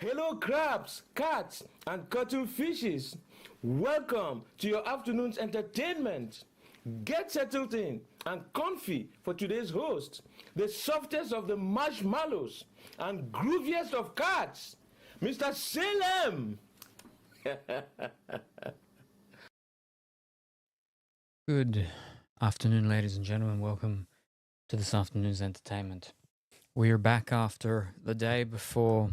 Hello crabs, cats, and cuttlefishes. Welcome to your afternoon's entertainment. Get settled in and comfy for today's host, the softest of the marshmallows and grooviest of cats, Mr. Salem. Good afternoon, ladies and gentlemen. Welcome to this afternoon's entertainment. We are back after the day before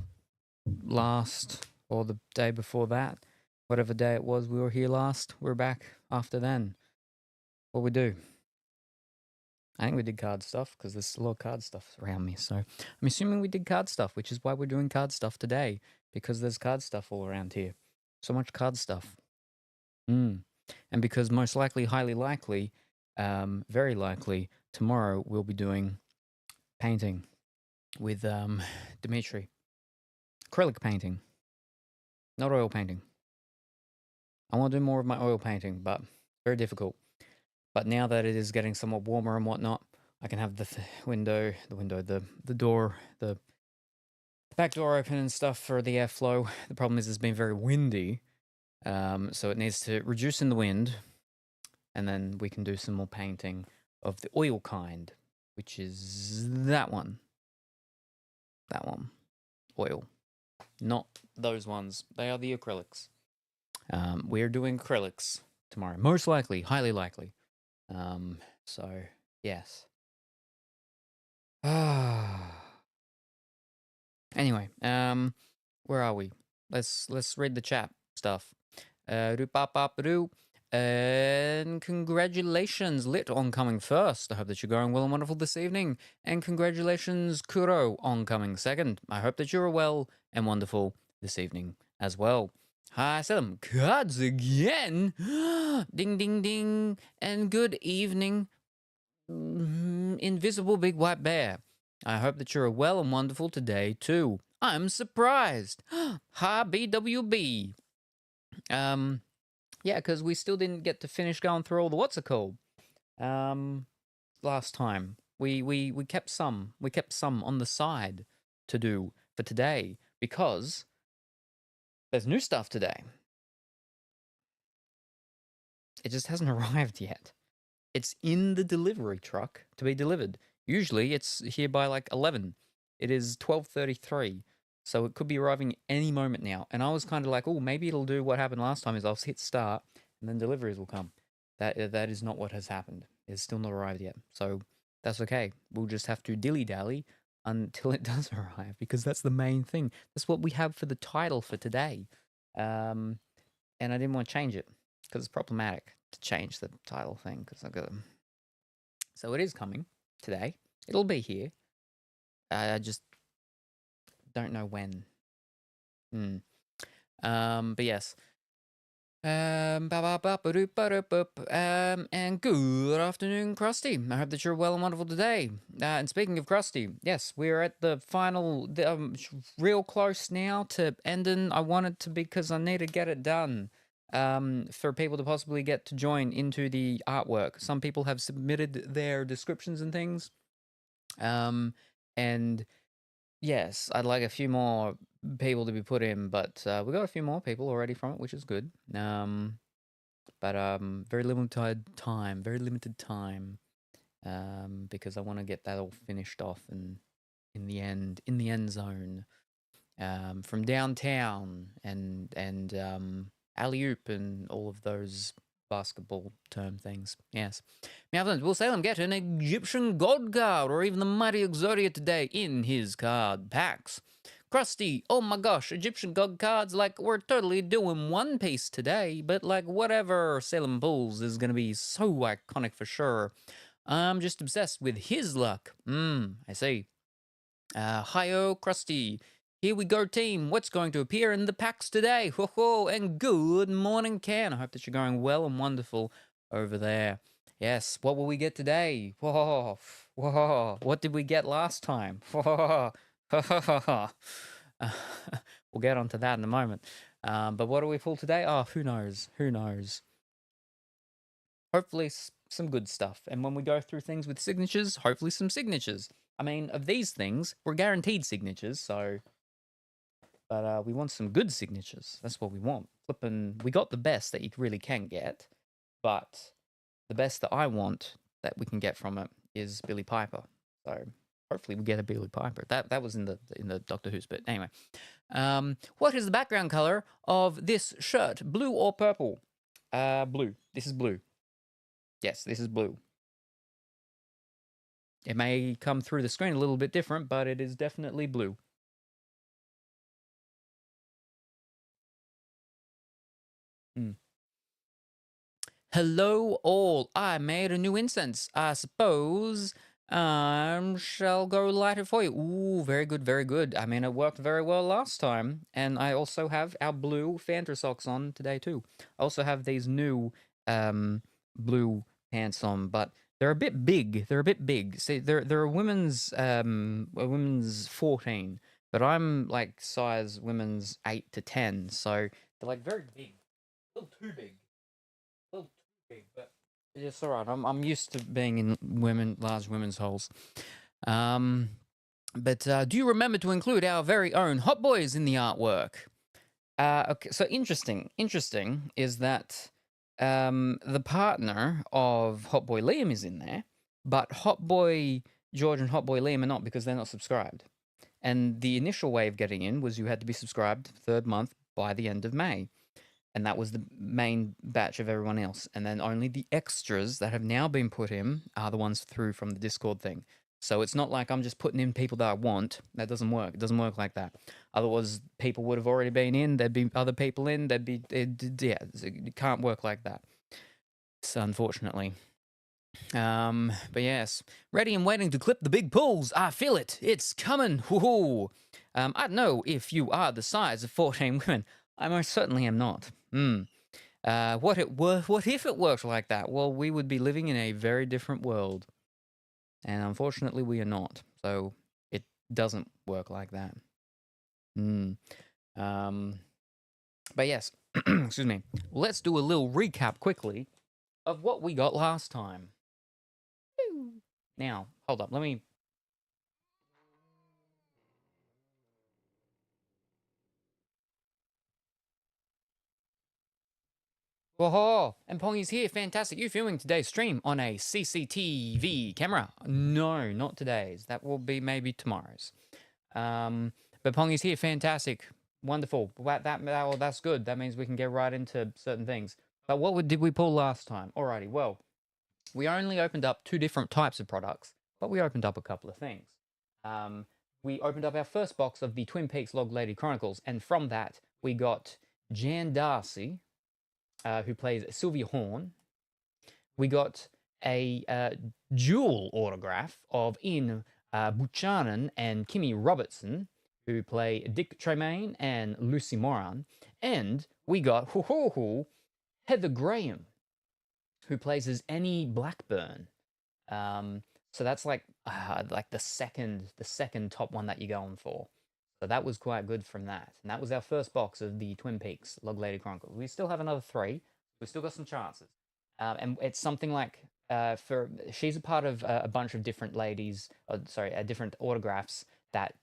last, or the day before that. Whatever day it was we were here last, we're back after then. What we do? I think we did card stuff, because there's a lot of card stuff around me. So I'm assuming we did card stuff, which is why we're doing card stuff today, because there's card stuff all around here. So much card stuff. And because most likely, highly likely, very likely, tomorrow we'll be doing painting with Dimitri. Acrylic painting, not oil painting. I want to do more of my oil painting, but very difficult. But now that it is getting somewhat warmer and whatnot, I can have the door, the back door open and stuff for the airflow. The problem is it's been very windy, so it needs to reduce in the wind, and then we can do some more painting of the oil kind, which is that one. That one. Oil. Not those ones. They are the acrylics. We're doing acrylics tomorrow. Most likely. Highly likely. So, yes. Anyway, where are we? Let's read the chat stuff. And congratulations, Lit, on coming first. I hope that you're going well and wonderful this evening. And congratulations, Kuro, on coming second. I hope that you're well and wonderful this evening as well. Hi, Salem. Cards again. Ding, ding, ding. And good evening, Invisible Big White Bear. I hope that you're well and wonderful today, too. I'm surprised. Hi, BWB. Yeah, because we still didn't get to finish going through all the what's it called last time. We kept some on the side to do for today because there's new stuff today. It just hasn't arrived yet. It's in the delivery truck to be delivered. Usually it's here by like 11. It is 12:33. So it could be arriving any moment now. And I was kind of like, oh, maybe it'll do what happened last time is I'll hit start and then deliveries will come. That is not what has happened. It's still not arrived yet. So that's okay. We'll just have to dilly-dally until it does arrive because that's the main thing. That's what we have for the title for today. And I didn't want to change it because it's problematic to change the title thing because I've got them. So it is coming today. It'll be here. I just don't know when. But yes. And good afternoon, Krusty. I hope that you're well and wonderful today. And speaking of Krusty, yes, we're at the final, real close now to ending. I wanted to because I need to get it done. For people to possibly get to join into the artwork. Some people have submitted their descriptions and things. And yes, I'd like a few more people to be put in, but we got a few more people already from it, which is good. But very limited time, because I want to get that all finished off and in the end zone, from downtown and alley-oop and all of those basketball term things. Yes. Now, will Salem get an Egyptian god card or even the mighty Exodia today in his card packs? Krusty, oh my gosh, Egyptian god cards, like, we're totally doing One Piece today, but, like, whatever Salem pulls is going to be so iconic for sure. I'm just obsessed with his luck. I see. Hi-oh, Krusty. Here we go, team. What's going to appear in the packs today? Ho ho! And good morning, Ken. I hope that you're going well and wonderful over there. Yes. What will we get today? Whoa! Whoa! What did we get last time? Whoa! We'll get onto that in a moment. But what do we pull today? Oh, who knows? Who knows? Hopefully, some good stuff. And when we go through things with signatures, hopefully some signatures. I mean, of these things, we're guaranteed signatures, so. But we want some good signatures. That's what we want. Flippin', we got the best that you really can get, but the best that I want that we can get from it is Billy Piper. So hopefully we get a Billy Piper. That was in the Doctor Who's bit. Anyway, what is the background color of this shirt? Blue or purple? Blue. This is blue. Yes, this is blue. It may come through the screen a little bit different, but it is definitely blue. Hello all, I made a new incense. I suppose shall go light it for you. Ooh, very good, very good. I mean, it worked very well last time. And I also have our blue Fanta socks on today too. I also have these new blue pants on, but they're a bit big. They're a bit big. See, they're a women's 14, but I'm like size women's 8 to 10, so they're like very big. A little too big. A little big, but it's all right. I'm used to being in large women's holes. But do you remember to include our very own Hot Boys in the artwork? Okay, so interesting is that the partner of Hot Boy Liam is in there, but Hot Boy George and Hot Boy Liam are not because they're not subscribed. And the initial way of getting in was you had to be subscribed third month by the end of May. And that was the main batch of everyone else. And then only the extras that have now been put in are the ones through from the Discord thing. So it's not like I'm just putting in people that I want. That doesn't work. It doesn't work like that. Otherwise, people would have already been in. There'd be other people in. It can't work like that. So unfortunately. But yes, ready and waiting to clip the big pulls. I feel it. It's coming. Woohoo! I don't know if you are the size of 14 women. I most certainly am not. What if it worked like that? Well, we would be living in a very different world. And unfortunately, we are not. So it doesn't work like that. But yes, excuse me. Let's do a little recap quickly of what we got last time. Now, hold up. Let me... Whoa, and Pongy's here. Fantastic. You filming today's stream on a CCTV camera? No, not today's. That will be maybe tomorrow's. But Pongy's here. Fantastic. Wonderful. Well, that's good. That means we can get right into certain things. But what did we pull last time? Alrighty, well, we only opened up 2 different types of products, but we opened up a couple of things. We opened up our first box of the Twin Peaks Log Lady Chronicles, and from that, we got Jan Darcy, who plays Sylvia Horn. We got a dual autograph of Ian Buchanan and Kimmy Robertson, who play Dick Tremaine and Lucy Moran. And we got Heather Graham, who plays as Annie Blackburn. So that's like the second top one that you're going for. So that was quite good from that. And that was our first box of the Twin Peaks Log Lady Chronicles. We still have another 3. We've still got some chances. And it's something like, she's a part of a bunch of different ladies, different autographs that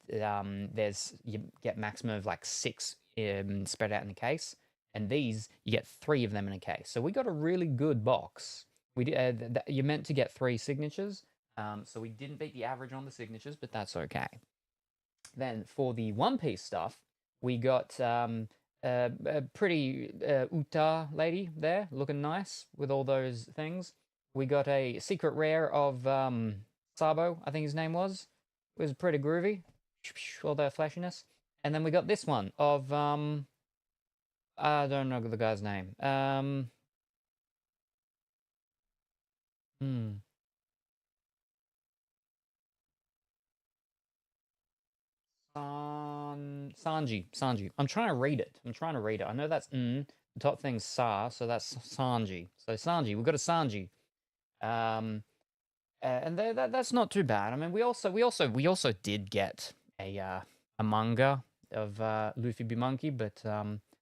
you get maximum of like 6 spread out in a case. And these, you get 3 of them in a case. So we got a really good box. You're meant to get 3 signatures. So we didn't beat the average on the signatures, but that's okay. Then for the One Piece stuff, we got a pretty Uta lady there, looking nice with all those things. We got a secret rare of Sabo, I think his name was. It was pretty groovy, all that flashiness. And then we got this one of I don't know the guy's name. Sanji. I'm trying to read it. I know that's the top thing's Sa, so that's Sanji. So Sanji, we've got a Sanji. And that's not too bad. I mean, we also did get a manga of Luffy B Monkey, but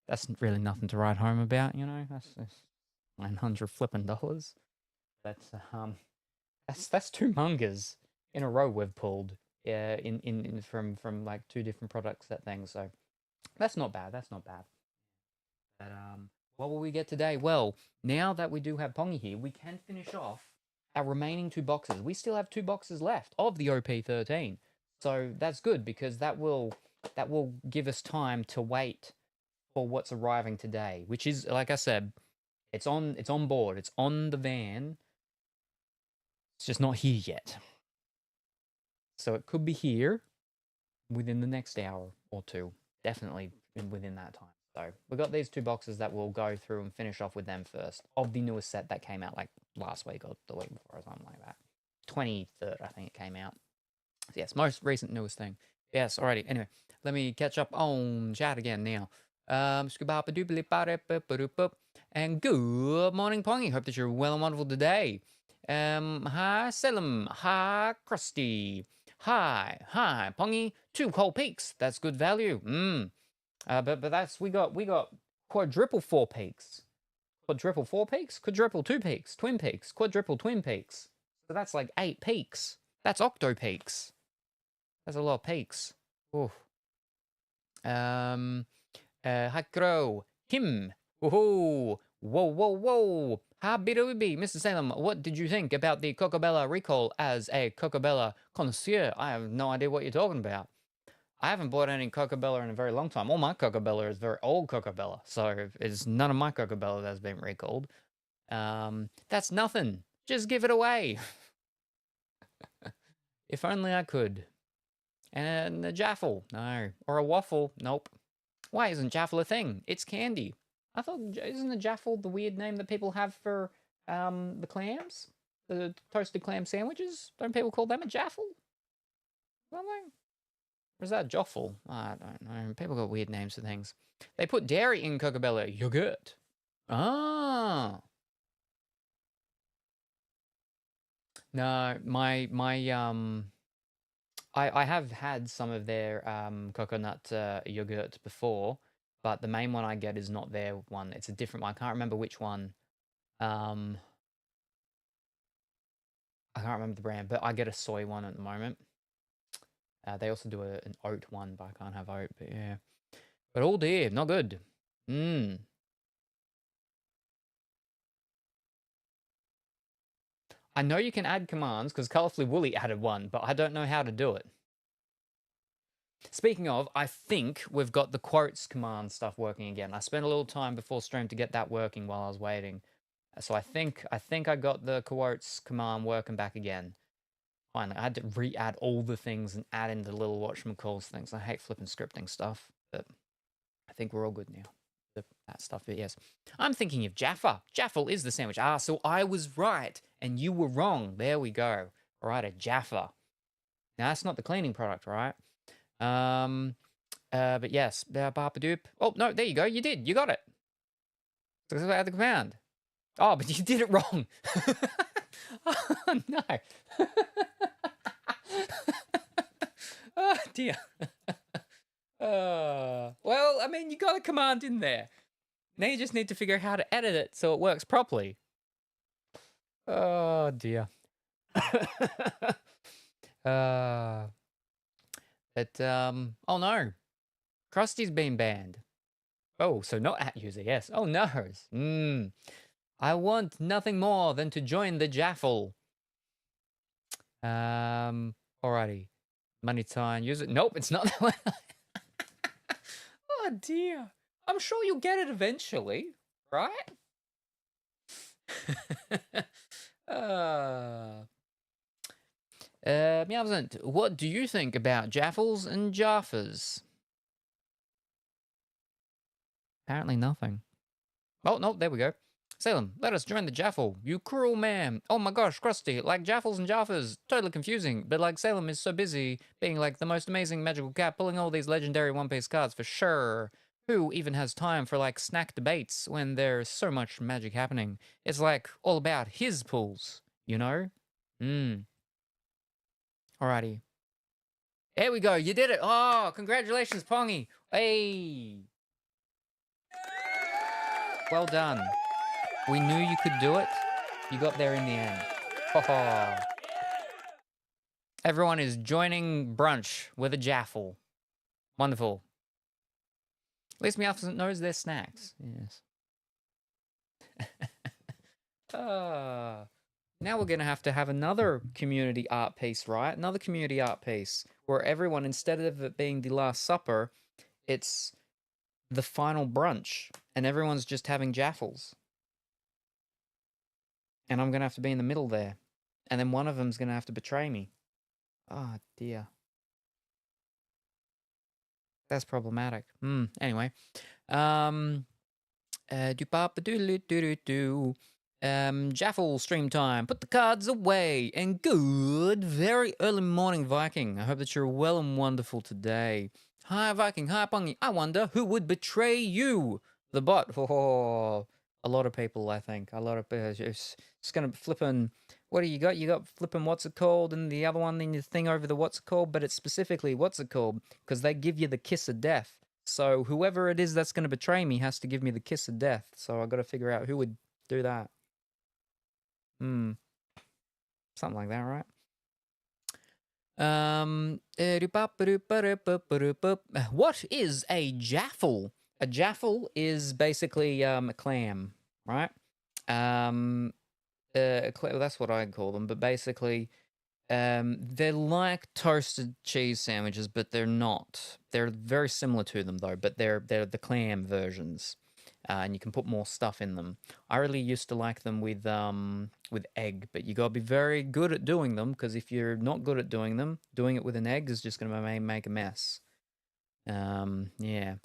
that's really nothing to write home about, you know. That's $900 flipping dollars. That's 2 mangas in a row we've pulled from like 2 different products, that thing. So That's not bad. That's not bad. But what will we get today? Well, now that we do have Pongy here, we can finish off our remaining 2 boxes. We still have 2 boxes left of the OP13. So that's good because that will give us time to wait for what's arriving today, which is, like I said, it's on board. It's on the van. It's just not here yet. So it could be here within the next hour or 2. Definitely within that time. So we got these 2 boxes that we'll go through and finish off with them first of the newest set that came out like last week or the week before or something like that. 23rd, I think it came out. So yes, most recent newest thing. Yes, alrighty. Anyway, let me catch up on chat again now. And good morning, Pongy. Hope that you're well and wonderful today. Hi, Salem. Hi, Krusty. Hi, Pongy. 2 whole peaks. That's good value. But that's we got quadruple 4 peaks. Quadruple 4 peaks? Quadruple 2 peaks. Twin peaks. Quadruple twin peaks. So that's like 8 peaks. That's octo peaks. That's a lot of peaks. Oof. Hakro. Him. Whoa. Whoa. Hi, Birubi. Mr. Salem, what did you think about the Cocobella recall as a Cocobella connoisseur? I have no idea what you're talking about. I haven't bought any Cocobella in a very long time. All my Cocobella is very old Cocobella. So it's none of my Cocobella that's been recalled. That's nothing. Just give it away. If only I could. And a Jaffle. No. Or a waffle. Nope. Why isn't Jaffle a thing? It's candy. I thought, isn't a Jaffle the weird name that people have for the clams? The toasted clam sandwiches? Don't people call them a Jaffle? Something? Or is that Joffle? I don't know. People got weird names for things. They put dairy in Cocobella yogurt. Ah. No, I have had some of their coconut yogurt before, but the main one I get is not their one. It's a different one. I can't remember which one. I can't remember the brand, but I get a soy one at the moment. They also do an oat one, but I can't have oat. But yeah, but oh dear, not good. I know you can add commands because Colorfully Woolly added one, but I don't know how to do it. Speaking of, I think we've got the quotes command stuff working again. I spent a little time before stream to get that working while I was waiting. So I think I got the quotes command working back again. Finally, I had to re-add all the things and add in the little whatchamacalls things. I hate flipping scripting stuff, but I think we're all good now. That stuff, but yes. I'm thinking of Jaffa. Jaffle is the sandwich. Ah, so I was right and you were wrong. There we go. All right, a Jaffa. Now, that's not the cleaning product, right? But yes. Barbadoop. Oh, no, there you go. You did. You got it. So add the command. Oh, but you did it wrong. Oh, no. Oh, dear. Well, I mean, you got a command in there. Now you just need to figure out how to edit it so it works properly. Oh, dear. Oh no. Krusty's been banned. Oh, so not at user, yes. Oh, no. I want nothing more than to join the Jaffle. Alrighty. Money time, use it. Nope, it's not that one. Oh, dear. I'm sure you'll get it eventually, right? Meowsant, what do you think about Jaffles and Jaffas? Apparently nothing. Oh, no, there we go. Salem, let us join the Jaffle. You cruel man. Oh my gosh, Krusty, like Jaffles and Jaffas. Totally confusing, but like Salem is so busy being like the most amazing magical cat, pulling all these legendary One Piece cards for sure. Who even has time for like snack debates when there's so much magic happening? It's like all about his pulls, you know? Alrighty. There we go. You did it. Oh, congratulations, Pongy. Hey. Well done. We knew you could do it. You got there in the end. Oh. Everyone is joining brunch with a Jaffle. Wonderful. At least Meowth knows their snacks. Yes. Now we're going to have another community art piece, right? Another community art piece where everyone, instead of it being the Last Supper, it's the final brunch and everyone's just having jaffles. And I'm going to have to be in the middle there. And then one of them's going to have to betray me. Oh, dear. That's problematic. Anyway. Jaffle stream time. Put the cards away. And good, very early morning, Viking. I hope that you're well and wonderful today. Hi, Viking. Hi, Pungy. I wonder who would betray you? The bot. Oh, a lot of people, I think. A lot of people. It's going to flippin'. What do you got? You got flippin' what's it called? And the other one in the thing over the what's it called? But it's specifically what's it called? Because they give you the kiss of death. So whoever it is that's going to betray me has to give me the kiss of death. So I got to figure out who would do that. Something like that, right? What is a jaffle? A jaffle is basically a clam, right? That's what I call them. But basically, they're like toasted cheese sandwiches, but they're not. They're very similar to them though, but they're the clam versions, and you can put more stuff in them. I really used to like them with egg, but you gotta be very good at doing them, because if you're not good at doing them, doing it with an egg is just gonna make a mess. Yeah.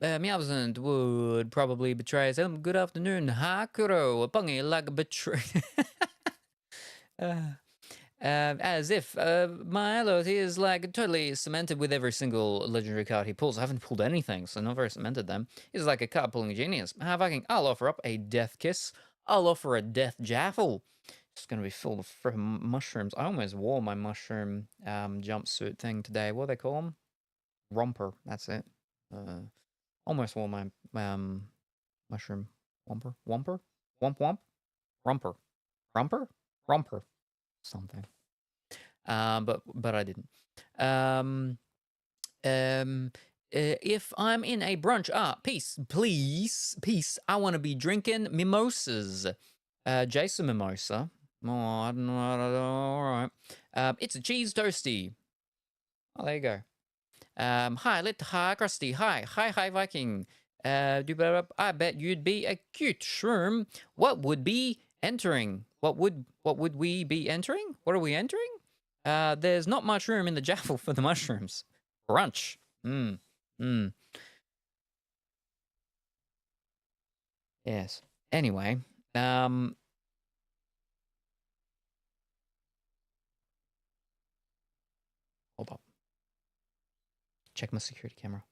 Meowsant would probably betray Salem. Good afternoon, Hakuro. A pungy like a betray. As if my loyalty is like totally cemented with every single legendary card he pulls. I haven't pulled anything, so not very cemented them. He's like a card pulling genius. Viking, I'll offer up a death kiss. I'll offer a death jaffle. It's going to be full of freaking mushrooms. I almost wore my mushroom jumpsuit thing today. What do they call them? Romper. That's it. Almost wore my mushroom womper. Womper? Womp womp? Rumper. Rumper? Romper. Something. But I didn't. If I'm in a brunch, peace, please, peace. I want to be drinking mimosas. Jason mimosa. Oh, I don't know. All right. It's a cheese toasty. Oh, there you go. Hi, hi, Krusty. Hi, Viking. I bet you'd be a cute shroom. What would be entering? What would we be entering? What are we entering? There's not much room in the jaffle for the mushrooms. Brunch. Yes. Anyway, hold up. Check my security camera.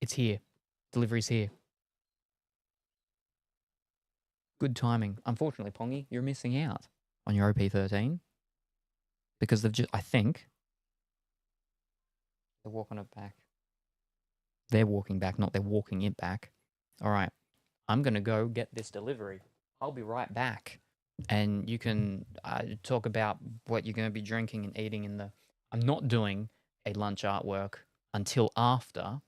It's here. Delivery's here. Good timing. Unfortunately, Pongy, you're missing out on your OP13 because they've just, I think, they're walking it back. They're walking back, not they're walking it back. All right. I'm going to go get this delivery. I'll be right back. And you can talk about what you're going to be drinking and eating in the... I'm not doing a lunch artwork until after.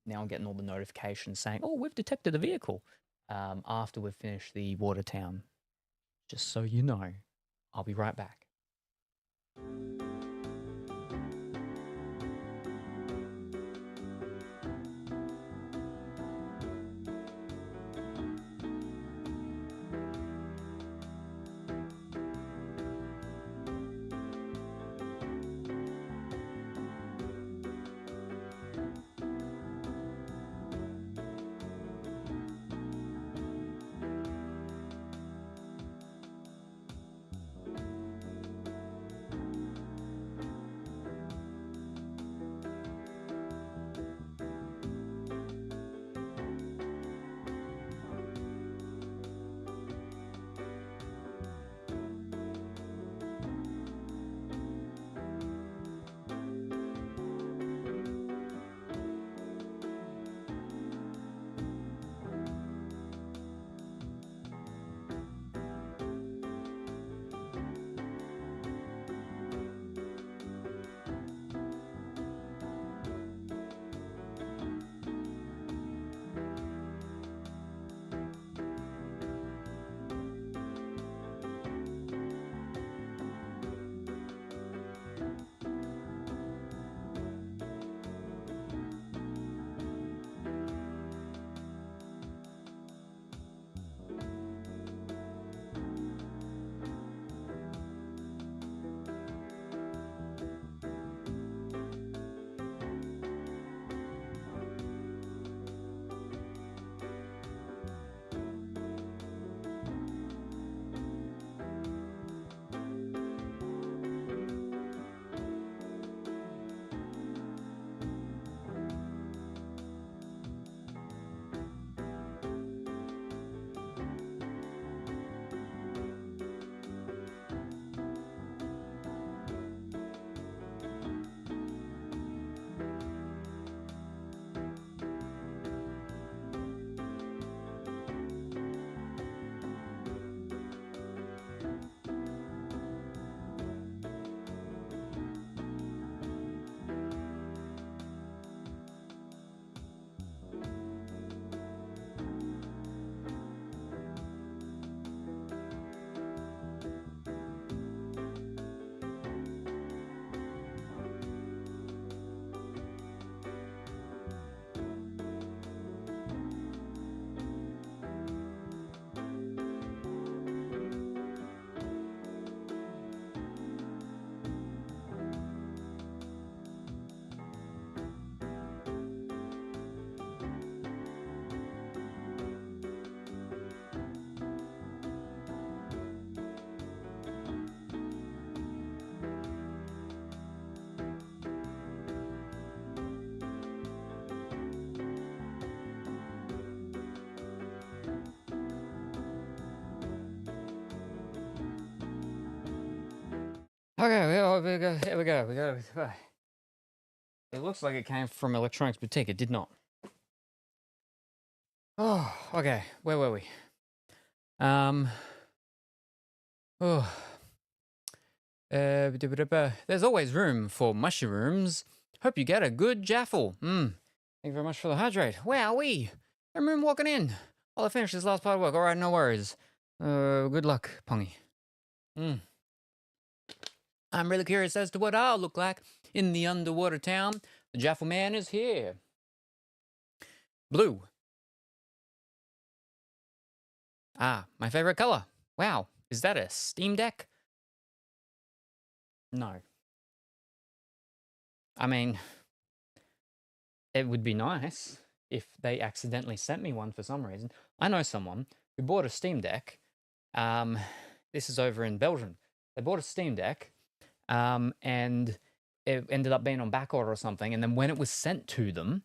Now I'm getting all the notifications saying, oh, we've detected a vehicle. After we've finished the Watertown. Just so you know, I'll be right back. Okay, here we go. It looks like it came from Electronics Boutique. It did not. Oh, okay. Where were we? Oh. There's always room for mushrooms. Hope you get a good jaffle. Thank you very much for the hydrate. Wowee. I'm walking in. I'll finish this last part of work. All right, no worries. Good luck, Pongy. I'm really curious as to what I'll look like in the underwater town. The Jaffle Man is here. Blue. Ah, my favorite color. Wow, is that a Steam Deck? No. I mean, it would be nice if they accidentally sent me one for some reason. I know someone who bought a Steam Deck. This is over in Belgium. They bought a Steam Deck, and it ended up being on back order or something. And then when it was sent to them,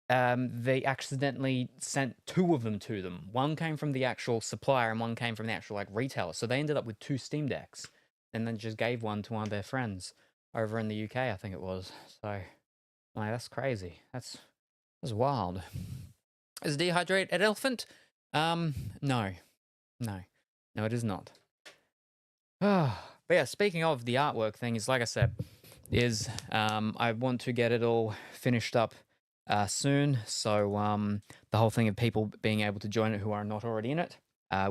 they accidentally sent two of them to them. One came from the actual supplier and one came from the actual retailer. So they ended up with two Steam Decks, and then just gave one to one of their friends over in the UK, I think it was. So, that's crazy. That's wild. Is dehydrate an elephant? No, it is not. But yeah, speaking of the artwork thing, is like I said, I want to get it all finished up soon. So the whole thing of people being able to join it who are not already in it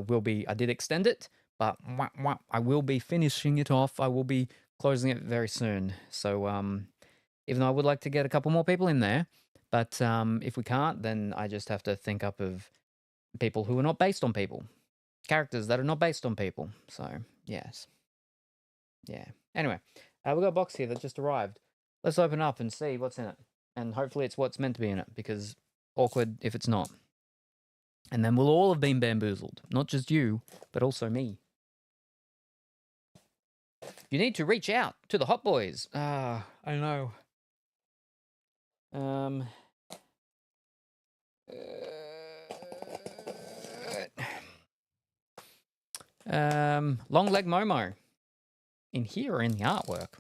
will be. I did extend it, but I will be finishing it off. I will be closing it very soon. So even though I would like to get a couple more people in there, but if we can't, then I just have to think up of people who are not based on people, characters that are not based on people. So yes, yeah. Anyway, we got a box here that just arrived. Let's open up and see what's in it. And hopefully it's what's meant to be in it, because awkward if it's not. And then we'll all have been bamboozled. Not just you, but also me. You need to reach out to the hot boys. I know. Long leg Momo. In here or in the artwork?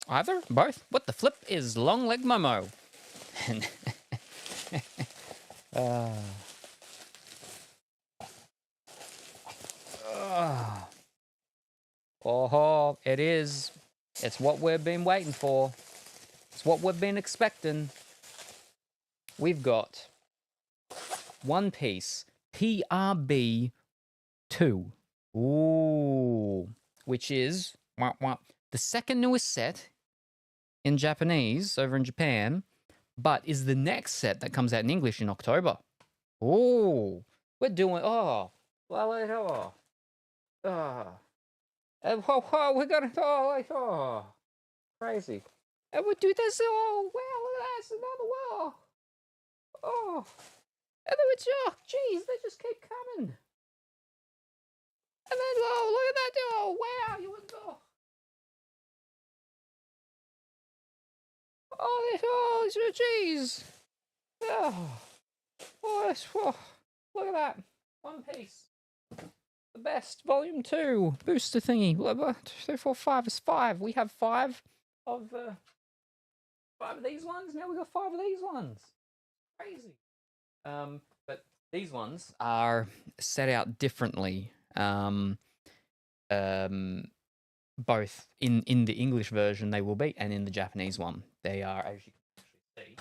Either? Both? What the flip is long leg Momo? Oh, it is. It's what we've been waiting for. It's what we've been expecting. We've got One Piece PRB-02. Ooh. Which is the second newest set in Japanese over in Japan, but is the next set that comes out in English in October. Ooh. We're doing... Oh. Well, we got it. Oh. Crazy. And we do this. Oh, wow, look at that. It's another wall. Oh. And then it's, oh, geez, they just keep coming. And then, oh, look at that. Oh, wow, you would go. Oh, geez. Oh, look at that. One Piece. The best, Volume 2, booster thingy. 2, 3, 4, 5 is 5. We have 5 of these ones. Now we got 5 of these ones. Crazy. But these ones are set out differently. Both in the English version they will be, and in the Japanese one they are, as you can actually see.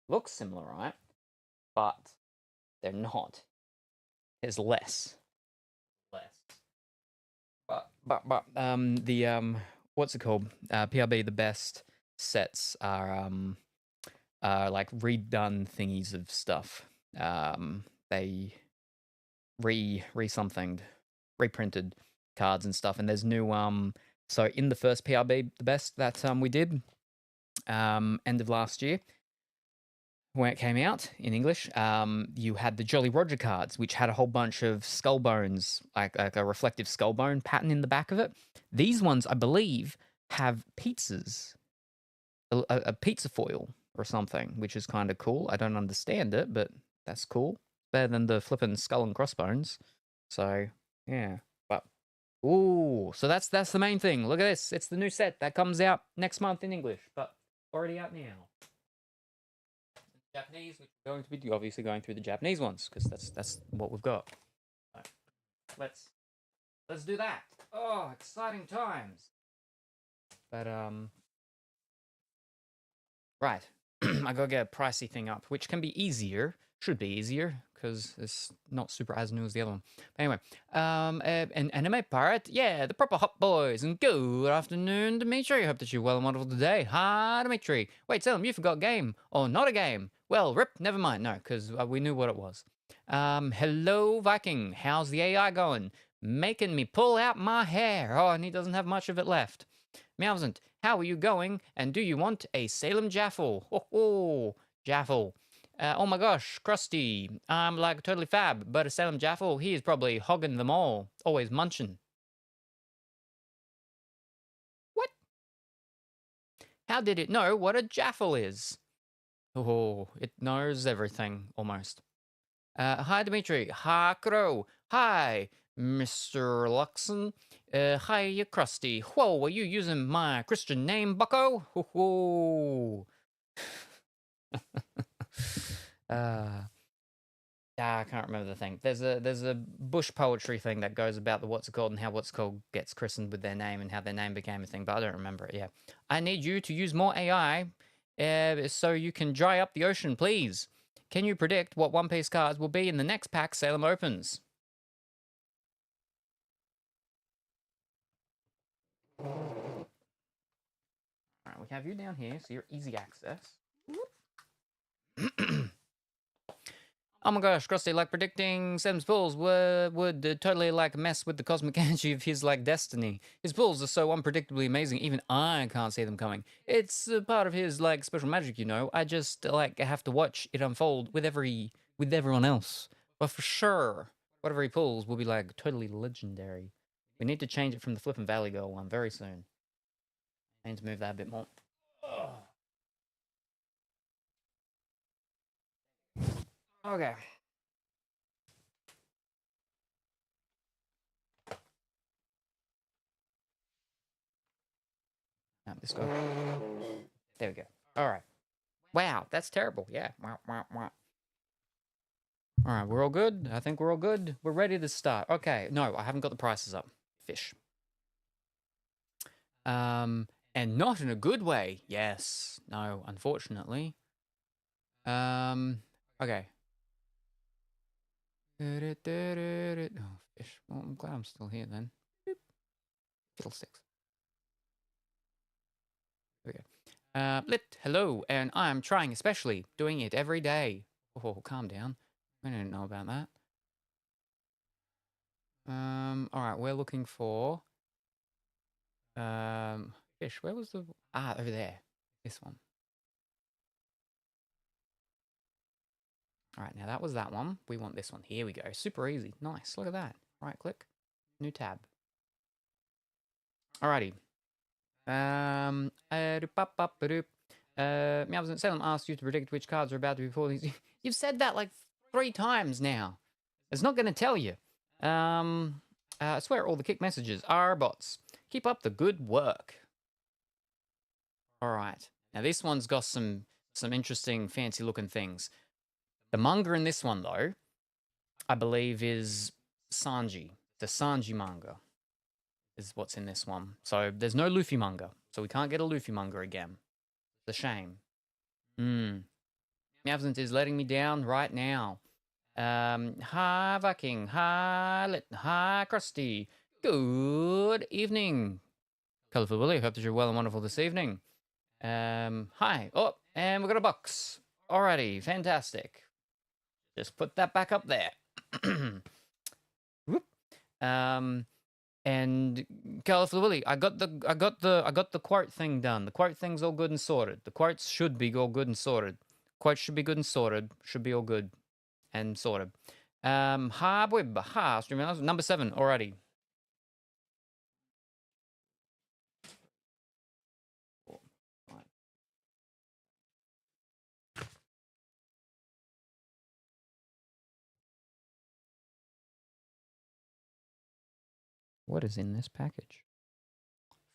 Looks similar, right? But they're not. There's less. But the what's it called? PRB, the best sets are like redone thingies of stuff. They re-somethinged, reprinted cards and stuff, and there's new so in the first PRB, the best that we did end of last year, when it came out in English, you had the Jolly Roger cards, which had a whole bunch of skull bones, like a reflective skull bone pattern in the back of it. These ones, I believe, have pizzas, a pizza foil or something, which is kind of cool. I don't understand it, but that's cool. Better than the flipping skull and crossbones. So yeah, but ooh, so that's the main thing. Look at this. It's the new set that comes out next month in English, but already out now. Japanese, which we're going to be obviously going through the Japanese ones because that's what we've got. Right. Let's do that. Oh, exciting times. But right, I gotta get a pricey thing up, which can be easier. Should be easier because it's not super as new as the other one. But anyway, an anime pirate, yeah, the proper hot boys, and good afternoon, Dimitri. Hope that you're well and wonderful today. Hi, Dimitri. Wait, Salem, you forgot game or not a game? Well, rip, never mind. No, because we knew what it was. Hello, Viking. How's the AI going? Making me pull out my hair. Oh, and he doesn't have much of it left. Meowsant, how are you going? And do you want a Salem Jaffle? Ho, Jaffle. Oh my gosh, Krusty. I'm like totally fab, but a Salem Jaffle, he is probably hogging them all. Always munching. What? How did it know what a Jaffle is? Oh, it knows everything, almost. Hi, Dimitri. Hi, Crow. Hi, Mr. Luxon. Hi, Krusty. Whoa, are you using my Christian name, bucko? Ho. I can't remember the thing. There's a bush poetry thing that goes about the what's it called and how what's called gets christened with their name and how their name became a thing, but I don't remember it. Yeah, I need you to use more AI, so you can dry up the ocean, please. Can you predict what One Piece cards will be in the next pack Salem opens? All right, we have you down here, so you're easy access. Oh my gosh, Krusty, like predicting Sam's pulls would totally like mess with the cosmic energy of his like destiny. His pulls are so unpredictably amazing, even I can't see them coming. It's part of his like special magic, you know. I just like have to watch it unfold with everyone else. But for sure, whatever he pulls will be like totally legendary. We need to change it from the Flippin' Valley Girl one very soon. I need to move that a bit more. Okay. Now this go. There we go. All right. Wow, that's terrible. Yeah. All right, we're all good. I think we're all good. We're ready to start. Okay. No, I haven't got the prices up. Fish. And not in a good way. Yes. No, unfortunately. Okay. Oh, fish. Well, I'm glad I'm still here then. Fiddlesticks. Okay. Lit, hello, and I'm trying especially, doing it every day. Oh, calm down. I didn't know about that. Alright, we're looking for fish. Where was the over there. This one. Alright, now that was that one. We want this one. Here we go. Super easy. Nice. Look at that. Right click. New tab. Alrighty. Meowsant Salem asked you to predict which cards are about to be pulled. You've said that like 3 times now. It's not going to tell you. I swear all the kick messages are bots. Keep up the good work. All right. Now this one's got some interesting, fancy looking things. The manga in this one, though, I believe is Sanji. The Sanji manga is what's in this one. So there's no Luffy manga. So we can't get a Luffy manga again. It's a shame. Meowsant is letting me down right now. Hi, Viking. Hi, Lit. Hi, Krusty. Good evening. Colourful Willie, hope that you're well and wonderful this evening. Hi. Oh, and we've got a box. Alrighty, fantastic. Just put that back up there. Whoop. And Colourful Willie, I got the quote thing done. The quote thing's all good and sorted. The quotes should be all good and sorted. Quotes should be good and sorted. Should be all good and sorted. Number 7 already. What is in this package?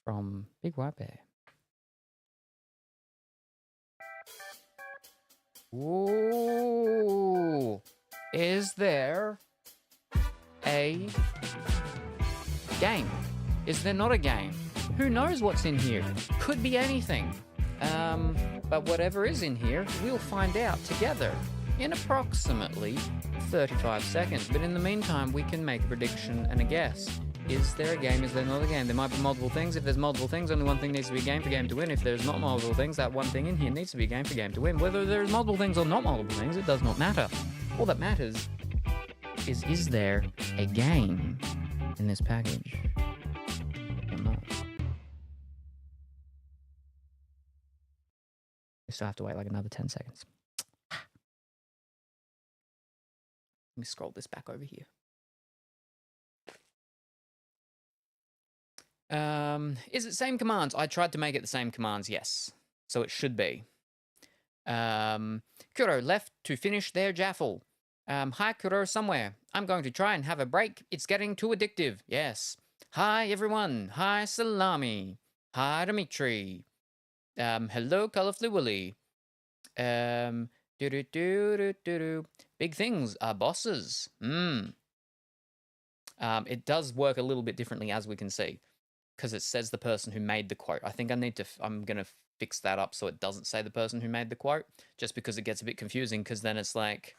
From Big White Bear. Ooh. Is there a game? Is there not a game? Who knows what's in here? Could be anything. But whatever is in here, we'll find out together in approximately 35 seconds. But in the meantime, we can make a prediction and a guess. Is there a game? Is there not a game? There might be multiple things. If there's multiple things, only one thing needs to be a game for game to win. If there's not multiple things, that one thing in here needs to be a game for game to win. Whether there's multiple things or not multiple things, it does not matter. All that matters is there a game in this package or not? We still have to wait like another 10 seconds. Let me scroll this back over here. Is it same commands? I tried to make it the same commands, yes. So it should be. Kuro left to finish their jaffle. Hi, Kuro, somewhere. I'm going to try and have a break. It's getting too addictive. Yes. Hi, everyone. Hi, Salami. Hi, Dimitri. Hello, Colorfully Willy. Big things are bosses. It does work a little bit differently, as we can see, because it says the person who made the quote. I think I'm going to fix that up so it doesn't say the person who made the quote, just because it gets a bit confusing, because then it's like,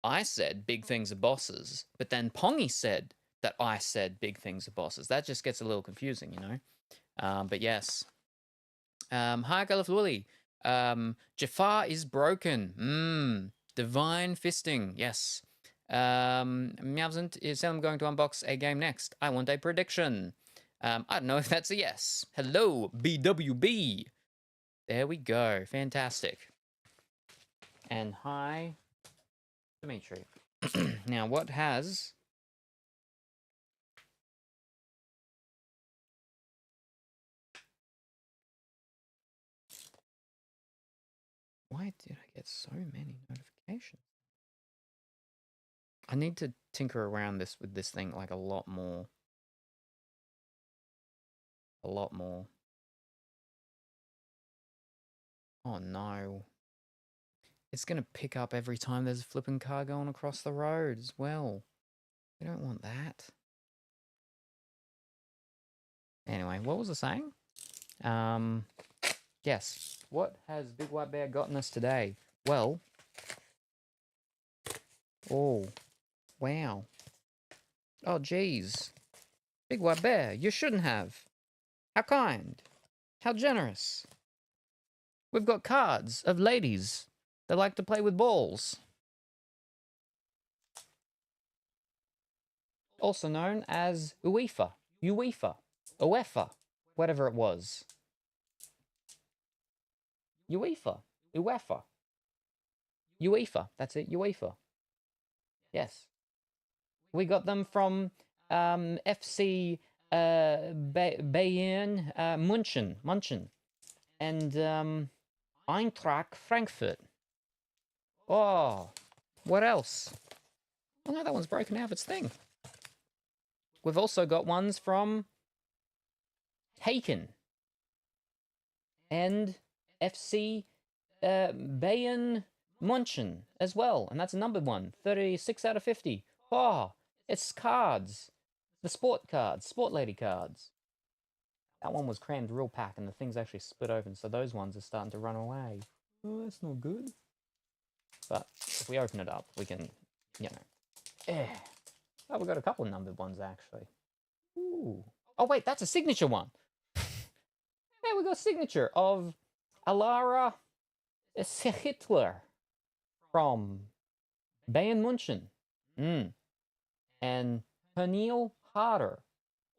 I said big things are bosses, but then Pongy said that I said big things are bosses. That just gets a little confusing, you know? But yes. Hi, Colorful Willy. Jafar is broken. Divine fisting. Yes. Meowsant, is Salem going to unbox a game next? I want a prediction. I don't know if that's a yes. Hello, BWB. There we go. Fantastic. And hi, Dimitri. Now, what has... Why did I get so many notifications? I need to tinker around with this thing like a lot more. A lot more. Oh no. It's going to pick up every time there's a flipping car going across the road as well. We don't want that. Anyway, what was I saying? Yes. What has Big White Bear gotten us today? Well. Oh. Wow. Oh, geez. Big White Bear, you shouldn't have. How kind. How generous. We've got cards of ladies that like to play with balls. Also known as UEFA, UEFA, whatever it was. UEFA, that's it, UEFA. Yes. We got them from FC Bayern München, and Eintracht Frankfurt. Oh, what else? Oh no, that one's broken out of its thing. We've also got ones from Haken and FC Bayern München as well, and that's a numbered one, 36 out of 50. Oh, it's cards. The sport cards, sport lady cards. That one was crammed real pack, and the thing's actually split open, so those ones are starting to run away. Oh, that's not good. But if we open it up, we can, you know. Oh, we've got a couple of numbered ones, actually. Ooh. Oh, wait, that's a signature one. Hey, we got a signature of Alara Hitler from Bayern München. And Pernille Harder,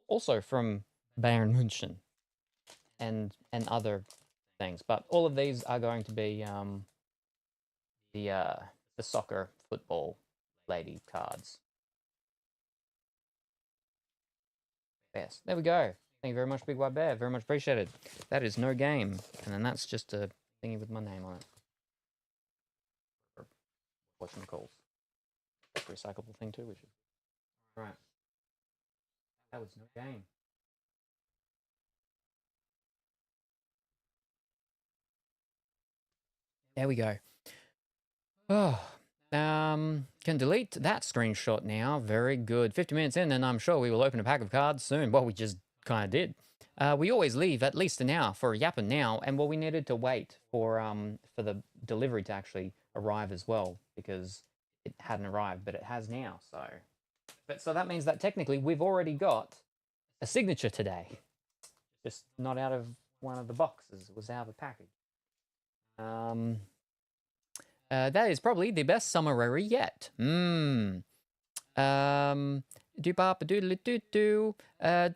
also from Bayern München, and other things. But all of these are going to be the soccer football lady cards. Yes, there we go. Thank you very much, Big White Bear. Very much appreciated. That is no game, and then that's just a thingy with my name on it. Whatchamacalls. Recyclable thing too, which is right. That was no game. There we go. Oh, can delete that screenshot now. Very good. 50 minutes in, and I'm sure we will open a pack of cards soon. Well, we just kind of did. We always leave at least an hour for a yapping now, and well, we needed to wait for the delivery to actually arrive as well because it hadn't arrived, but it has now. So that means that technically we've already got a signature today, just not out of one of the boxes. It was out of the package. That is probably the best summary yet. Do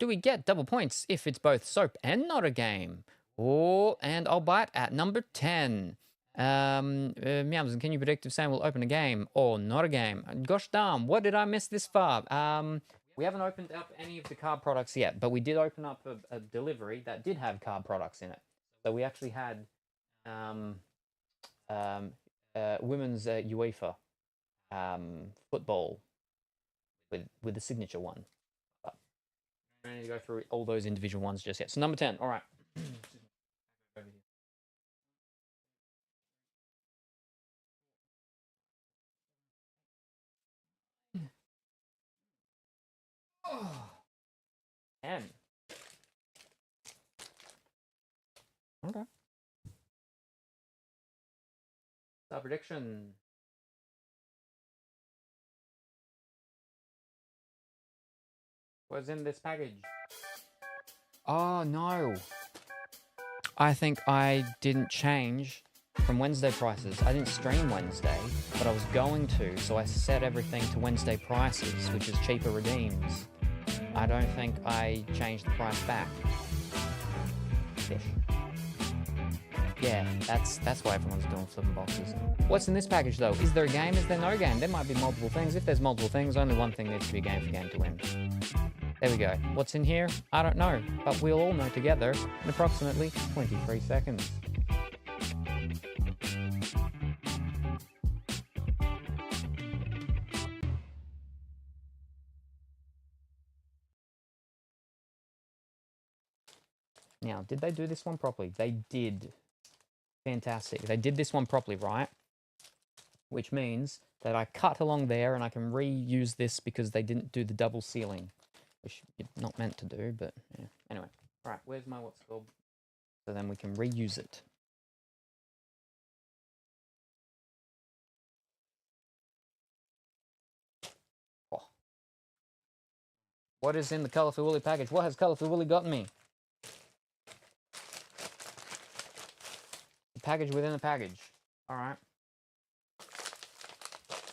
we get double points if it's both soap and not a game? Oh, and I'll bite at number 10. Meowsen, can you predict if Sam will open a game or not a game? Gosh darn, what did I miss this far? We haven't opened up any of the card products yet, but we did open up a delivery that did have card products in it. So we actually had women's UEFA football with the signature one. But I don't need to go through all those individual ones just yet. So number 10, all right. Oh, 10. Okay. Star prediction. What's in this package? Oh, no. I think I didn't change from Wednesday prices. I didn't stream Wednesday, but I was going to, so I set everything to Wednesday prices, which is cheaper redeems. I don't think I changed the price back. Fish. Yeah, that's why everyone's doing flipping boxes. What's in this package, though? Is there a game? Is there no game? There might be multiple things. If there's multiple things, only one thing needs to be a game for game to win. There we go. What's in here? I don't know, but we'll all know together in approximately 23 seconds. Now, did they do this one properly? They did. Fantastic. They did this one properly, right? Which means that I cut along there and I can reuse this because they didn't do the double sealing. Which you're not meant to do, but yeah. Anyway. Alright, where's my what's called? So then we can reuse it. Oh. What is in the Colourful Willy package? What has Colourful Willy gotten me? The package within a package. Alright.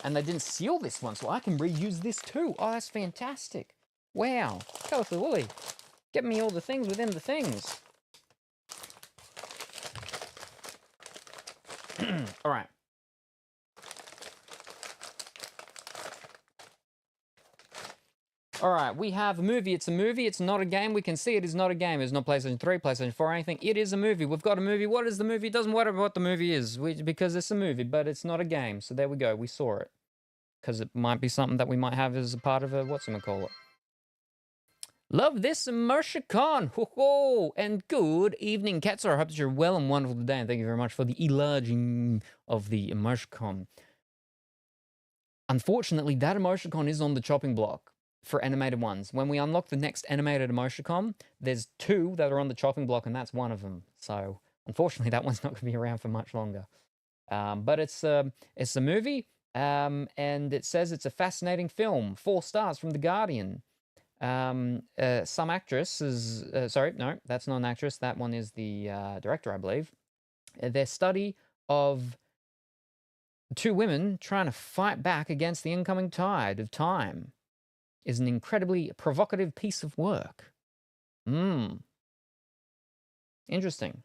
And they didn't seal this one, so I can reuse this too. Oh, that's fantastic. Wow. Colourful Willy. Get me all the things within the things. Alright. Alright, we have a movie. It's a movie. It's not a game. We can see it is not a game. It's not PlayStation 3, PlayStation 4, or anything. It is a movie. We've got a movie. What is the movie? It doesn't matter what the movie is because it's a movie, but it's not a game. So there we go. We saw it. Because it might be something that we might have as a part of a, whatchamacallit. Love this Immersion. Ho-ho! And good evening, Ketzer. I hope that you're well and wonderful today. And thank you very much for the enlarging of the Immersion. Unfortunately, that Immersion is on the chopping block for animated ones. When we unlock the next animated Immersion, there's 2 that are on the chopping block, and that's one of them. So, unfortunately, that one's not going to be around for much longer. But it's a movie, and it says it's a fascinating film. 4 stars from The Guardian. Some actress is... sorry, no, that's not an actress. That one is the director, I believe. Their study of 2 women trying to fight back against the incoming tide of time is an incredibly provocative piece of work. Interesting.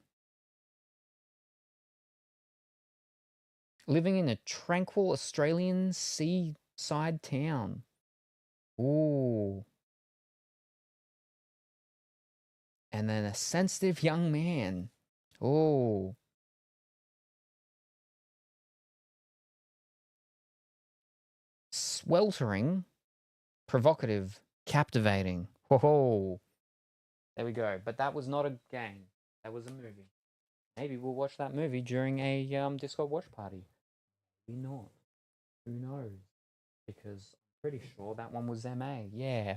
living in a tranquil Australian seaside town. Ooh. And then a sensitive young man. Ooh. Sweltering, provocative, captivating. Whoa. There we go. But that was not a game. That was a movie. Maybe we'll watch that movie during a Discord watch party. Maybe not. Who knows? Because I'm pretty sure that one was MA. Yeah.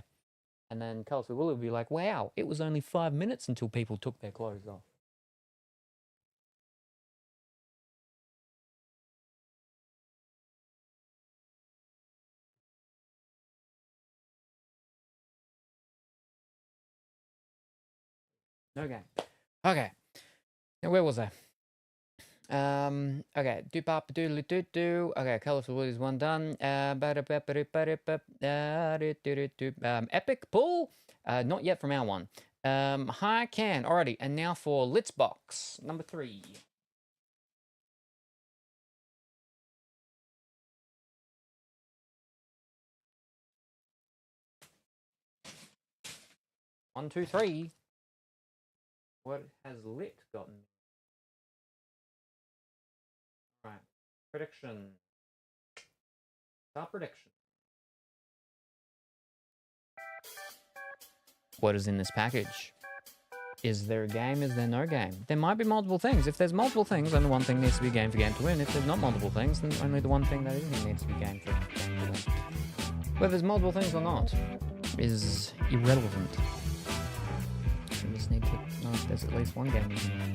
And then Colourful Willow will be like, wow, it was only 5 minutes until people took their clothes off. No game. Okay. Now, where was I? Okay. Okay, Colourful Wood is one done. Epic Pull? Not yet from our one. Hi, Can. Alrighty. And now for Lit's Box, number 3. One, two, three. What has Lit gotten? Right. Prediction. Start prediction. What is in this package? Is there a game? Is there no game? There might be multiple things. If there's multiple things, then the one thing needs to be game for game to win. If there's not multiple things, then only the one thing that isn't needs to be game for game to win. Whether there's multiple things or not is irrelevant. We just need to know if there's at least one game in here.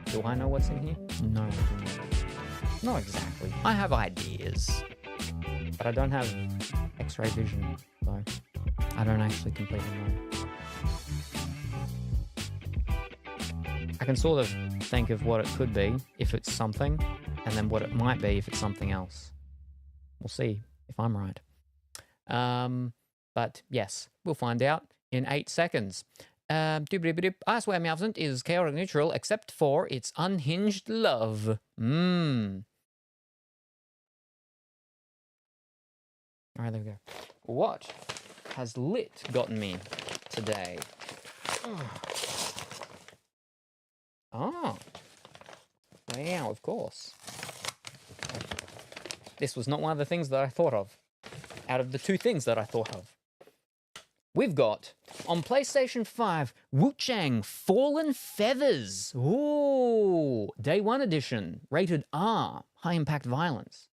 Do I know what's in here? No, I do not. Not exactly. I have ideas, but I don't have X-ray vision, so I don't actually completely know. I can sort of think of what it could be if it's something, and then what it might be if it's something else. We'll see if I'm right. But yes, we'll find out in 8 seconds. I swear Maleficent is chaotic neutral except for its unhinged love. Alright, there we go. What has Lit gotten me today? Oh. Wow, of course. This was not one of the things that I thought of. Out of the 2 things that I thought of. We've got, on PlayStation 5, Wu-Chang Fallen Feathers. Ooh, Day 1 edition, rated R, high impact violence.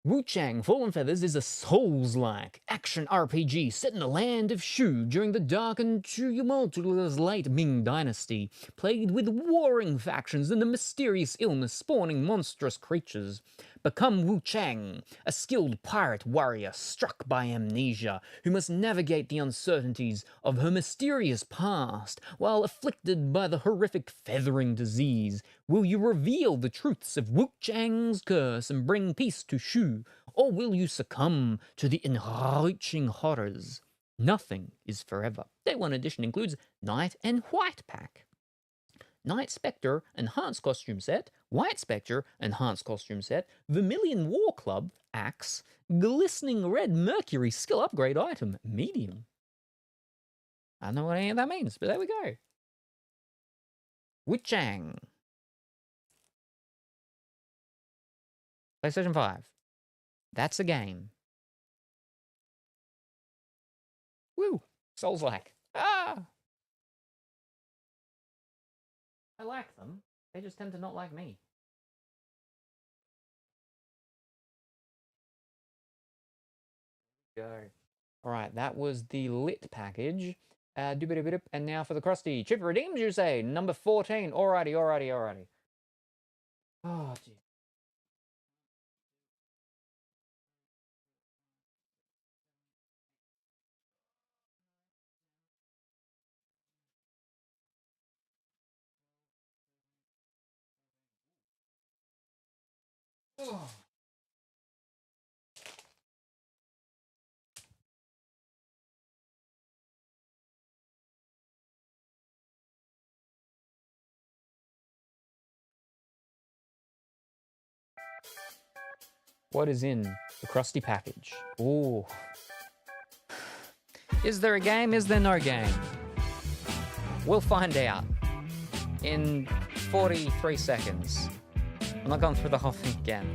Wu-Chang Fallen Feathers is a Souls-like action RPG set in the land of Shu during the dark and tumultuous late Ming Dynasty, plagued with warring factions and a mysterious illness spawning monstrous creatures. Become Wu-Chang, a skilled pirate warrior struck by amnesia, who must navigate the uncertainties of her mysterious past while afflicted by the horrific feathering disease. Will you reveal the truths of Wu-Chang's curse and bring peace to Shu, or will you succumb to the enriching horrors? Nothing is forever. Day 1 edition includes Night and White Pack. Night Spectre Enhanced Costume Set, White Spectre Enhanced Costume Set, Vermilion War Club Axe, Glistening Red Mercury Skill Upgrade Item, Medium. I don't know what any of that means, but there we go. Wu-Chang. PlayStation 5. That's a game. Woo! Souls-like. Ah! I like them. They just tend to not like me. Go. Alright, that was the Lit package. And now for the Crusty. Chip redeems, you say? Number 14. Alrighty. Oh, gee. Oh. What is in the Krusty package? Ooh. Is there a game? Is there no game? We'll find out in 43 seconds. I'm not going through the whole thing again.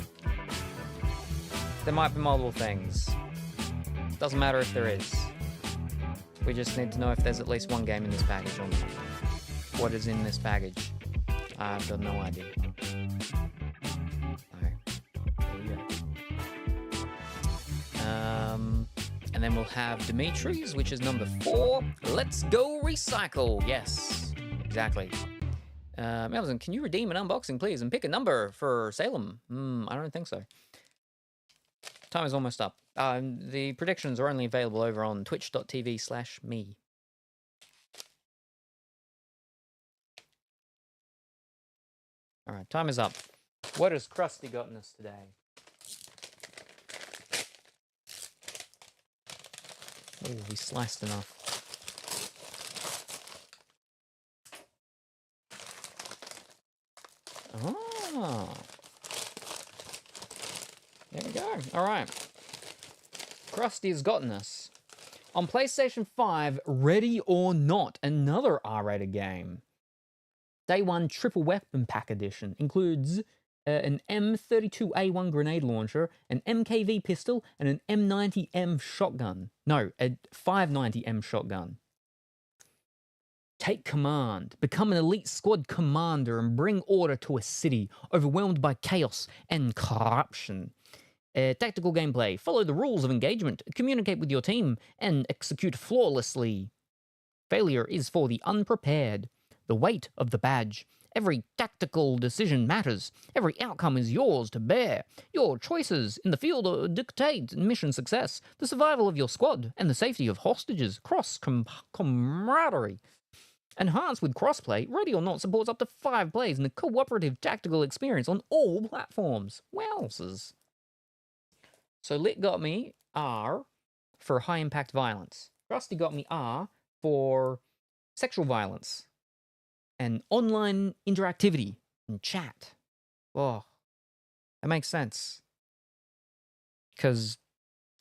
There might be multiple things. Doesn't matter if there is. We just need to know if there's at least one game in this package or not. What is in this package? I've got no idea. Alright, there you go. And then we'll have Dimitri's, which is number 4. Let's go recycle. Yes, exactly. Amazon, can you redeem an unboxing, please, and pick a number for Salem? I don't think so. Time is almost up. The predictions are only available over on twitch.tv/me. All right, time is up. What has Krusty gotten us today? Oh, we sliced enough. Oh. There we go. All right. Krusty has gotten us. On PlayStation 5, Ready or Not, another R-rated game. Day 1 Triple Weapon Pack Edition includes an M32A1 grenade launcher, an MKV pistol, and an M90M shotgun. No, a 590M shotgun. Take command, become an elite squad commander, and bring order to a city overwhelmed by chaos and corruption. Tactical gameplay, follow the rules of engagement, communicate with your team, and execute flawlessly. Failure is for the unprepared. The weight of the badge. Every tactical decision matters. Every outcome is yours to bear. Your choices in the field dictate mission success, the survival of your squad, and the safety of hostages. Camaraderie. Enhanced with crossplay, Ready or Not supports up to 5 plays in a cooperative tactical experience on all platforms. Wowzers. So Lit got me R for high impact violence. Krusty got me R for sexual violence and online interactivity and chat. Oh, that makes sense. Because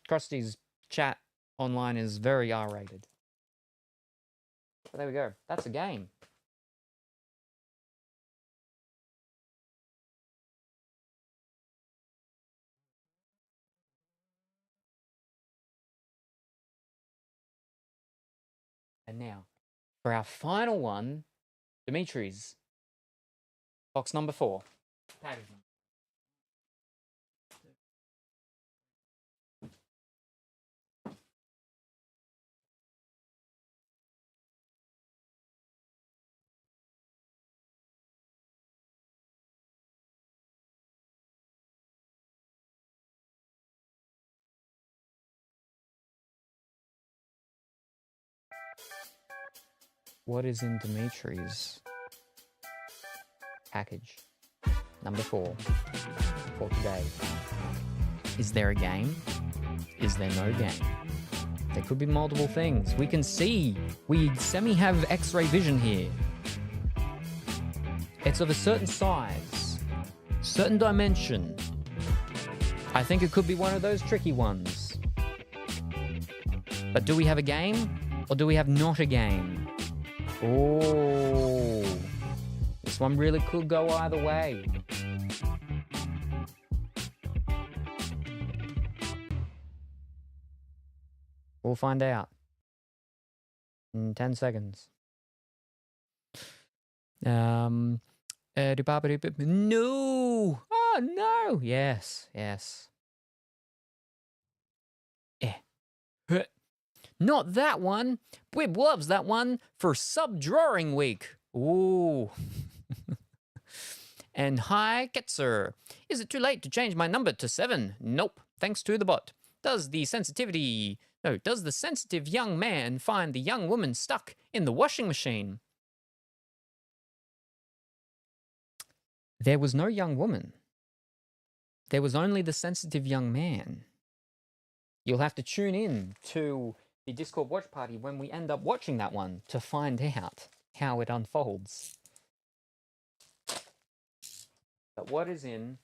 Krusty's chat online is very R-rated. But there we go. That's a game. And now, for our final one, Dimitri's. Box number 4. Packaging. What is in Dimitri's package? Number 4 for today. Is there a game? Is there no game? There could be multiple things. We can see. We semi-have X-ray vision here. It's of a certain size, certain dimension. I think it could be one of those tricky ones. But do we have a game? Or do we have not a game? Oh, this one really could go either way. We'll find out in 10 seconds. No! Oh, no! Yes, yes. Not that one. Wib loves that one for sub-drawing week. Ooh. And hi, Ketzer. Is it too late to change my number to 7? Nope, thanks to the bot. Does the sensitive young man find the young woman stuck in the washing machine? There was no young woman. There was only the sensitive young man. You'll have to tune in to the Discord watch party when we end up watching that one to find out how it unfolds. But what is in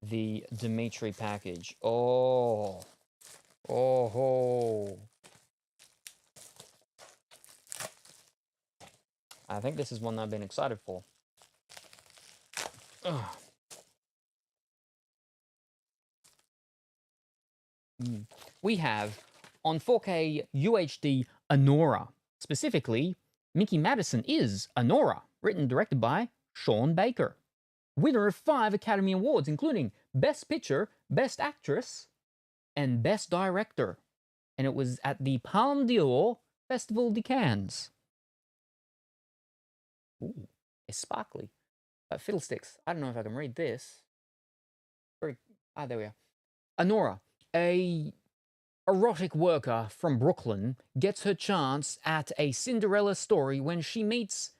the Dimitri package. Oh. Oh ho. I think this is one I've been excited for. Ugh. We have on 4K UHD Anora. Specifically, Mickey Madison is Anora, written and directed by Sean Baker. Winner of 5 Academy Awards, including Best Picture, Best Actress, and Best Director. And it was at the Palme d'Or Festival de Cannes. Ooh, it's sparkly. Fiddlesticks. I don't know if I can read this. There we are. Anora, a erotic worker from Brooklyn, gets her chance at a Cinderella story when she meets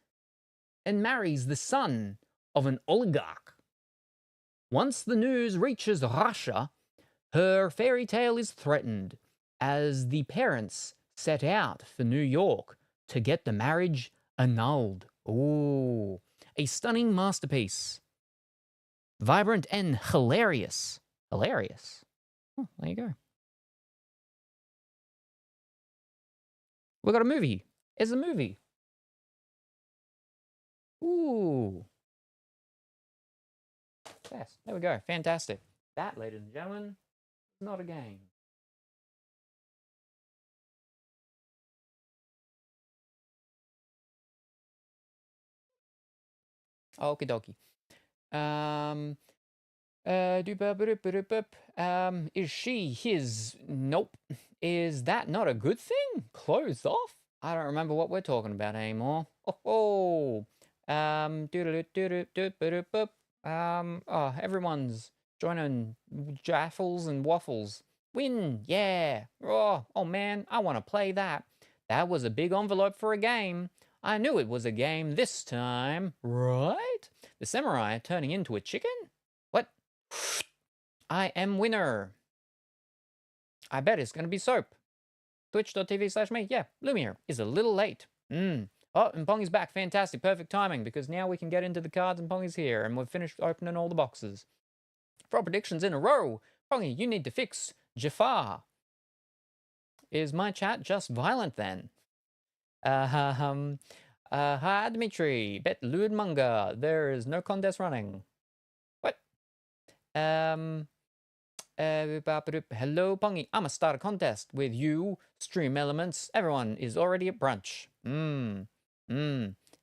and marries the son of an oligarch. Once the news reaches Russia, her fairy tale is threatened as the parents set out for New York to get the marriage annulled. Ooh, a stunning masterpiece. Vibrant and hilarious. Hilarious. Oh, there you go. We got a movie. It's a movie. Ooh. Yes, there we go. Fantastic. That, ladies and gentlemen, is not a game. Okie dokie. Is she his? Nope. Is that not a good thing? Closed off? I don't remember what we're talking about anymore. Oh. Everyone's joining jaffles and waffles. Win, yeah. Oh man, I want to play that. That was a big envelope for a game. I knew it was a game this time, right? The samurai turning into a chicken? What? I am winner. I bet it's going to be soap. Twitch.tv/me. Yeah, Lumiere is a little late. Oh, and Pongy's back. Fantastic. Perfect timing, because now we can get into the cards and Pongy's here, and we've finished opening all the boxes. 4 predictions in a row. Pongy, you need to fix Jafar. Is my chat just violent then? Hi, Dimitri. Bet Lewd Manga. There is no contest running. What? Hello, Pongy. I'ma start a contest with you. Stream Elements. Everyone is already at brunch.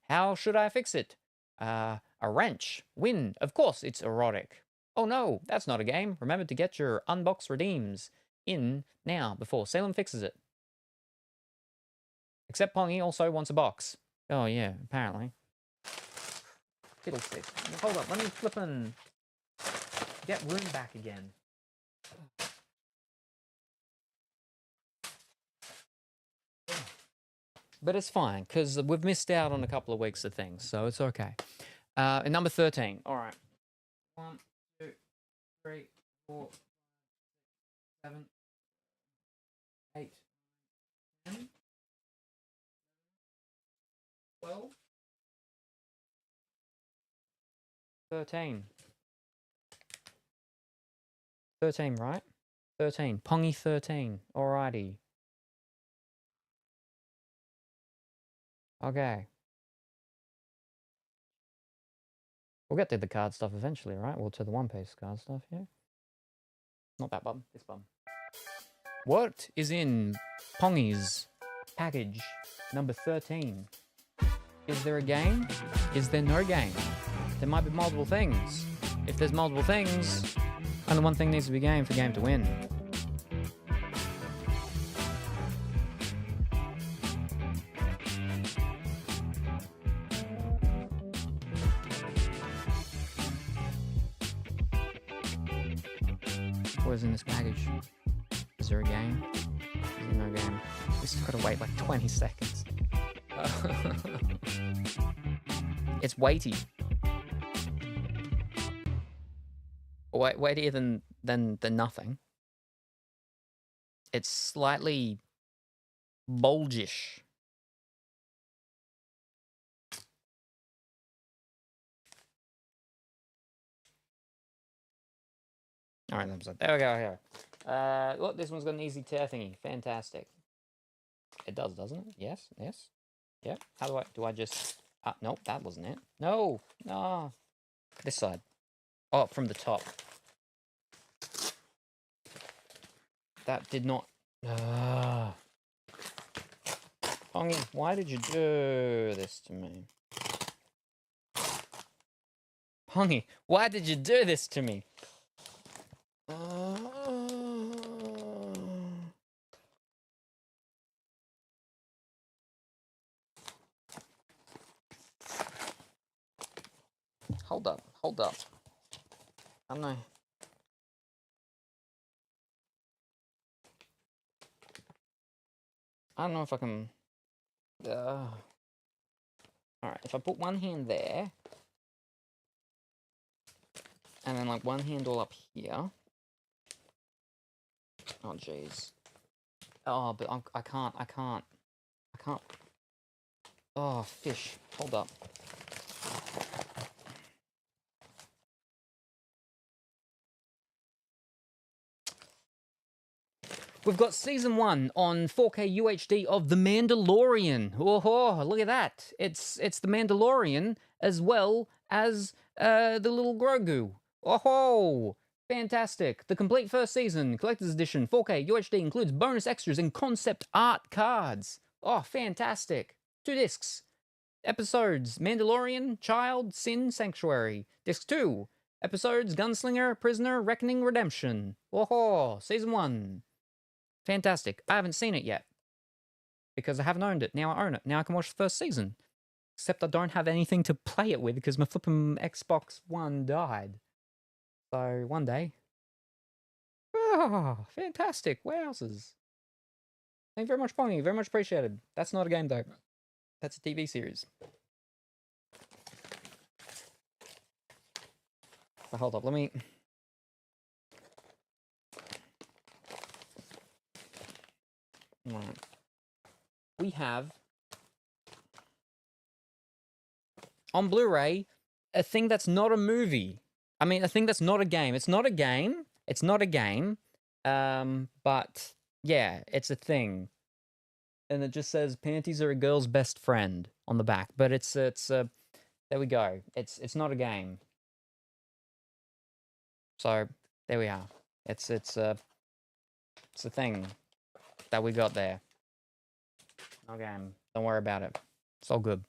How should I fix it? A wrench. Win. Of course, it's erotic. Oh no, that's not a game. Remember to get your unbox redeems in now before Salem fixes it. Except Pongy also wants a box. Oh yeah, apparently. Fiddlestick. Hold up, let me flip and get room back again. But it's fine, because we've missed out on a couple of weeks of things, so it's okay. And number 13. All right. 1, 2, 3, 4, 7, 8, 10, 12, 13. 13, right? 13. Pongy 13. Alrighty. Okay. We'll get to the card stuff eventually, right? Well, to the one-piece card stuff, yeah? Not that bum, this bum. What is in Pongy's package number 13? Is there a game? Is there no game? There might be multiple things. If there's multiple things, only one thing needs to be game for game to win. What is in this package? Is there a game? Is there no game? We still gotta wait like 20 seconds. It's weighty. Weightier than nothing. It's slightly bulgish. Alright, episode. There we go, here. Look, this one's got an easy tear thingy. Fantastic. It does, doesn't it? Yes, yes. Yeah. How do I just... nope, that wasn't it. No! No! This side. Oh, from the top. That did not... Pongy, why did you do this to me? Pongy, why did you do this to me? Hold up, hold up. I don't know. I don't know if I can... Alright, if I put one hand there, and then like one hand all up here. Oh, jeez. Oh, but I can't. Oh, fish. Hold up. We've got Season 1 on 4K UHD of The Mandalorian. Oh, look at that. It's The Mandalorian as well as the little Grogu. Oh, fantastic. The complete first season, Collector's Edition, 4K UHD, includes bonus extras and concept art cards. Oh, fantastic. 2 discs. Episodes, Mandalorian, Child, Sin, Sanctuary. Disc 2, episodes, Gunslinger, Prisoner, Reckoning, Redemption. Oh, Season 1. Fantastic. I haven't seen it yet. Because I haven't owned it. Now I own it. Now I can watch the first season. Except I don't have anything to play it with because my flippin' Xbox One died. So, one day. Oh, fantastic. Wowzers. Thank you very much, Pongy. Very much appreciated. That's not a game, though. That's a TV series. But hold up, let me... Right. We have... on Blu-ray, a thing that's not a movie. I mean, a thing that's not a game. It's not a game. It's not a game. But, yeah, it's a thing. And it just says, panties are a girl's best friend on the back. But it's there we go. It's not a game. So, there we are. It's a thing that we got there. No game. Don't worry about it. It's all good.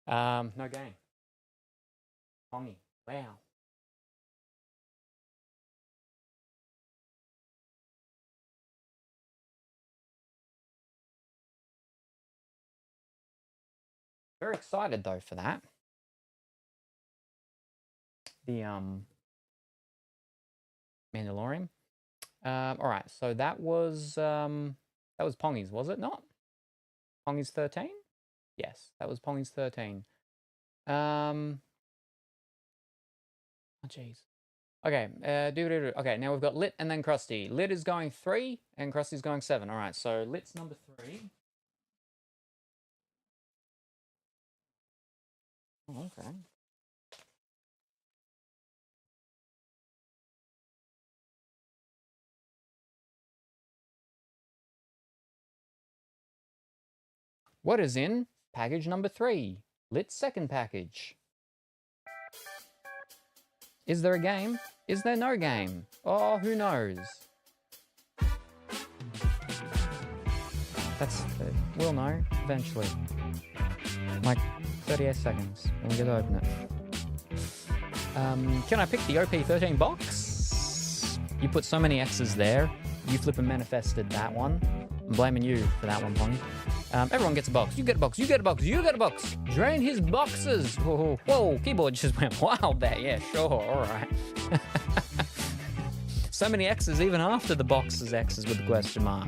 No game. Pongy. Wow. Very excited though for that. The Mandalorian. Alright, so that was Pongy's, was it not? Pongy's 13? Yes, that was Pongy's 13. Oh jeez. Okay, okay, now we've got Lit and then Krusty. Lit is going 3 and Krusty's going 7. Alright, so Lit's number 3. Oh, okay. What is in package number 3? Lit's second package. Is there a game? Is there no game? Oh, who knows? We'll know eventually. Like 38 seconds when we get to open it. Can I pick the OP13 box? You put so many X's there. You flippin' manifested that one. I'm blaming you for that one, Pongy. Everyone gets a box. You get a box. You get a box. You get a box. Drain his boxes. Whoa, whoa, keyboard just went wild there. Yeah, sure. All right. So many X's even after the box's X's with the question mark.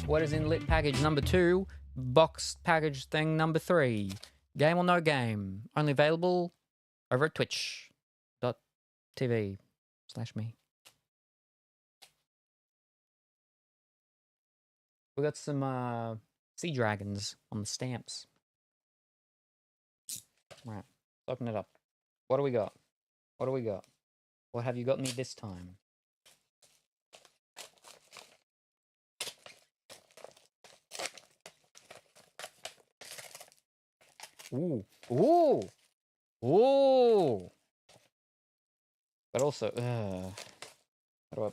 What is in Lit package number 2? Box package thing number 3. Game or no game? Only available over at twitch.tv/me. We got some sea dragons on the stamps. Right, let's open it up. What do we got? What do we got? What have you got me this time? Ooh. Ooh! Ooh! But also, how do I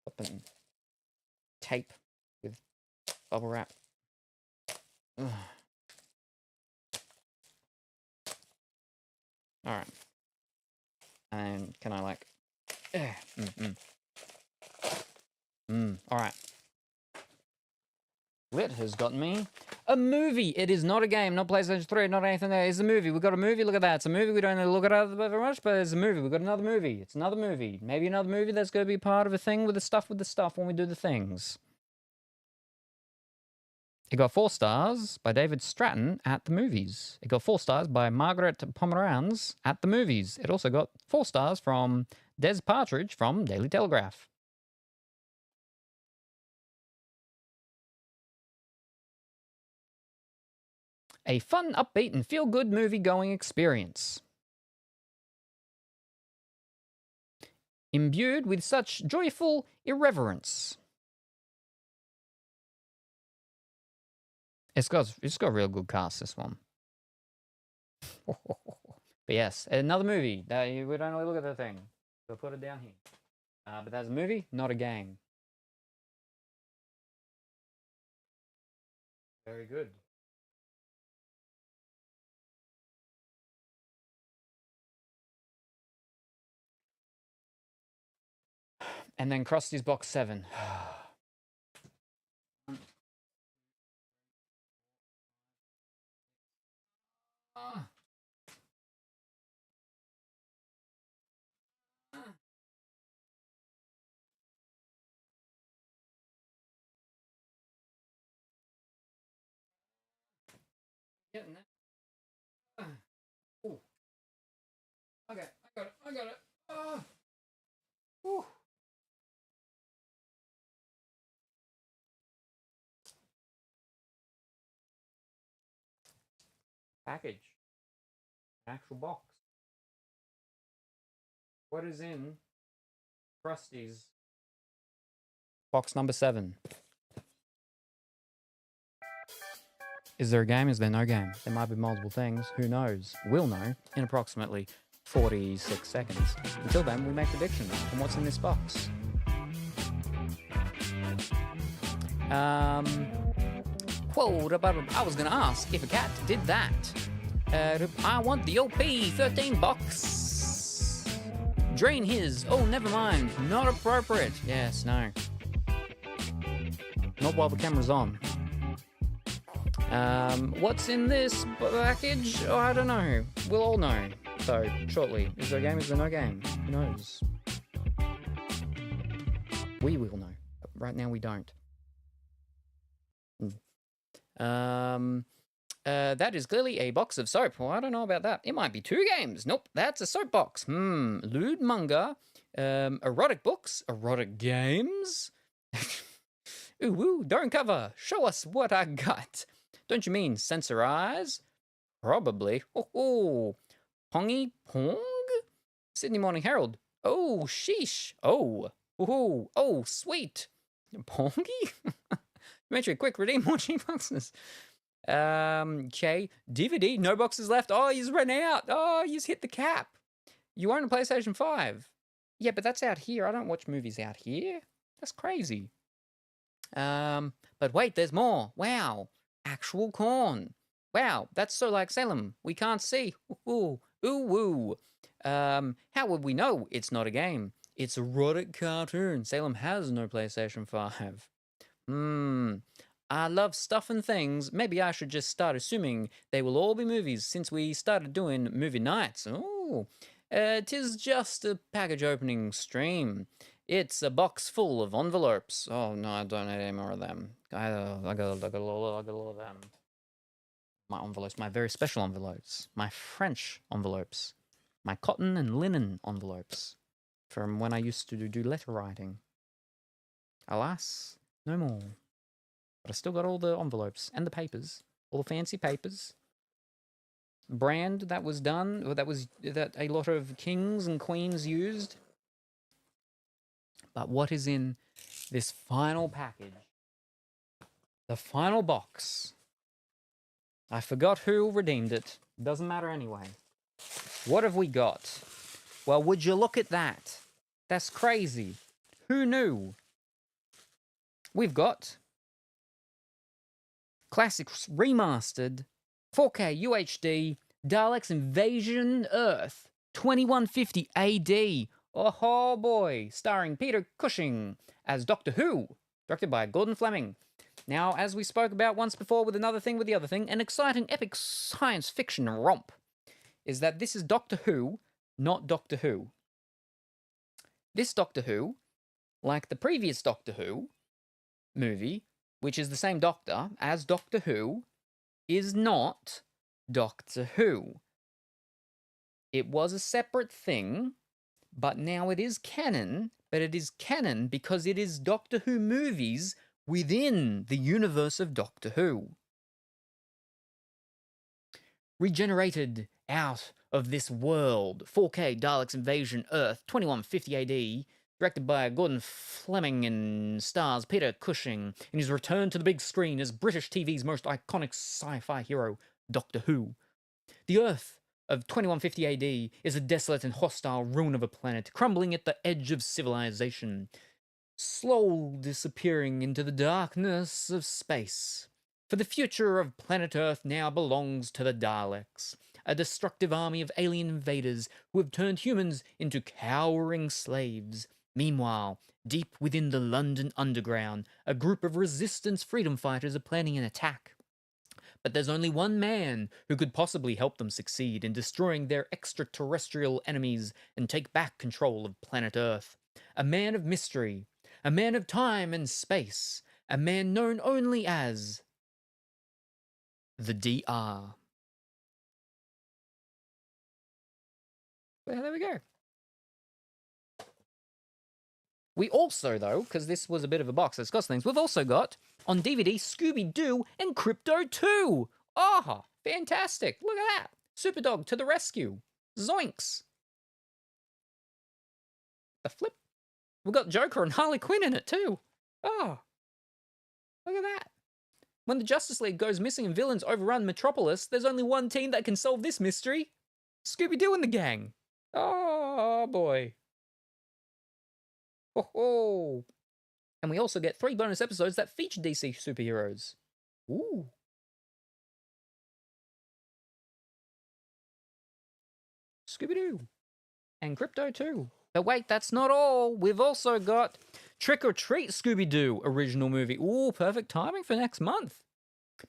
open tape with bubble wrap? Ugh. All right. And can I like? All right. Lit has gotten me a movie. It is not a game, not PlayStation 3, not anything there. It's a movie. We've got a movie. Look at that. It's a movie. We don't need to look at it very much, but it's a movie. We've got another movie. It's another movie. Maybe another movie that's going to be part of a thing with the stuff when we do the things. It got 4 stars by David Stratton at the movies. It got 4 stars by Margaret Pomeranz at the movies. It also got 4 stars from Des Partridge from Daily Telegraph. A fun, upbeat, and feel-good movie-going experience. Imbued with such joyful irreverence. It's got a real good cast, this one. But yes, another movie. We don't really look at the thing. We'll put it down here. But that's a movie, not a game. Very good. And then Krusty's Box 7. Getting that. Ooh. Okay, I got it. Ooh. Package. Actual box. What is in Krusty's box number 7? Is there a game? Is there no game? There might be multiple things. Who knows? We'll know in approximately 46 seconds. Until then, we make predictions on what's in this box. Quote about I was gonna ask if a cat did that. I want the OP13 box. Drain his. Oh, never mind. Not appropriate. Yes, no. Not while the camera's on. What's in this package? Oh, I don't know. We'll all know. So, shortly. Is there a game? Is there no game? Who knows? We will know. Right now, we don't. That is clearly a box of soap. Well, I don't know about that. It might be 2 games. Nope, that's a soap box. Lewd manga, erotic books, erotic games. Ooh, don't cover. Show us what I got. Don't you mean censor eyes? Probably. Oh, Pongy Pong? Sydney Morning Herald. Oh, sheesh. Oh, sweet. Pongy? Make sure quick, redeem more cheap boxes. Okay, DVD, no boxes left. Oh, he's run out. Oh, he's hit the cap. You own a PlayStation 5. Yeah, but that's out here. I don't watch movies out here. That's crazy. But wait, there's more. Wow, actual corn. Wow, that's so like Salem. We can't see. Ooh, woo. How would we know it's not a game? It's a erotic cartoon. Salem has no PlayStation 5. I love stuff and things. Maybe I should just start assuming they will all be movies since we started doing movie nights. Oh, 'tis just a package opening stream. It's a box full of envelopes. Oh no, I don't need any more of them. I got a lot of them. My envelopes, my very special envelopes, my French envelopes, my cotton and linen envelopes from when I used to do letter writing. Alas, no more. But I still got all the envelopes and the papers, all the fancy papers. brand that was done, or that a lot of kings and queens used. But what is in this final package? The final box. I forgot who redeemed it. Doesn't matter anyway. What have we got? Well, would you look at that? That's crazy. Who knew? We've got Classics Remastered 4K UHD Daleks Invasion Earth 2150 AD. Oh boy, starring Peter Cushing as Doctor Who, directed by Gordon Fleming. Now, as we spoke about once before with Another Thing with the Other Thing, an exciting epic science fiction romp is that this is Doctor Who, not Doctor Who. This Doctor Who, like the previous Doctor Who movie, which is the same Doctor as Doctor Who, is not Doctor Who. It was a separate thing, but now it is canon, but it is canon because it is Doctor Who movies within the universe of Doctor Who. Regenerated out of this world, 4K Daleks Invasion Earth 2150 AD, directed by Gordon Fleming and stars Peter Cushing in his return to the big screen as British TV's most iconic sci-fi hero, Doctor Who. The Earth of 2150 AD is a desolate and hostile ruin of a planet crumbling at the edge of civilization, slowly disappearing into the darkness of space. For the future of planet Earth now belongs to the Daleks, a destructive army of alien invaders who have turned humans into cowering slaves. Meanwhile, deep within the London Underground, a group of resistance freedom fighters are planning an attack. But there's only one man who could possibly help them succeed in destroying their extraterrestrial enemies and take back control of planet Earth. A man of mystery, a man of time and space, a man known only as the DR. Well, there we go. We also, though, because this was a bit of a box that's got things, we've also got, on DVD, Scooby-Doo and Crypto 2. Ah, fantastic. Look at that. Superdog to the rescue. Zoinks. The flip. We've got Joker and Harley Quinn in it, too. Oh, look at that. When the Justice League goes missing and villains overrun Metropolis, there's only one team that can solve this mystery. Scooby-Doo and the gang. Oh, boy. Oh. And we also get 3 bonus episodes that feature DC superheroes. Ooh. Scooby-Doo. And Crypto 2. But wait, that's not all. We've also got Trick or Treat Scooby-Doo original movie. Ooh, perfect timing for next month.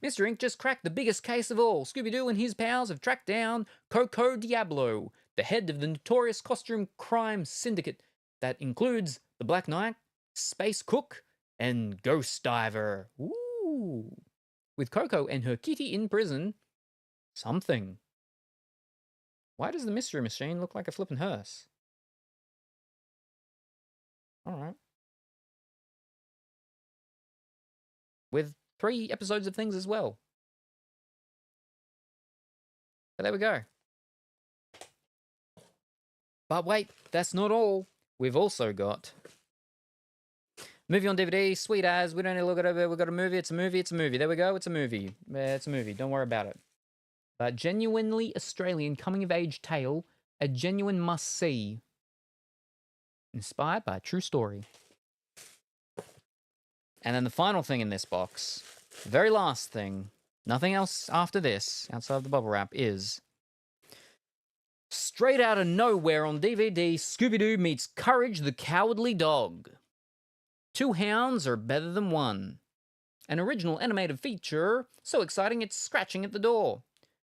Mr. Ink just cracked the biggest case of all. Scooby-Doo and his pals have tracked down Coco Diablo, the head of the notorious costume crime syndicate that includes the Black Knight, Space Cook, and Ghost Diver. Ooh. With Coco and her kitty in prison, something. Why does the Mystery Machine look like a flippin' hearse? Alright. With 3 episodes of things as well. But there we go. But wait, that's not all. We've also got movie on DVD, sweet as. We don't need to look at it. We've got a movie. It's a movie. It's a movie. There we go. It's a movie. It's a movie. Don't worry about it. But genuinely Australian coming-of-age tale, a genuine must-see. Inspired by a true story. And then the final thing in this box, very last thing, nothing else after this, outside of the bubble wrap, is straight out of nowhere on DVD, Scooby-Doo meets Courage the Cowardly Dog. 2 hounds are better than 1. An original animated feature, so exciting it's scratching at the door.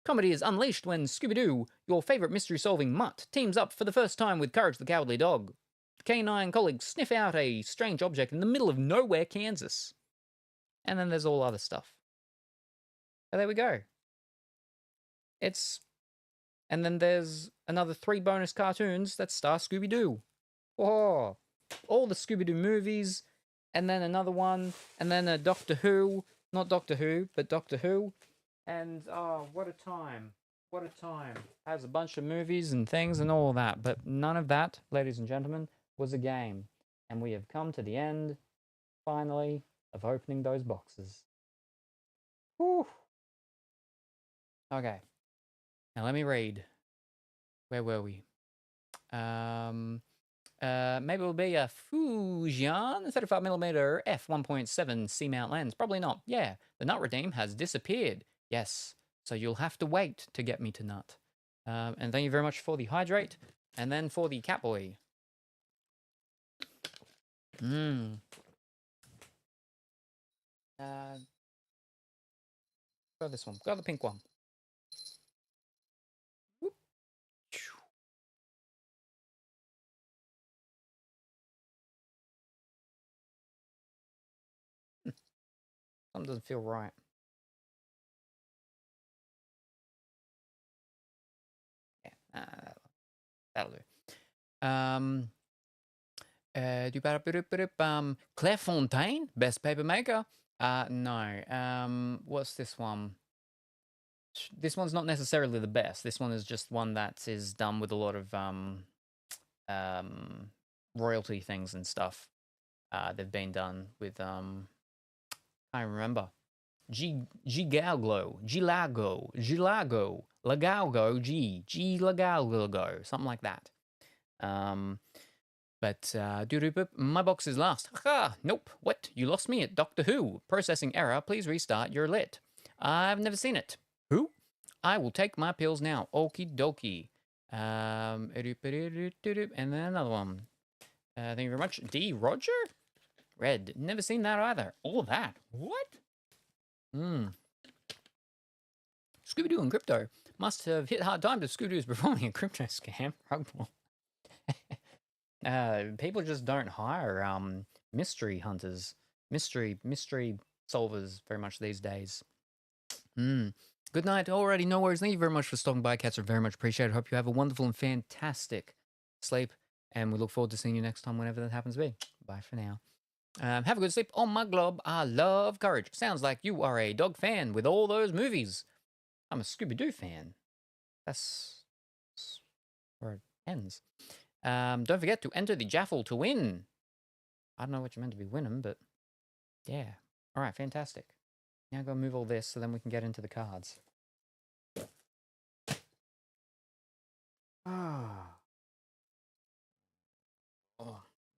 Comedy is unleashed when Scooby-Doo, your favourite mystery-solving mutt, teams up for the first time with Courage the Cowardly Dog. The canine colleagues sniff out a strange object in the middle of nowhere, Kansas. And then there's all other stuff. And there we go. And then there's another 3 bonus cartoons that star Scooby-Doo. Oh, all the Scooby-Doo movies, and then another one, and then a Doctor Who. Not Doctor Who, but Doctor Who. And, oh, what a time. What a time. Has a bunch of movies and things and all that, but none of that, ladies and gentlemen, was a game. And we have come to the end, finally, of opening those boxes. Whew. Okay. Now let me read. Where were we? Maybe it'll be a Fujian 35mm f1.7 C-mount lens. Probably not. Yeah, the nut redeem has disappeared. Yes, so you'll have to wait to get me to nut. And thank you very much for the hydrate, and then for the Catboy. Go this one. Go the pink one. Whoop. Something doesn't feel right. Yeah, that'll do. Clairefontaine, best paper maker. No. What's this one? This one's not necessarily the best. This one is just one that is done with a lot of royalty things and stuff. They've been done with I remember. Gigalgo, Lagalgo, something like that. But my box is lost. Ha! Nope. What? You lost me at Doctor Who. Processing error. Please restart your lit. I've never seen it. Who? I will take my pills now. Okie dokie. And then another one. Thank you very much. D. Roger? Red. Never seen that either. All that. What? Scooby-Doo and crypto. Must have hit hard times if Scooby-Doo is performing a crypto scam. People just don't hire mystery hunters, mystery solvers very much these days. Good night. Alrighty, no worries. Thank you very much for stopping by. Cats are very much appreciated. Hope you have a wonderful and fantastic sleep, and we look forward to seeing you next time whenever that happens to be. Bye for now. Have a good sleep on my globe. I love courage. Sounds like you are a dog fan with all those movies. I'm a Scooby-Doo fan. That's where it ends. Don't forget to enter the Jaffle to win. I don't know what you're meant to be winning, but yeah. All right, fantastic. Now go move all this so then we can get into the cards. Oh,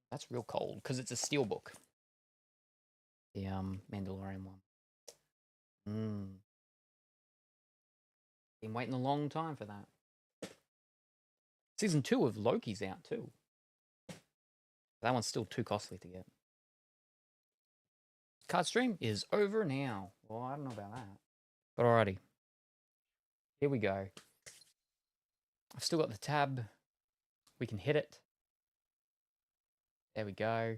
that's real cold because it's a steel book. The Mandalorian one. Been waiting a long time for that. Season 2 of Loki's out too. That one's still too costly to get. Card stream is over now. Well, I don't know about that. But alrighty. Here we go. I've still got the tab. We can hit it. There we go.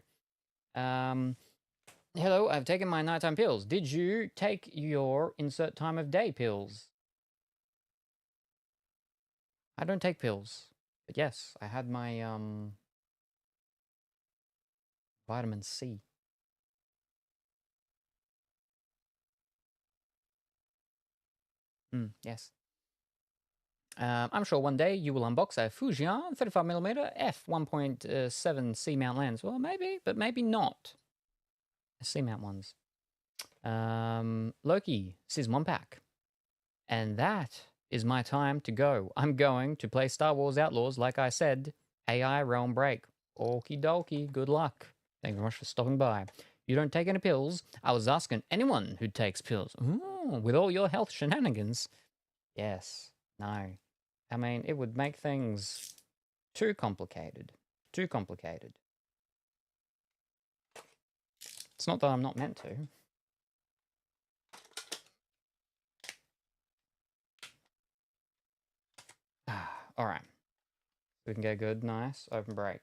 Hello, I've taken my nighttime pills. Did you take your insert time of day pills? I don't take pills. But yes, I had my vitamin C. Yes. I'm sure one day you will unbox a Fujian 35mm f1.7 C-mount lens. Well, maybe, but maybe not. C-mount ones. Loki, Sis1 pack. And that is my time to go. I'm going to play Star Wars Outlaws, like I said. AI Realm Break. Okie dokie, good luck. Thank you very much for stopping by. You don't take any pills. I was asking anyone who takes pills. Ooh, with all your health shenanigans. Yes. No. I mean, it would make things too complicated. Too complicated. It's not that I'm not meant to. All right. We can go good, nice, open break.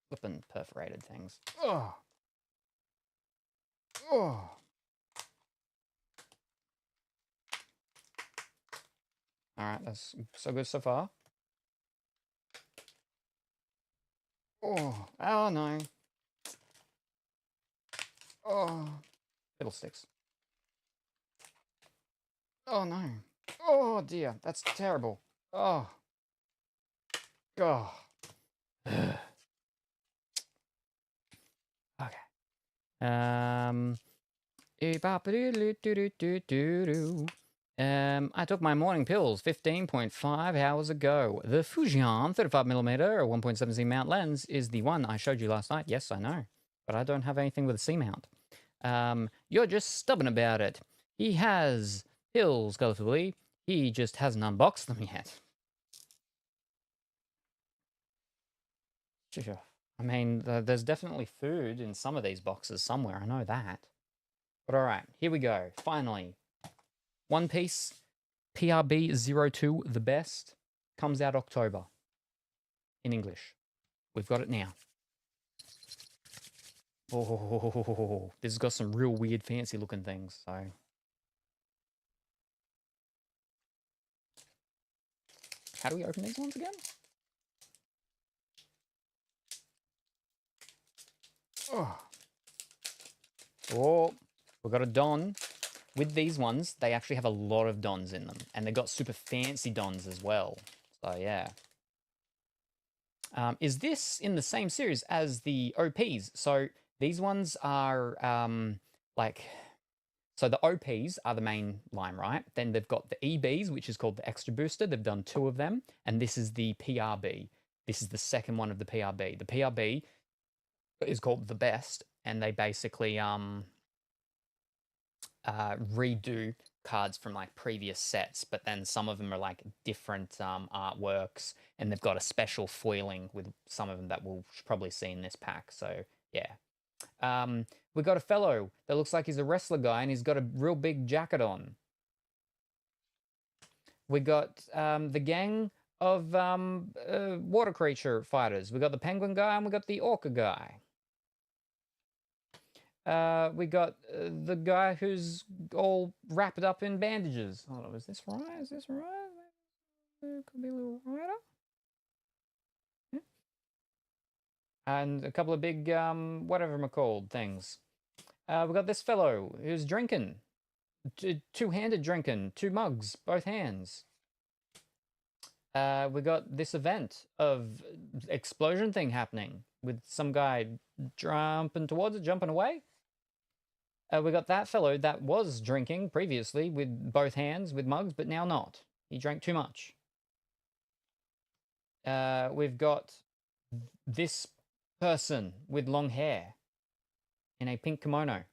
Flippin' perforated things. Oh. Oh. All right, that's so good so far. Oh no. Oh, fiddlesticks. Oh no. Oh dear, that's terrible. Oh. God. Okay. I took my morning pills 15.5 hours ago. The Fujian 35mm 1.7Z mount lens is the one I showed you last night. Yes, I know. But I don't have anything with a C mount. You're just stubborn about it. He has pills, colorfully. He just hasn't unboxed them yet. Sure. I mean, there's definitely food in some of these boxes somewhere. I know that. But all right, here we go. Finally, One Piece PRB-02, the best, comes out October in English. We've got it now. Oh, this has got some real weird, fancy looking things. So, how do we open these ones again? Oh, we've got a Don. With these ones, they actually have a lot of Dons in them. And they've got super fancy Dons as well. So, yeah. Is this in the same series as the OPs? So, these ones are, so the OPs are the main line, right? Then they've got the EBs, which is called the Extra Booster. They've done 2 of them. And this is the PRB. This is the second one of the PRB. The PRB is called the best. And they basically, redo cards from like previous sets, but then some of them are like different artworks, and they've got a special foiling with some of them that we'll probably see in this pack. So yeah, we got a fellow that looks like he's a wrestler guy, and he's got a real big jacket on. We got the gang of water creature fighters. We got the penguin guy, and we got the orca guy. We got the guy who's all wrapped up in bandages. Hold on, is this right? Is this right? Could be a little righter. Yeah. And a couple of big, whatever they're called, things. We got this fellow who's drinking. Two-handed drinking. 2 mugs, both hands. We got this event of explosion thing happening with some guy jumping towards it, jumping away. We got that fellow that was drinking previously with both hands with mugs, but now not. He drank too much. We've got this person with long hair in a pink kimono.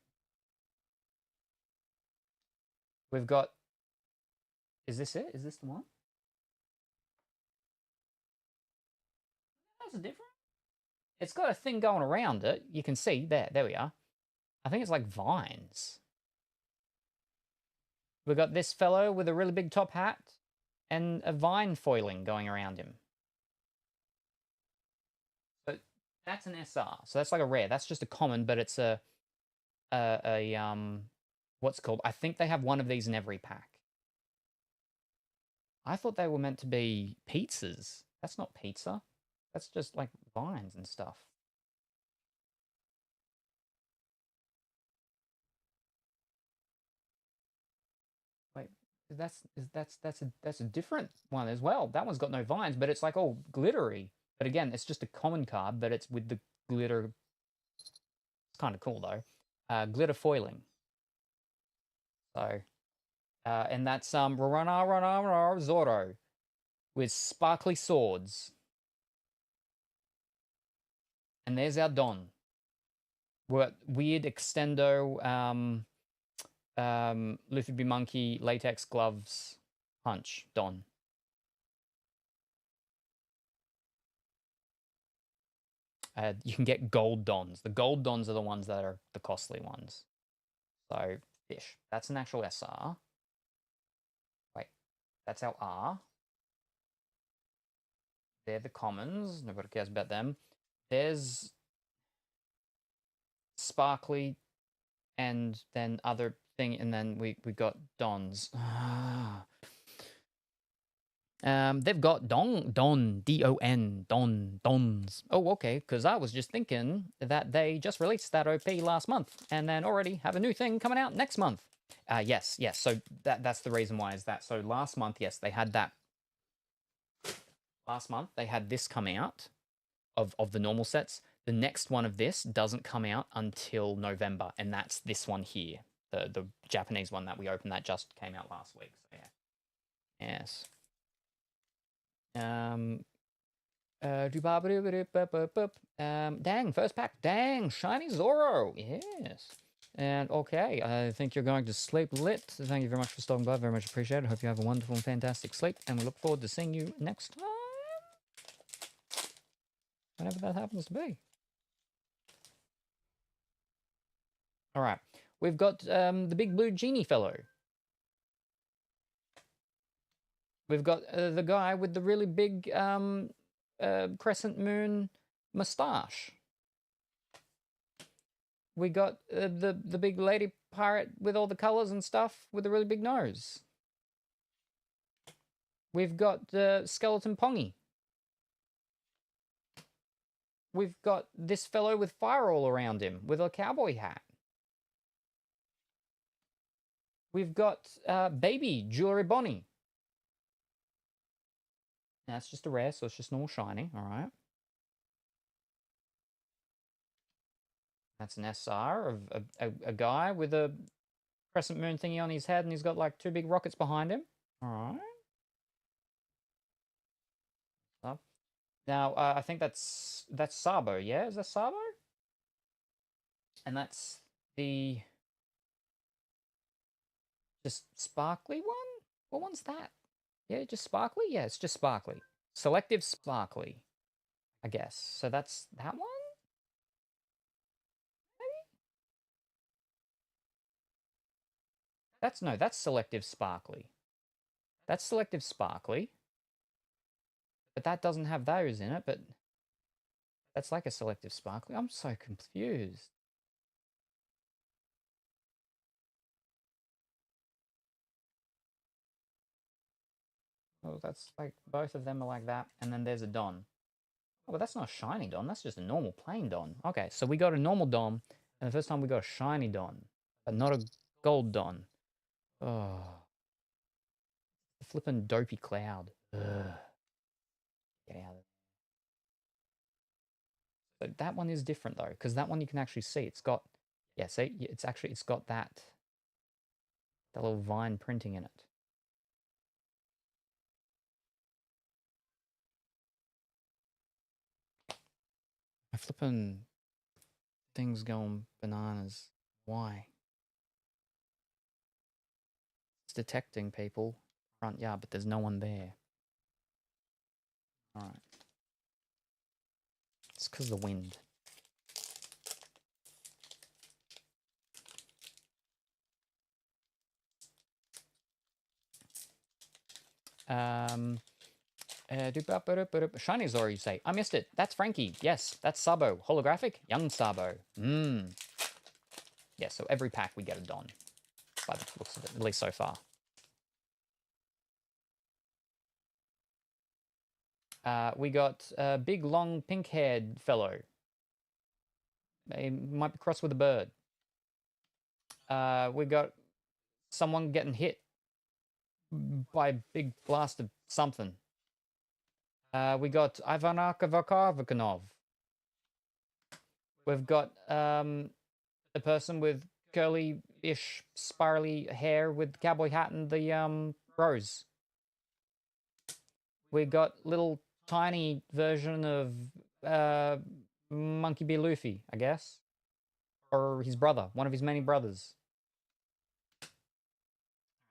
We've got... Is this it? Is this the one? That's different. It's got a thing going around it. You can see. There we are. I think it's like vines. We've got this fellow with a really big top hat and a vine foiling going around him. But that's an SR, so that's like a rare. That's just a common, but it's a what's it called? I think they have one of these in every pack. I thought they were meant to be pizzas. That's not pizza. That's just like vines and stuff. Wait, that's a different one as well. That one's got no vines, but it's like all glittery. But again, it's just a common card, but it's with the glitter. It's kind of cool though. Glitter foiling. So, and that's Rana Zoro with sparkly swords. And there's our Don. We're at weird extendo Luffy B Monkey latex gloves punch Don. You can get gold Dons. The gold Dons are the ones that are the costly ones. So fish. That's an actual SR. Wait, that's our R. They're the commons. Nobody cares about them. There's sparkly, and then other thing, and then we got Dons. They've got Don, D-O-N, Dons. Oh, okay, because I was just thinking that they just released that OP last month, and then already have a new thing coming out next month. Yes. So that's the reason why is that. So last month, yes, they had that. Last month they had this come out of the normal sets. The next one of this doesn't come out until November, and that's this one here, the Japanese one that we opened that just came out last week. So yeah. Yes. Dang, first pack. Dang, shiny Zoro. Yes. And okay, I think you're going to sleep lit. Thank you very much for stopping by. Very much appreciated. Hope you have a wonderful and fantastic sleep. And we look forward to seeing you next time. Whenever that happens to be. All right. We've got the big blue genie fellow. We've got the guy with the really big crescent moon mustache. We got the big lady pirate with all the colors and stuff with the really big nose. We've got Skeleton Pongy. We've got this fellow with fire all around him with a cowboy hat. We've got Baby Jewelry Bonnie. That's just a rare, so it's just normal shiny. All right. That's an SR of a guy with a crescent moon thingy on his head, and he's got like 2 big rockets behind him. All right. Now, I think that's Sabo, yeah? Is that Sabo? And that's the just sparkly one? What one's that? Yeah, just sparkly? Yeah, it's just sparkly. Selective sparkly, I guess. So that's that one? Maybe? That's selective sparkly. That's selective sparkly. But that doesn't have those in it, but that's like a selective sparkly. I'm so confused. Oh, that's like both of them are like that, and then there's a Don. Oh, but that's not a shiny Don. That's just a normal plain Don. Okay, so we got a normal Don, and the first time we got a shiny Don, but not a gold Don. Oh, the flippin' dopey cloud. Ugh. Get out of there. But that one is different though, because that one you can actually see. It's got, yeah, see, it's got that little vine printing in it. My flippin' thing's going bananas. Why? It's detecting people front yard, but there's no one there. All right. It's because of the wind. Shiny Zoro, you say? I missed it. That's Frankie. Yes, that's Sabo. Holographic? Young Sabo. Yeah, so every pack we get a Don. By the looks of it, at least so far. We got a big, long, pink-haired fellow. He might be crossed with a bird. We got someone getting hit by a big blast of something. We got Ivan Vakarvakanov. We've got a person with curly-ish, spirally hair with the cowboy hat and the rose. We got little tiny version of Monkey B. Luffy, I guess. Or his brother, one of his many brothers.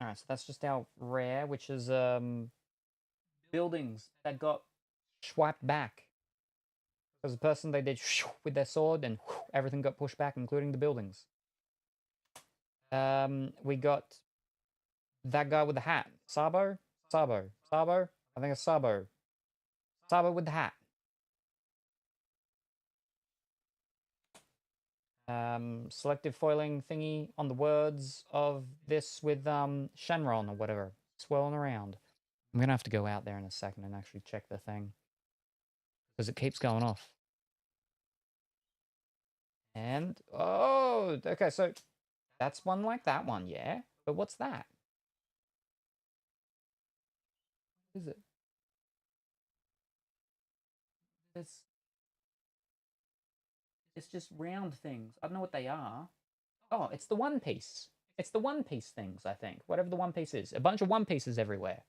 Alright, so that's just our rare, which is buildings that got swiped back. Because the person they did with their sword and everything got pushed back, including the buildings. We got that guy with the hat. Sabo? Sabo. Sabo? I think it's Sabo. Sabo with the hat. Selective foiling thingy on the words of this with Shenron or whatever. Swirling around. I'm going to have to go out there in a second and actually check the thing. Because it keeps going off. And, oh, okay, so that's one like that one, yeah? But what's that? What is it? It's just round things. I don't know what they are. Oh, it's the One Piece. It's the One Piece things, I think. Whatever the One Piece is. A bunch of One Pieces everywhere.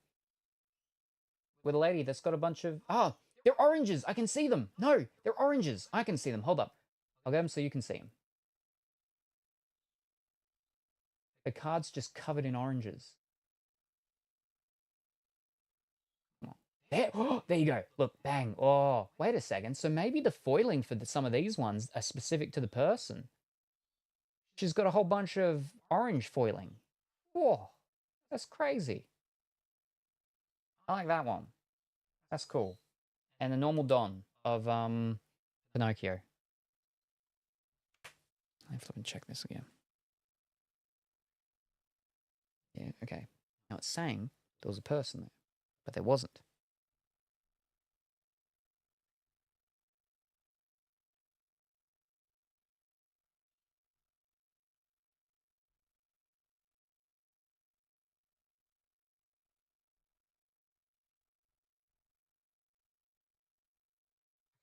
With a lady that's got a bunch of... Oh, they're oranges. I can see them. No, they're oranges. I can see them. Hold up. I'll get them so you can see them. The card's just covered in oranges. There, oh, there you go. Look, bang. Oh, wait a second. So maybe the foiling for some of these ones are specific to the person. She's got a whole bunch of orange foiling. Whoa, that's crazy. I like that one. That's cool. And the normal Don of Pinocchio. I have to check this again. Yeah, okay. Now it's saying there was a person there, but there wasn't.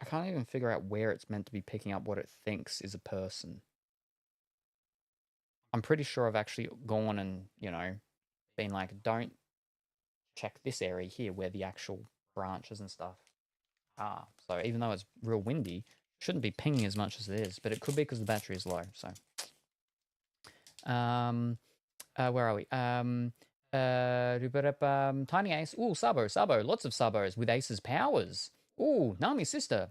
I can't even figure out where it's meant to be picking up what it thinks is a person. I'm pretty sure I've actually gone and, you know, been like, don't check this area here where the actual branches and stuff are. So even though it's real windy, it shouldn't be pinging as much as it is, but it could be because the battery is low. So, where are we? Tiny Ace. Ooh, Sabo. Lots of Sabos with Ace's powers. Ooh, Nami's sister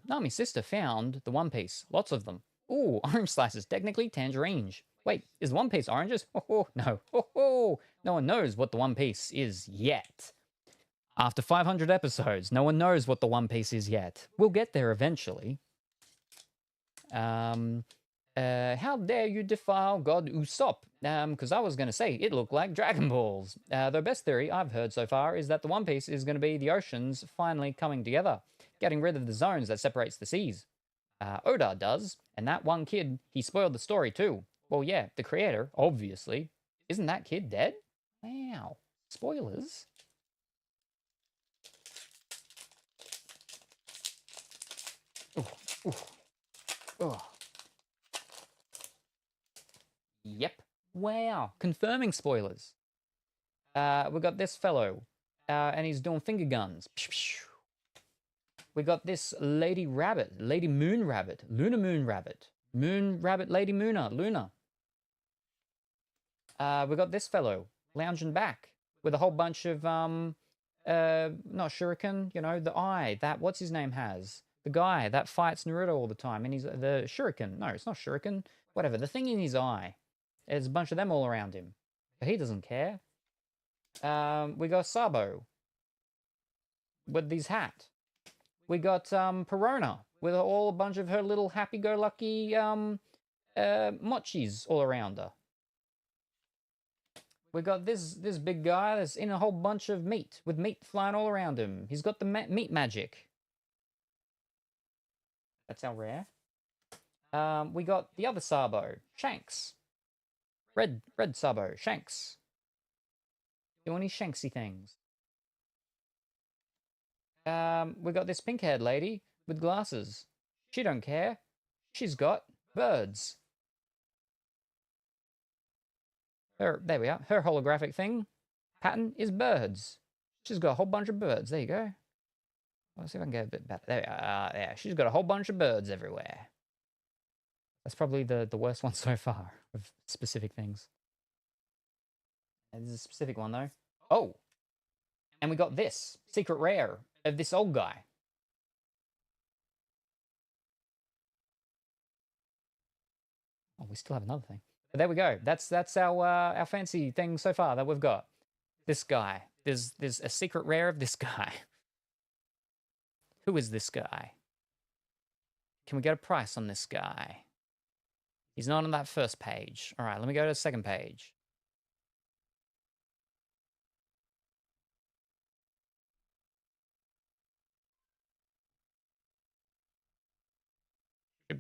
found the One Piece. Lots of them. Ooh, orange slices. Technically, tangerines. Wait, is the One Piece oranges? Oh, no. Oh, no one knows what the One Piece is yet. After 500 episodes, no one knows what the One Piece is yet. We'll get there eventually. How dare you defile God Usopp? Because I was going to say, it looked like Dragon Balls. The best theory I've heard so far is that the One Piece is going to be the oceans finally coming together, getting rid of the zones that separates the seas. Oda does, and that one kid, he spoiled the story too. Well, yeah, the creator, obviously. Isn't that kid dead? Wow. Spoilers. Ooh. Oh. Yep. Wow. Confirming spoilers. We got this fellow, and he's doing finger guns. We got this Lady Rabbit, Lady Moon Rabbit, Luna Moon Rabbit, Moon Rabbit, Lady Luna. We got this fellow lounging back with a whole bunch of not shuriken, you know, the eye that what's his name has. The guy that fights Naruto all the time, and he's the shuriken. No, it's not shuriken. Whatever, the thing in his eye. There's a bunch of them all around him, but he doesn't care. We got Sabo with his hat. We got Perona with a bunch of her little happy-go-lucky mochis all around her. We got this big guy that's in a whole bunch of meat, with meat flying all around him. He's got the meat magic. That's our rare. We got the other Sabo, Shanks. Red Sabo, Shanks. Doing his Shanksy things. We got this pink-haired lady with glasses. She don't care. She's got birds. There we are. Her holographic thing pattern is birds. She's got a whole bunch of birds. There you go. Let's see if I can get a bit better. There we are. Yeah, she's got a whole bunch of birds everywhere. That's probably the worst one so far of specific things. And this is a specific one though. Oh, and we got this secret rare of this old guy. Oh, we still have another thing. But there we go. That's our fancy thing so far that we've got. This guy. There's a secret rare of this guy. Who is this guy? Can we get a price on this guy? He's not on that first page. All right, let me go to the second page.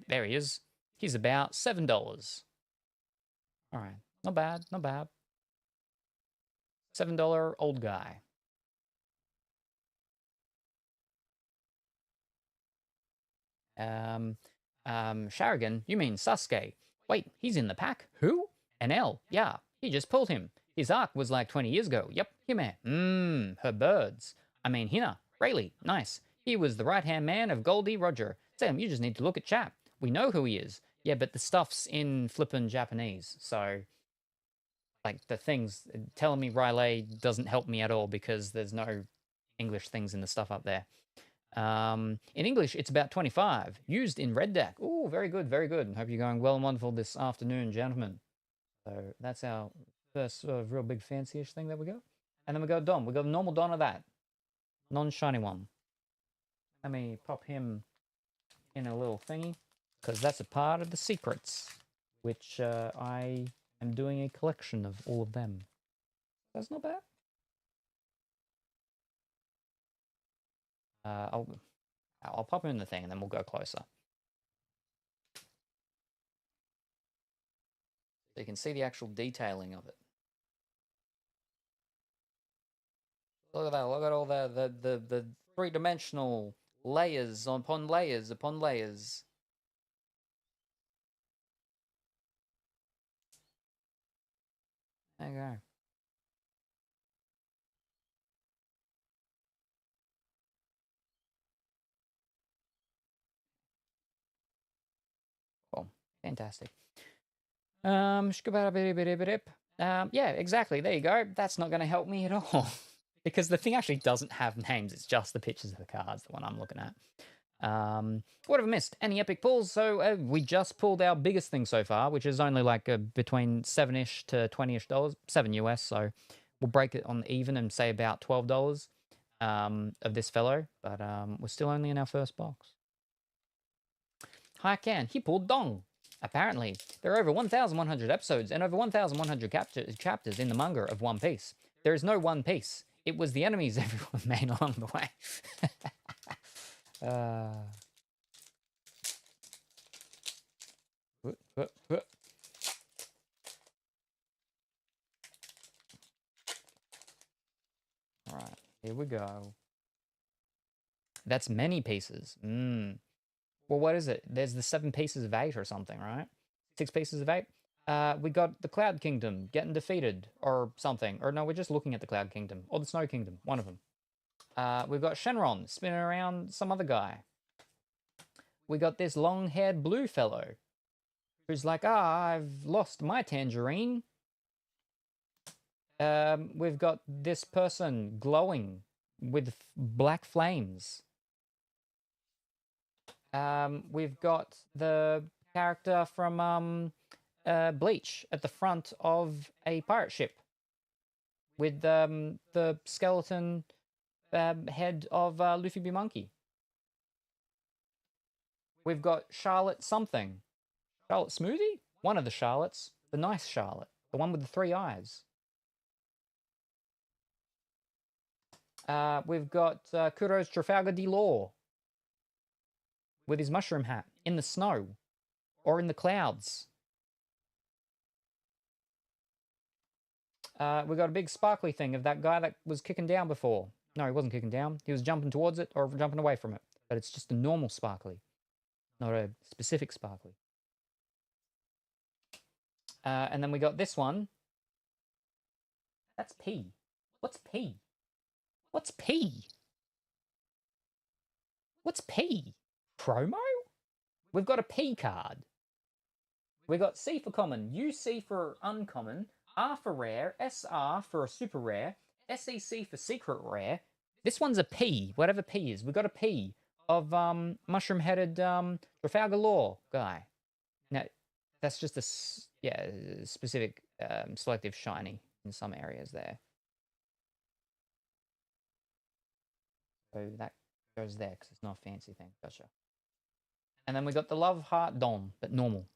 There he is. He's about $7. All right, not bad, not bad. $7 old guy. Sharigan, you mean Sasuke? Wait, he's in the pack? Who? NL, yeah, he just pulled him. His arc was like 20 years ago. Yep, Hime. Her birds. I mean, Hina. Rayleigh, nice. He was the right-hand man of Goldie Roger. Sam, you just need to look at chat. We know who he is. Yeah, but the stuff's in flippin' Japanese, so... Like, the things... Telling me Riley doesn't help me at all because there's no English things in the stuff up there. In English, it's about 25. Used in Red Deck. Ooh, very good, very good. Hope you're going well and wonderful this afternoon, gentlemen. So that's our first real big fancy-ish thing that we got. And then we got Dom. We got a normal Don of that. Non-shiny one. Let me pop him in a little thingy, because that's a part of the secrets, which I am doing a collection of all of them. That's not bad. I'll pop him in the thing and then we'll go closer. So you can see the actual detailing of it. Look at that, look at all the three-dimensional layers upon layers upon layers. There you go. Cool. Fantastic. Yeah, exactly. There you go. That's not going to help me at all. Because the thing actually doesn't have names. It's just the pictures of the cards, the one I'm looking at. What have I missed? Any epic pulls? So we just pulled our biggest thing so far, which is only like between $7-ish to $20-ish, $7 US. So we'll break it on even and say about $12 of this fellow. But we're still only in our first box. Hi, Can. He pulled Dong. Apparently, there are over 1,100 episodes and over 1,100 chapters in the manga of One Piece. There is no One Piece. It was the enemies everyone made along the way. All right, here we go. That's many pieces. Well, what is it? There's the 7 pieces of 8 or something, right? 6 pieces of 8. We got the Cloud Kingdom getting defeated or something. Or no, we're just looking at the Cloud Kingdom. Or the Snow Kingdom, one of them. We've got Shenron spinning around some other guy. We got this long-haired blue fellow who's like, I've lost my tangerine. We've got this person glowing with black flames. We've got the character from Bleach at the front of a pirate ship with the skeleton head of Luffy B. Monkey. We've got Charlotte something. Charlotte Smoothie? One of the Charlottes. The nice Charlotte. The one with the 3 eyes. We've got Kuro's Trafalgar D. Law with his mushroom hat in the snow or in the clouds. We got a big sparkly thing of that guy that was kicking down before. No, he wasn't kicking down. He was jumping towards it or jumping away from it. But it's just a normal sparkly, not a specific sparkly. And then we got this one. That's P. What's P? What's P? What's P? Promo? We've got a P card. We've got C for common, UC for uncommon, R for rare, SR for a super rare, SEC for secret rare. This one's a P, whatever P is. We've got a P of mushroom-headed Trafalgar Law guy. Now, that's just a specific selective shiny in some areas there. So that goes there because it's not a fancy thing. Gotcha. And then we got the Love Heart Dom, but normal.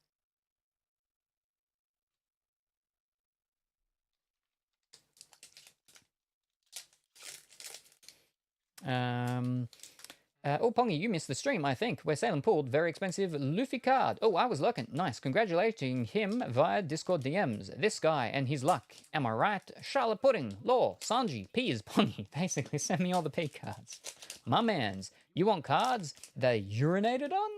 Oh, Pongy, you missed the stream, I think, where Salem pulled very expensive Luffy card. Oh, I was looking. Nice. Congratulating him via Discord DMs. This guy and his luck. Am I right? Charlotte Pudding, Law, Sanji, Peas, Pongy. Basically, send me all the P cards. My mans, you want cards they urinated on?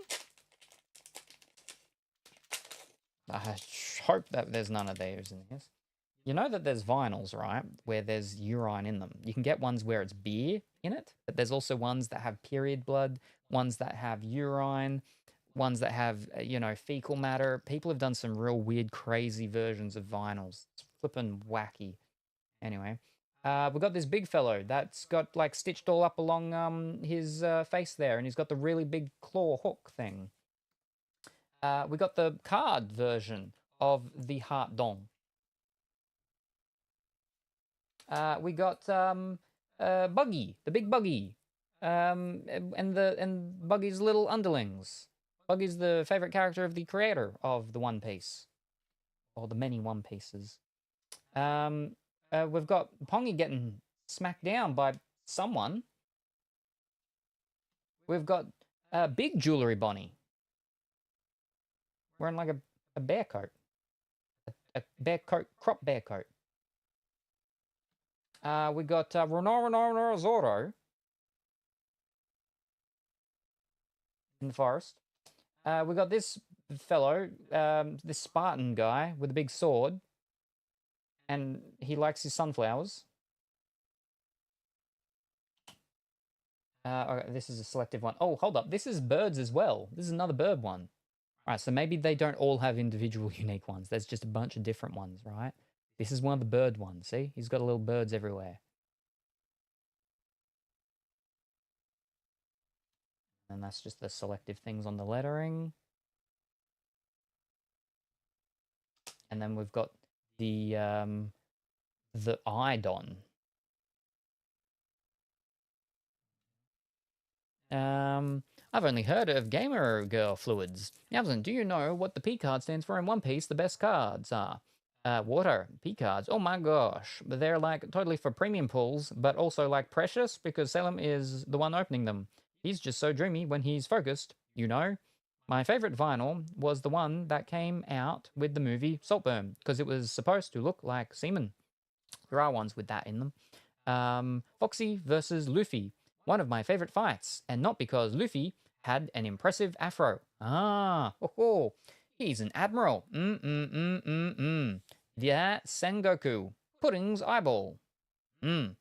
I hope that there's none of theirs in this. You know that there's vinyls, right, where there's urine in them. You can get ones where it's beer in it, but there's also ones that have period blood, ones that have urine, ones that have, fecal matter. People have done some real weird, crazy versions of vinyls. It's flippin' wacky. Anyway, we've got this big fellow that's got, like, stitched all up along his face there, and he's got the really big claw hook thing. We got the card version of the Heart Dong. We got Buggy, the big Buggy, and Buggy's little underlings. Buggy's the favorite character of the creator of the One Piece, or the many One Pieces. We've got Pongy getting smacked down by someone. We've got Big Jewelry Bonnie wearing like a bear coat, a bear coat, crop bear coat. We got Zoro in the forest. We got this fellow, this Spartan guy with a big sword, and he likes his sunflowers. Okay, this is a selective one. Oh, hold up. This is birds as well. This is another bird one. All right, so maybe they don't all have individual unique ones. There's just a bunch of different ones, right? This is one of the bird ones. See? He's got little birds everywhere. And that's just the selective things on the lettering. And then we've got the Idon. I've only heard of Gamer Girl Fluids. Yavzin, do you know what the P card stands for in One Piece? The best cards are water, P cards. Oh my gosh. They're like totally for premium pulls, but also like precious because Salem is the one opening them. He's just so dreamy when he's focused, you know. My favorite vinyl was the one that came out with the movie Saltburn because it was supposed to look like semen. There are ones with that in them. Foxy versus Luffy. One of my favorite fights, and not because Luffy had an impressive afro. He's an admiral. Yeah, Sengoku. Pudding's eyeball. Sure.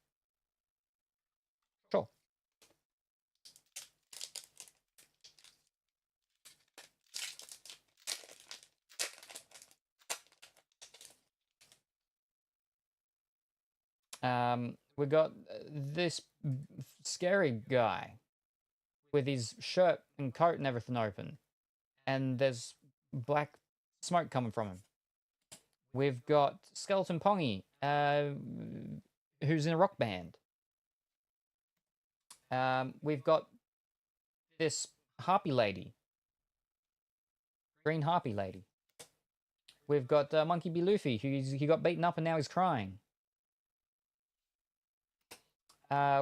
We got this scary guy with his shirt and coat and everything open, and there's black smoke coming from him. We've got Skeleton Pongy, who's in a rock band. We've got this harpy lady, green harpy lady. We've got Monkey B. Luffy, he got beaten up and now he's crying.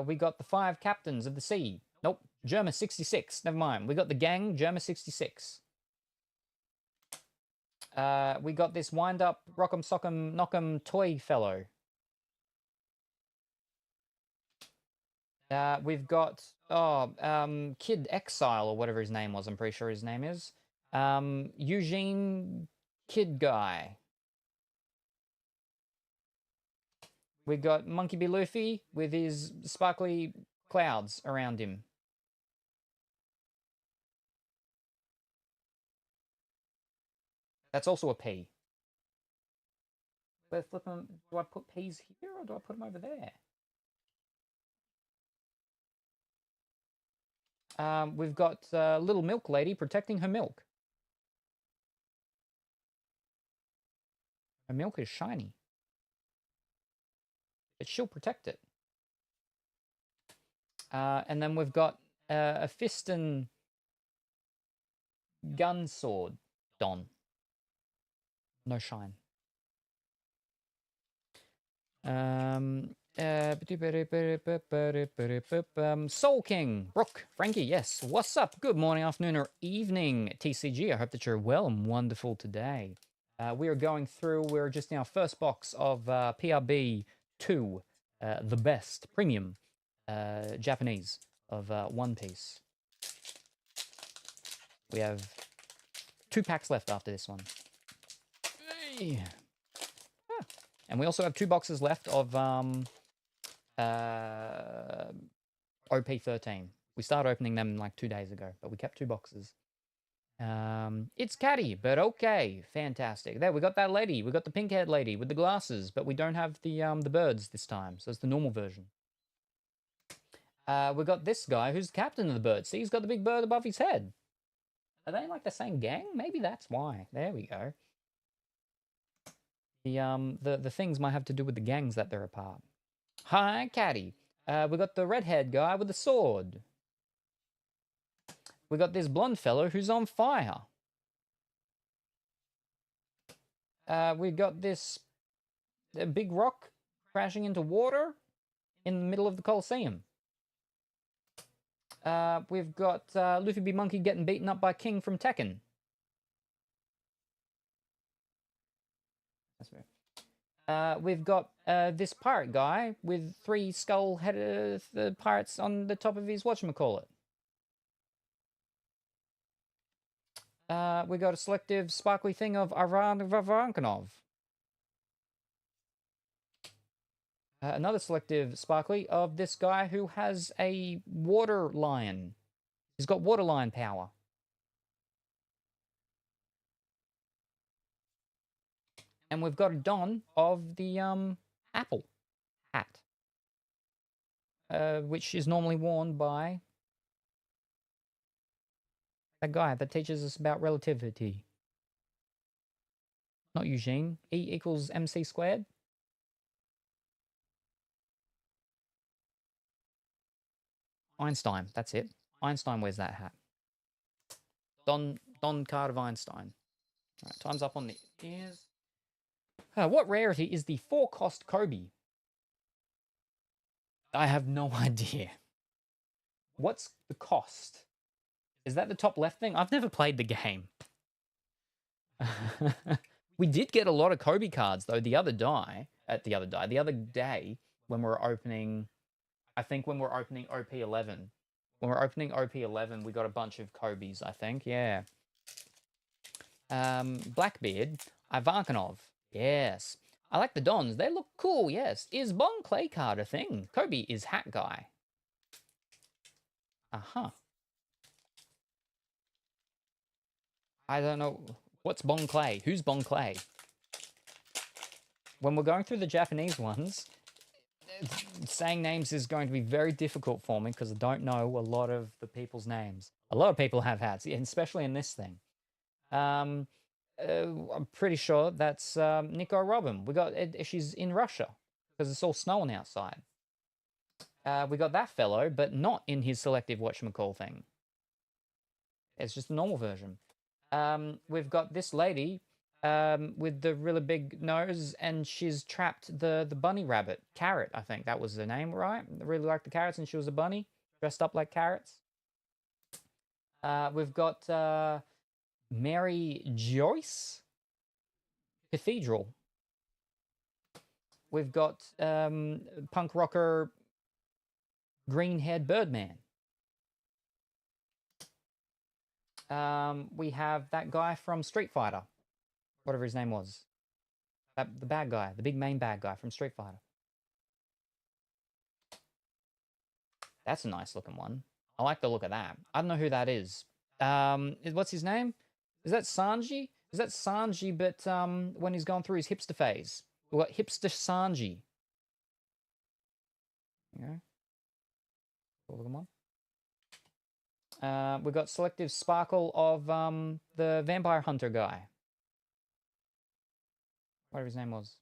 We got the 5 captains of the sea. Nope, Germa 66. Never mind. We got the gang, Germa 66. We got this wind-up Rock'em Sock'em Knock'em toy fellow. We've got Kid Exile or whatever his name was. I'm pretty sure his name is Eugene Kid Guy. We got Monkey B. Luffy with his sparkly clouds around him. That's also a P. Let's flip them. Do I put P's here or do I put them over there? We've got Little Milk Lady protecting her milk. Her milk is shiny. But she'll protect it. And then we've got a fist and gun sword Don. No shine. And Soul King, Brooke, Frankie, yes. What's up? Good morning, afternoon, or evening, TCG. I hope that you're well and wonderful today. We are going through, we're just in our first box of PRB-02, the best premium Japanese of One Piece. We have 2 packs left after this one. Hey. Ah. And we also have 2 boxes left of OP13. We started opening them like 2 days ago, but we kept 2 boxes. It's catty, but okay, fantastic. There, we got that lady. We got the pink-haired lady with the glasses, but we don't have the birds this time, so it's the normal version. We got this guy who's the captain of the birds. See, he's got the big bird above his head. Are they like the same gang? Maybe that's why. There we go. The things might have to do with the gangs that they're a part. Hi, catty. We got the red-haired guy with the sword. We got this blonde fellow who's on fire. We got this big rock crashing into water in the middle of the Colosseum. We've got Luffy B. Monkey getting beaten up by King from Tekken. That's weird. We've got this pirate guy with 3 skull-headed pirates on the top of his whatchamacallit. We got a selective sparkly thing of Ivan Vavankanov. Another selective sparkly of this guy who has a water lion. He's got water lion power. And we've got a don of the apple hat, which is normally worn by that guy that teaches us about relativity. Not Eugene. E equals MC squared. Einstein, that's it. Einstein wears that hat. Don Carter Einstein. All right, time's up on the ears. What rarity is the 4-cost Kobe? I have no idea. What's the cost? Is that the top left thing? I've never played the game. We did get a lot of Kobe cards though the other day when we were opening. I think when we're opening OP11. When we're opening OP11, we got a bunch of Kobe's, I think. Yeah. Blackbeard. Ivankanov. Yes. I like the Dons. They look cool, yes. Is Bon Clay card a thing? Kobe is hat guy. Uh-huh. I don't know. What's Bon Clay? Who's Bon Clay? When we're going through the Japanese ones, saying names is going to be very difficult for me because I don't know a lot of the people's names. A lot of people have hats, especially in this thing. I'm pretty sure that's Nico Robin. We got she's in Russia because it's all snowing outside. We got that fellow, but not in his selective whatchamacall thing. It's just a normal version. We've got this lady with the really big nose, and she's trapped the bunny rabbit. Carrot, I think that was the name, right? I really liked the carrots, and she was a bunny dressed up like carrots. We've got Mary Joyce Cathedral. We've got punk rocker green-haired Birdman. We have that guy from Street Fighter, whatever his name was. The bad guy, the big main bad guy from Street Fighter. That's a nice looking one. I like the look of that. I don't know who that is. What's his name? Is that Sanji? Is that Sanji, but when he's gone through his hipster phase? We've got hipster Sanji. Yeah. Looking one. We've got selective sparkle of the vampire hunter guy. Whatever his name was.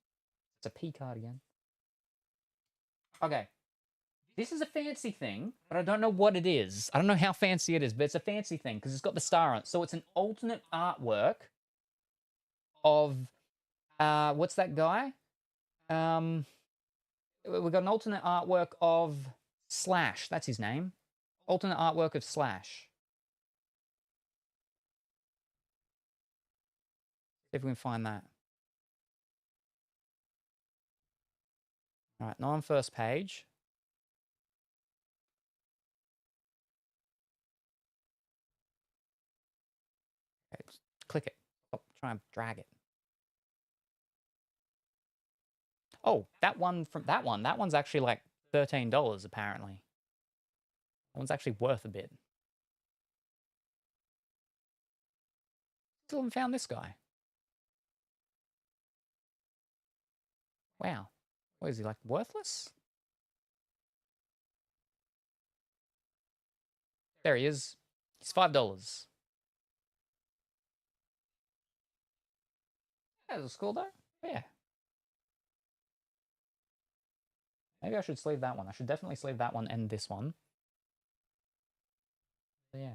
It's a P card again. Okay. This is a fancy thing, but I don't know what it is. I don't know how fancy it is, but it's a fancy thing because it's got the star on it. So it's an alternate artwork of what's that guy? We've got an alternate artwork of Slash. That's his name. Alternate artwork of Slash. See if we can find that. All right, not on first page. Okay, just click it. Oh, try and drag it. Oh, that one from that one's actually like $13 apparently. That one's actually worth a bit. Still haven't found this guy. Wow. What is he, like, worthless? There he is. He's $5. That was cool though. Yeah. Maybe I should sleeve that one. I should definitely sleeve that one and this one. So, yeah.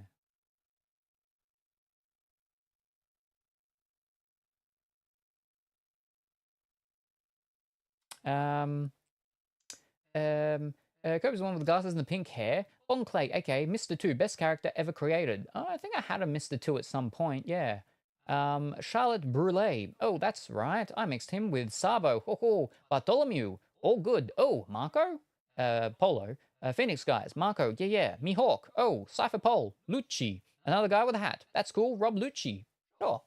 Kobe's the one with the glasses and the pink hair. Bon Clay, aka Mr. 2, best character ever created. Oh, I think I had a Mr. 2 at some point, yeah. Charlotte Brule. Oh, that's right. I mixed him with Sabo. Ho ho. Bartholomew. All good. Oh, Marco? Polo. Phoenix guys. Marco. Yeah, yeah. Mihawk. Oh, Cypher Pole. Lucci. Another guy with a hat. That's cool. Rob Lucci. Sure.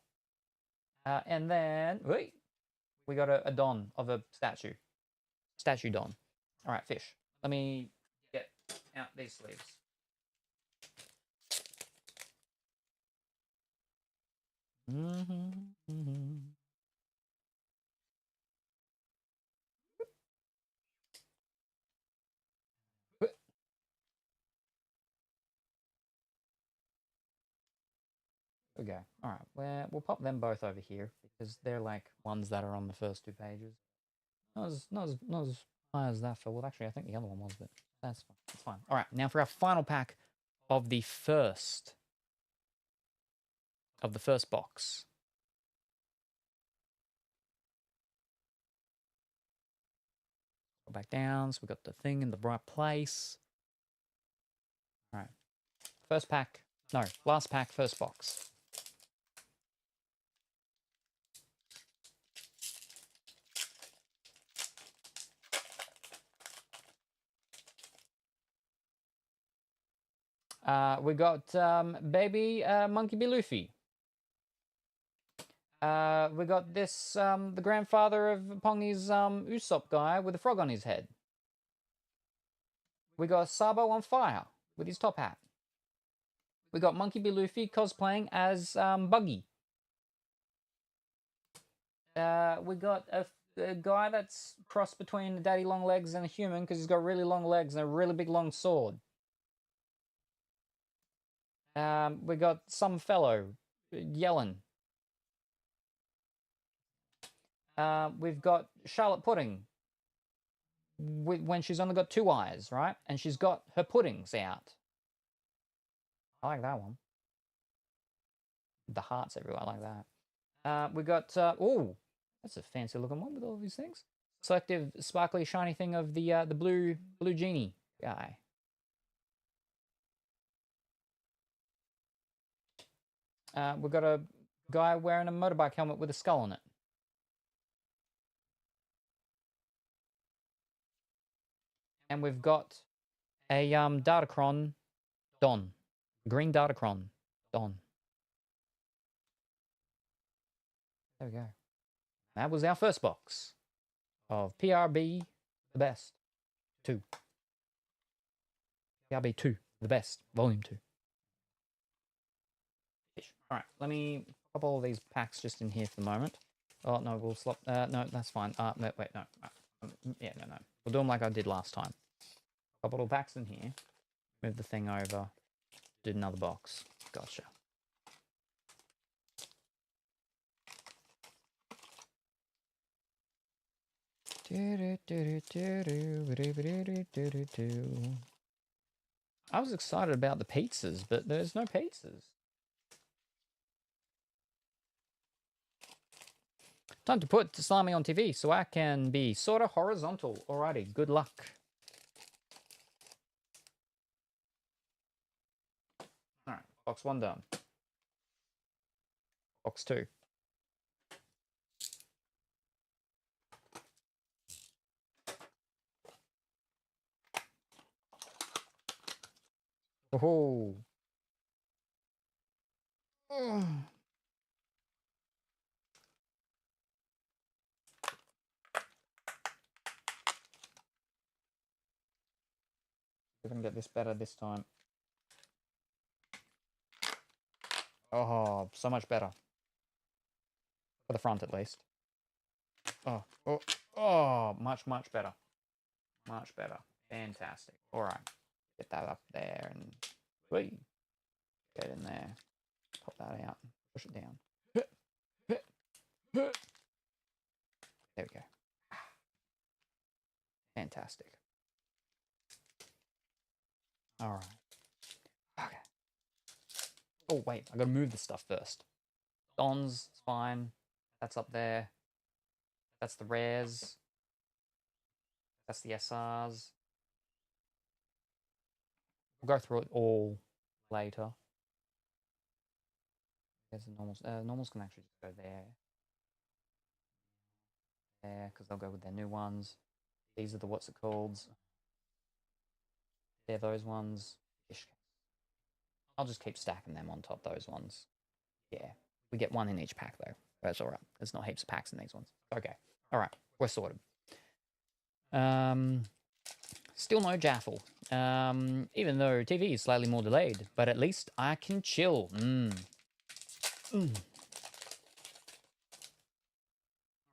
And then, wait. We got a Don of a statue. Statue Don. All right, fish. Let me get out these sleeves. Okay. All right. We'll pop them both over here because they're like ones that are on the first 2 pages. Not as high as that for. Well, actually, I think the other one was, but that's fine. That's fine. All right. Now for our final pack of the first box. Go back down. So we got the thing in the right place. All right. First pack. No, last pack. First box. We got baby Monkey B. Luffy. We got this, the grandfather of Pongy's Usopp guy with a frog on his head. We got Sabo on fire with his top hat. We got Monkey B. Luffy cosplaying as Buggy. We got a guy that's crossed between a daddy long legs and a human because he's got really long legs and a really big long sword. We got some fellow yelling. We've got Charlotte Pudding when she's only got 2 eyes, right? And she's got her puddings out. I like that one. The hearts everywhere. I like that. We got oh, that's a fancy looking one with all these things. Selective, sparkly, shiny thing of the blue genie guy. We've got a guy wearing a motorbike helmet with a skull on it. And we've got a Datacron Don. Green Datacron Don. There we go. That was our first box of PRB the best 2. PRB-2 the best, volume 2. All right, let me pop all these packs just in here for the moment. Oh no, we'll swap. No, that's fine. No, wait, no. Yeah, no. We'll do them like I did last time. Pop all the packs in here. Move the thing over. Do another box. Gotcha. I was excited about the pizzas, but there's no pizzas. Time to put Slimy on TV so I can be sort of horizontal. Alrighty, good luck. Alright, box 1 done. Box 2. Oh. We're gonna get this better this time. Oh, so much better. For the front, at least. Oh, much better. Much better. Fantastic. All right. Get that up there and wait. Get in there. Pop that out. Push it down. There we go. Fantastic. All right. Okay. Oh, wait. I gotta move the stuff first. Dons, it's fine. That's up there. That's the rares. That's the SRs. We'll go through it all later. There's the normals. Normals can actually just go there. There, because they'll go with their new ones. These are the what's it called. They're those ones. I'll just keep stacking them on top those ones. Yeah. We get one in each pack though. That's alright. There's not heaps of packs in these ones. Okay. Alright. We're sorted. Still no Jaffle. Even though TV is slightly more delayed, but at least I can chill.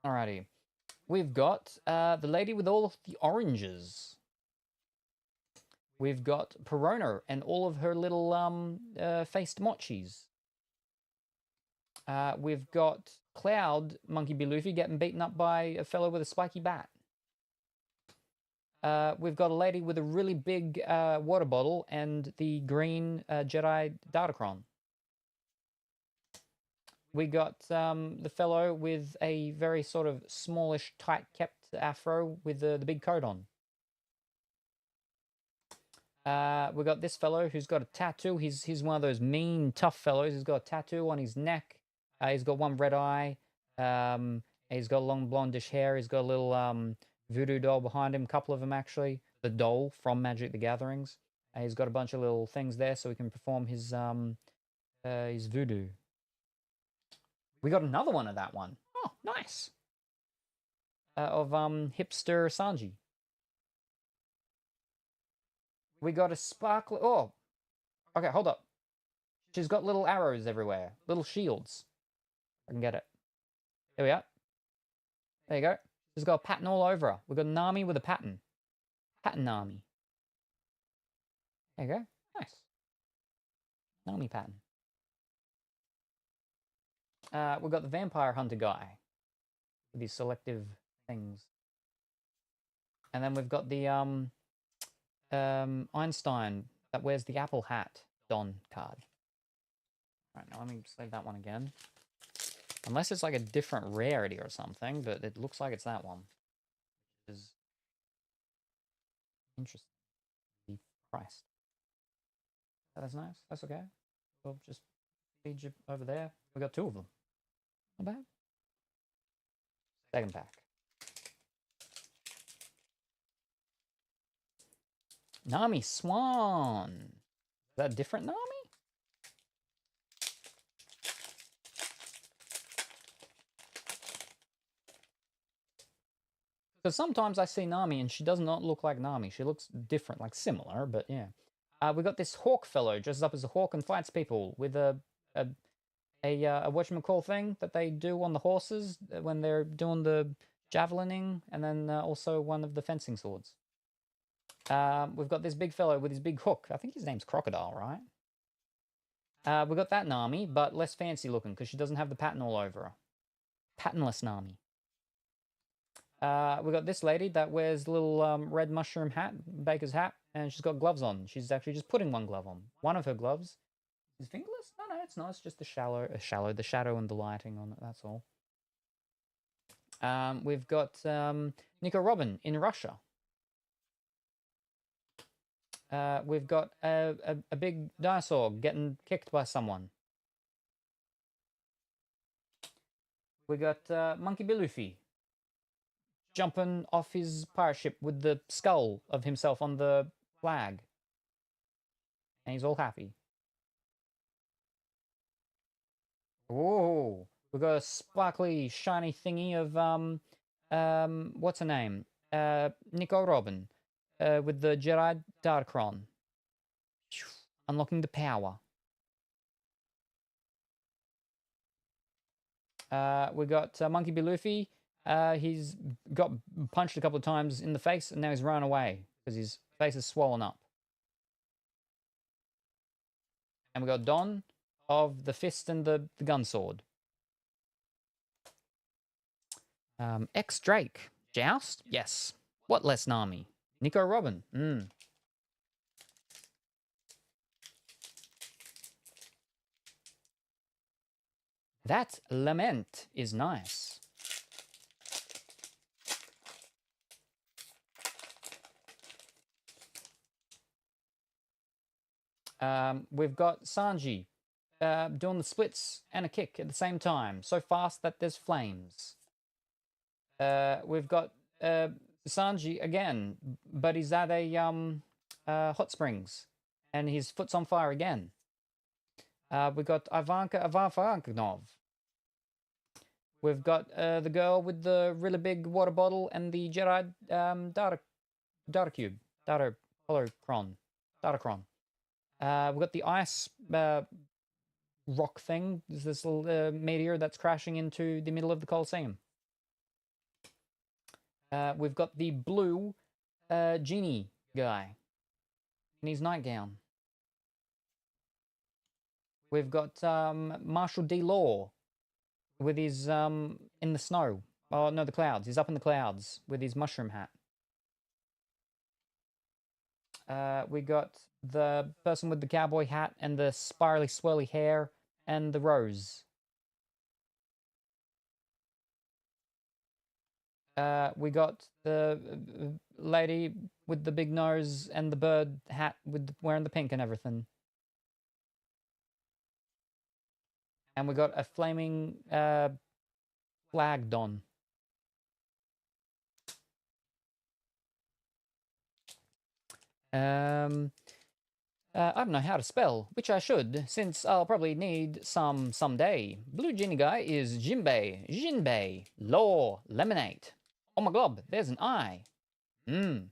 Alrighty. We've got the lady with all of the oranges. We've got Perona and all of her little faced mochis. We've got Cloud, Monkey B. Luffy, getting beaten up by a fellow with a spiky bat. We've got a lady with a really big water bottle and the green Jedi Datacron. We got the fellow with a very sort of smallish, tight-kept afro with the big coat on. We got this fellow who's got a tattoo. He's one of those mean, tough fellows. He's got a tattoo on his neck. He's got one red eye. He's got long blondish hair. He's got a little voodoo doll behind him. A couple of them, actually. The doll from Magic the Gatherings. He's got a bunch of little things there so he can perform his voodoo. We got another one of that one. Oh, nice. Of hipster Sanji. We got a sparkler. Oh, okay, hold up. She's got little arrows everywhere, little shields. I can get it. There we are. There you go. She's got a pattern all over her. We've got Nami with a pattern. Pattern Nami. There you go. Nice. Nami pattern. We've got the vampire hunter guy with these selective things. And then we've got the Einstein that wears the apple hat Don card. Right, now let me just leave that one again. Unless it's like a different rarity or something, but it looks like it's that one. Which is interesting. The price. That's nice. That's okay. We'll just feed you over there. We got 2 of them. Not bad. Second pack. Nami Swan. Is that a different Nami? Because sometimes I see Nami and she does not look like Nami. She looks different, like similar, but yeah. We got this hawk fellow dresses up as a hawk and fights people with a whatchamacall thing that they do on the horses when they're doing the javelining, and then also one of the fencing swords. We've got this big fellow with his big hook. I think his name's Crocodile, right? We got that Nami, but less fancy looking because she doesn't have the pattern all over her. Patternless Nami. We got this lady that wears a little red mushroom hat, baker's hat, and she's got gloves on. She's actually just putting one glove on. One of her gloves is fingerless? No, it's not. It's just the shadow and the lighting on it. That's all. We've got Nico Robin in Russia. We've got a big dinosaur getting kicked by someone. We got Monkey B. Luffy jumping off his pirate ship with the skull of himself on the flag. And he's all happy. Whoa! We got a sparkly, shiny thingy of what's her name? Nico Robin, with the Jedi Darkron, unlocking the power. We got Monkey B. Luffy. He's got punched a couple of times in the face, and now he's run away because his face is swollen up. And we got Don of the fist and the gun sword. X Drake. Joust? Yes. What less Nami? Nico Robin. That lament is nice. We've got Sanji doing the splits and a kick at the same time, so fast that there's flames. We've got Sanji again, but he's at a hot springs, and his foot's on fire again. We've got Ivanka Ivankanov. We've got the girl with the really big water bottle and the Jedi data cube, data holocron, datacron. We've got the ice rock thing. There's this little meteor that's crashing into the middle of the Colosseum. We've got the blue genie guy in his nightgown. We've got Marshall D. Law with his in the snow. Oh no, the clouds. He's up in the clouds with his mushroom hat. We got the person with the cowboy hat and the spirally swirly hair and the rose. We got the lady with the big nose and the bird hat with wearing the pink and everything. And we got a flaming flag don. I don't know how to spell, which I should, since I'll probably need some someday. Blue Genie guy is Jinbei, Law, Lemonade. Oh my god, there's an I. We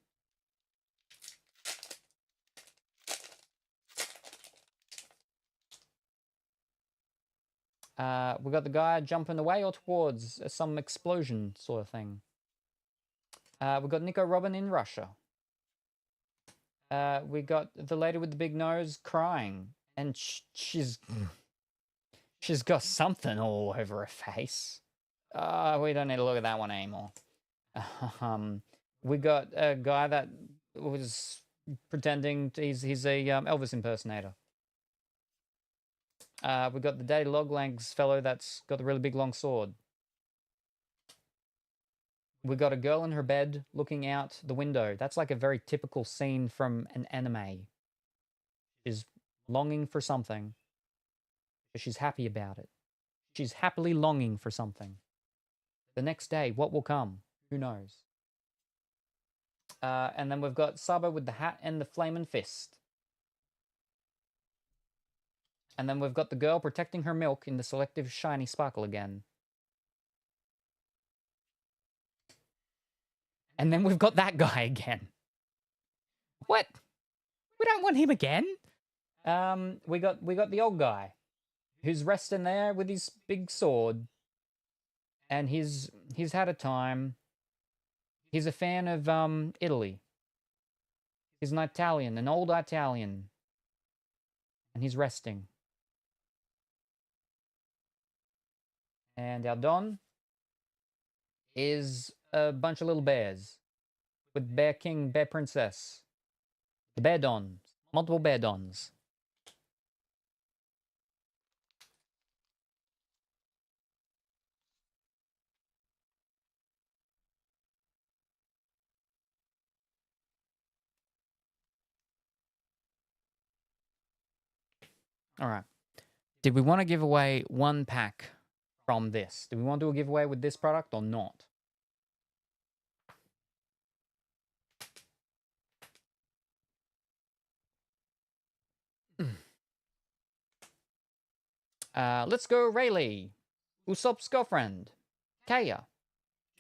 got the guy jumping away or towards some explosion sort of thing. We got Nico Robin in Russia. We got the lady with the big nose crying, and she's got something all over her face. We don't need to look at that one anymore. We got a guy that was pretending he's a Elvis impersonator. We got the Daddy Loglegs fellow that's got the really big long sword. We got a girl in her bed looking out the window. That's like a very typical scene from an anime. She's longing for something, but she's happy about it. She's happily longing for something. The next day, what will come? Who knows? And then we've got Sabo with the hat and the flaming fist. And then we've got the girl protecting her milk in the selective shiny sparkle again. And then we've got that guy again. What? We don't want him again. We got the old guy who's resting there with his big sword. And he's had a time. He's a fan of Italy. He's an Italian, an old Italian. And he's resting. And our Don is a bunch of little bears with Bear King, Bear Princess. The Bear Dons. Multiple Bear Dons. All right. Did we want to give away one pack from this? Do we want to do a giveaway with this product or not? Let's go Rayleigh. Usopp's girlfriend. Kaya.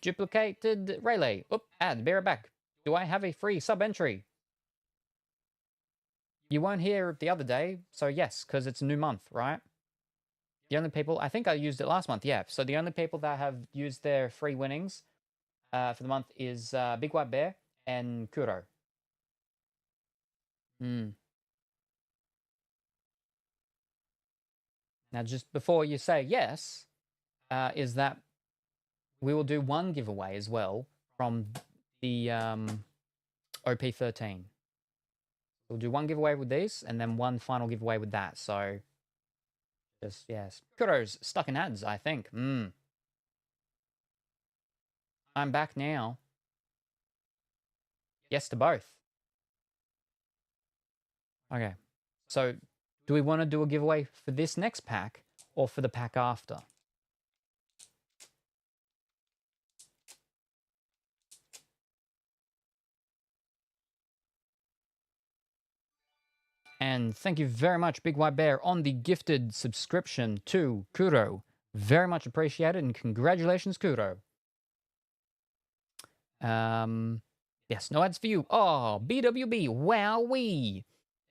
Duplicated Rayleigh. Oop, add, bear it back. Do I have a free sub-entry? You weren't here the other day, so yes, because it's a new month, right? The only people, I think I used it last month, yeah. So the only people that have used their free winnings for the month is Big White Bear and Kuro. Now, just before you say yes, is that we will do one giveaway as well from the OP13. We'll do one giveaway with these and then one final giveaway with that. So, just, yes. Kuro's stuck in ads, I think. I'm back now. Yes to both. Okay. So, do we want to do a giveaway for this next pack or for the pack after? And thank you very much, Big White Bear, on the gifted subscription to Kuro. Very much appreciated, and congratulations, Kuro. Yes, no ads for you. Oh, BWB, wowee.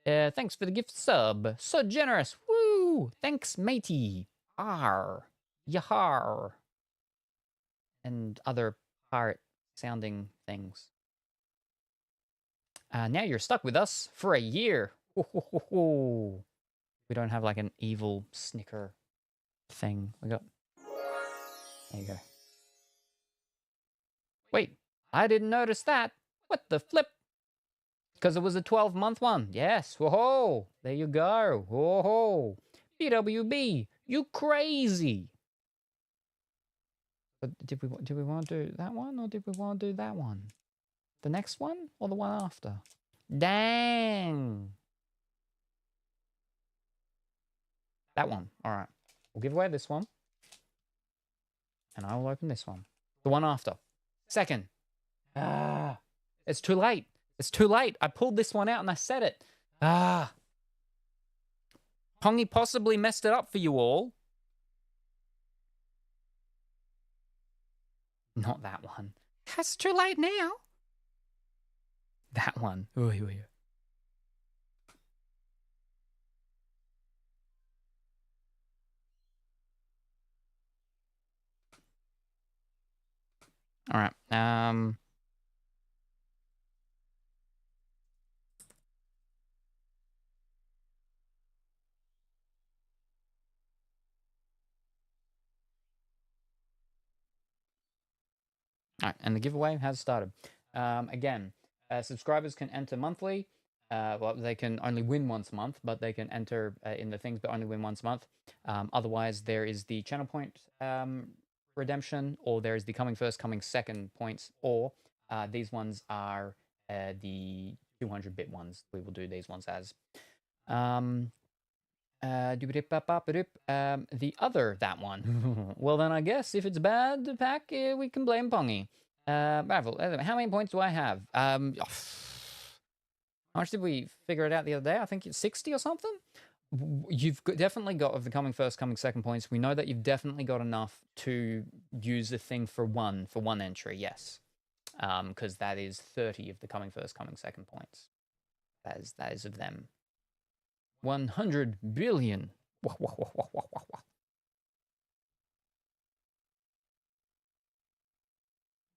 Thanks for the gift sub. So generous. Woo! Thanks, matey. R. Yahar. And other pirate-sounding things. Now you're stuck with us for a year. We don't have like an evil snicker thing. We got... There you go. Wait, I didn't notice that. What the flip? Because it was a 12-month one. Yes. Whoa. There you go. Whoa. BWB, you crazy. But did we want to do that one or did we want to do that one? The next one or the one after? Dang. That one. All right. We'll give away this one. And I will open this one. The one after. Second. It's too late. It's too late. I pulled this one out and I said it. Pongy possibly messed it up for you all. Not that one. It's too late now. That one. Ooh. All right. All right, and the giveaway has started. Again, subscribers can enter monthly. Well, they can only win once a month, but they can enter in the things, but only win once a month. Otherwise, there is the channel point redemption, or there is the coming first, coming second points, or these ones are the 200-bit ones. We will do these ones as. The other, that one. Well, then I guess if it's bad to pack, we can blame Pongy. Ravel, how many points do I have? How much did we figure it out the other day? I think it's 60 or something. You've definitely got, of the coming first, coming second points, we know that you've definitely got enough to use the thing for one entry, yes. Because that is 30 of the coming first, coming second points. That is of them. 100 billion. Wah.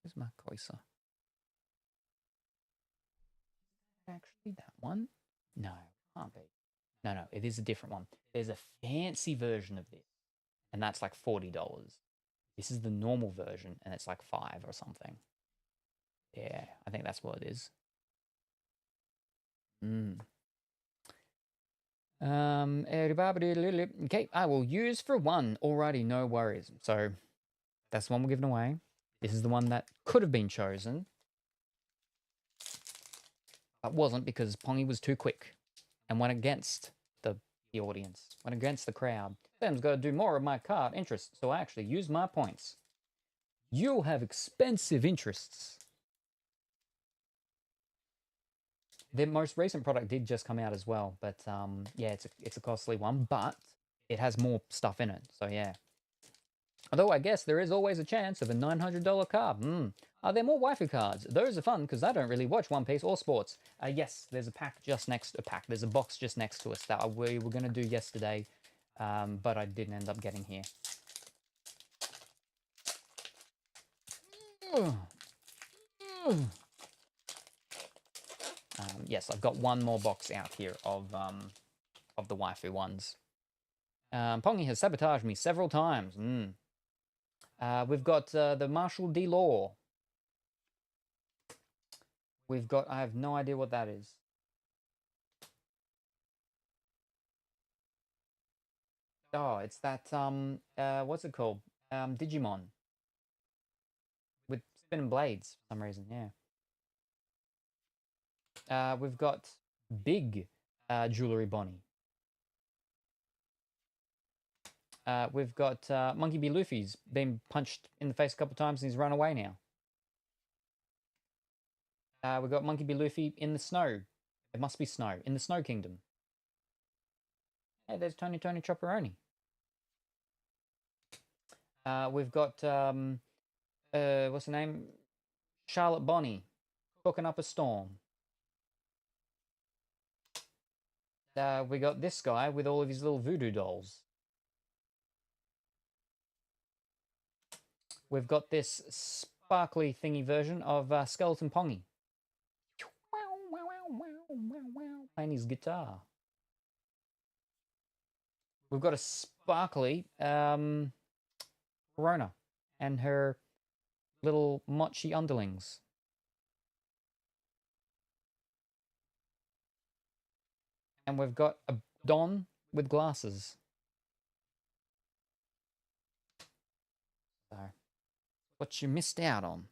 Where's my cursor? Actually, that one? No, can't be. No, it is a different one. There's a fancy version of this, and that's like $40. This is the normal version, and it's like $5 or something. Yeah, I think that's what it is. Okay, I will use for one. Alrighty, no worries. So that's the one we're giving away. This is the one that could have been chosen, but wasn't because Pongy was too quick and went against the the audience, went against the crowd. Sam's got to do more of my card interests, so I actually use my points. You have expensive interests. The most recent product did just come out as well, but yeah, it's a costly one, but it has more stuff in it, so yeah. Although I guess there is always a chance of a $900 card. Are there more waifu cards? Those are fun because I don't really watch One Piece or sports. Yes, there's a pack just next to a pack. There's a box just next to us that we were going to do yesterday, but I didn't end up getting here. Yes, I've got one more box out here of the waifu ones. Pongy has sabotaged me several times. We've got the Marshall D. Law. We've got, I have no idea what that is. Oh, it's that, what's it called? Digimon. With spinning blades for some reason, yeah. We've got Big Jewelry Bonnie. We've got Monkey B. Luffy's been punched in the face a couple of times and he's run away now. We've got Monkey B. Luffy in the snow. It must be snow. In the Snow Kingdom. Hey, there's Tony Chopperoni. We've got, what's her name? Charlotte Bonnie. Cooking up a storm. We got this guy with all of his little voodoo dolls. We've got this sparkly thingy version of Skeleton Pongy. Playing his guitar. We've got a sparkly Corona and her little mochi underlings. And we've got a Don with glasses. So, what you missed out on.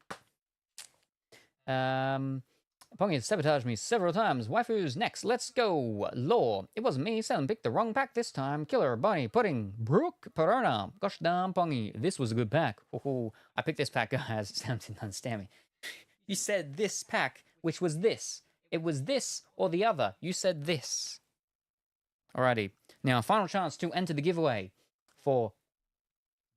Pongy has sabotaged me several times. Waifu's next. Let's go. Law. It wasn't me. Salem picked the wrong pack this time. Killer, Bonnie, Pudding, Brooke, Perona. Gosh damn, Pongy. This was a good pack. Oh, I picked this pack, guys. Sam didn't understand me. You said this pack, which was this. It was this or the other. You said this. Alrighty. Now, final chance to enter the giveaway for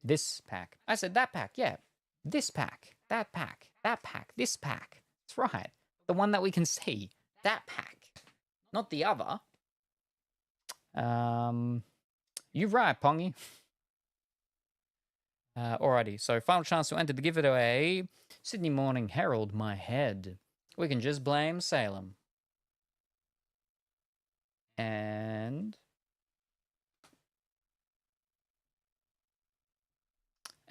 this pack. I said that pack, yeah. This pack, that pack, that pack, this pack. That's right. The one that we can see. That pack. Not the other. You're right, Pongy. Alrighty, so final chance to enter the giveaway. Sydney Morning Herald, my head. We can just blame Salem.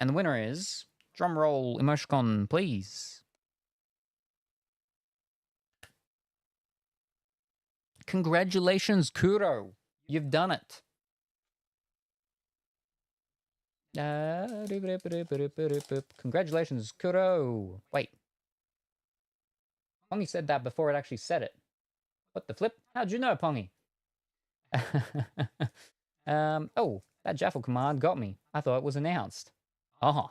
And the winner is, drum roll emoticon, please. Congratulations, Kuro. You've done it. Congratulations, Kuro. Wait. Pongy said that before it actually said it. What the flip? How'd you know, Pongy? Oh, that Jaffle command got me. I thought it was announced. Oh.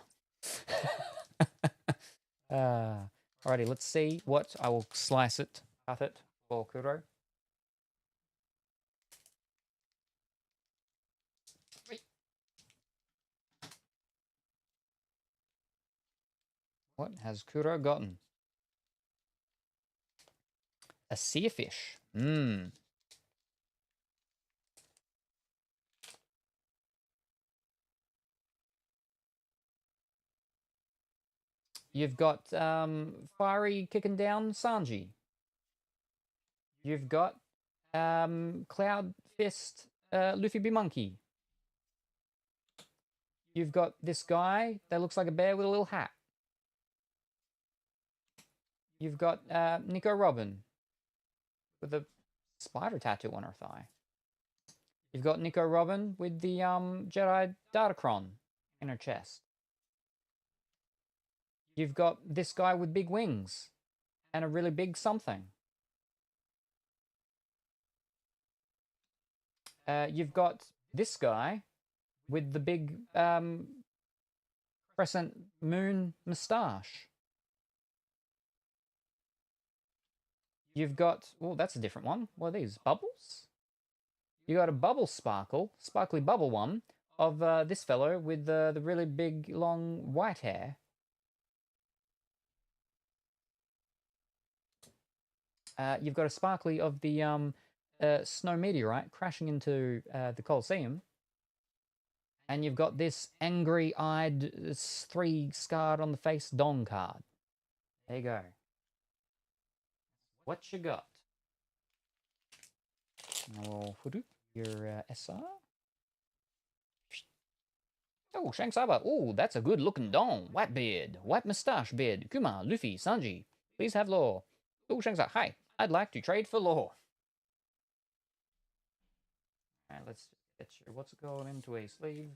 Alrighty, let's see what I will slice it, cut it for Kuro. What has Kuro gotten? A seerfish. You've got Fiery kicking down Sanji. You've got Cloud Fist Luffy B Monkey. You've got this guy that looks like a bear with a little hat. You've got Nico Robin with a spider tattoo on her thigh. You've got Nico Robin with the Jedi Datacron in her chest. You've got this guy with big wings and a really big something. You've got this guy with the big crescent moon moustache. You've got, oh, that's a different one. What are these, bubbles? You got a bubble sparkly bubble one of this fellow with the really big, long white hair. You've got a sparkly of the snow meteorite crashing into the Colosseum. And you've got this angry-eyed, 3 scarred on the face Don card. There you go. What you got? Oh, your SR. Oh, Shanks Saber. Oh, that's a good-looking Don. White beard, white moustache beard. Kuma, Luffy, Sanji. Please have law. Oh, Shanks Saber. Hi, I'd like to trade for law. Alright, let's get your what's it called into a sleeve.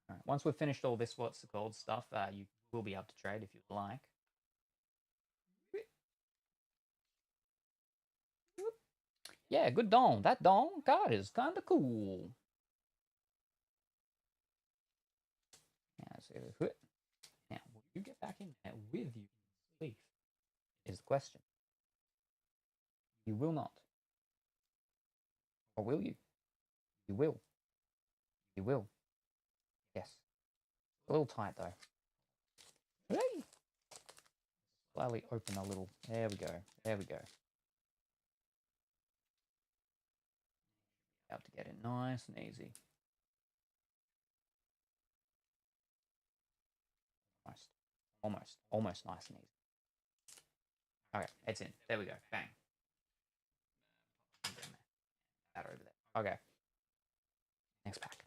Alright, once we've finished all this what's it called stuff, you will be able to trade if you like. Yeah, good Don. That Don card is kind of cool. Yeah, so now, will you get back in there with you? Sleeve is the question. You will not. Or will you? You will. You will. Yes. A little tight though. Hey! Slightly open a little. There we go. There we go. Able to get it nice and easy. Almost nice and easy. Okay, it's in. There we go. Bang. That over there. Okay. Next pack.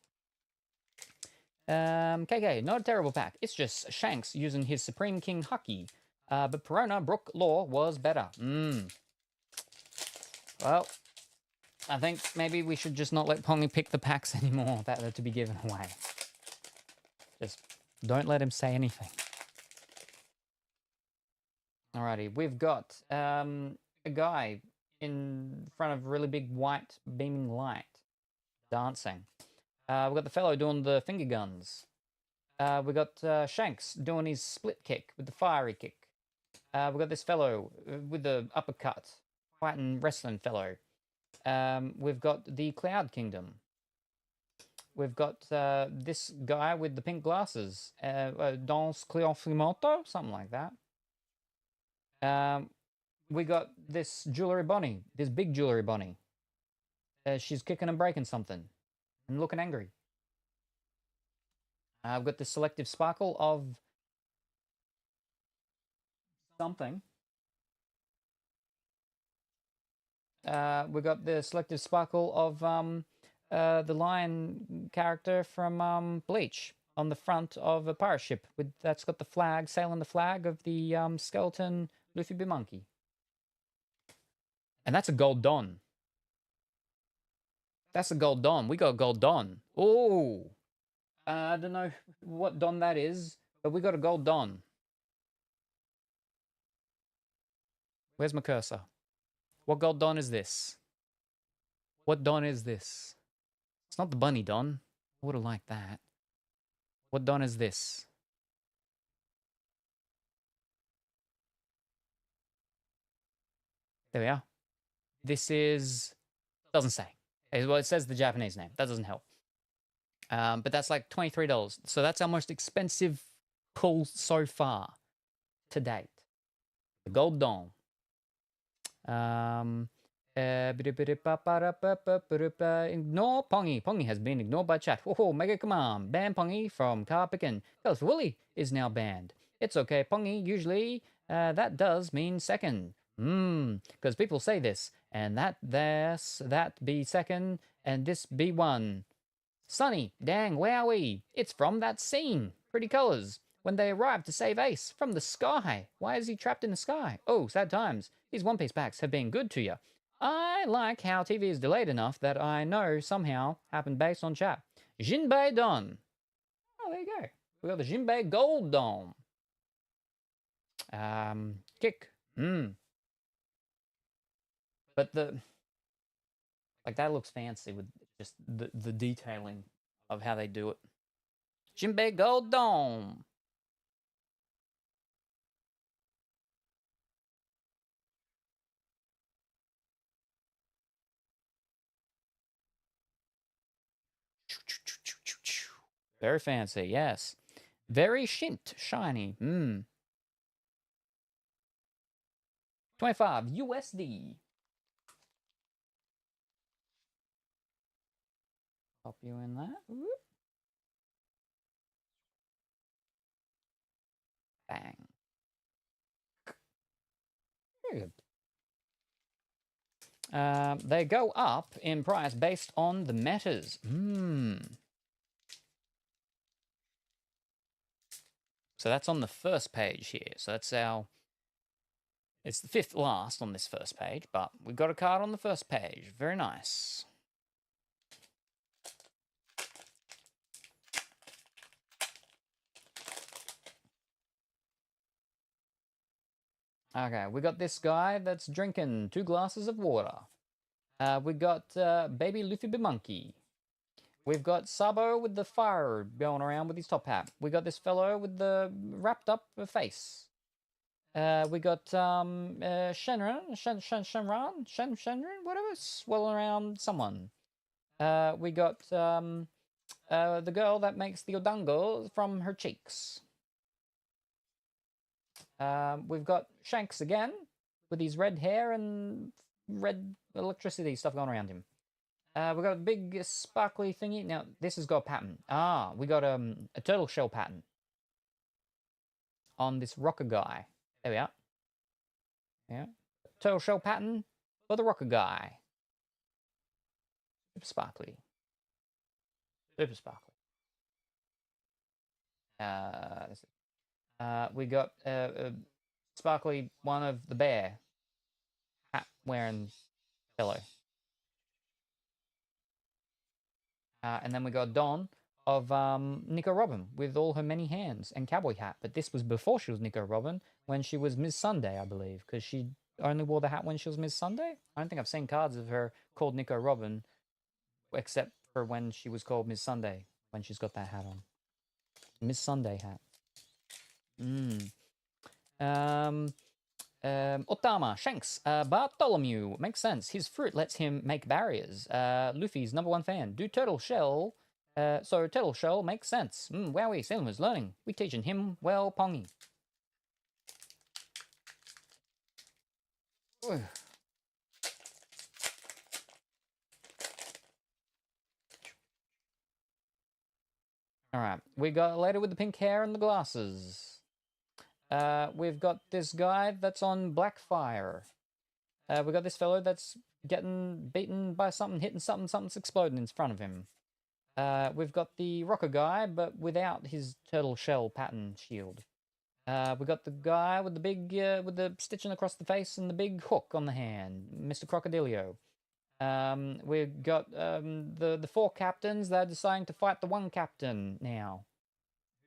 KK, not a terrible pack. It's just Shanks using his Supreme King Hucky. But Perona Brook Law was better. Well, I think maybe we should just not let Pongy pick the packs anymore that are to be given away. Just don't let him say anything. Alrighty, we've got a guy in front of a really big white beaming light dancing. We've got the fellow doing the finger guns. We've got Shanks doing his split kick with the fiery kick. We've got this fellow with the uppercut, fighting wrestling fellow. We've got the Cloud Kingdom. We've got this guy with the pink glasses, Danse Cléofimoto, something like that. We got this Jewelry Bonnie, this big Jewelry Bonnie. She's kicking and breaking something and looking angry. I've got the Selective Sparkle of something. We got the Selective Sparkle of the lion character from Bleach on the front of a pirate ship that's got the flag, sailing the flag of the skeleton Luffy B Monkey. And that's a gold Don. That's a gold Don. We got a gold Don. Oh, I don't know what Don that is, but we got a gold Don. Where's my cursor? What gold Don is this? What Don is this? It's not the bunny Don. I would have liked that. What Don is this? There we are. This is... doesn't say. Well, it says the Japanese name. That doesn't help. But that's like $23. So that's our most expensive pull so far to date. The Gold Don. Ignore Pongy. Pongy has been ignored by chat. Whoa, mega command. Ban Pongy from car picking. Colorful Willy is now banned. It's okay, Pongy. Usually that does mean second. Because people say this. And that be second. And this be one. Sunny, dang, wowie. It's from that scene. Pretty colors. When they arrived to save Ace from the sky. Why is he trapped in the sky? Oh, sad times. These One Piece packs have been good to you. I like how TV is delayed enough that I know somehow happened based on chat. Jinbei Don. Oh, there you go. We got the Jinbei Gold Don. Kick. But like that looks fancy with just the detailing of how they do it. Jinbei Gold Dome. Very fancy, yes. Very shiny. 25 USD. Pop you in that. Whoop. Bang. Very good. They go up in price based on the metas. So that's on the first page here. So that's it's the fifth last on this first page, but we've got a card on the first page. Very nice. Okay, we got this guy that's drinking 2 glasses of water. We got baby Luffy Monkey. We've got Sabo with the fire going around with his top hat. We got this fellow with the wrapped up face. We got Shenron, whatever, swirling around someone. We got the girl that makes the odango from her cheeks. We've got Shanks again with his red hair and red electricity stuff going around him. We got a big sparkly thingy. Now this has got a pattern. We got a turtle shell pattern on this rocker guy. There we are. Yeah, turtle shell pattern for the rocker guy. Super sparkly. Super sparkly. We got sparkly one of the bear hat wearing fellow. And then we got Dawn of Nico Robin with all her many hands and cowboy hat. But this was before she was Nico Robin, when she was Ms. Sunday, I believe, because she only wore the hat when she was Ms. Sunday. I don't think I've seen cards of her called Nico Robin, except for when she was called Ms. Sunday, when she's got that hat on. Ms. Sunday hat. Otama, Shanks, Bartholomew. Makes sense. His fruit lets him make barriers. Luffy's #1 fan. Do Turtle Shell. So Turtle Shell makes sense. Wowie, Salem is learning. We teaching him well, Pongy. Alright, we got a lady with the pink hair and the glasses. We've got this guy that's on Blackfire. We got this fellow that's getting beaten by something, hitting something, something's exploding in front of him. We've got the rocker guy, but without his turtle shell pattern shield. We got the guy with the big, with the stitching across the face and the big hook on the hand, Mr. Crocodilio. We've got the 4 captains that are deciding to fight the 1 captain now,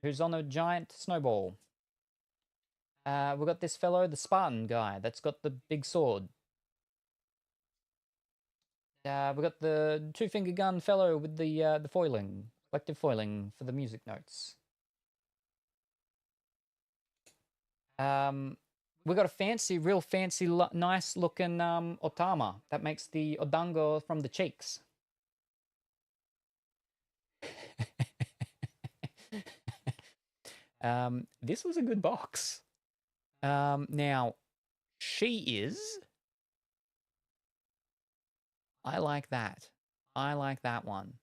who's on a giant snowball. We've got this fellow, the Spartan guy, that's got the big sword. We've got the 2-finger gun fellow with the foiling, selective foiling for the music notes. We got a fancy, real fancy, nice looking Otama that makes the odango from the cheeks. This was a good box. Now, she is. I like that. I like that one.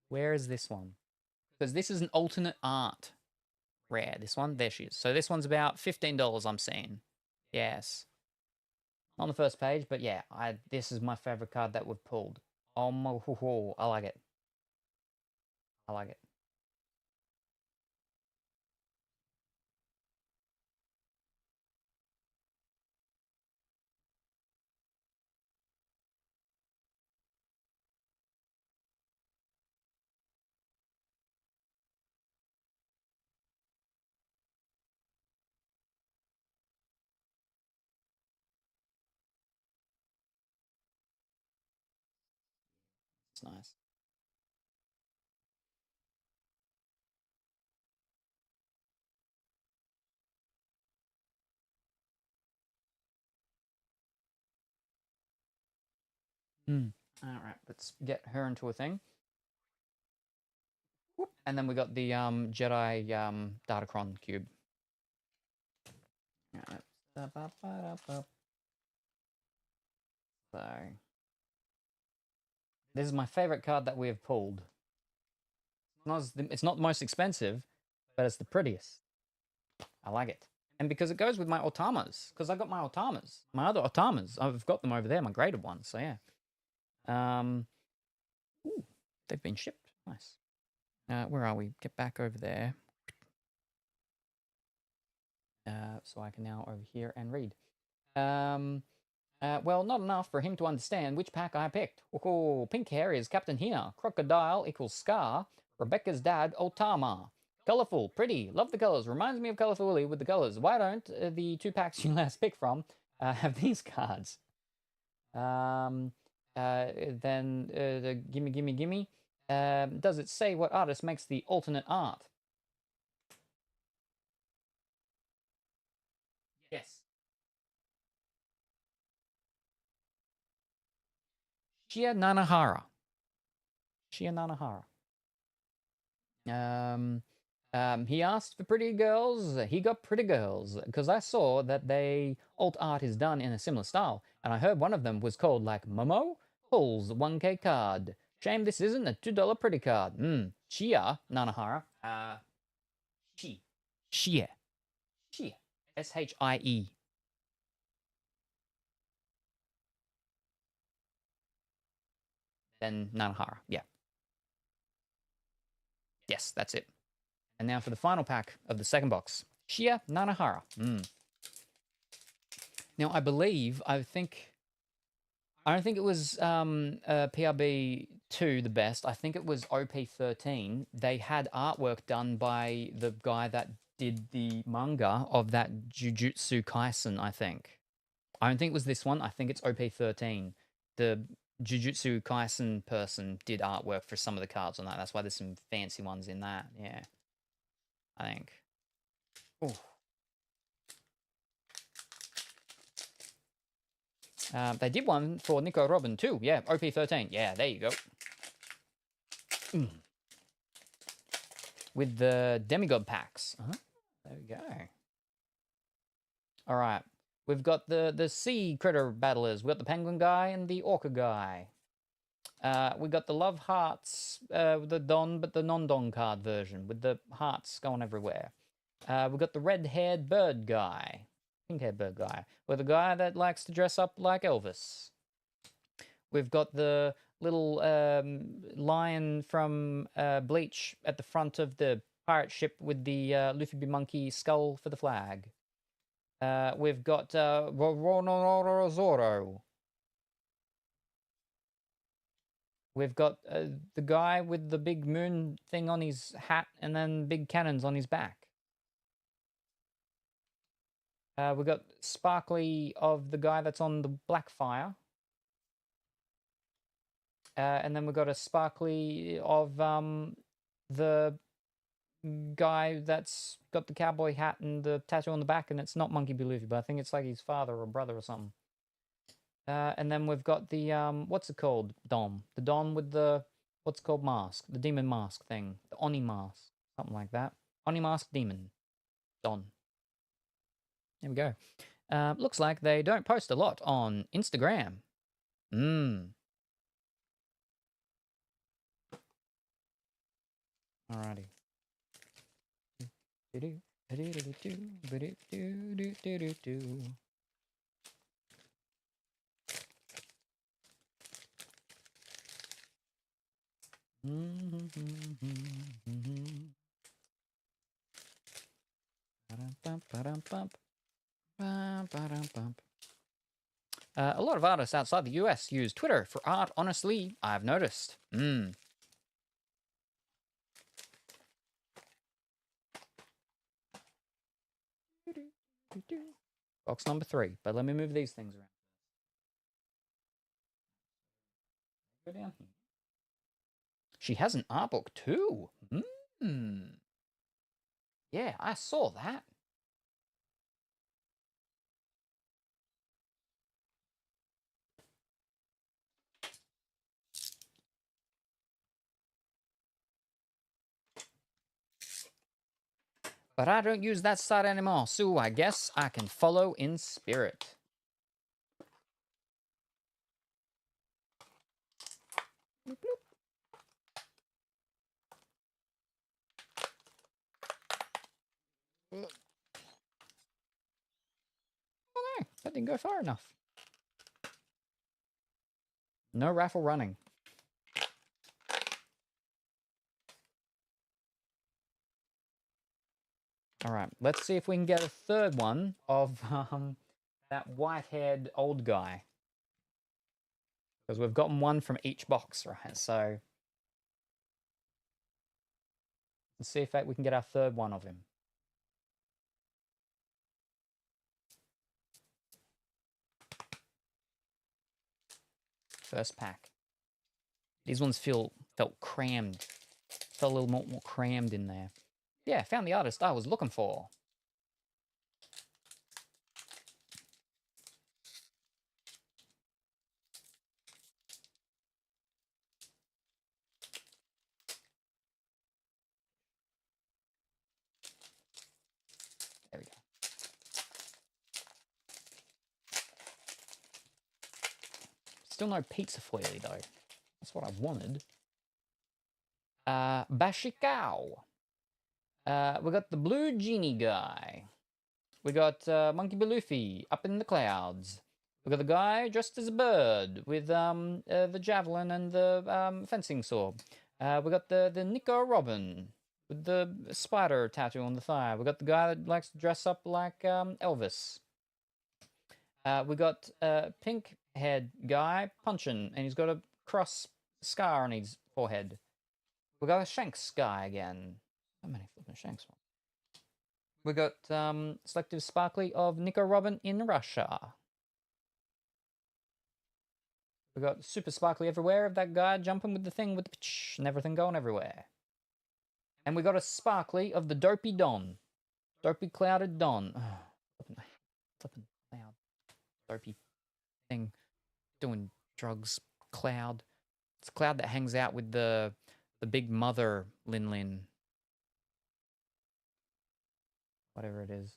Where is this one? Because this is an alternate art. Rare. This one, there she is. So this one's about $15, I'm seeing. Yes. On the first page, but yeah, this is my favorite card that we've pulled. Oh my, I like it. I like it. It's nice. All right, let's get her into a thing. And then we got the Jedi Datacron cube. So this is my favorite card that we have pulled. It's not the most expensive, but it's the prettiest. I like it. And because it goes with my Otamas, because I got my Otamas, my other Otamas. I've got them over there, my graded ones. So yeah. Ooh, they've been shipped. Nice. Where are we? Get back over there. So I can now over here and read. Well, not enough for him to understand which pack I picked. Oh, pink hair is Captain Hina. Crocodile equals Scar. Rebecca's dad, Otama. Colorful, pretty, love the colors. Reminds me of Colorful Willy with the colors. Why don't the 2 packs you last picked from have these cards? Then the gimme. Does it say what artist makes the alternate art? Yes. Shia Nanahara. He asked for pretty girls. He got pretty girls because I saw that they alt art is done in a similar style, and I heard one of them was called like Momo pulls 1K card. Shame this isn't a $2 pretty card. Shia Nanahara. Shia. SHIE. Then Nanahara. Yeah. Yes, that's it. And now for the final pack of the second box. Shia Nanahara. Now, I don't think it was PRB-2 the best. I think it was OP13. They had artwork done by the guy that did the manga of that Jujutsu Kaisen, I think. I don't think it was this one. I think it's OP13. The Jujutsu Kaisen person did artwork for some of the cards on that. That's why there's some fancy ones in that. Yeah, I think. Oh. They did one for Nico Robin too. Yeah, OP13. Yeah, there you go. With the demigod packs. There we go. All right. We've got the sea critter battlers. We've got the penguin guy and the orca guy. We got the love hearts, the Don, but the non-Don card version with the hearts going everywhere. We've got the red-haired bird guy. Pink-haired bird guy. With the guy that likes to dress up like Elvis. We've got the little lion from Bleach at the front of the pirate ship with the Luffy B. Monkey skull for the flag. We've got Zorro. We've got the guy with the big moon thing on his hat and then big cannons on his back. We've got Sparkly of the guy that's on the Blackfire. And then we've got a Sparkly of the guy that's got the cowboy hat and the tattoo on the back, and it's not Monkey B. Luffy, but I think it's like his father or brother or something. And then we've got the, what's it called? Dom. The Dom with the, what's it called, mask? The demon mask thing. The Oni mask. Something like that. Oni mask demon. Don. There we go. Looks like they don't post a lot on Instagram. Alrighty. A lot of artists outside the US use Twitter for art, honestly, I've noticed. Box number 3, but let me move these things around. Go down here. She has an art book too. Yeah, I saw that. But I don't use that site anymore, so I guess I can follow in spirit. Bloop, bloop. Oh no, that didn't go far enough. No raffle running. All right, let's see if we can get a third one of that white-haired old guy. Because we've gotten one from each box, right? So let's see if we can get our third one of him. First pack. These ones felt crammed. Felt a little more crammed in there. Yeah, found the artist I was looking for. There we go. Still no pizza foily though. That's what I wanted. Bashikao. We got the blue genie guy. We got Monkey Beluffy up in the clouds. We got the guy dressed as a bird with the javelin and the fencing sword. We got the Nico Robin with the spider tattoo on the thigh. We got the guy that likes to dress up like Elvis. We got pink head guy punching, and he's got a cross scar on his forehead. We got a Shanks guy again. How many flipping Shanks ones? We got Selective Sparkly of Nico Robin in Russia. We got Super Sparkly Everywhere of that guy jumping with the thing with the pitch and everything going everywhere. And we got a Sparkly of the Dopey Don. Dopey Clouded Don. Oh, flipping cloud. Dopey thing. Doing drugs. Cloud. It's a cloud that hangs out with the big mother Lin Lin. Whatever it is.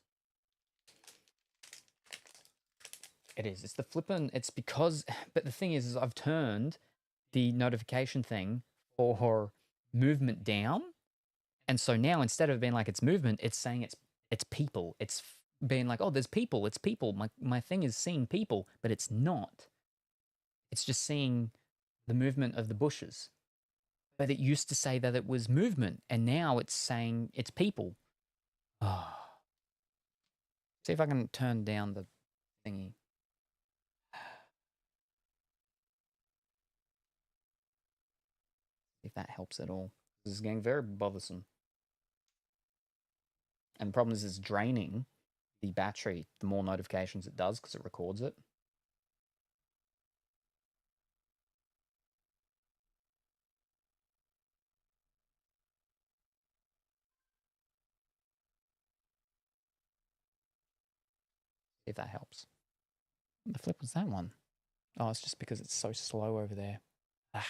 It is. It's the flippin'. It's because. But the thing is I've turned the notification thing for movement down, and so now instead of being like it's movement, it's saying it's people. It's being like, oh, there's people. It's people. My thing is seeing people, but it's not. It's just seeing the movement of the bushes. But it used to say that it was movement, and now it's saying it's people. Oh. See if I can turn down the thingy. If that helps at all. This is getting very bothersome. And the problem is it's draining the battery the more notifications it does because it records it. If that helps. What the flip was that one? Oh, it's just because it's so slow over there. Ah.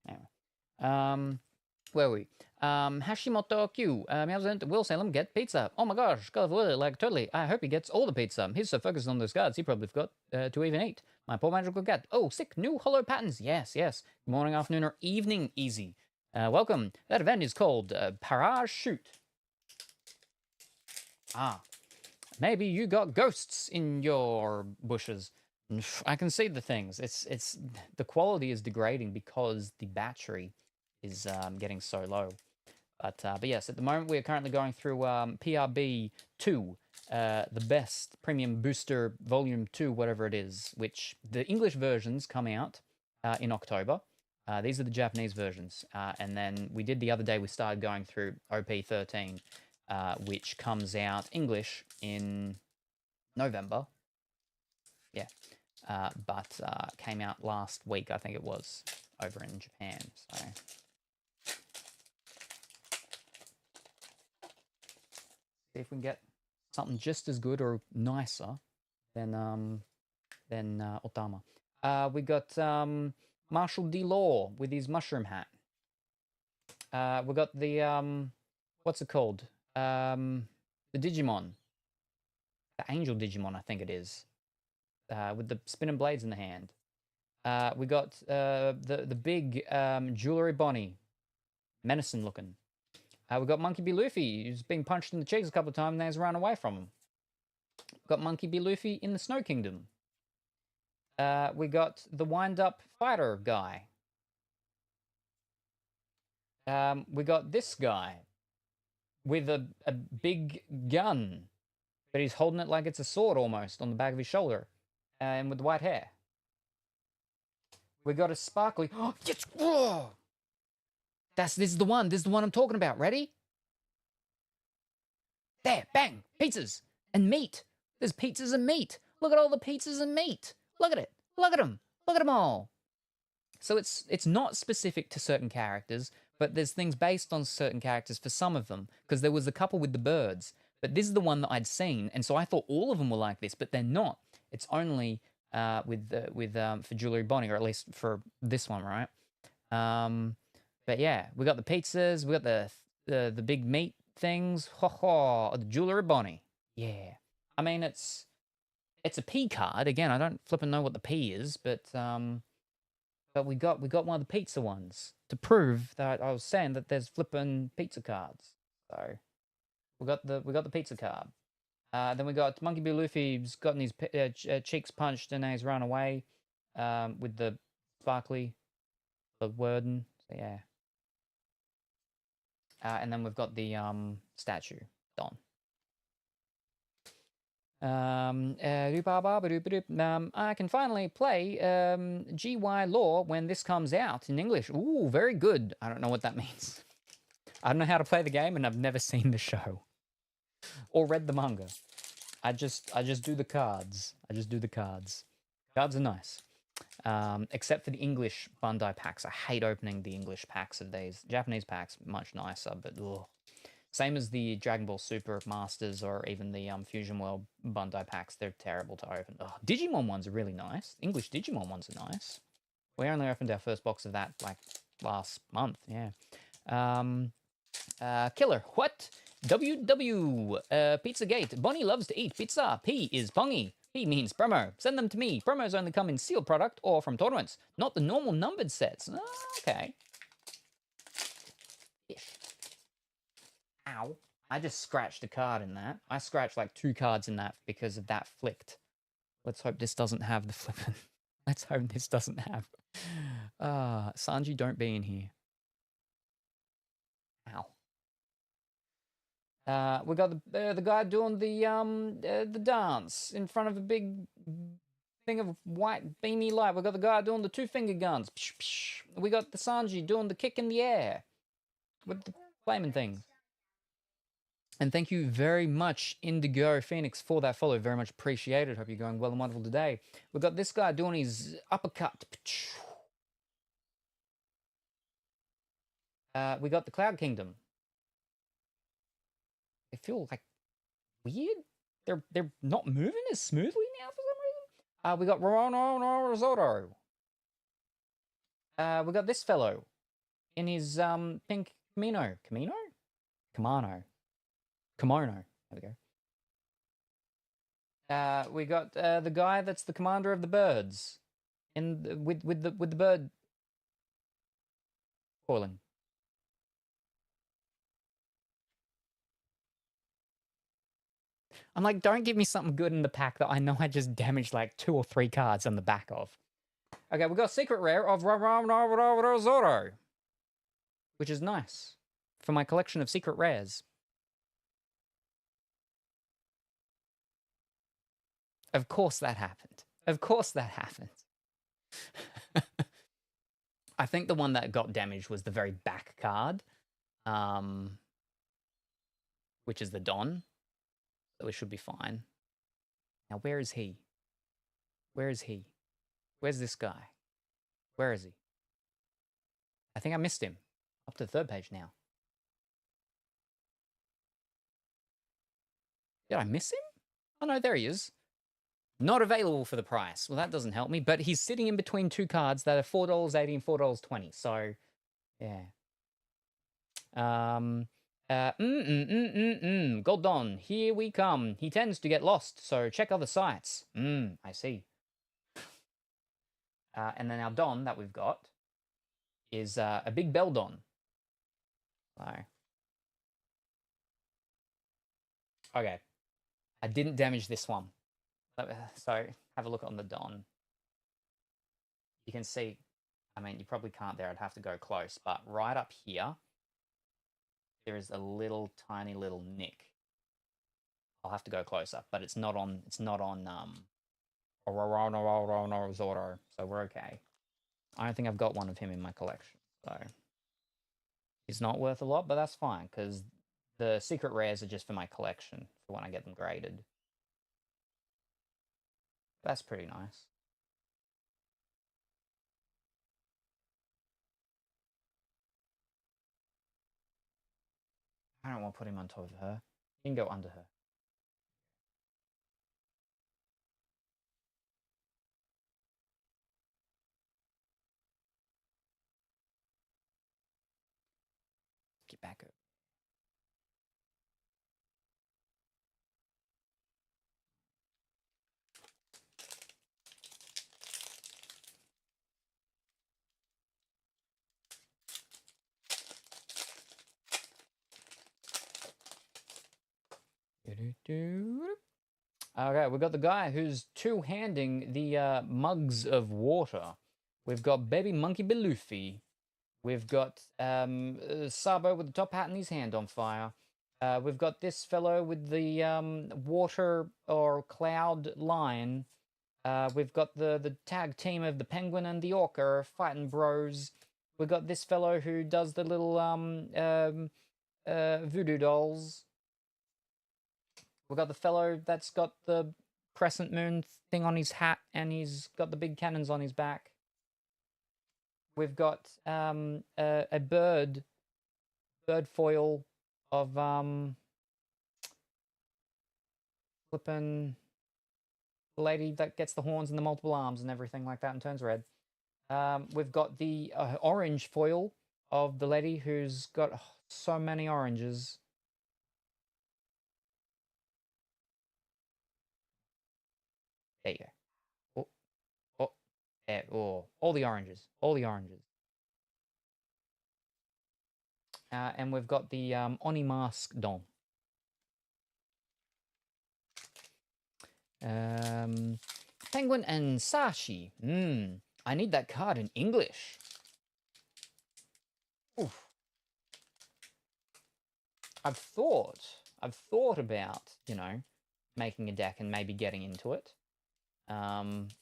Anyway. Where are we? Hashimoto Q. Will Salem get pizza? Oh my gosh, God, like totally. I hope he gets all the pizza. He's so focused on those cards, he probably forgot to even eat. My poor magical cat. Oh, sick. New hollow patterns. Yes, yes. Morning, afternoon, or evening easy. Welcome. That event is called Parachute. Ah. Maybe you got ghosts in your bushes. I can see the things. It's the quality is degrading because the battery is getting so low. But yes, at the moment we are currently going through PRB-02, the best premium booster Vol.2, whatever it is, which the English versions come out in October. These are the Japanese versions. And then we did the other day, we started going through OP13, which comes out English in November. Yeah. But came out last week, I think it was. over in Japan. So see if we can get something just as good or nicer than Otama. We got Marshall D. Law with his mushroom hat. We got the what's it called? The Digimon, the Angel Digimon, I think it is, with the spinning blades in the hand. We got the big jewelry Bonnie, menacing looking. We got Monkey B. Luffy, who's been punched in the cheeks a couple of times and has run away from him. We got Monkey B. Luffy in the Snow Kingdom. We got the wind-up fighter guy. We got this guy with a big gun, but he's holding it like it's a sword almost on the back of his shoulder, and with white hair. We got a sparkly. Oh, yes! Whoa! This is the one. This is the one I'm talking about. Ready? There, bang! Pizzas and meat. There's pizzas and meat. Look at all the pizzas and meat. Look at it. Look at them. Look at them all. So it's not specific to certain characters, but there's things based on certain characters for some of them, because there was a couple with the birds, but this is the one that I'd seen, and so I thought all of them were like this, but they're not. It's only for Jewelry Bonnie, or at least for this one, right? But yeah, we got the pizzas, we got the big meat things. Ho ho, the Jewelry Bonnie. Yeah, I mean it's a P card again. I don't flipping know what the P is, but we got one of the pizza ones to prove that I was saying that there's flipping pizza cards. So we got the pizza card. Then we got Monkey B. Luffy, who's gotten his cheeks punched and he's run away with the sparkly, the wording. So yeah. And then we've got the statue, Don. I can finally play GY Law when this comes out in English. Ooh, very good. I don't know what that means. I don't know how to play the game, and I've never seen the show or read the manga. I just do the cards. I just do the cards. Cards are nice. Except for the English Bandai packs. I hate opening the English packs of these. Japanese packs, much nicer, but ugh. Same as the Dragon Ball Super Masters or even the Fusion World Bandai packs. They're terrible to open. Ugh. Digimon ones are really nice. English Digimon ones are nice. We only opened our first box of that like last month. Yeah. Killer. What? WW. Pizzagate. Bonnie loves to eat pizza. P is Pongy. P means promo. Send them to me. Promos only come in sealed product or from tournaments, not the normal numbered sets. Okay. Ow. I just scratched a card in that. I scratched like 2 cards in that because of that flicked. Let's hope this doesn't have the flipping. Let's hope this doesn't have. Sanji, don't be in here. Ow. We got the guy doing the dance in front of a big thing of white beamy light. We got the guy doing the 2-finger guns. Psh, psh. We got the Sanji doing the kick in the air with the flaming thing. And thank you very much, Indigo Phoenix, for that follow. Very much appreciated. Hope you're going well and wonderful today. We've got this guy doing his uppercut. We got the Cloud Kingdom. They feel like weird. They're not moving as smoothly now for some reason. We got Rorono Risotto. We got this fellow in his pink kimono. Kimono. There we go. We got the guy that's the commander of the birds, with the bird calling. I'm like, don't give me something good in the pack that I know I just damaged like 2 or 3 cards on the back of. Okay, we got a secret rare of Zorro, which is nice for my collection of secret rares. Of course that happened. Of course that happened. I think the one that got damaged was the very back card, which is the Don. So it should be fine. Now, where is he? Where is he? Where's this guy? Where is he? I think I missed him. Up to the third page now. Did I miss him? Oh, no, there he is. Not available for the price. Well, that doesn't help me, but he's sitting in between two cards that are $4.80 and $4.20. So, yeah. Goldon, here we come. He tends to get lost, so check other sites. I see. And then our Don that we've got is a big Beldon. So, okay. I didn't damage this one. So, have a look on the Don. You can see, I mean, you probably can't there. I'd have to go close. But right up here, there is a little tiny little nick. I'll have to go closer, but it's not on Zorro, so we're okay. I don't think I've got one of him in my collection, so he's not worth a lot, but that's fine, because the secret rares are just for my collection, for when I get them graded. That's pretty nice. I don't want to put him on top of her. You can go under her. Get back up. Okay, we've got the guy who's two-handing the mugs of water. We've got Baby Monkey Beluffy. We've got Sabo with the top hat and his hand on fire. We've got this fellow with the water or cloud line. We've got the tag team of the penguin and the orca fighting bros. We've got this fellow who does the little voodoo dolls. We've got the fellow that's got the crescent moon thing on his hat and he's got the big cannons on his back. We've got a bird foil of flippin' lady that gets the horns and the multiple arms and everything like that and turns red. We've got the orange foil of the lady who's got so many oranges. There you go. Yeah, all the oranges. All the oranges. And we've got the Oni Mask Don. Penguin and Sashi. I need that card in English. Oof. I've thought about, you know, making a deck and maybe getting into it.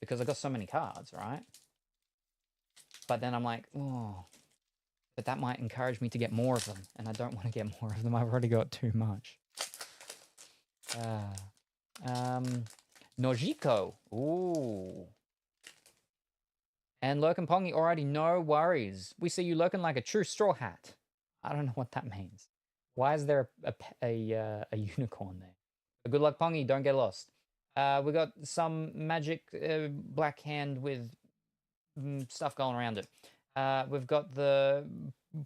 Because I've got so many cards, right? But then I'm like, oh, but that might encourage me to get more of them, and I don't want to get more of them. I've already got too much. Nojiko. Ooh. And Lurkin Pongi, already no worries. We see you lurking like a true straw hat. I don't know what that means. Why is there a unicorn there? But good luck, Pongi. Don't get lost. We got some magic black hand with stuff going around it. We've got the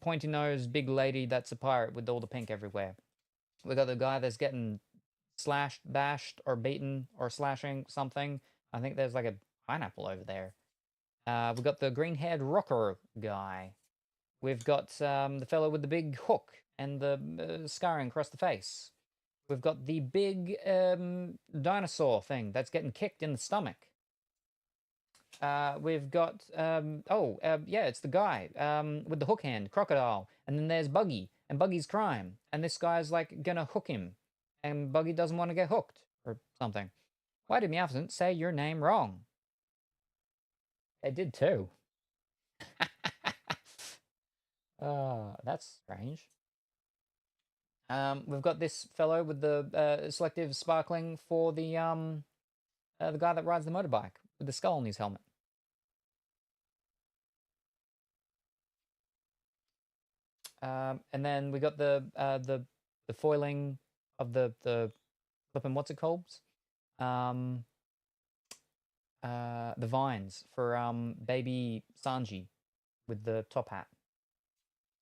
pointy nose big lady that's a pirate with all the pink everywhere. We got the guy that's getting slashed, bashed, or beaten, or slashing something. I think there's like a pineapple over there. We've got the green-haired rocker guy. We've got the fellow with the big hook and the scarring across the face. We've got the big dinosaur thing that's getting kicked in the stomach. We've got, yeah, it's the guy with the hook hand, crocodile. And then there's Buggy, and Buggy's crime. And this guy's like gonna hook him. And Buggy doesn't want to get hooked, or something. Why did Meowsant say your name wrong? They did too. That's strange. We've got this fellow with the selective sparkling for the guy that rides the motorbike with the skull on his helmet. And then we got the foiling of the flipping, what's it called? The vines for baby Sanji with the top hat.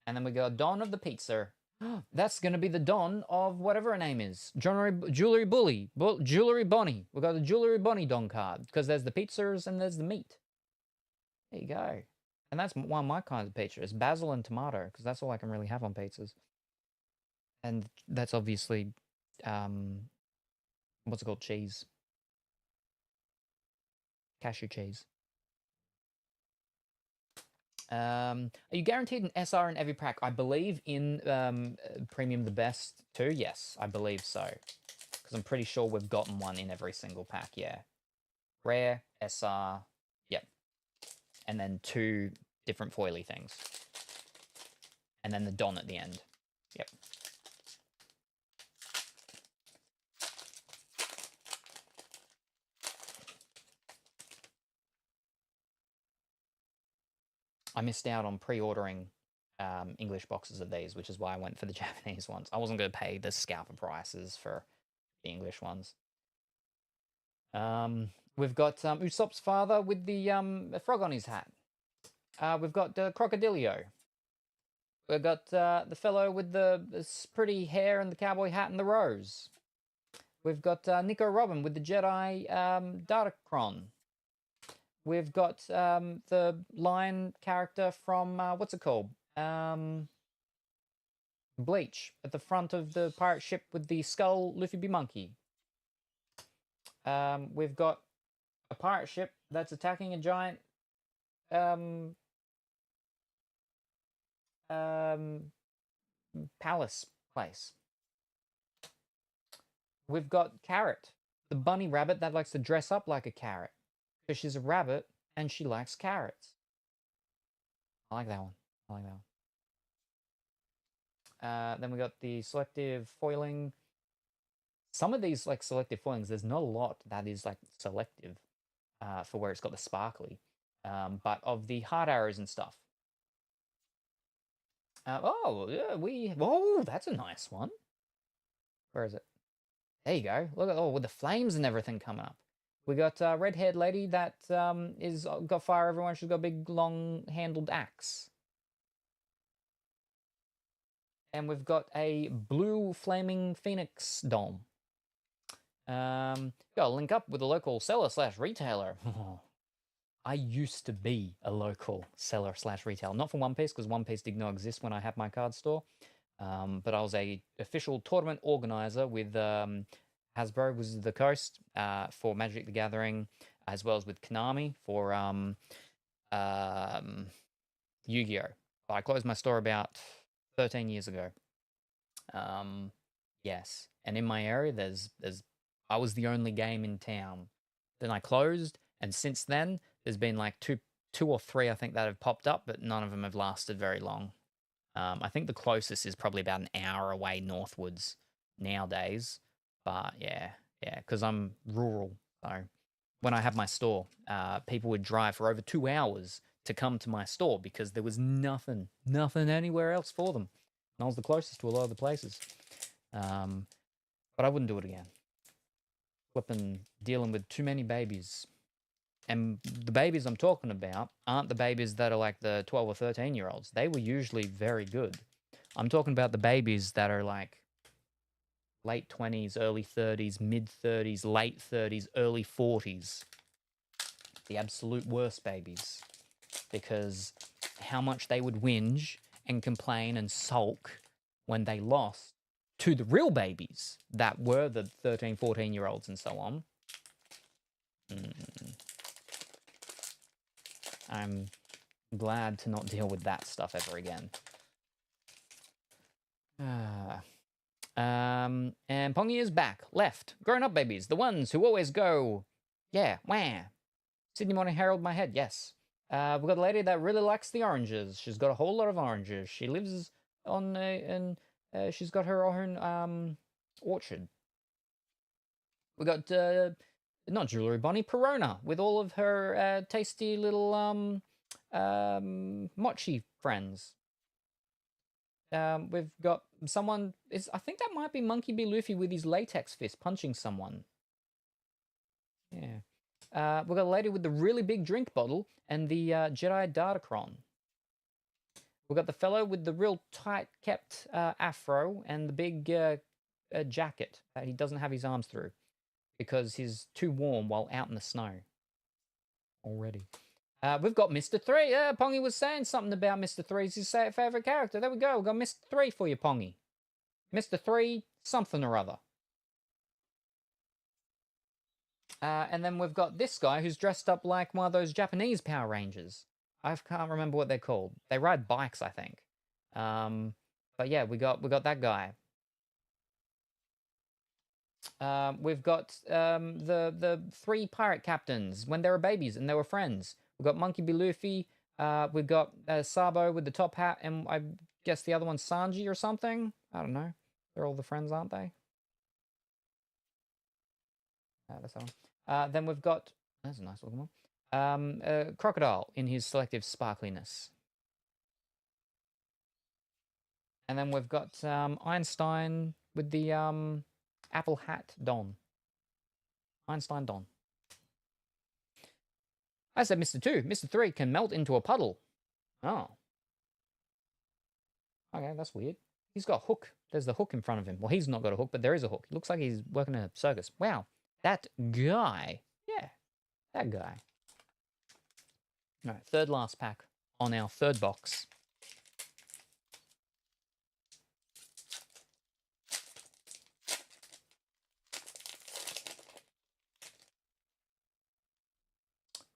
And then we got Don of the Pizza. That's going to be the Don of whatever her name is. Jewelry Bully. Jewelry Bonnie. We got the Jewelry Bonnie Don card because there's the pizzas and there's the meat. There you go. And that's one of my kinds of pizza. It's basil and tomato because that's all I can really have on pizzas. And that's obviously, what's it called? Cheese. Cashew cheese. Are you guaranteed an SR in every pack? I believe in Premium the Best too. Yes, I believe so. Because I'm pretty sure we've gotten one in every single pack, yeah. Rare, SR, yep. And then 2 different foily things. And then the Don at the end. Yep. I missed out on pre-ordering English boxes of these, which is why I went for the Japanese ones. I wasn't going to pay the scalper prices for the English ones. We've got Usopp's father with the frog on his hat. We've got Crocodilio. We've got the fellow with the pretty hair and the cowboy hat and the rose. We've got Nico Robin with the Jedi Datacron. We've got the lion character from, what's it called? Bleach, at the front of the pirate ship with the skull Luffy B. Monkey. We've got a pirate ship that's attacking a giant palace place. We've got Carrot, the bunny rabbit that likes to dress up like a carrot. Because she's a rabbit and she likes carrots. I like that one. I like that one. Then we got the selective foiling. Some of these like selective foilings, there's not a lot that is like selective for where it's got the sparkly. But of the hard arrows and stuff. Oh, yeah, oh, that's a nice one. Where is it? There you go. Look at with the flames and everything coming up. We got a red-haired lady that is got fire everywhere. She's got a big, long-handled axe. And we've got a blue flaming phoenix dome. Got to link up with a local seller/retailer. I used to be a local seller/retailer. Not for One Piece, because One Piece did not exist when I had my card store. But I was a official tournament organizer with Hasbro was the coast for Magic the Gathering, as well as with Konami for Yu-Gi-Oh! I closed my store about 13 years ago. Yes, and in my area, I was the only game in town. Then I closed, and since then, there's been like two or three I think that have popped up, but none of them have lasted very long. I think the closest is probably about an hour away northwards nowadays. But yeah, because I'm rural. So when I had my store, people would drive for over 2 hours to come to my store because there was nothing anywhere else for them. And I was the closest to a lot of the places. But I wouldn't do it again. Flipping dealing with too many babies. And the babies I'm talking about aren't the babies that are like the 12 or 13-year-olds. They were usually very good. I'm talking about the babies that are like late 20s, early 30s, mid 30s, late 30s, early 40s. The absolute worst babies. Because how much they would whinge and complain and sulk when they lost to the real babies that were the 13, 14-year-olds and so on. I'm glad to not deal with that stuff ever again. And Pongy is back. Left. Grown up babies. The ones who always go, yeah, wah. Sydney Morning Herald, my head, yes. We've got a lady that really likes the oranges. She's got a whole lot of oranges. She lives on she's got her own orchard. We got not Jewelry Bonnie, Perona, with all of her tasty little mochi friends. we've got someone. I think that might be Monkey B. Luffy with his latex fist punching someone. Yeah. We've got a lady with the really big drink bottle and the Jedi Datacron. We've got the fellow with the real tight kept afro and the big jacket that he doesn't have his arms through because he's too warm while out in the snow already. We've got Mr. 3. Pongy was saying something about Mr. 3's his favourite character. There we go. We've got Mr. 3 for you, Pongy. Mr. 3, something or other. And then we've got this guy who's dressed up like one of those Japanese Power Rangers. I can't remember what they're called. They ride bikes, I think. But yeah, we got that guy. We've got the 3 pirate captains when they were babies and they were friends. We've got Monkey B. Luffy. We've got Sabo with the top hat, and I guess the other one's Sanji or something. I don't know. They're all the friends, aren't they? That's that one. Then we've got, that's a nice looking one. Crocodile in his selective sparkliness. And then we've got Einstein with the apple hat Don. Einstein Don. I said Mr. 2. Mr. 3 can melt into a puddle. Oh. Okay, that's weird. He's got a hook. There's the hook in front of him. Well, he's not got a hook, but there is a hook. It looks like he's working in a circus. Wow. That guy. Yeah, that guy. All right, third last pack on our third box.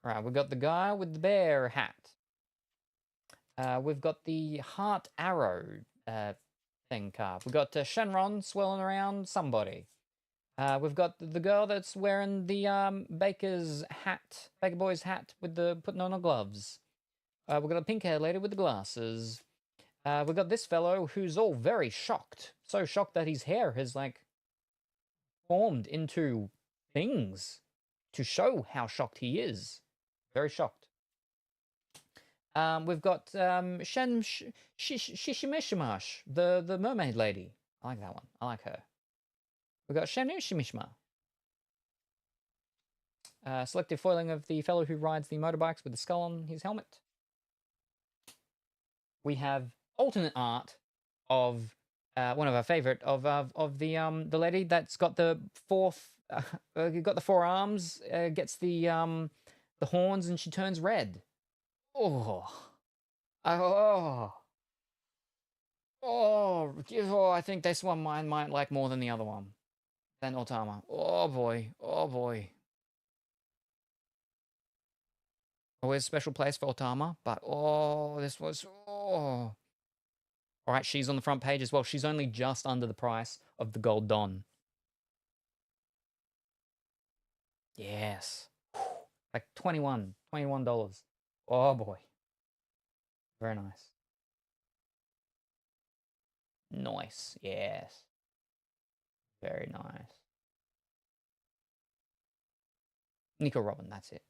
All right, we've got the guy with the bear hat. We've got the heart arrow thing card. We've got Shenron swirling around somebody. We've got the girl that's wearing the baker's hat, baker boy's hat with the putting on the gloves. We've got a pink-haired lady with the glasses. We've got this fellow who's all very shocked. So shocked that his hair has, like, formed into things to show how shocked he is. Very shocked. We've got Shen Shishimishmash, the mermaid lady. I like that one. I like her. We've got Shen Shimishma. Selective foiling of the fellow who rides the motorbikes with the skull on his helmet. We have alternate art of one of our favorite of the lady that's got the got the 4 arms, gets the horns, and she turns red. Oh, I think this one mine might like more than the other one. Than Otama. Oh boy, oh boy. Always a special place for Otama, but this was All right, she's on the front page as well. She's only just under the price of the Gold Don. Yes. Like $21. Oh boy. Very nice. Nice. Yes. Very nice. Nico Robin, that's it.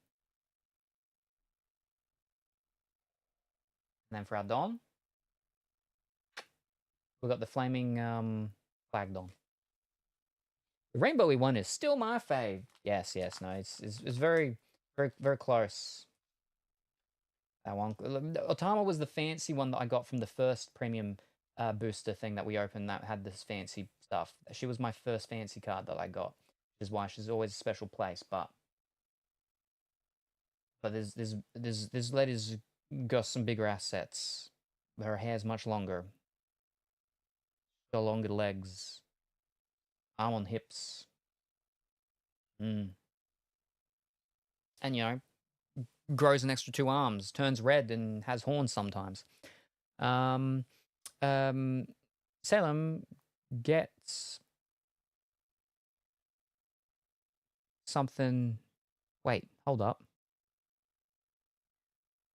And then for our Don, we've got the flaming flag Don. The rainbowy one is still my fave. Yes, no, it's very, very, very close. That one. Otama was the fancy one that I got from the first premium booster thing that we opened that had this fancy stuff. She was my first fancy card that I got, which is why she's always a special place. But this lady's got some bigger assets. Her hair's much longer. Got longer legs. Arm on hips. And grows an extra 2 arms, turns red, and has horns sometimes. Salem gets something. Wait, hold up.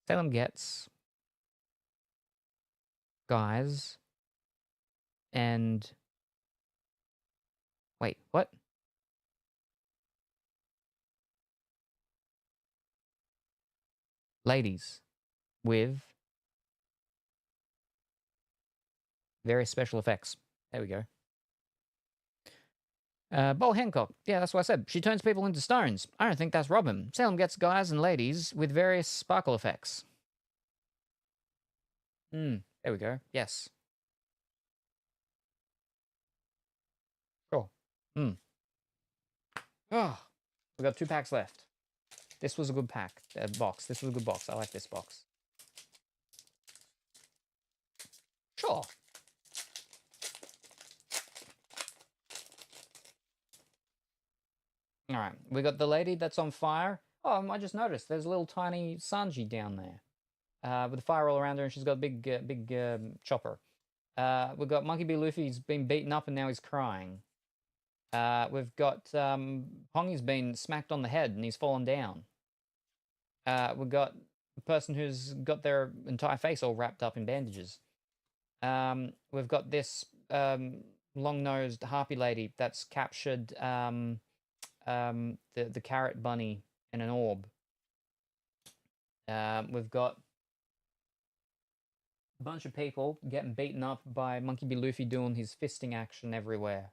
Salem gets guys and wait, what? Ladies with Various special effects. There we go. Bol Hancock. Yeah, that's what I said. She turns people into stones. I don't think that's Robin. Salem gets guys and ladies with various sparkle effects. There we go. Yes. Sure. Oh, we got 2 packs left. This was a good pack. Box. This was a good box. I like this box. Sure. All right. We got the lady that's on fire. Oh, I just noticed there's a little tiny Sanji down there with the fire all around her, and she's got a big chopper. We've got Monkey B. Luffy's been beaten up and now he's crying. We've got Pongy's been smacked on the head and he's fallen down. We've got a person who's got their entire face all wrapped up in bandages. We've got this long-nosed harpy lady that's captured the carrot bunny in an orb. We've got a bunch of people getting beaten up by Monkey B. Luffy doing his fisting action everywhere.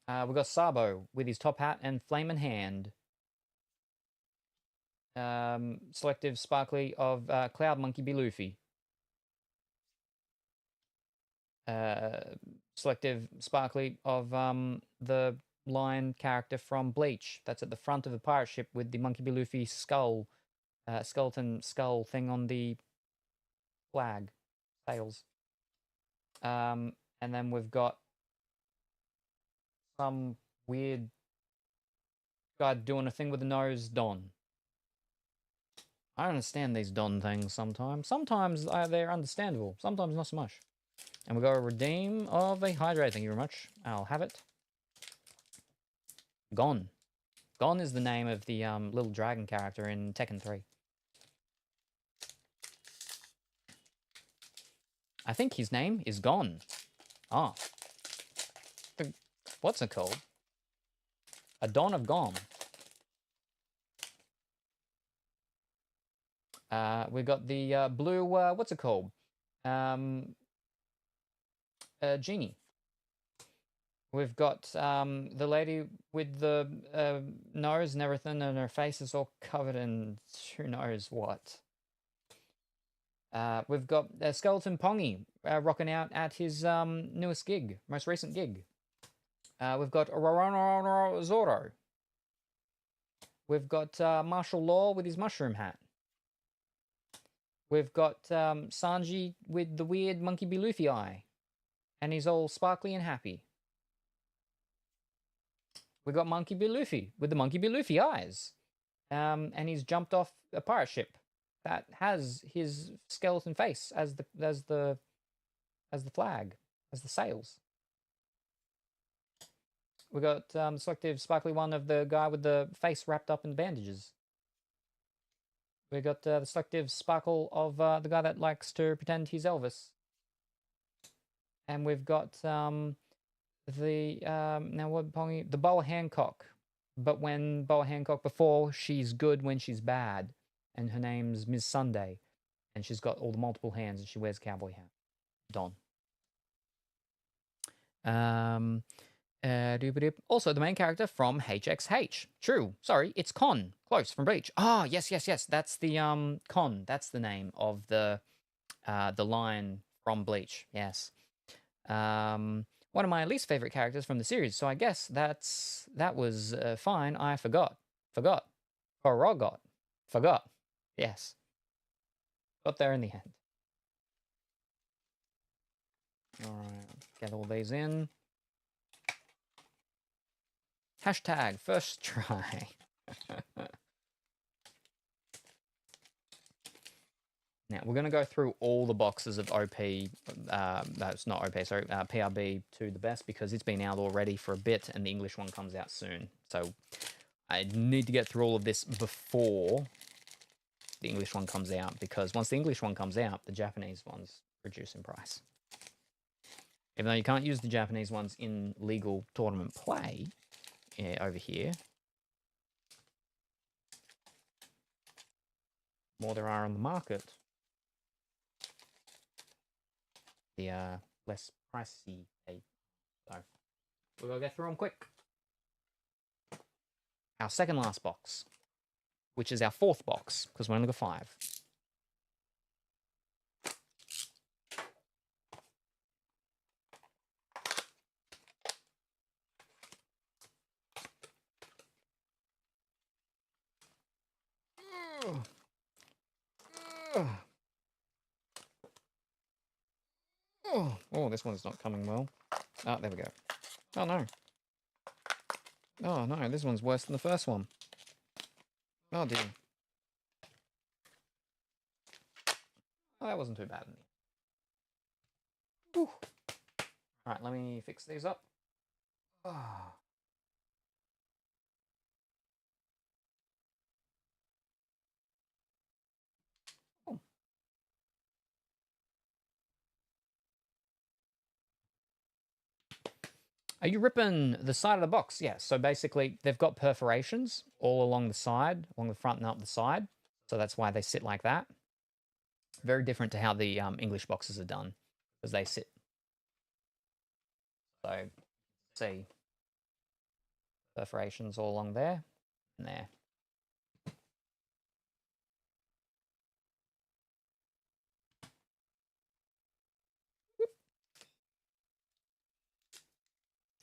We've got Sabo with his top hat and flamin' hand. Selective sparkly of Cloud Monkey B. Luffy. Selective sparkly of the lion character from Bleach. That's at the front of the pirate ship with the Monkey B. Luffy skull, skeleton skull thing on the flag, sails. And then we've got some weird guy doing a thing with the nose, Don. I don't understand these Don things sometimes. Sometimes they're understandable, sometimes not so much. And we got a redeem of a hydrate, thank you very much. I'll have it. Gon. Gon is the name of the little dragon character in Tekken 3. I think his name is Gon. Ah. What's it called? A Don of Gon. We got the blue, what's it called? Genie. We've got the lady with the nose and everything, and her face is all covered in who knows what. We've got Skeleton Pongy rocking out at his newest gig, most recent gig. We've got Roronono Zoro. We've got Martial Law with his mushroom hat. We've got Sanji with the weird Monkey B. Luffy eye. And he's all sparkly and happy. We've got Monkey B. Luffy with the Monkey B. Luffy eyes. And he's jumped off a pirate ship that has his skeleton face as the flag, as the sails. We got selective sparkly one of the guy with the face wrapped up in bandages. We got the selective sparkle of the guy that likes to pretend he's Elvis. And we've got now what Pongy, the Boa Hancock. But when Boa Hancock before, she's good when she's bad, and her name's Ms. Sunday, and she's got all the multiple hands, and she wears a cowboy hat. Don. Also, the main character from HXH. True. Sorry, it's Con. Close, from Bleach. Ah, yes. That's the Con. That's the name of the line from Bleach. Yes. One of my least favorite characters from the series. So I guess that was fine. I forgot. Yes. Got there in the end. All right. Get all these in. Hashtag first try. Now, we're going to go through all the boxes of OP, that's not OP, sorry, PRB to the best, because it's been out already for a bit, and the English one comes out soon. So, I need to get through all of this before the English one comes out, because once the English one comes out, the Japanese ones reduce in price. Even though you can't use the Japanese ones in legal tournament play, over here, more there are on the market. the less pricey they. So we're gonna get through them quick. Our second last box, which is our fourth box because we only got 5. Oh, this one's not coming well. Oh, there we go. Oh, no. Oh, no, this one's worse than the first one. Oh, dear. Oh, that wasn't too bad. All right, let me fix these up. Oh. Are you ripping the side of the box? Yeah, so basically they've got perforations all along the side, along the front and up the side. So that's why they sit like that. Very different to how the English boxes are done, because they sit. So, see, perforations all along there and there.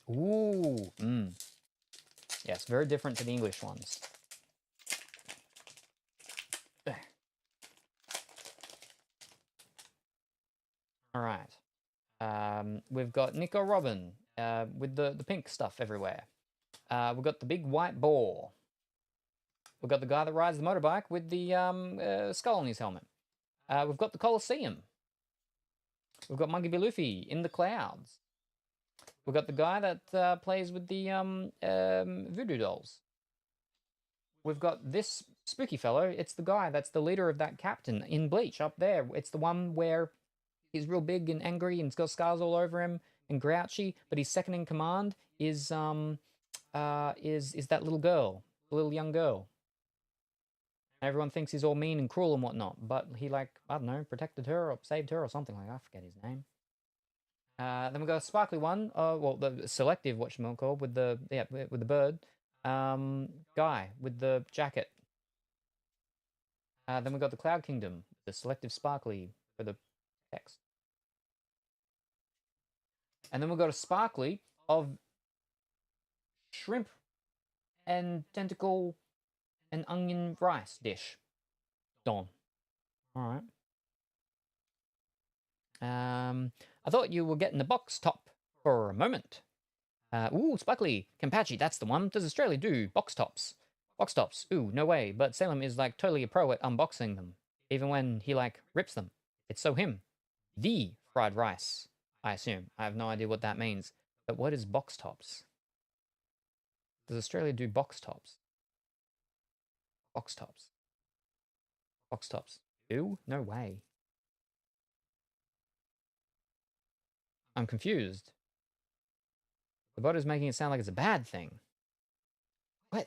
Ooh, yes, very different to the English ones. All right. We've got Nico Robin with the pink stuff everywhere. We've got the big white boar. We've got the guy that rides the motorbike with the skull on his helmet. We've got the Colosseum. We've got Monkey B. Luffy in the clouds. We've got the guy that plays with the voodoo dolls. We've got this spooky fellow. It's the guy that's the leader of that captain in Bleach up there. It's the one where he's real big and angry and he's got scars all over him and grouchy, but his second in command is that little girl, the little young girl. Everyone thinks he's all mean and cruel and whatnot, but he, like, I don't know, protected her or saved her or something like that. I forget his name. Then we got a sparkly one, well, the selective, whatchamacallit, with the bird. Guy with the jacket. Then we got the Cloud Kingdom, the selective sparkly for the text. And then we got a sparkly of shrimp and tentacle and onion rice dish. Don. All right. I thought you were getting the box top for a moment. Ooh, sparkly. Kenpachi, that's the one. Does Australia do box tops? Box tops. Ooh, no way. But Salem is, like, totally a pro at unboxing them. Even when he, like, rips them. It's so him. The fried rice, I assume. I have no idea what that means. But what is box tops? Does Australia do box tops? Box tops. Box tops. Ooh, no way. I'm confused. The bot is making it sound like it's a bad thing. What?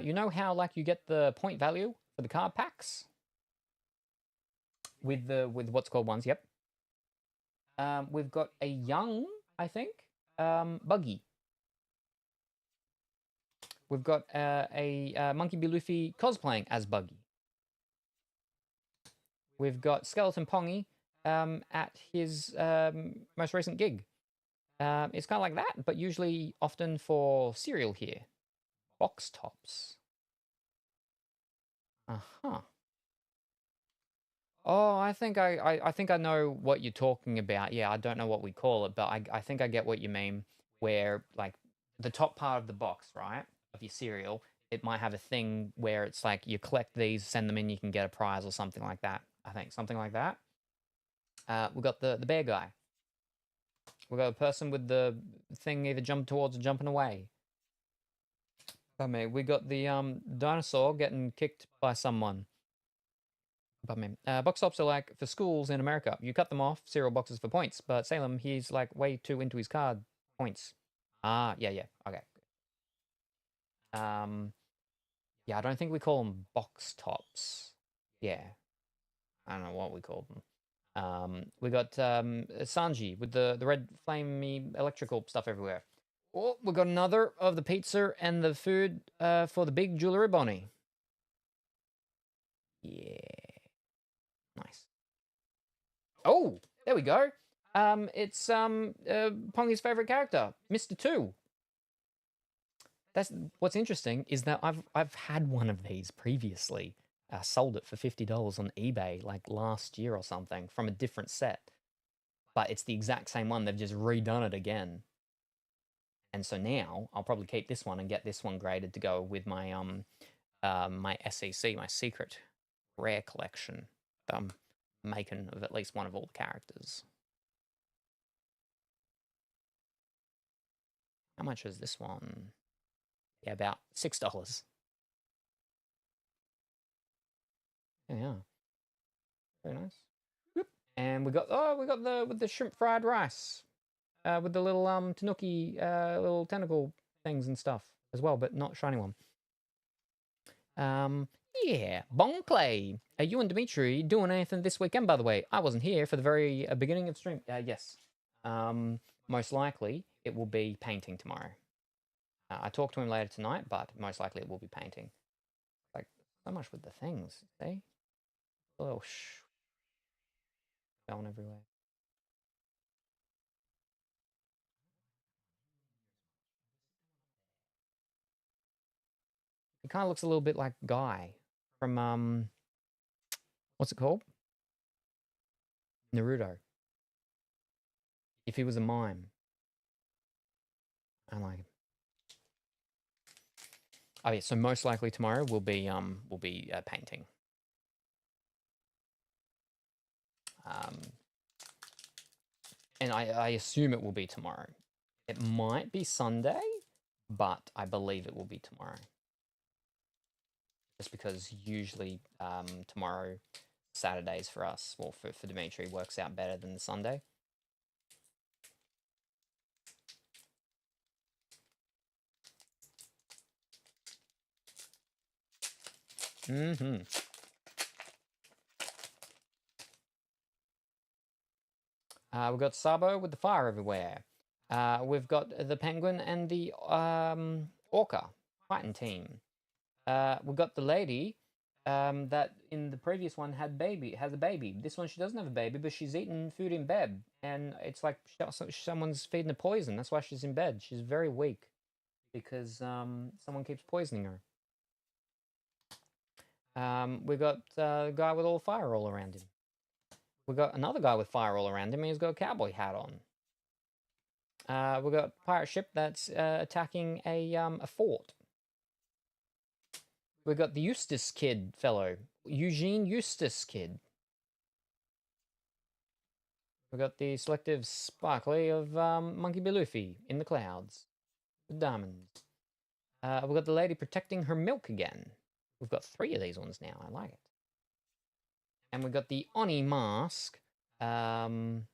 You know how, like, you get the point value for the card packs? With what's called ones, yep. We've got a young, I think, Buggy. We've got a Monkey B. Luffy cosplaying as Buggy. We've got Skeleton Pongy at his most recent gig. It's kind of like that, but usually often for cereal here. Box tops. Uh-huh. Oh, I think I think I know what you're talking about. Yeah, I don't know what we call it, but I think I get what you mean. Where, like, the top part of the box, right, of your cereal, it might have a thing where it's like you collect these, send them in, you can get a prize or something like that. I think something like that. We've got the bear guy. We've got a person with the thing either jump towards or jumping away. Pardon me. We got the dinosaur getting kicked by someone. Pardon me. Box tops are like for schools in America. You cut them off, cereal boxes for points. But Salem, he's like way too into his card points. Ah, yeah. Okay. Yeah, I don't think we call them box tops. Yeah, I don't know what we call them. We got Sanji with the red flamey electrical stuff everywhere. Oh, we got another of the pizza and the food for the big jewelry bunny. Yeah, nice. Oh, there we go. It's Pongy's favorite character, Mr. Two. That's what's interesting is that I've had one of these previously. Sold it for $50 on eBay like last year or something from a different set, but it's the exact same one. They've just redone it again, and so now I'll probably keep this one and get this one graded to go with my my SEC, my secret rare collection that I'm making of at least one of all the characters. How much is this one? Yeah, about $6. Yeah, very nice. And we got the with the shrimp fried rice, with the little tanuki little tentacle things and stuff as well, but not shiny one. Yeah, Bong Clay. Are you and Dimitri doing anything this weekend? By the way, I wasn't here for the very beginning of the stream. Yes. Most likely it will be painting tomorrow. I talked to him later tonight, but most likely it will be painting. Like so much with the things, see? A little going everywhere. He kind of looks a little bit like Guy from what's it called? Naruto. If he was a mime. I like him. Oh yeah, so most likely tomorrow will be painting. And I assume it will be tomorrow. It might be Sunday, but I believe it will be tomorrow. Just because usually tomorrow, Saturdays for us, well, for Dimitri, works out better than the Sunday. Mm-hmm. We've got Sabo with the fire everywhere. We've got the penguin and the orca fighting team. We've got the lady that in the previous one has a baby. This one she doesn't have a baby, but she's eating food in bed, and it's like someone's feeding her poison. That's why she's in bed. She's very weak because someone keeps poisoning her. We've got a guy with all fire all around him. We've got another guy with fire all around him, and he's got a cowboy hat on. We've got a pirate ship that's attacking a fort. We've got the Eustace Kid fellow, Eugene Eustace Kid. We've got the selective sparkly of Monkey B. Luffy in the clouds with diamonds. We've got the lady protecting her milk again. We've got 3 of these ones now. I like it. And we've got the Oni mask, Don.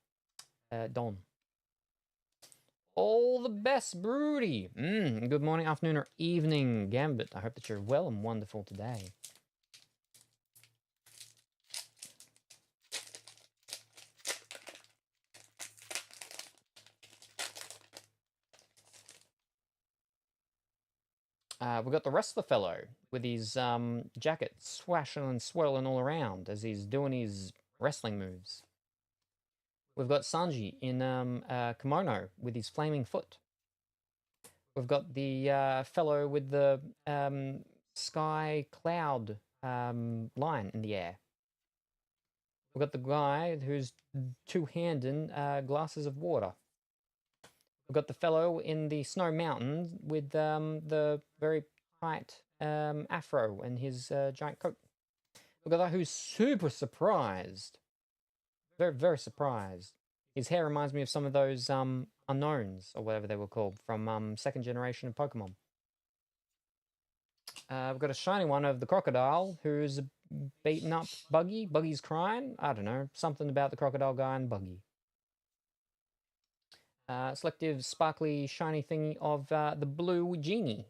All the best, Broody. Good morning, afternoon, or evening, Gambit. I hope that you're well and wonderful today. We've got the rest of the fellow with his jacket swashing and swirling all around as he's doing his wrestling moves. We've got Sanji in kimono with his flaming foot. We've got the fellow with the sky cloud line in the air. We've got the guy who's two-handing glasses of water. We've got the fellow in the snow mountain with the very tight afro and his giant coat. We've got that who's super surprised. Very, very surprised. His hair reminds me of some of those unknowns, or whatever they were called, from second generation of Pokemon. We've got a shiny one of the crocodile who's beaten up Buggy. Buggy's crying. I don't know. Something about the crocodile guy and Buggy. Selective sparkly shiny thingy of the blue genie.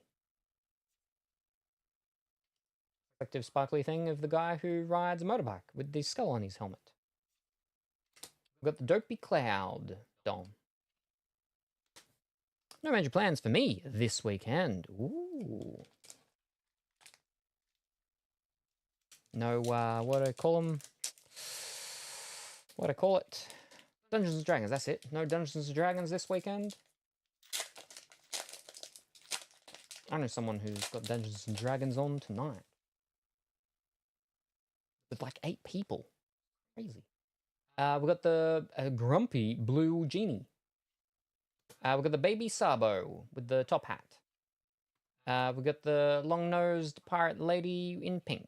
Selective sparkly thing of the guy who rides a motorbike with the skull on his helmet. We've got the Dopey Cloud Dom. No major plans for me this weekend. Ooh. No, what do I call them? What do I call it? Dungeons and Dragons, that's it. No Dungeons and Dragons this weekend. I know someone who's got Dungeons and Dragons on tonight. With like 8 people. Crazy. We've got the grumpy blue genie. We've got the baby Sabo with the top hat. We've got the long-nosed pirate lady in pink.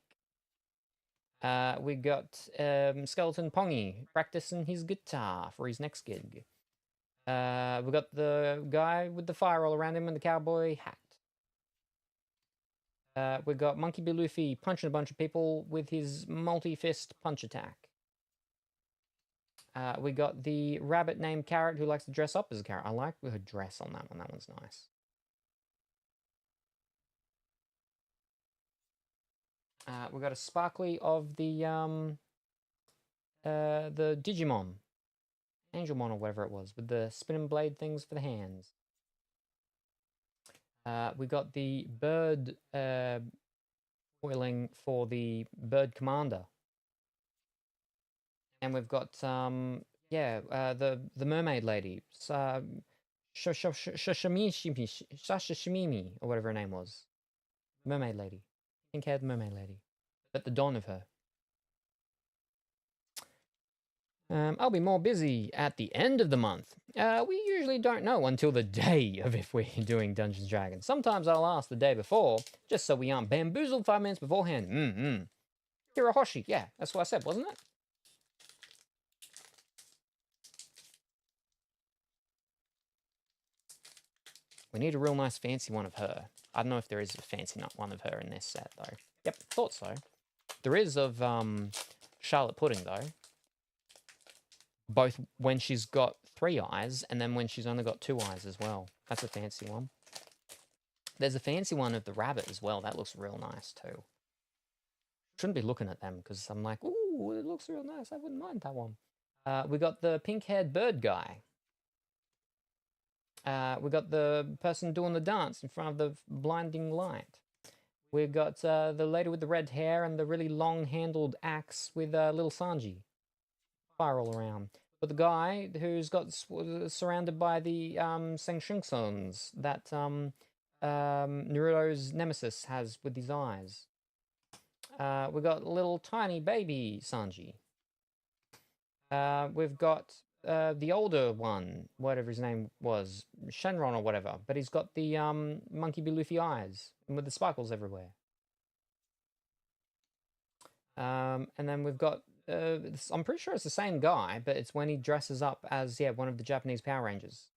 We got Skeleton Pongy practicing his guitar for his next gig. We got the guy with the fire all around him and the cowboy hat. We got Monkey B. Luffy punching a bunch of people with his multi-fist punch attack. We got the rabbit named Carrot who likes to dress up as a carrot. I like her dress on that one. That one's nice. We got a sparkly of the Digimon, Angelmon or whatever it was, with the spinning blade things for the hands. We got the bird foiling for the bird commander, and we've got the mermaid lady, Shashimimi or whatever her name was, mermaid lady. Pink-haired mermaid lady. At the dawn of her. I'll be more busy at the end of the month. We usually don't know until the day of if we're doing Dungeons & Dragons. Sometimes I'll ask the day before, just so we aren't bamboozled 5 minutes beforehand. Hirahoshi, yeah, that's what I said, wasn't it? We need a real nice fancy one of her. I don't know if there is a fancy one of her in this set, though. Yep, thought so. There is of Charlotte Pudding, though. Both when she's got 3 eyes, and then when she's only got 2 eyes as well. That's a fancy one. There's a fancy one of the rabbit as well. That looks real nice, too. Shouldn't be looking at them, because I'm like, ooh, it looks real nice. I wouldn't mind that one. We got the pink-haired bird guy. We got the person doing the dance in front of the blinding light. We've got the lady with the red hair and the really long-handled axe with little Sanji. Fire all around. But the guy who's got surrounded by the Sengshingsons that Naruto's nemesis has with his eyes. We've got little tiny baby Sanji. We've got the older one, whatever his name was, Shenron or whatever, but he's got the Monkey B. Luffy eyes and with the sparkles everywhere. And then we've got, I'm pretty sure it's the same guy, but it's when he dresses up as, one of the Japanese Power Rangers.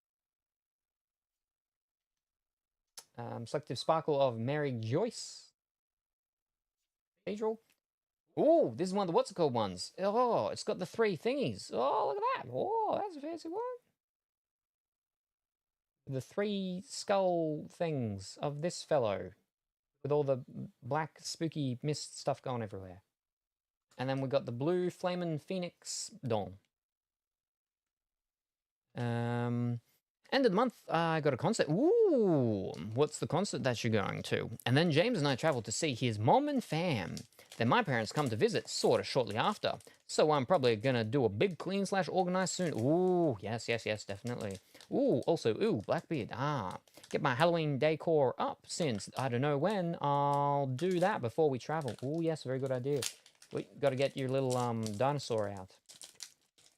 Selective sparkle of Mary Joyce. Cathedral. Oh, this is one of the what's-it-called ones. Oh, it's got the 3 thingies. Oh, look at that. Oh, that's a fancy one. The 3 skull things of this fellow. With all the black, spooky mist stuff going everywhere. And then we've got the blue Flamin' Phoenix Dom. End of the month, I got a concert. Ooh, what's the concert that you're going to? And then James and I traveled to see his mom and fam. Then my parents come to visit sort of shortly after. So I'm probably going to do a big clean / organize soon. Ooh, yes, definitely. Ooh, also, Blackbeard. Get my Halloween decor up since I don't know when. I'll do that before we travel. Ooh, yes, very good idea. We got to get your little dinosaur out.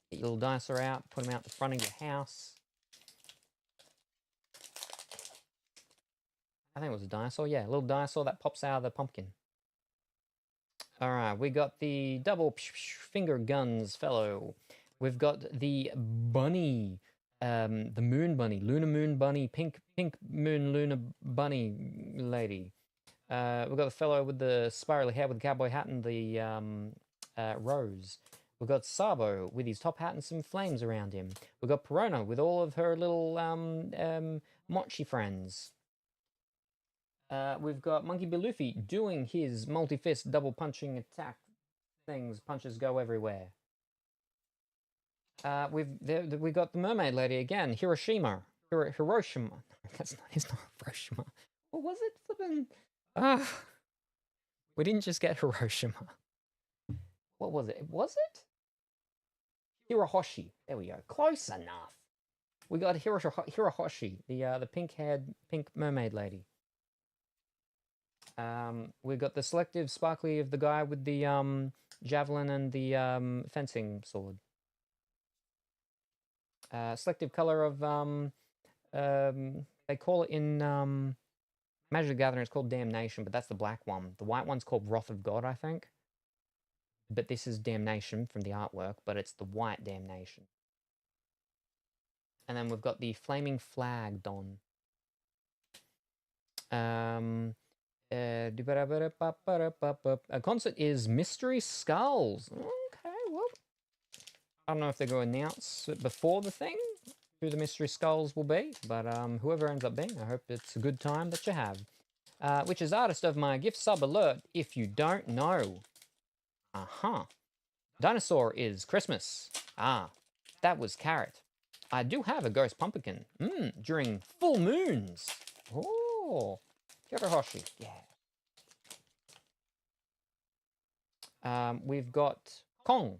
Get your little dinosaur out, put him out the front of your house. I think it was a dinosaur. Yeah, a little dinosaur that pops out of the pumpkin. All right, we got the double finger guns fellow. We've got the bunny, the moon bunny, lunar moon bunny, pink moon lunar bunny lady. We've got the fellow with the spirally hair with the cowboy hat and the rose. We've got Sabo with his top hat and some flames around him. We've got Perona with all of her little mochi friends. We've got Monkey B. Luffy doing his multi-fist double punching attack things. Punches go everywhere. We've got the mermaid lady again. Hiroshima. Hiroshima. It's not Hiroshima. What was it? Flippin'. We didn't just get Hiroshima. What was it? Was it? Hirohoshi. There we go. Close enough. We got Hirohoshi, the pink-haired, pink mermaid lady. We got the selective sparkly of the guy with the javelin and the fencing sword. Selective color of they call it in Magic the Gathering. It's called Damnation, but that's the black one. The white one's called Wrath of God, I think. But this is Damnation from the artwork, but it's the white Damnation. And then we've got the Flaming Flag Don. A concert is Mystery Skulls. Okay, well, I don't know if they're going to announce it before the thing, who the Mystery Skulls will be, but whoever ends up being, I hope it's a good time that you have. Which is artist of my gift sub alert, if you don't know. Dinosaur is Christmas. That was Carrot. I do have a ghost pumpkin. During full moons. Oh, Hirohoshi. Yeah. We've got Kong.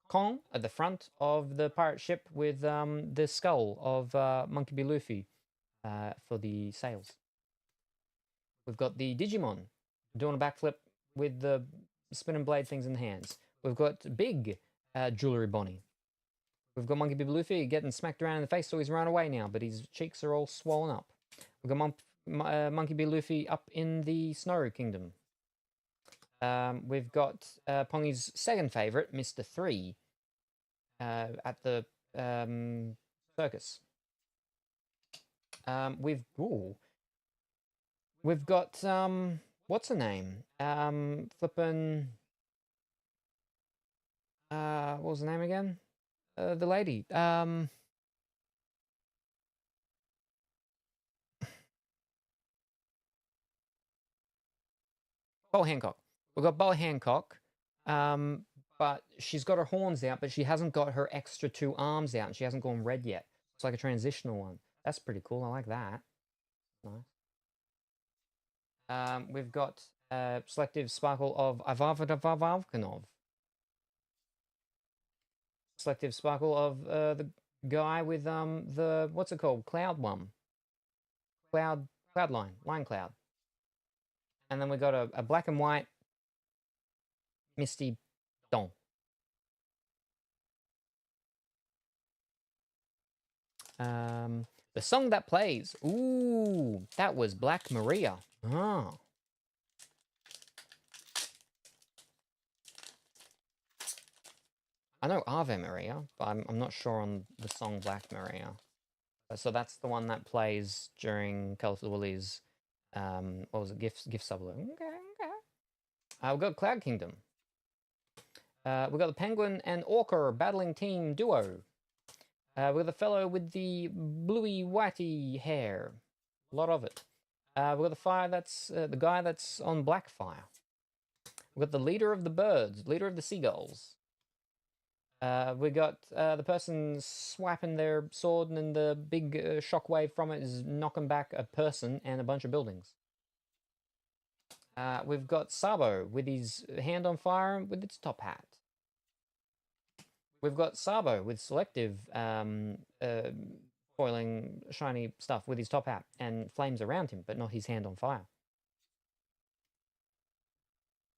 Kong at the front of the pirate ship with the skull of Monkey B. Luffy for the sails. We've got the Digimon doing a backflip with the spinning blade things in the hands. We've got Big Jewelry Bonnie. We've got Monkey B. Luffy getting smacked around in the face, so he's run away now, but his cheeks are all swollen up. We've got Monkey B. Luffy up in the Snow Kingdom. We've got Pongy's second favourite, Mr. 3, at the circus. We've got what's her name? Flippin'. What was the name again? The lady. Bo Hancock. We've got Bo Hancock, but she's got her horns out, but she hasn't got her extra 2 arms out, and she hasn't gone red yet. It's like a transitional one. That's pretty cool. I like that. Nice. We've got selective sparkle of Ivarvanov. Selective sparkle of the guy with the what's it called? Cloud one. Cloud line cloud. And then we got a black and white Misty Don. The song that plays. Ooh, that was Black Maria. I know Ave Maria, but I'm not sure on the song Black Maria. So that's the one that plays during Colourful Willie's, what was it, gift sub. Okay. We've got Cloud Kingdom. We've got the Penguin and Orca battling team duo. We've got the fellow with the bluey whitey hair. A lot of it. We've got the fire that's the guy that's on black fire. We've got the leader of the birds, leader of the seagulls. We got the person swiping their sword, and then the big shockwave from it is knocking back a person and a bunch of buildings. We've got Sabo with his hand on fire with its top hat. We've got Sabo with selective foiling shiny stuff with his top hat and flames around him, but not his hand on fire.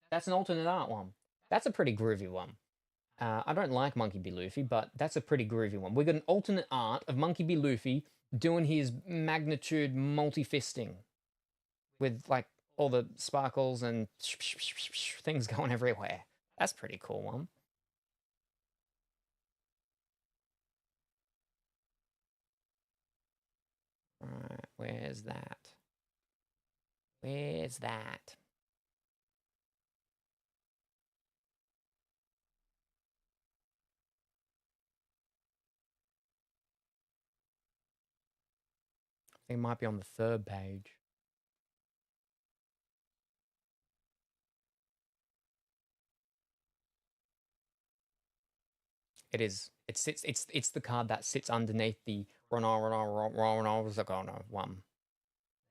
That's an alternate art one. That's a pretty groovy one. I don't like Monkey B. Luffy, but that's a pretty groovy one. We've got an alternate art of Monkey B. Luffy doing his magnitude multi-fisting with, like, all the sparkles and things going everywhere. That's a pretty cool one. Alright, where's that? Where's that? think it might be on the 3rd page. It is. It's the card that sits underneath the one.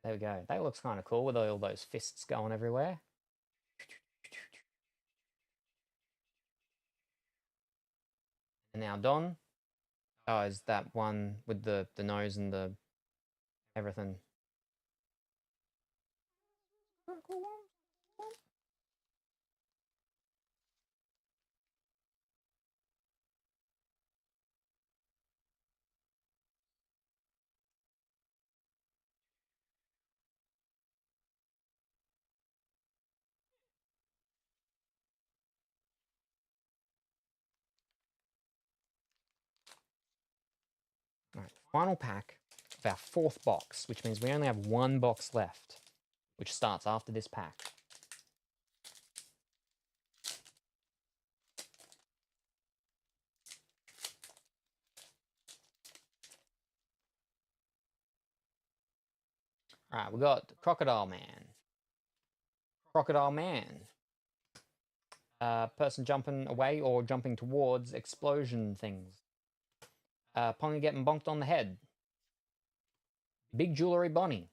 There we go. That looks kind of cool with all those fists going everywhere. And now Don. Oh, is that one with the nose and the everything? All right, final pack of our 4th box, which means we only have 1 box left, which starts after this pack. All right, we got Crocodile Man. Crocodile Man. Person jumping away or jumping towards explosion things. Pony getting bonked on the head. Big Jewelry Bonnie.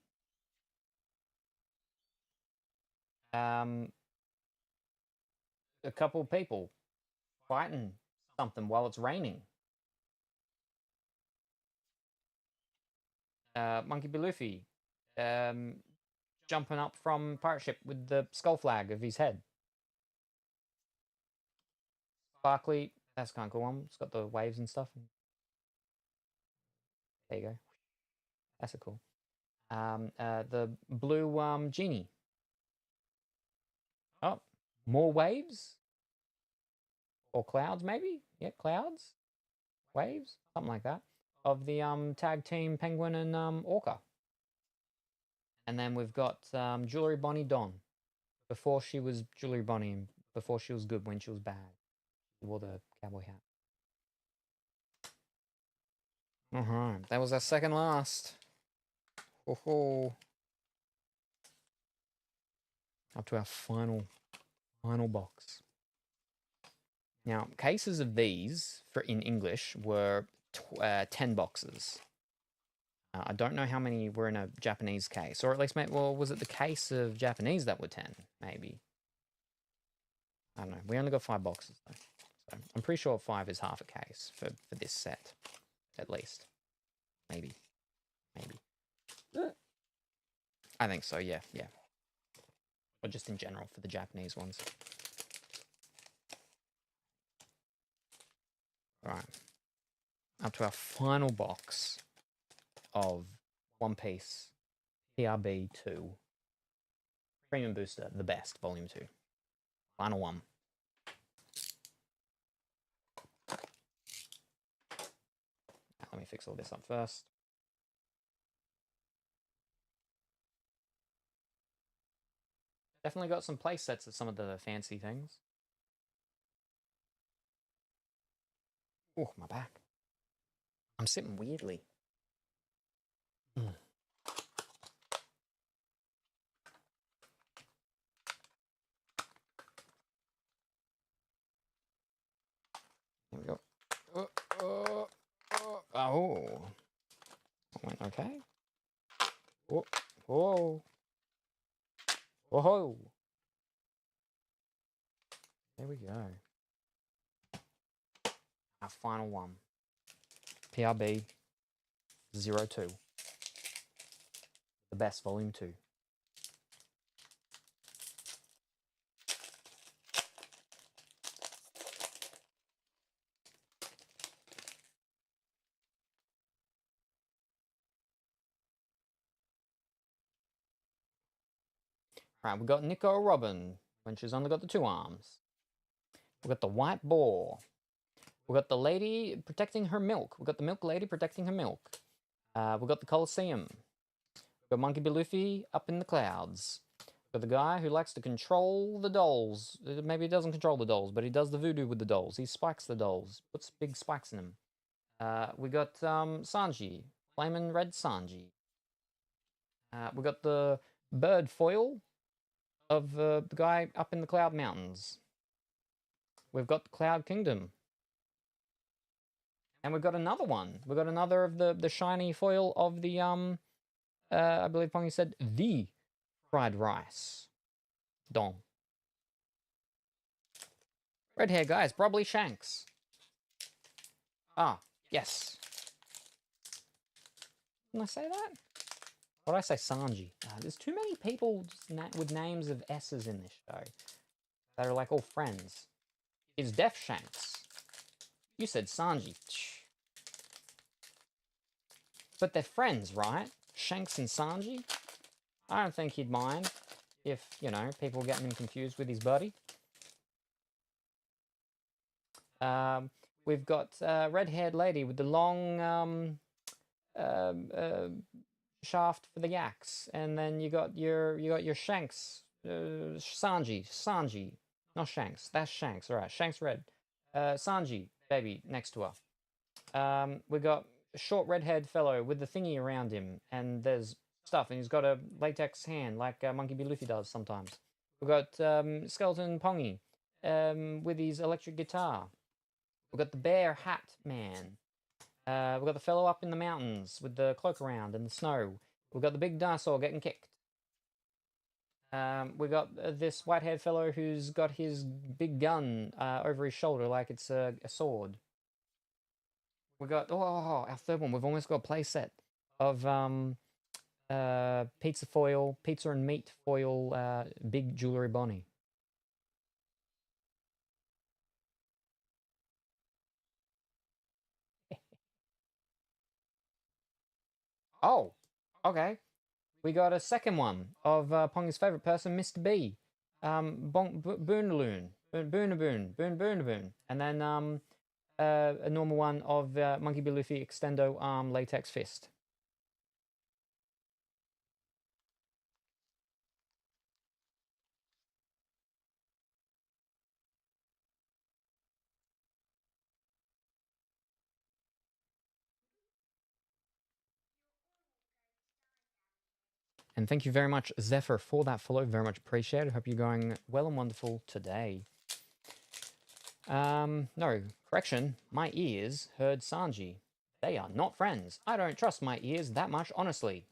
A couple of people fighting something while it's raining. Monkey B. Luffy jumping up from pirate ship with the skull flag of his head. Sparkly, that's kind of cool one. It's got the waves and stuff. There you go. That's a cool. The blue genie. Oh, more waves? Or clouds, maybe? Yeah, clouds? Waves? Something like that. Of the tag team Penguin and Orca. And then we've got Jewelry Bonnie Dawn. Before she was Jewelry Bonnie and before she was good, when she was bad. She wore the cowboy hat. Alright, that was our second last. Oh. Up to our final box. Now, cases of these for in English were 10 boxes. I don't know how many were in a Japanese case, or at least, well, was it the case of Japanese that were 10? Maybe. I don't know. We only got 5 boxes though, so I'm pretty sure 5 is half a case for this set, at least. Maybe. I think so. Yeah. Or just in general for the Japanese ones. All right. Up to our final box of One Piece PRB-02 Premium Booster, the best, Volume 2. Final one. Let me fix all this up first. Definitely got some play sets of some of the fancy things. Oh, my back. I'm sitting weirdly. There we go. Oh. That went okay. Whoa. There we go. Our final one. PRB-02. The best, Volume 2. Alright, we've got Nico Robin, when she's only got the 2 arms. We've got the White Boar. We've got the lady protecting her milk. We've got the milk lady protecting her milk. We've got the Colosseum. We've got Monkey B. Luffy up in the clouds. We've got the guy who likes to control the dolls. Maybe he doesn't control the dolls, but he does the voodoo with the dolls. He spikes the dolls. Puts big spikes in them. We got Sanji. Flamin' Red Sanji. We got the bird foil of the guy up in the Cloud Mountains. We've got the Cloud Kingdom. And we've got another one. We've got another of the shiny foil of the, I believe Pongy said, the fried rice. Dong. Red hair guy is probably Shanks. Ah, yes. Didn't I say that? What did I say? Sanji. There's too many people with names of S's in this show that are like all friends. Is Def Shanks? You said Sanji. But they're friends, right? Shanks and Sanji? I don't think he'd mind if, you know, people getting him confused with his buddy. We've got red-haired lady with the long shaft for the yaks, and then you got your Shanks, Sanji, not Shanks. That's Shanks. All right, Shanks red. Sanji, baby, next to her. We got a short red-haired fellow with the thingy around him, and there's stuff, and he's got a latex hand like Monkey B. Luffy does sometimes. We've got Skeleton Pongy with his electric guitar. We've got the bear hat man. We've got the fellow up in the mountains with the cloak around and the snow. We've got the big dinosaur getting kicked. We've got this white-haired fellow who's got his big gun over his shoulder like it's a sword. We got, our third one. We've almost got a play set of pizza foil, pizza and meat foil, big jewelry Bonnie. Oh, okay. We got a second one of Pongy's favourite person, Mr. B. Boonaloon. Boon. And then a normal one of Monkey B. Luffy Extendo Arm Latex Fist. And thank you very much, Zephyr, for that follow. Very much appreciated. Hope you're going well and wonderful today. No, correction. My ears heard Sanji. They are not friends. I don't trust my ears that much, honestly.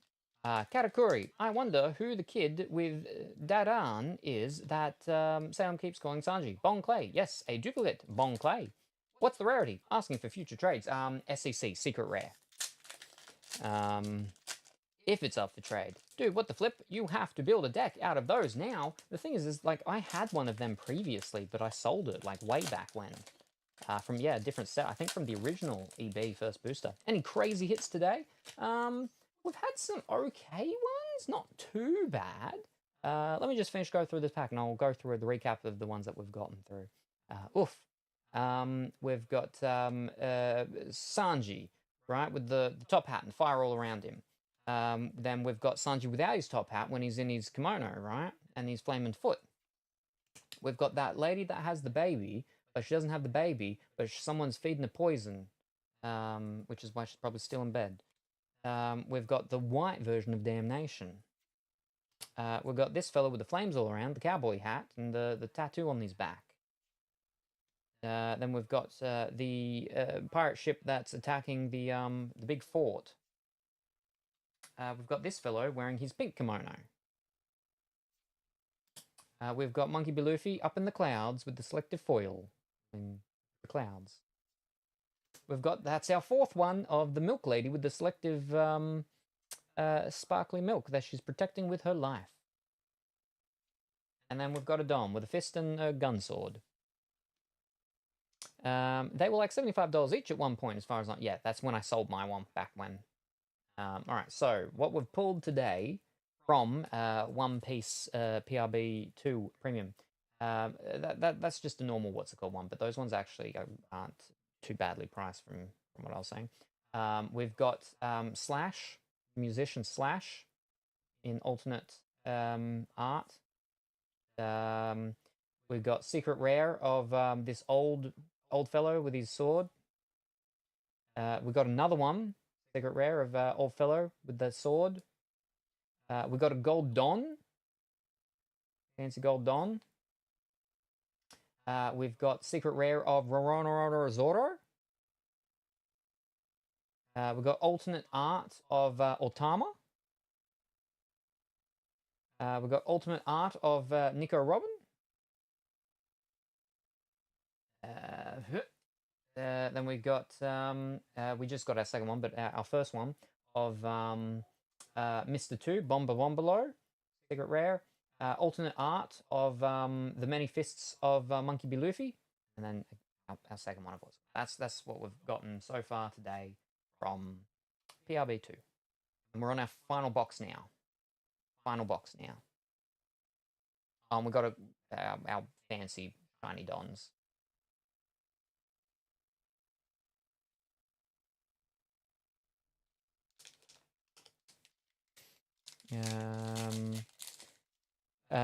Katakuri, I wonder who the kid with Dadan is that Salem keeps calling Sanji. Bon Clay. Yes, a duplicate. Bon Clay. What's the rarity? Asking for future trades. SEC, secret rare. If it's up for trade. Dude, what the flip? You have to build a deck out of those now. The thing is like, I had one of them previously, but I sold it, like, way back when. From, yeah, a different set. I think from the original EB first booster. Any crazy hits today? We've had some okay ones. Not too bad. Let me just go through this pack, and I'll go through the recap of the ones that we've gotten through. We've got Sanji, right, with the top hat and fire all around him. Then we've got Sanji without his top hat when he's in his kimono, right? And his flaming foot. We've got that lady that has the baby, but she doesn't have the baby, but someone's feeding her poison, which is why she's probably still in bed. We've got the white version of Damnation. We've got this fellow with the flames all around, the cowboy hat, and the tattoo on his back. Then we've got the pirate ship that's attacking the big fort. We've got this fellow wearing his pink kimono. We've got Monkey B. Luffy up in the clouds with the selective foil in the clouds. We've got, that's our fourth one of the milk lady with the selective sparkly milk that she's protecting with her life. And then we've got a Dom with a fist and a gun sword. They were like $75 each at one point as far as I... Yeah, that's when I sold my one back when. Alright, so what we've pulled today from One Piece PRB-02 Premium, that's just a normal what's it called one, but those ones actually aren't too badly priced from what I was saying. We've got Slash, musician Slash, in alternate art. We've got Secret Rare of this old fellow with his sword. We've got another one. Secret Rare of Old Fellow with the sword. We got a gold Don. Fancy gold Don. We've got secret rare of Roronorodoro Zoro. We've got alternate art of Otama. We've got ultimate art of Nico Robin. Then we've got, we just got our second one, but our first one of Mr. 2, Bomba Bombalo, secret rare. Alternate art of the Many Fists of Monkey B. Luffy. And then our second one, of course. That's what we've gotten so far today from PRB-2. And we're on our final box now. We've got our fancy shiny Dons.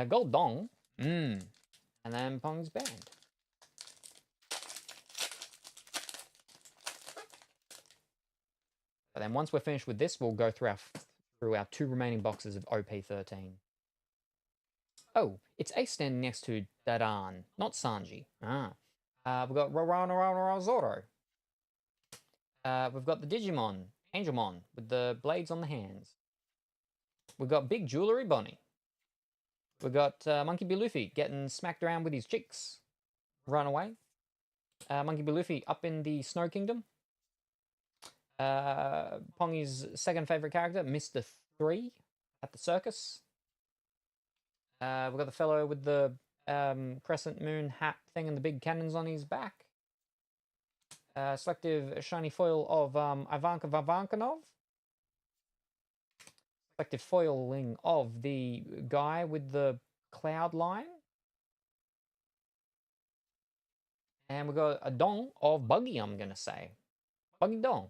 Gold Dong. And then Pong's Band. But then once we're finished with this, we'll go through our 2 remaining boxes of OP13. Oh, it's Ace standing next to Dadan, not Sanji. We've got Roronorodoro Zoro. We've got the Digimon, Angelmon, with the blades on the hands. We've got Big Jewelry Bonnie. We've got Monkey B. Luffy getting smacked around with his chicks. Run away. Monkey B. Luffy up in the Snow Kingdom. Pongy's second favorite character, Mr. 3, at the circus. We've got the fellow with the crescent moon hat thing and the big cannons on his back. Selective shiny foil of Ivanka Vavankanov. Selective foiling of the guy with the cloud line. And we've got a Dong of Buggy, I'm going to say. Buggy Dong.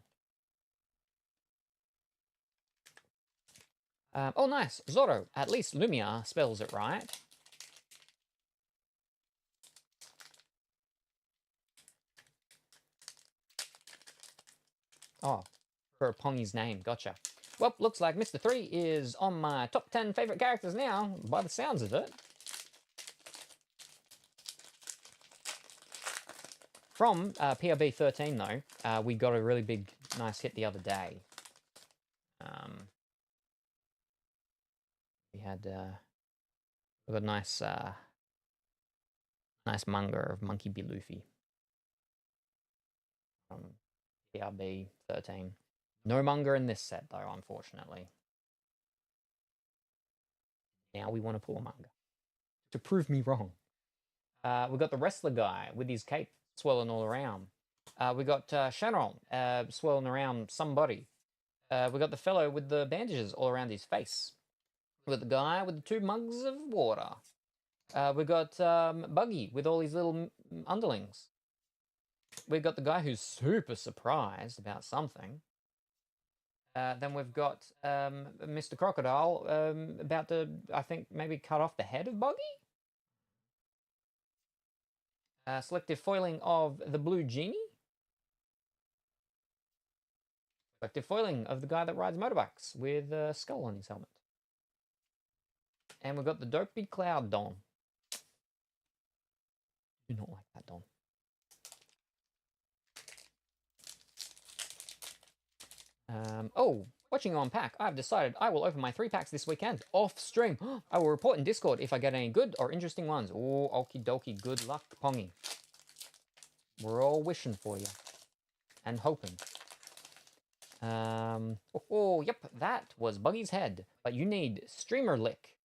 Oh, nice. Zoro. At least Lumia spells it right. Oh, for Pongy's name. Gotcha. Well, looks like Mr. 3 is on my top 10 favorite characters now, by the sounds of it. From PRB-13, though, we got a really big, nice hit the other day. We got a nice, nice manga of Monkey B. Luffy. PRB-13. No manga in this set, though, unfortunately. Now we want to pull a manga. To prove me wrong. We got the wrestler guy with his cape swirling all around. We got Shannon swirling around somebody. We got the fellow with the bandages all around his face. We got the guy with the 2 mugs of water. We got Buggy with all his little underlings. We got the guy who's super surprised about something. Then we've got Mr. Crocodile about to, I think, maybe cut off the head of Buggy? Selective foiling of the Blue Genie. Selective foiling of the guy that rides motorbikes with a skull on his helmet. And we've got the Dopey Cloud Don. Do not like that Don. Oh, watching you unpack, I've decided I will open my 3 packs this weekend, off stream. I will report in Discord if I get any good or interesting ones. Oh, okie dokie, good luck, Pongy. We're all wishing for you. And hoping. Yep, that was Buggy's head. But you need Streamer Lick.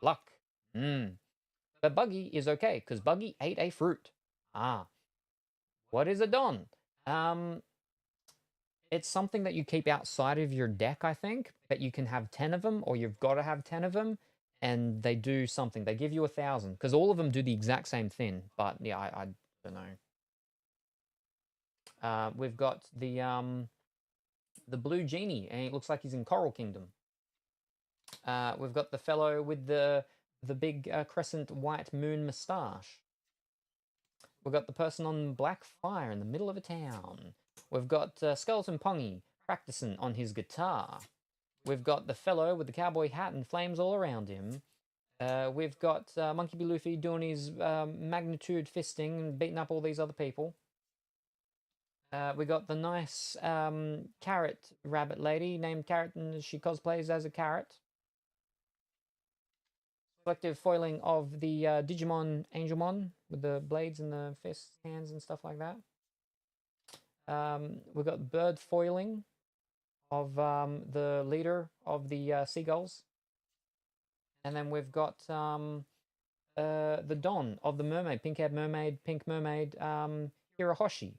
Luck. But Buggy is okay, because Buggy ate a fruit. What is a Don? It's something that you keep outside of your deck, I think, but you can have 10 of them, or you've got to have 10 of them, and they do something. They give you 1,000, because all of them do the exact same thing, but yeah, I don't know. We've got the Blue Genie, and it looks like he's in Coral Kingdom. We've got the fellow with the big crescent white moon moustache. We've got the person on black fire in the middle of a town. We've got Skeleton Pongy practicing on his guitar. We've got the fellow with the cowboy hat and flames all around him. We've got Monkey B. Luffy doing his magnitude fisting and beating up all these other people. We got the nice carrot rabbit lady named Carrot, and she cosplays as a carrot. Selective foiling of the Digimon Angelmon with the blades and the fists, hands, and stuff like that. We've got bird foiling of the leader of the seagulls. And then we've got the Don of the mermaid, pink-haired mermaid, pink mermaid, Hirahoshi.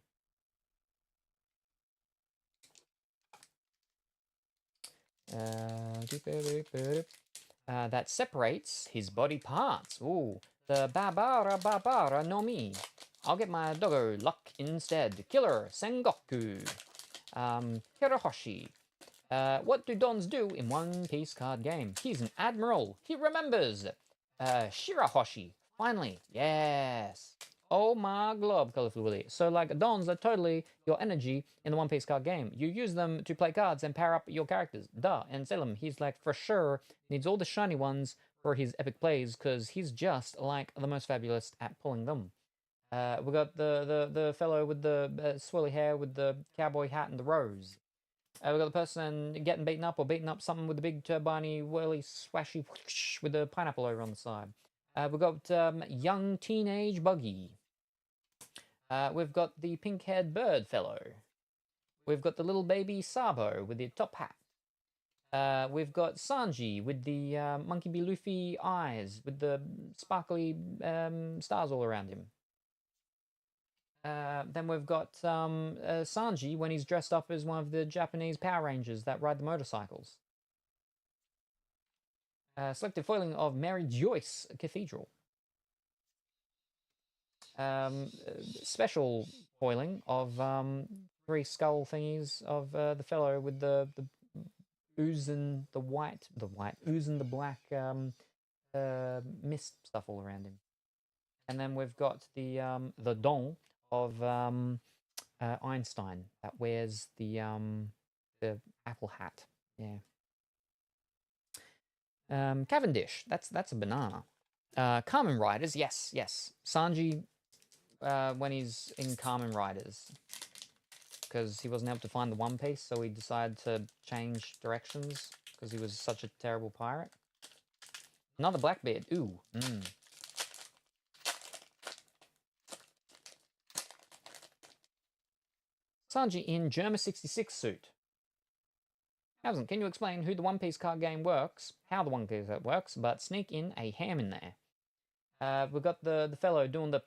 That separates his body parts. Ooh, the Barbara no Mi. I'll get my doggo luck instead. Killer Sengoku. Hirahoshi. What do Dons do in One Piece card game? He's an admiral. He remembers. Shirahoshi. Finally. Yes. Oh my glob, Colorful Willy. So, like, Dons are totally your energy in the One Piece card game. You use them to play cards and power up your characters. Duh. And Salem, he's like, for sure, needs all the shiny ones for his epic plays, because he's just, like, the most fabulous at pulling them. We got the fellow with the swirly hair with the cowboy hat and the rose. We got the person getting beaten up or beating up something with the big turbine whirly swashy whoosh, with the pineapple over on the side. We've got young teenage Buggy. We've got the pink-haired bird fellow. We've got the little baby Sabo with the top hat. We've got Sanji with the Monkey B. Luffy eyes with the sparkly stars all around him. Then we've got Sanji when he's dressed up as one of the Japanese Power Rangers that ride the motorcycles. Selective foiling of Mary Joyce Cathedral. Special foiling of 3 skull thingies of the fellow with the ooze and the white ooze and the black mist stuff all around him. And then we've got the Don of Einstein that wears the apple hat. Yeah. Cavendish, that's a banana. Kamen Riders, yes. Sanji when he's in Kamen Riders, because he wasn't able to find the One Piece, so he decided to change directions because he was such a terrible pirate. Another Blackbeard. Ooh. Sanji in Germa 66 suit. Howson, can you explain who the One Piece card game works, how the One Piece works, but sneak in a ham in there? We've got the fellow doing the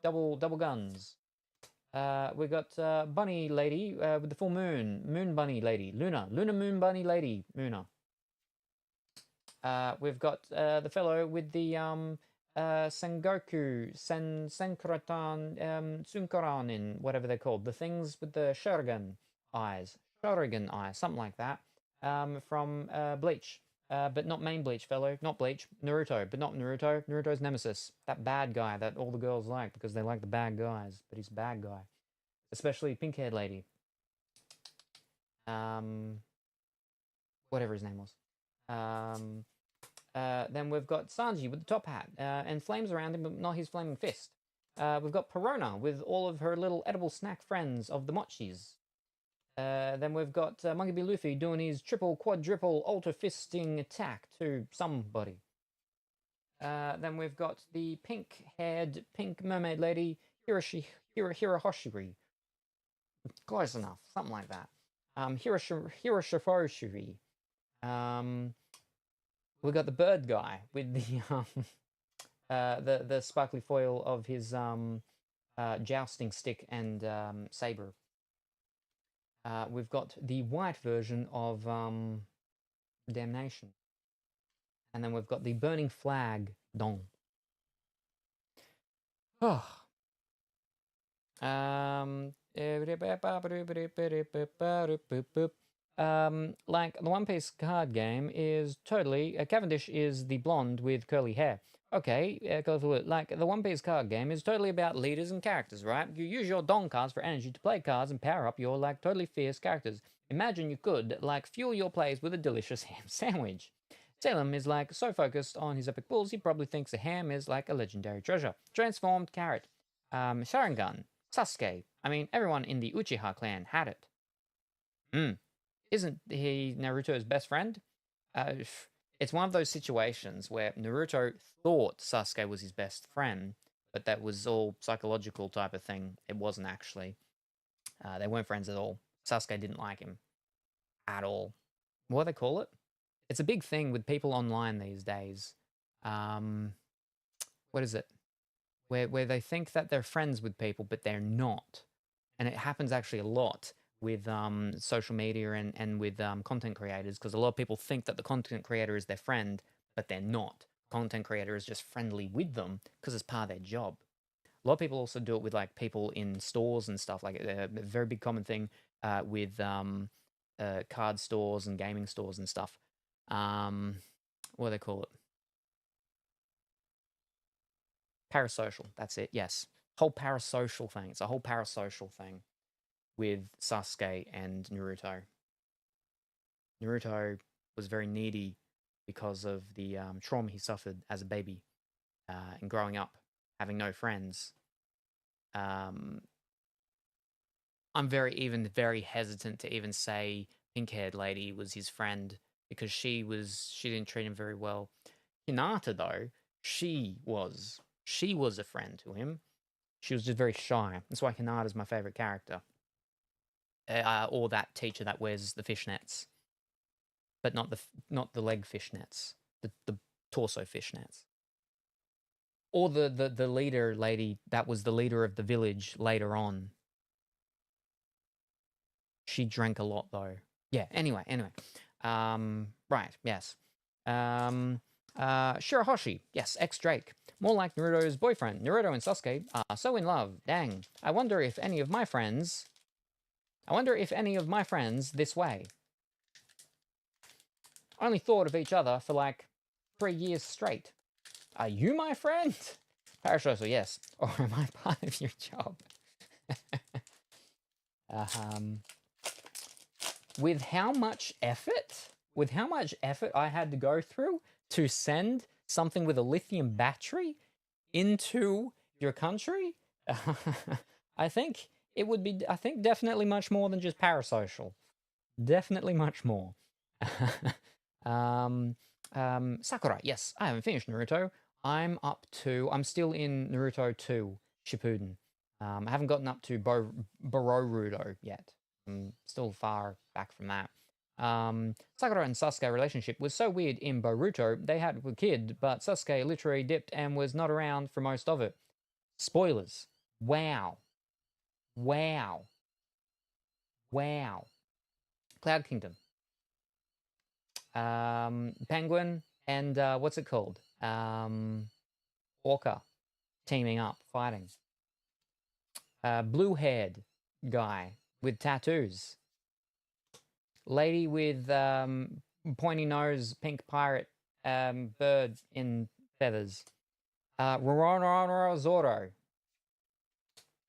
double guns. We've got Bunny Lady with the full moon. Moon Bunny Lady. Luna Moon Bunny Lady. Muna. We've got the fellow with the Sengoku, Senkuratan, Tsunkaranin, whatever they're called. The things with the Sharingan eyes. Something like that. From Bleach. But not main Bleach, fellow. Not Bleach. Naruto, but not Naruto. Naruto's nemesis. That bad guy that all the girls like because they like the bad guys. But he's a bad guy. Especially pink-haired lady. Whatever his name was. Then we've got Sanji with the top hat. And flames around him, but not his flaming fist. We've got Perona with all of her little edible snack friends of the mochis. Then we've got Monkey B. Luffy doing his triple, quadruple, ultra fisting attack to somebody. Then we've got the pink-haired, pink mermaid lady, Hirahoshiri. Close enough, something like that. Hiroshifoshiri. We've got the bird guy with the sparkly foil of his jousting stick and saber. We've got the white version of Damnation. And then we've got the burning flag Dong. Oh. Like the One Piece card game is totally Cavendish is the blonde with curly hair. Okay, like the One Piece card game is totally about leaders and characters, right? You use your Dong cards for energy to play cards and power up your like totally fierce characters. Imagine you could, like, fuel your plays with a delicious ham sandwich. Salem is, like, so focused on his epic pulls, he probably thinks a ham is, like, a legendary treasure. Transformed carrot. Sharingan. Sasuke. I mean, everyone in the Uchiha clan had it. Isn't he Naruto's best friend? It's one of those situations where Naruto thought Sasuke was his best friend, but that was all psychological type of thing. It wasn't actually. They weren't friends at all. Sasuke didn't like him at all. What do they call it? It's a big thing with people online these days. What is it? Where they think that they're friends with people, but they're not. And it happens actually a lot with social media and with content creators, because a lot of people think that the content creator is their friend, but they're not. Content creator is just friendly with them because it's part of their job. A lot of people also do it with like people in stores and stuff. Like a very big common thing with card stores and gaming stores and stuff. What do they call it? Parasocial. That's it. Yes. Whole parasocial thing. It's a whole parasocial thing with Sasuke and Naruto. Naruto was very needy because of the trauma he suffered as a baby and growing up, having no friends. I'm very hesitant to even say pink-haired lady was his friend because she didn't treat him very well. Hinata though, she was a friend to him. She was just very shy. That's why Hinata's my favorite character. Or that teacher that wears the fishnets, but not the leg fishnets, the torso fishnets. Or the leader lady that was the leader of the village later on. She drank a lot though. Yeah. Anyway. Right. Yes. Shirahoshi. Yes. Ex-Drake. More like Naruto's boyfriend. Naruto and Sasuke are so in love. Dang. I wonder if any of my friends this way. Only thought of each other for like 3 years straight. Are you my friend? Parasocial, yes. Or am I part of your job? With how much effort I had to go through to send something with a lithium battery into your country, I think it would be, definitely much more than just parasocial. Definitely much more. Sakura, yes, I haven't finished Naruto. I'm still in Naruto 2 Shippuden. I haven't gotten up to Boruto yet. I'm still far back from that. Sakura and Sasuke relationship was so weird in Boruto. They had a kid, but Sasuke literally dipped and was not around for most of it. Spoilers. Wow. Cloud Kingdom. Penguin and what's it called? Orca teaming up, fighting. Blue-haired guy with tattoos. Lady with pointy nose, pink pirate bird in feathers. Zoro.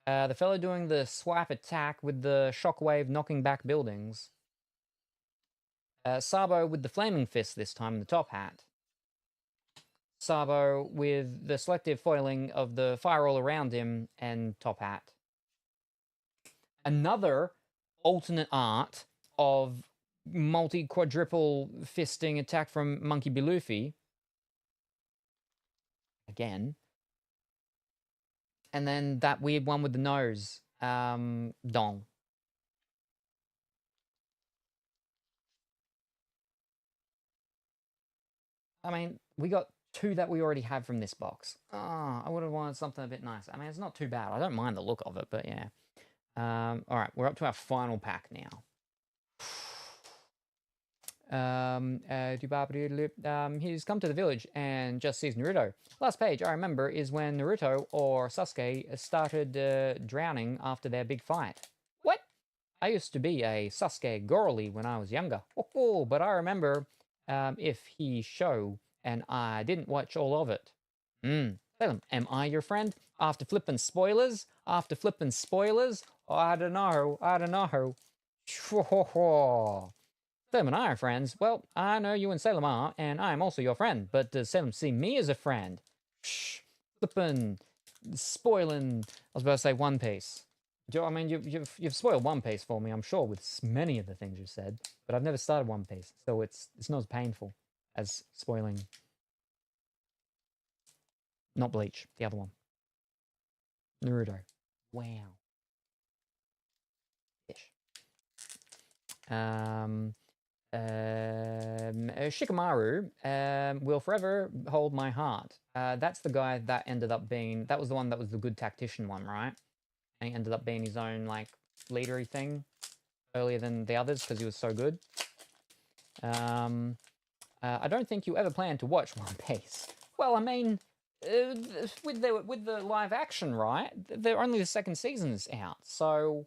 The fellow doing the swipe attack with the shockwave knocking back buildings. Sabo with the flaming fist this time in the top hat. Sabo with the selective foiling of the fire all around him and top hat. Another alternate art of multi-quadruple fisting attack from Monkey B. Luffy. Again. And then that weird one with the nose. Dong. I mean, we got 2 that we already have from this box. I would have wanted something a bit nicer. I mean, it's not too bad. I don't mind the look of it, but yeah. All right, we're up to our final pack now. He's come to the village and just sees Naruto. Last page I remember is when Naruto or Sasuke started drowning after their big fight. What? I used to be a Sasuke girly when I was younger. Oh, but I remember if he show and I didn't watch all of it. Salem, am I your friend? After flipping spoilers? Oh, I don't know. Salem and I are friends. Well, I know you and Salem are, and I am also your friend. But does Salem see me as a friend? Shh, flippin', spoiling. I was about to say One Piece. I mean, you've spoiled One Piece for me, I'm sure, with many of the things you said. But I've never started One Piece, so it's not as painful as spoiling. Not Bleach, the other one. Naruto. Wow. Ish. Shikamaru will forever hold my heart. That's the guy that ended up being. That was the one that was the good tactician one, right? And he ended up being his own like leadery thing earlier than the others because he was so good. I don't think you ever plan to watch One Piece. Well, I mean, with the live action, right? They're only the second season's out, so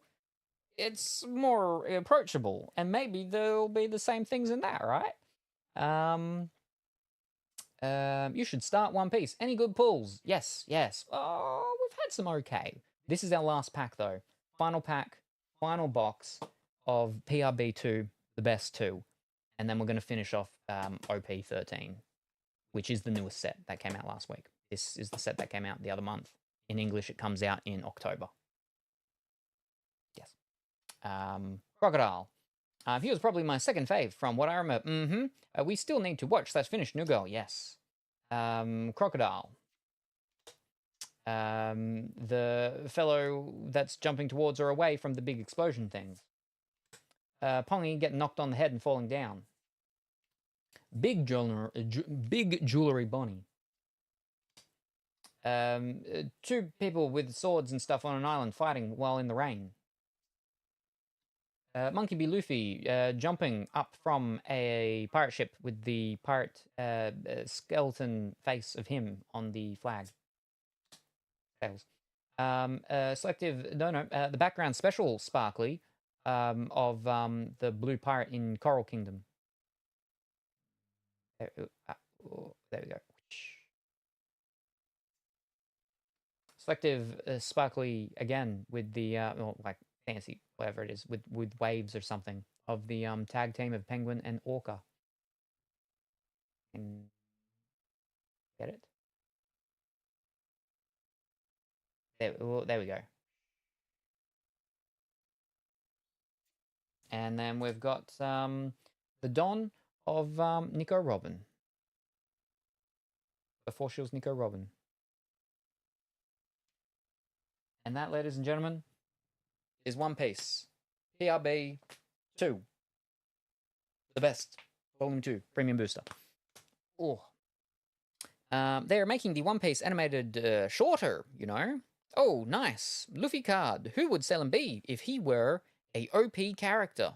it's more approachable, and maybe there'll be the same things in that, right? You should start One Piece. Any good pulls? Yes, yes. Oh, we've had some okay. This is our last pack, though. Final pack, final box of PRB-02, the best two. And then we're going to finish off OP13, which is the newest set that came out last week. This is the set that came out the other month. In English, it comes out in October. Yes. Crocodile. He was probably my second fave from what I remember. We still need to watch that finished new girl. Yes. Crocodile. The fellow that's jumping towards or away from the big explosion things. Pongy getting knocked on the head and falling down. Big jewelry Bonnie. Two people with swords and stuff on an island fighting while in the rain. Monkey B. Luffy jumping up from a pirate ship with the pirate skeleton face of him on the flag. Tails. Selective, the background special sparkly of the blue pirate in Coral Kingdom. There we go. Selective sparkly again with the like fancy whatever it is with waves or something of the tag team of Penguin and Orca. And get it? There we go. And then we've got the Don of Nico Robin. Before she was Nico Robin. And that, ladies and gentlemen, is One Piece. PRB-02. The best. Volume 2. Premium Booster. Oh. They are making the One Piece animated shorter, you know. Oh, nice. Luffy card. Who would Salem be if he were a OP character?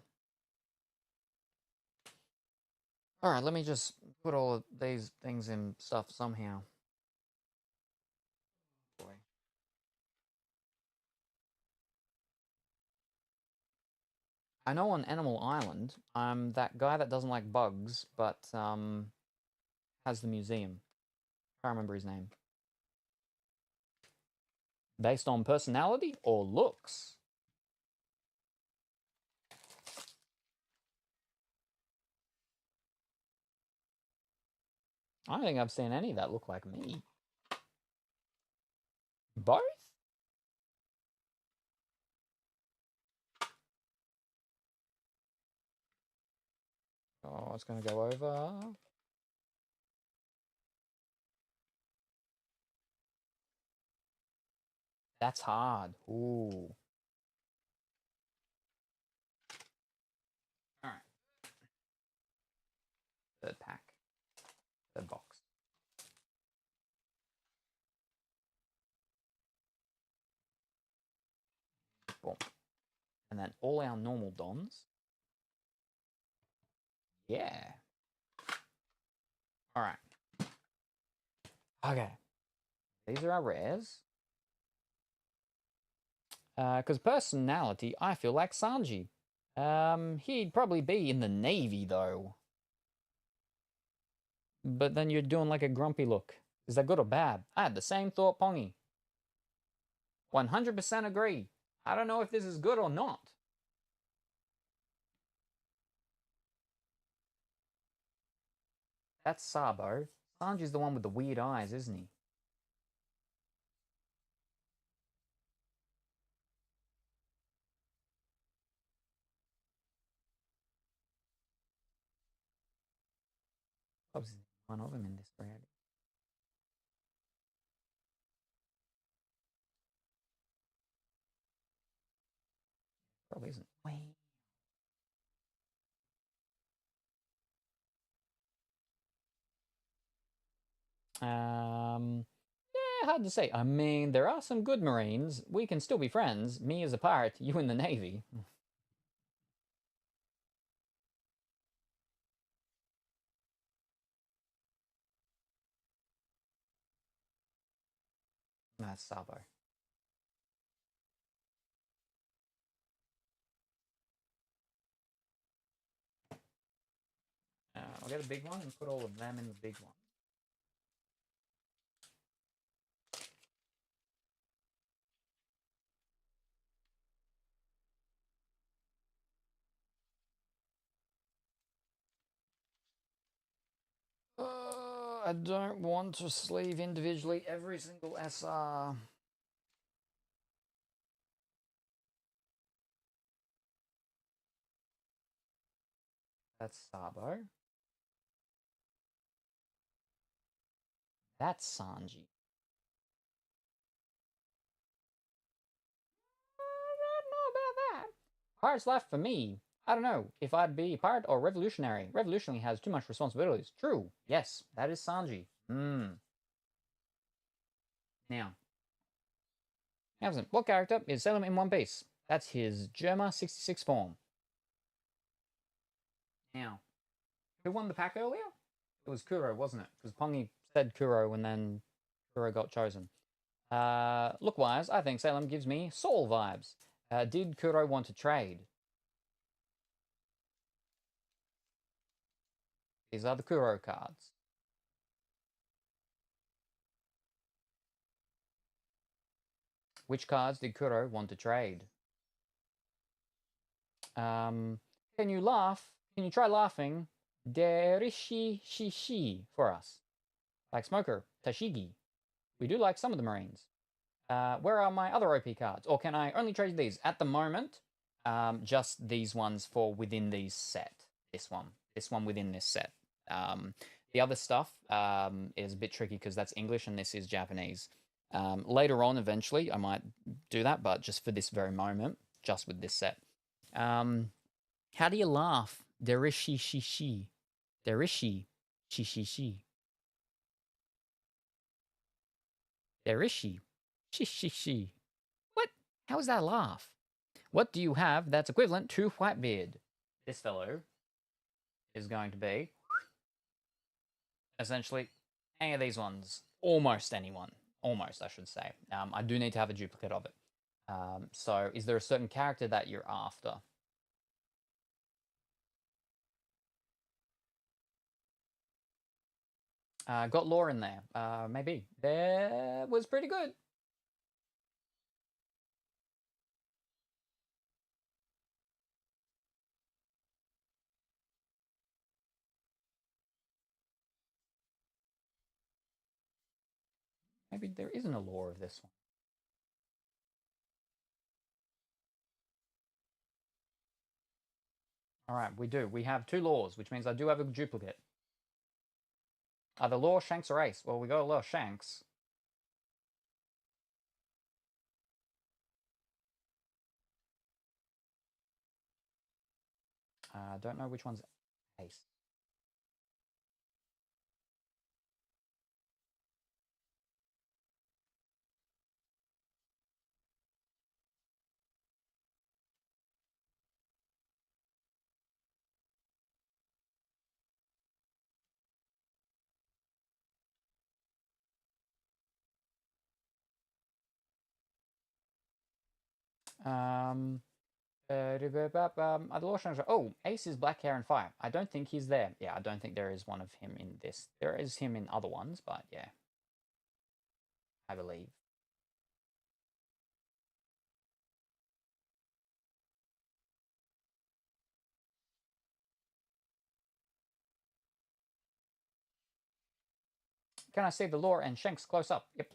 Alright, let me just put all of these things in stuff somehow. Boy. I know on Animal Island, I'm that guy that doesn't like bugs, but has the museum. I can't remember his name. Based on personality or looks? I don't think I've seen any that look like me. Both? Oh, it's going to go over. That's hard. Ooh. All right. Third pack. Third box. Boom. And then all our normal dons. Yeah. All right. Okay. These are our rares. Because personality, I feel like Sanji. He'd probably be in the Navy, though. But then you're doing like a grumpy look. Is that good or bad? I had the same thought, Pongy. 100% agree. I don't know if this is good or not. That's Sabo. Sanji's the one with the weird eyes, isn't he? Obviously, one of them in this thread. Probably isn't. Wait. Yeah, hard to say. I mean, there are some good Marines. We can still be friends. Me as a pirate, you in the Navy. That's Sabo. I'll get a big one and put all of them in the big one. I don't want to sleeve individually every single SR. That's Sabo. That's Sanji. I don't know about that. Pirate's life for me. I don't know if I'd be pirate or revolutionary. Revolutionary has too much responsibilities. True. Yes, that is Sanji. Now, what character is Salem in One Piece? That's his Germa 66 form. Now, who won the pack earlier? It was Kuro, wasn't it? Because Pongi said Kuro and then Kuro got chosen. Look-wise, I think Salem gives me Saul vibes. Did Kuro want to trade? These are the Kuro cards. Which cards did Kuro want to trade? Can you laugh? Can you try laughing Derishi Shishi for us? Like Smoker, Tashigi. We do like some of the Marines. Where are my other OP cards? Or can I only trade these? At the moment, just these ones for within these set. This one within this set. The other stuff is a bit tricky because that's English and this is Japanese. Later on, eventually, I might do that, but just for this very moment, just with this set. How do you laugh? Derishi shishi. Derishi shishishi. Derishi shishishi. What? How is that a laugh? What do you have that's equivalent to Whitebeard? This fellow is going to be essentially any of these ones. Almost anyone. Almost, I should say. I do need to have a duplicate of it. So is there a certain character that you're after? Got lore in there. Maybe. That was pretty good. Maybe there isn't a lore of this one. All right, we do. We have 2 lores, which means I do have a duplicate. Either lore, Shanks, or Ace. Well, we got a lore Shanks. I don't know which one's Ace. The lore Shanks. Oh, Ace is black hair and fire. I don't think he's there. Yeah, I don't think there is one of him in this. There is him in other ones, but yeah. I believe. Can I see the lore and Shanks close up? Yep.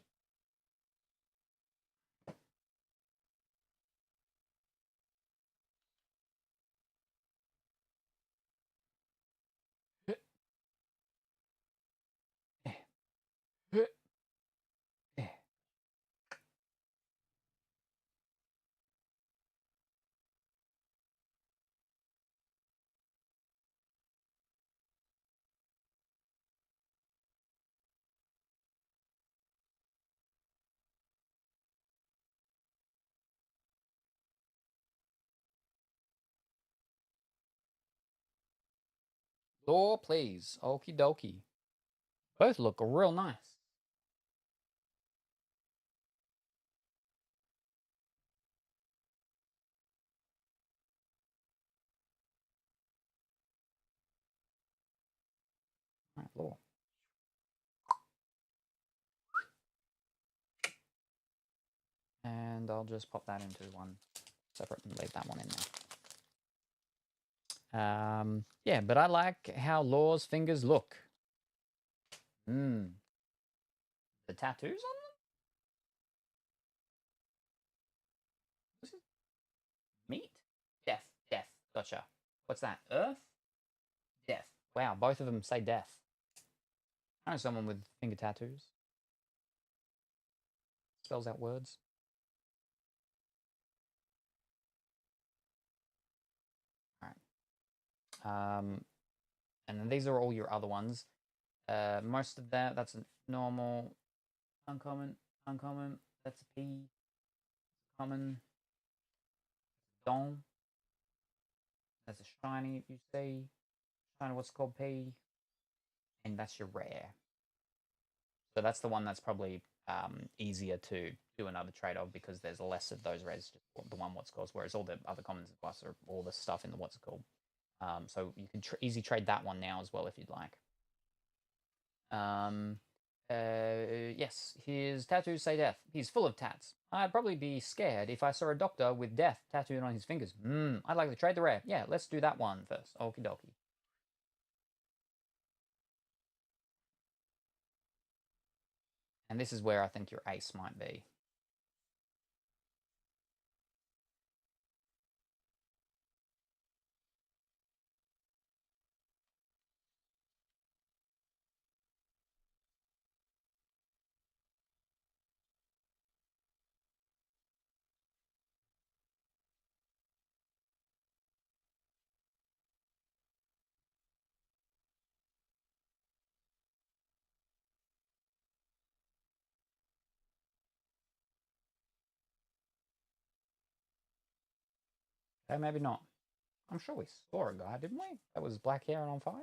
Lore, please. Okie dokie. Both look real nice. All right, lore. And I'll just pop that into one separate and leave that one in there. Yeah, but I like how Lore's fingers look. The tattoos on them? This is meat? Death. Death. Gotcha. What's that? Earth? Death. Wow, both of them say death. I know someone with finger tattoos. Spells out words. Alright. And then these are all your other ones. Most of that's a normal, uncommon, that's a P, common, don, that's a shiny, you see, shiny what's called P, and that's your rare. So that's the one that's probably easier to do another trade of because there's less of those rares, just the one what's called, whereas all the other commons and plus are all the stuff in the what's called. So you can easy trade that one now as well if you'd like. Yes, his tattoos say death. He's full of tats. I'd probably be scared if I saw a doctor with death tattooed on his fingers. I'd like to trade the rare. Yeah, let's do that one first. Okie dokie. And this is where I think your ace might be. Okay, maybe not. I'm sure we saw a guy, didn't we? That was black hair and on fire.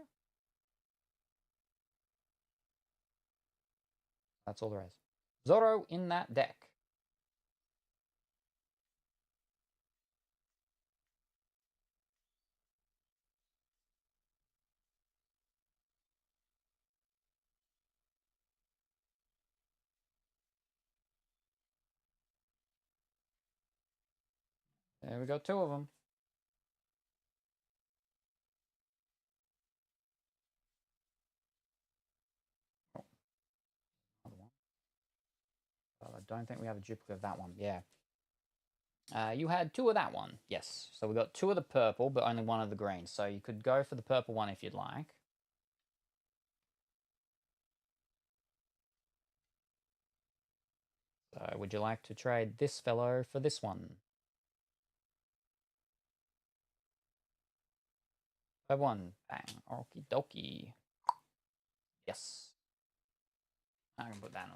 That's all there is. Zoro in that deck. There we go, two of them. Oh, another one. Well, I don't think we have a duplicate of that one. Yeah. You had two of that one. Yes. So we got two of the purple, but only one of the green. So you could go for the purple one if you'd like. So would you like to trade this fellow for this one? By one. Bang. Okie dokie. Yes. I can put that in.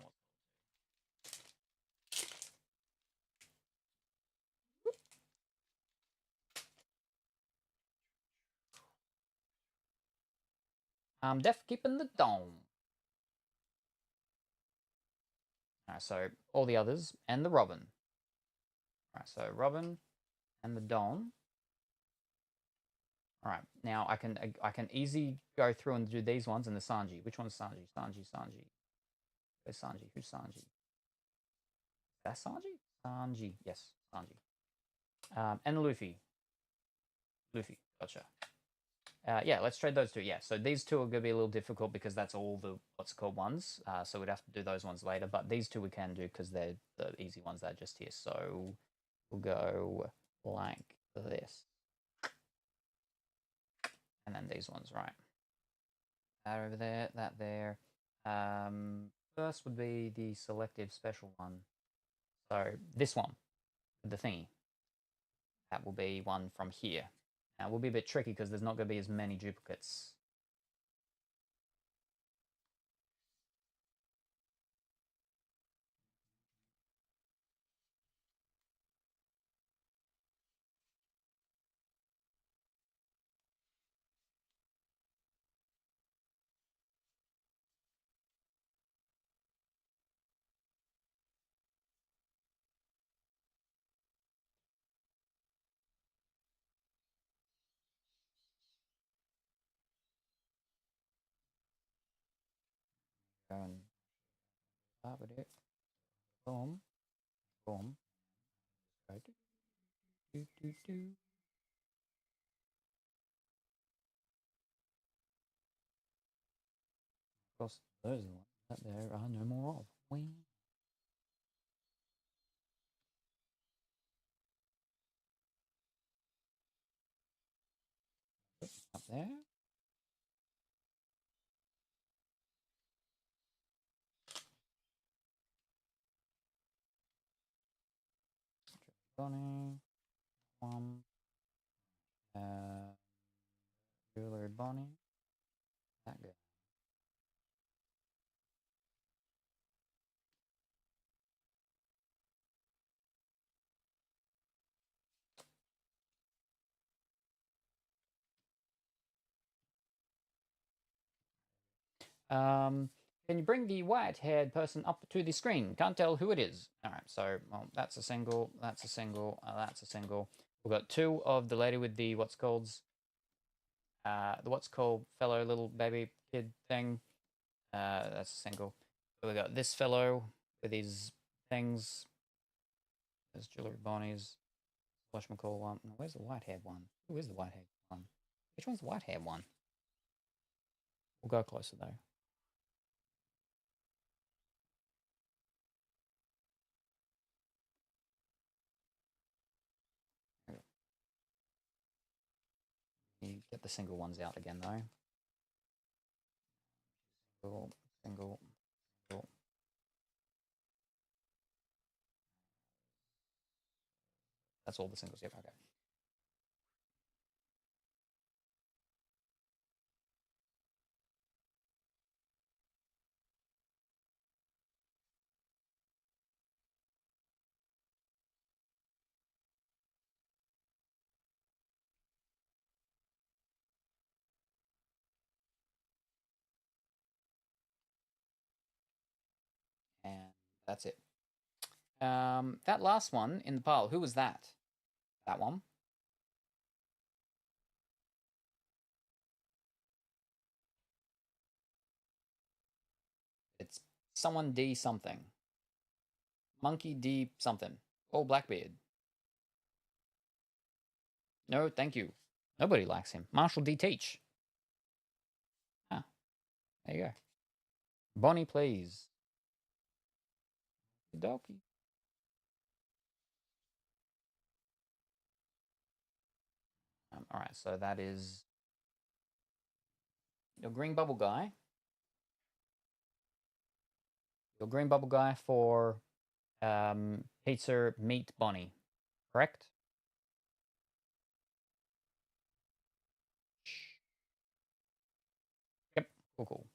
I'm def keeping the dome. Alright, so all the others and the Robin. Alright, so Robin and the Don. Alright, now I can easy go through and do these ones and the Sanji. Which one's Sanji? Sanji. Where's Sanji? Who's Sanji? That's Sanji? Sanji. Yes, Sanji. And Luffy. Luffy. Gotcha. Yeah, let's trade those two. Yeah, so these two are going to be a little difficult because that's all the what's called ones. So we'd have to do those ones later. But these two we can do because they're the easy ones that are just here. So we'll go like this. And then these ones, right. That over there, that there. First would be the selective special one. So this one, the thingy. That will be one from here. Now, it will be a bit tricky because there's not going to be as many duplicates. Go and start with it. Boom. Boom. Go do. Of course, those are the ones that there are no more of. Wing. Up there. Bonnie. One. Jewelry Bonnie. That good. Can you bring the white-haired person up to the screen? Can't tell who it is. All right, so well, that's a single, that's a single, that's a single. We've got two of the lady with the what's called fellow little baby kid thing. That's a single. So we got this fellow with his things. There's Jewelry Bonnie's. Flush McCall one. Where's the white-haired one? Who is the white-haired one? Which one's the white-haired one? We'll go closer though. You get the single ones out again though. Single. That's all the singles. Yep. Okay. And that's it. That last one in the pile, who was that? That one? It's someone D something. Monkey D something. Oh, Blackbeard. No, thank you. Nobody likes him. Marshall D Teach. Ah, there you go. Bonnie, please. Dokie. All right, so that is your green bubble guy. Your green bubble guy for pizza meat Bonnie, correct? Yep, cool.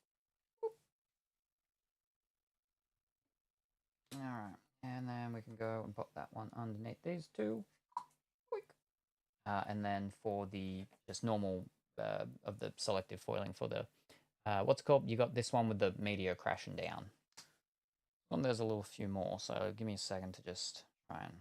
All right, and then we can go and pop that one underneath these two. And then for the just normal of the selective foiling for the what's it called? You got this one with the meteor crashing down. Well, there's a little few more, so give me a second to just try and.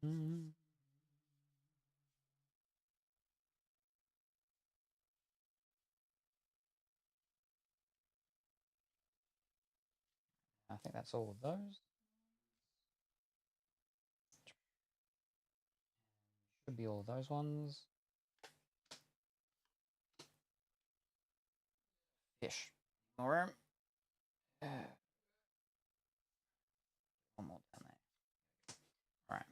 Mm. I think that's all of those. Should be all of those ones. Fish. More room. One more down there. All right.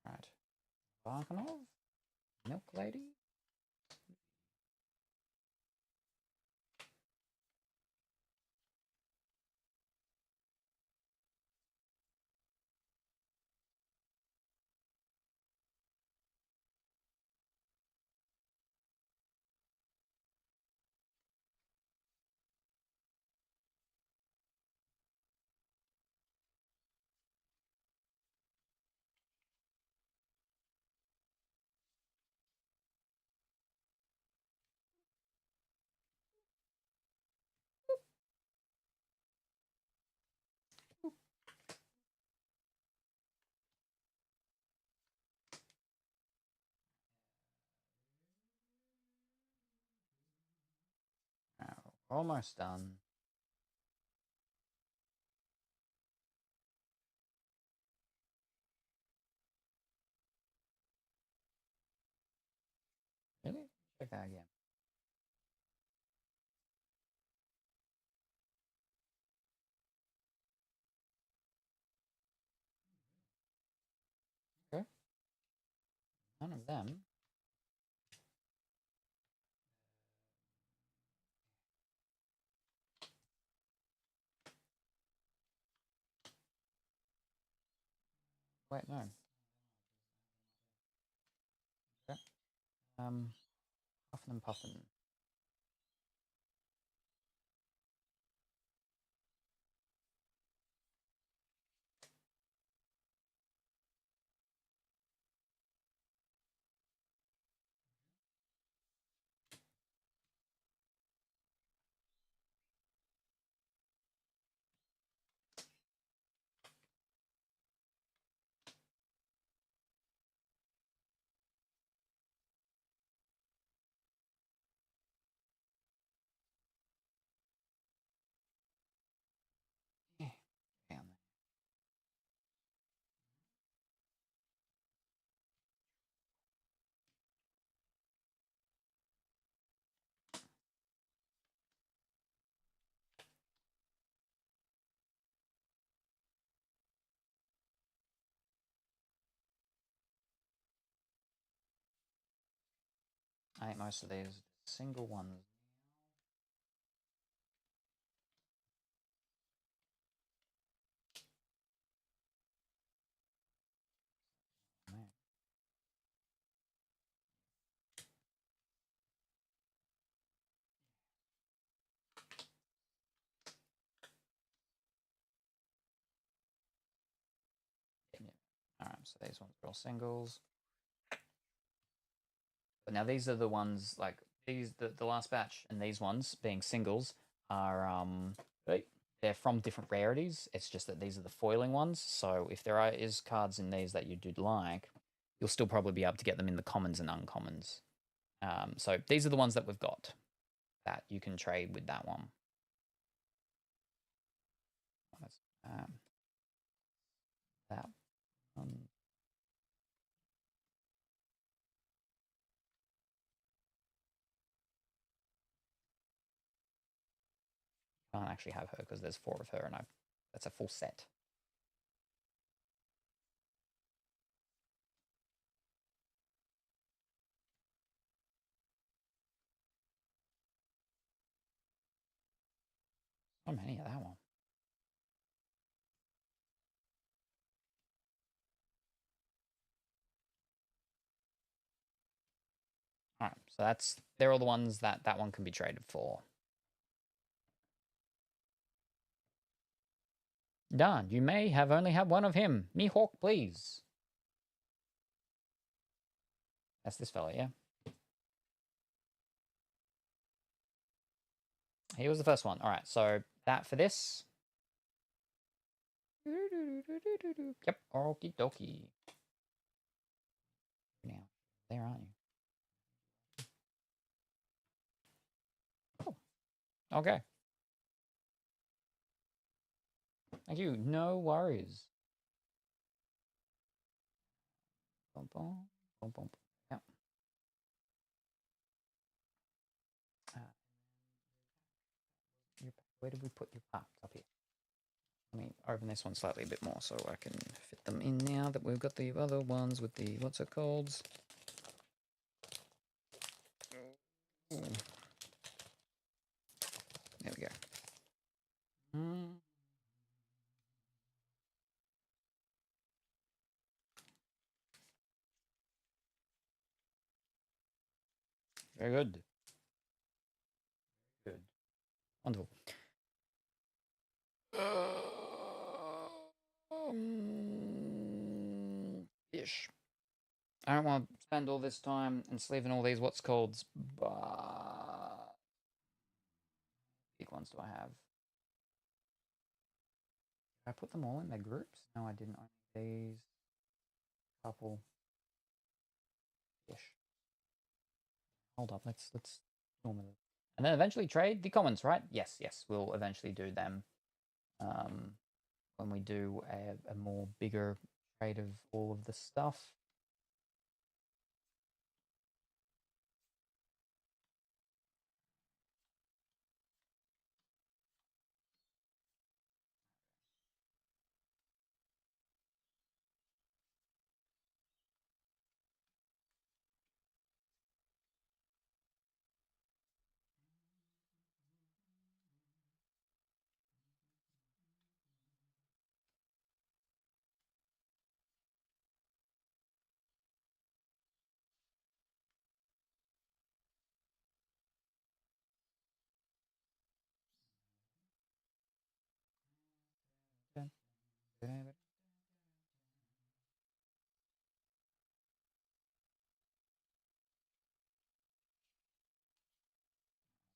Right. Varkanov. Milk Lady. Now, almost done. Really? Check that again. Okay. None of them. Wait, no. Okay. Huffin' and Puffin. Yeah. Down there. I think most of these single ones. Man. Yeah. Alright, so these ones are all singles. But now these are the ones like these the last batch and these ones being singles are they're from different rarities. It's just that these are the foiling ones. So if there is cards in these that you do like, you'll still probably be able to get them in the commons and uncommons. So these are the ones that we've got that you can trade with that one. That one. Can't actually have her because there's 4 of her and that's a full set. So many of that one. All right, so they're all the ones that one can be traded for. Done. You may have only had one of him. Mihawk, please. That's this fella, yeah. He was the first one. All right, so that for this. Yep, okie dokie. Now, there aren't you? Oh, okay. Thank you. No worries. Boom, boom, boom, boom. Yep. Where did we put your parts? Up here. Let me open this one slightly a bit more so I can fit them in now that we've got the other ones with the, what's it called? Ooh. There we go. Very good. Good. Wonderful. Ish. I don't want to spend all this time and sleeving all these what's called, but big ones do I have? Did I put them all in their groups? No, I didn't. Only these couple. Ish. Hold up. Let's normally. And then eventually trade the commons, right? Yes, we'll eventually do them. When we do a more bigger trade of all of the stuff.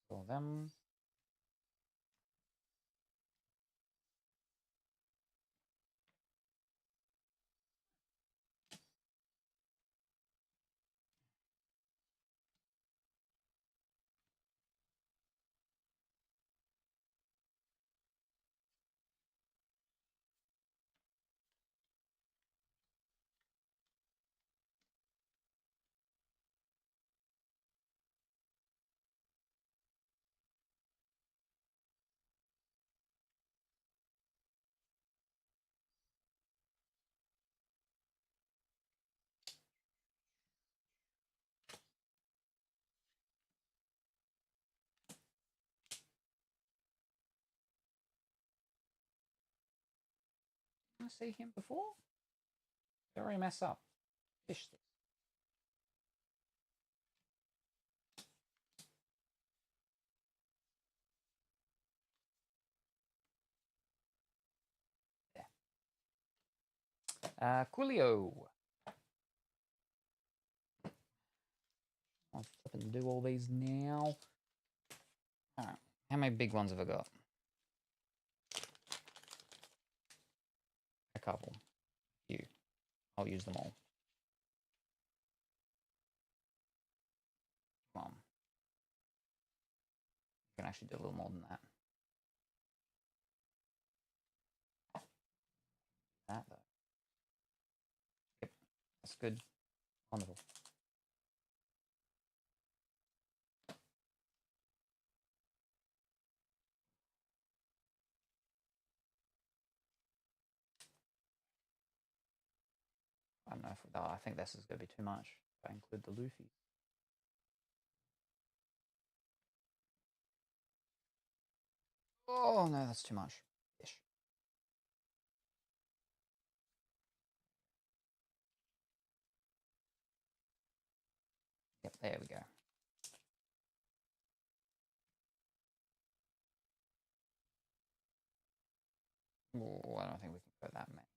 All them. I see him before? Very mess up. Fish this. There. Coolio. I'll flip and do all these now. Alright. How many big ones have I got? A couple. Few. I'll use them all. Come on. You can actually do a little more than that. That though. Yep. That's good. Wonderful. I don't know if I think this is going to be too much if I include the Luffy. Oh, no, that's too much. Fish. Yep, there we go. Oh, I don't think we can go that many.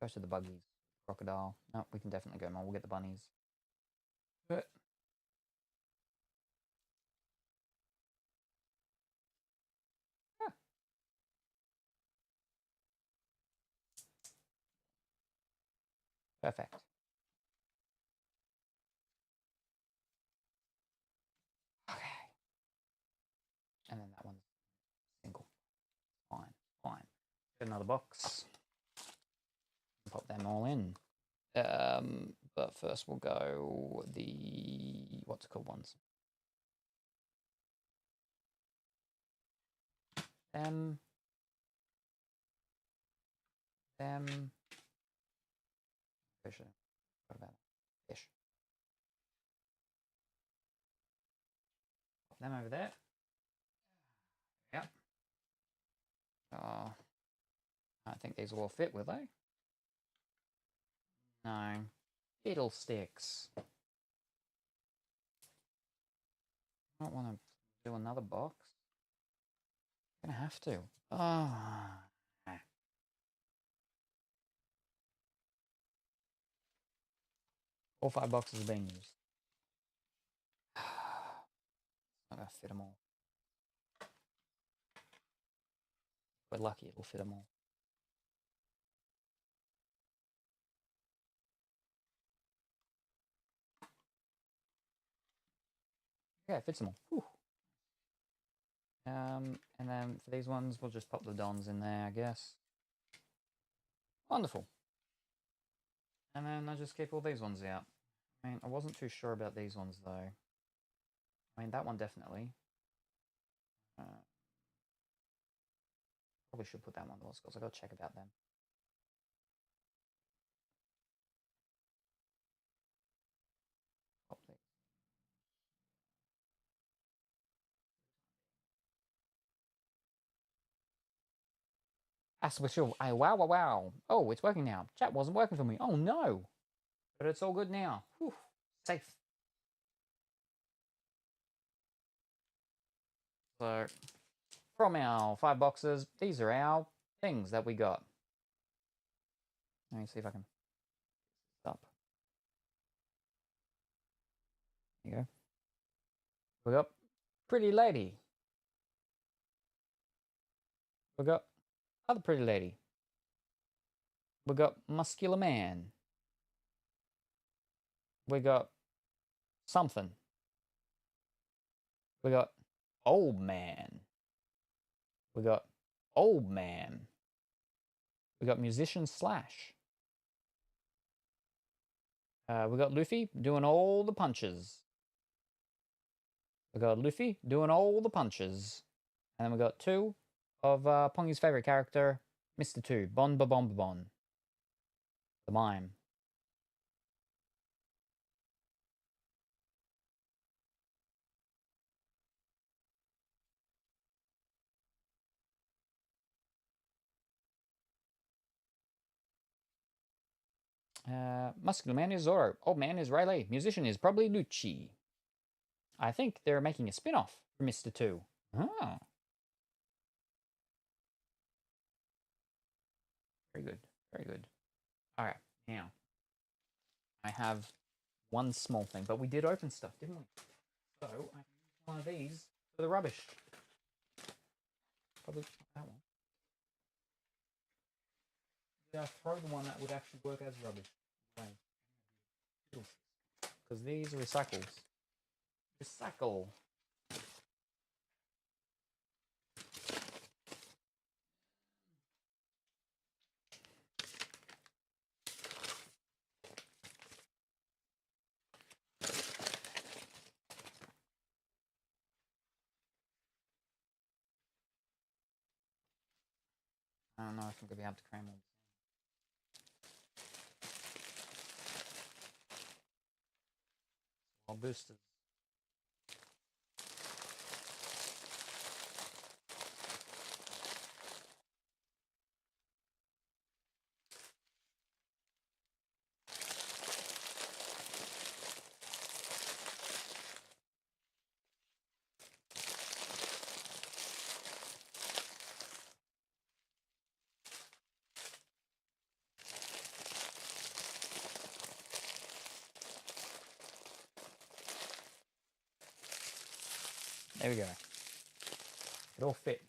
Go to the buggies. Crocodile. No, we can definitely go more. We'll get the bunnies. But perfect. Okay. And then that one's single. Fine, fine. Get another box. Pop them all in. But first we'll go the what's it called ones. Them. Fish. What about that? Fish? Pop them over there. Yep. Oh, I think these will all fit, will they? No. Fiddlesticks. I don't want to do another box. I'm gonna have to. Oh. All 5 boxes are being used. Not gonna fit them all. If we're lucky, it'll fit them all. Yeah, it fits them all. Whew. And then for these ones, we'll just pop the Dons in there, I guess. Wonderful. And then I just keep all these ones out. I mean, I wasn't too sure about these ones, though. I mean, that one definitely. Probably should put that one on the skills. I gotta check about them. Wow. Oh, it's working now. Chat wasn't working for me. Oh, no. But it's all good now. Whew. Safe. So, from our 5 boxes, these are our things that we got. Let me see if I can stop. There you go. We got Pretty Lady. We got Other Pretty Lady. We got Muscular Man. We got Something. We got Old Man. We got Old Man. We got Musician Slash. We got Luffy doing all the punches. We got Luffy doing all the punches. And then we got 2 of Pongy's favorite character, Mr. 2, Bon Ba Bon Ba Bon. The mime. Muscular Man is Zoro. Old Man is Rayleigh. Musician is probably Lucci. I think they're making a spin-off for Mr. 2. Oh. Very good. Very good. All right. Now, I have one small thing, but we did open stuff, didn't we? So, I can use one of these for the rubbish. Probably that one. Yeah, throw the one that would actually work as rubbish. Because these are recycles. Recycle. I don't know if I'm going to be able to cram all this. All boosters. There we go. It all fit.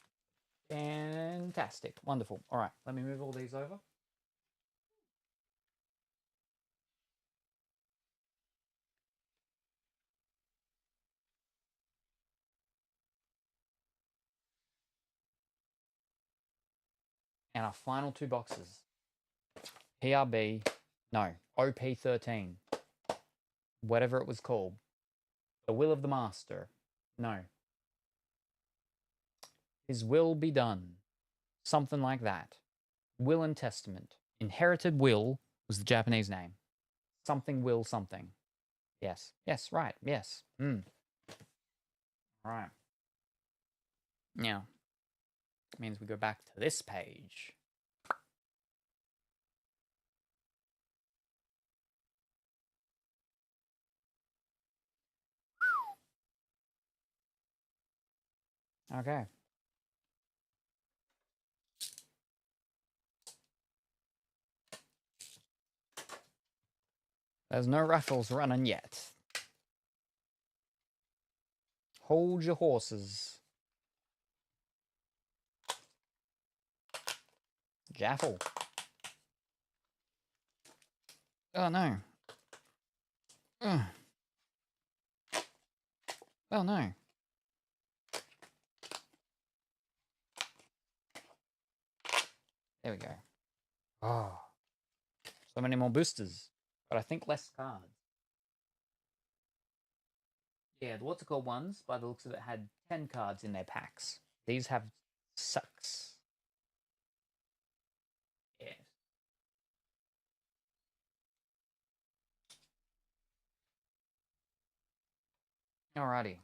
Fantastic. Wonderful. All right, let me move all these over. And our final two boxes. PRB, no, OP13. Whatever it was called. The Will of the Master. No. His will be done. Something like that. Will and Testament. Inherited Will was the Japanese name. Something will something. Yes. Yes, right. Yes. Right. Now, it means we go back to this page. Okay. There's no raffles running yet. Hold your horses. Jaffle. Oh no. Ugh. Oh no. There we go. Oh. So many more boosters. But I think less cards. Yeah, the what's it called ones, by the looks of it, had 10 cards in their packs. These have 6. Yes. Alrighty.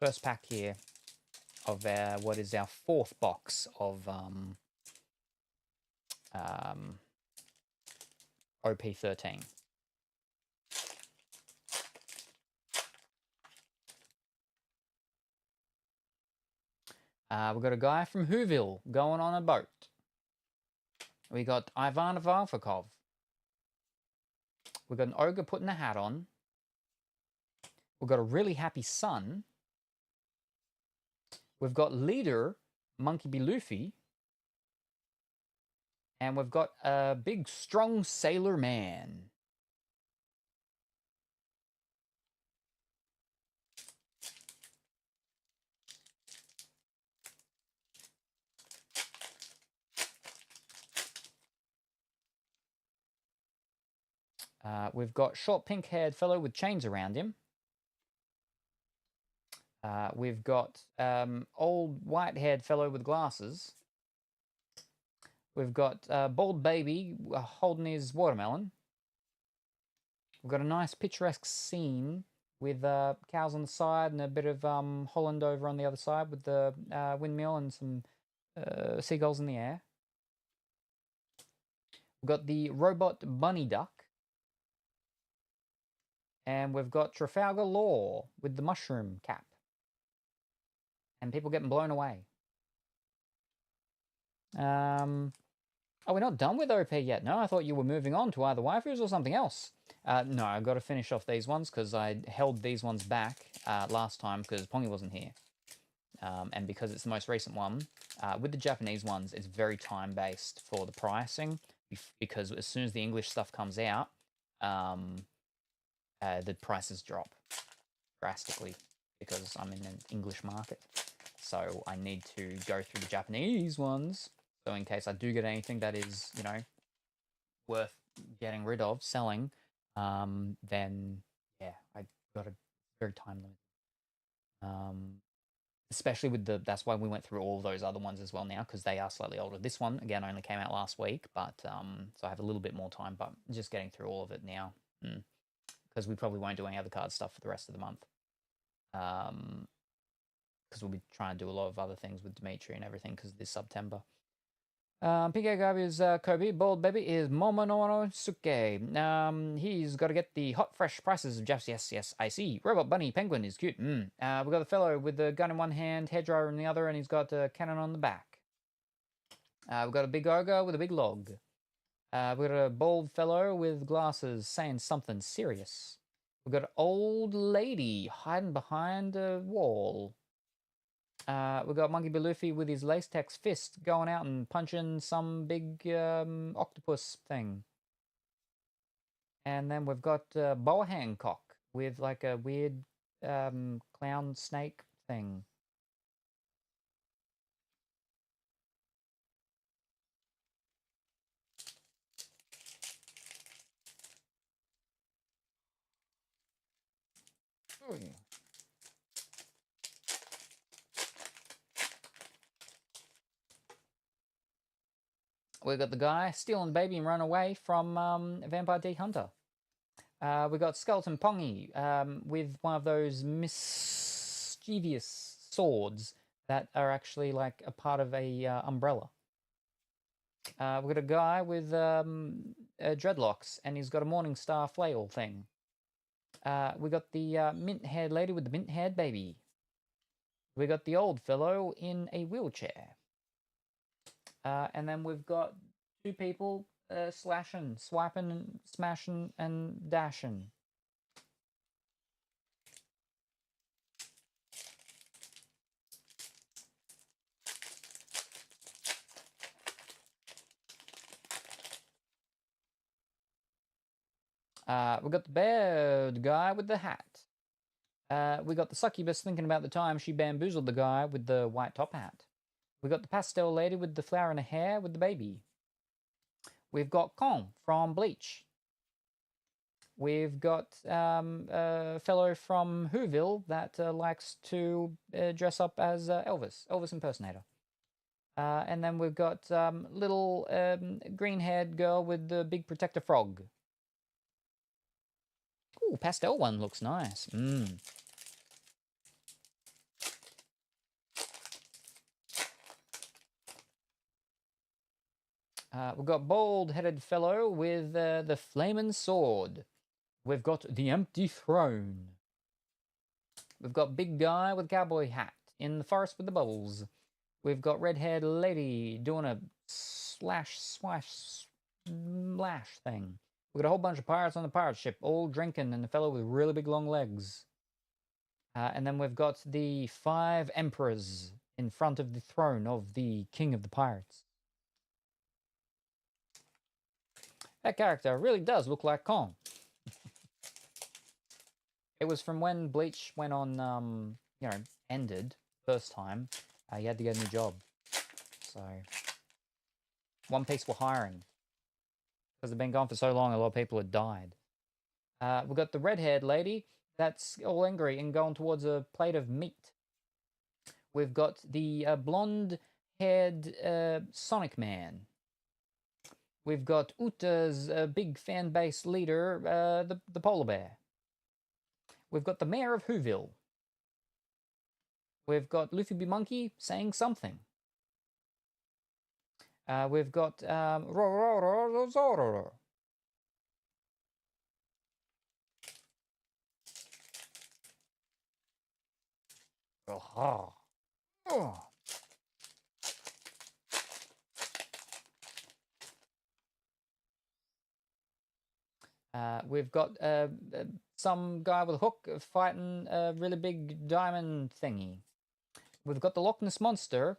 First pack here of what is our 4th box of OP13. We've got a guy from Whoville going on a boat. We got Ivan Varfikov. We've got an ogre putting a hat on. We've got a really happy son. We've got leader, Monkey B. Luffy. And we've got a big, strong sailor man. We've got short pink-haired fellow with chains around him. We've got old white-haired fellow with glasses. We've got bald baby holding his watermelon. We've got a nice picturesque scene with cows on the side and a bit of Holland over on the other side with the windmill and some seagulls in the air. We've got the robot bunny duck. And we've got Trafalgar Law with the mushroom cap. And people getting blown away. Oh, we're not done with OP yet. No, I thought you were moving on to either waifus or something else. No, I've got to finish off these ones because I held these ones back last time because Pongy wasn't here. And because it's the most recent one, with the Japanese ones, it's very time-based for the pricing because as soon as the English stuff comes out, the prices drop drastically because I'm in an English market. So I need to go through the Japanese ones. So in case I do get anything that is, you know, worth getting rid of, selling, then yeah, I got a very time limit. Especially with the, that's why we went through all those other ones as well now, because they are slightly older. This one, again, only came out last week, but so I have a little bit more time, but just getting through all of it now. Because we probably won't do any other card stuff for the rest of the month. Because we'll be trying to do a lot of other things with Dimitri and everything because this September. PK Gabi is Kobe. Bald Baby is Momonosuke. He's got to get the hot, fresh prices of Japs. Yes, yes, I see. Robot Bunny Penguin is cute. We've got the fellow with the gun in one hand, hairdryer in the other, and he's got a cannon on the back. We've got a big ogre with a big log. We've got a bald fellow with glasses saying something serious. We've got an old lady hiding behind a wall. We've got Monkey B. Luffy with his latex fist going out and punching some big octopus thing. And then we've got Boa Hancock with like a weird clown snake thing. We've got the guy stealing baby and run away from Vampire D Hunter. We've got Skeleton Pongy with one of those mischievous swords that are actually like a part of a umbrella. We've got a guy with dreadlocks, and he's got a Morningstar flail thing. We got the mint-haired lady with the mint-haired baby. We got the old fellow in a wheelchair. And then we've got two people slashing, swiping, smashing, and dashing. We got the bad guy with the hat. We got the succubus thinking about the time she bamboozled the guy with the white top hat. We got the pastel lady with the flower in her hair with the baby. We've got Kong from Bleach. We've got a fellow from Whoville that likes to dress up as Elvis impersonator. And then we've got little green-haired girl with the big protector frog. Ooh, pastel one looks nice. We've got bald-headed fellow with the flaming sword. We've got the empty throne. We've got big guy with cowboy hat in the forest with the bubbles. We've got red-haired lady doing a slash, swash, splash thing. We've got a whole bunch of pirates on the pirate ship, all drinking, and a fellow with really big long legs. And then we've got the 5 emperors in front of the throne of the king of the pirates. That character really does look like Kong. It was from when Bleach went on, ended first time. He had to get a new job. So, One Piece were hiring. Because they've been gone for so long, a lot of people had died. We've got the red-haired lady that's all angry and going towards a plate of meat. We've got the blonde-haired Sonic Man. We've got Uta's big fan base leader, the polar bear. We've got the mayor of Whoville. We've got Luffy B. Monkey saying something. We've got Rororo. Oh. We've got some guy with a hook fighting a really big diamond thingy. We've got the Loch Ness Monster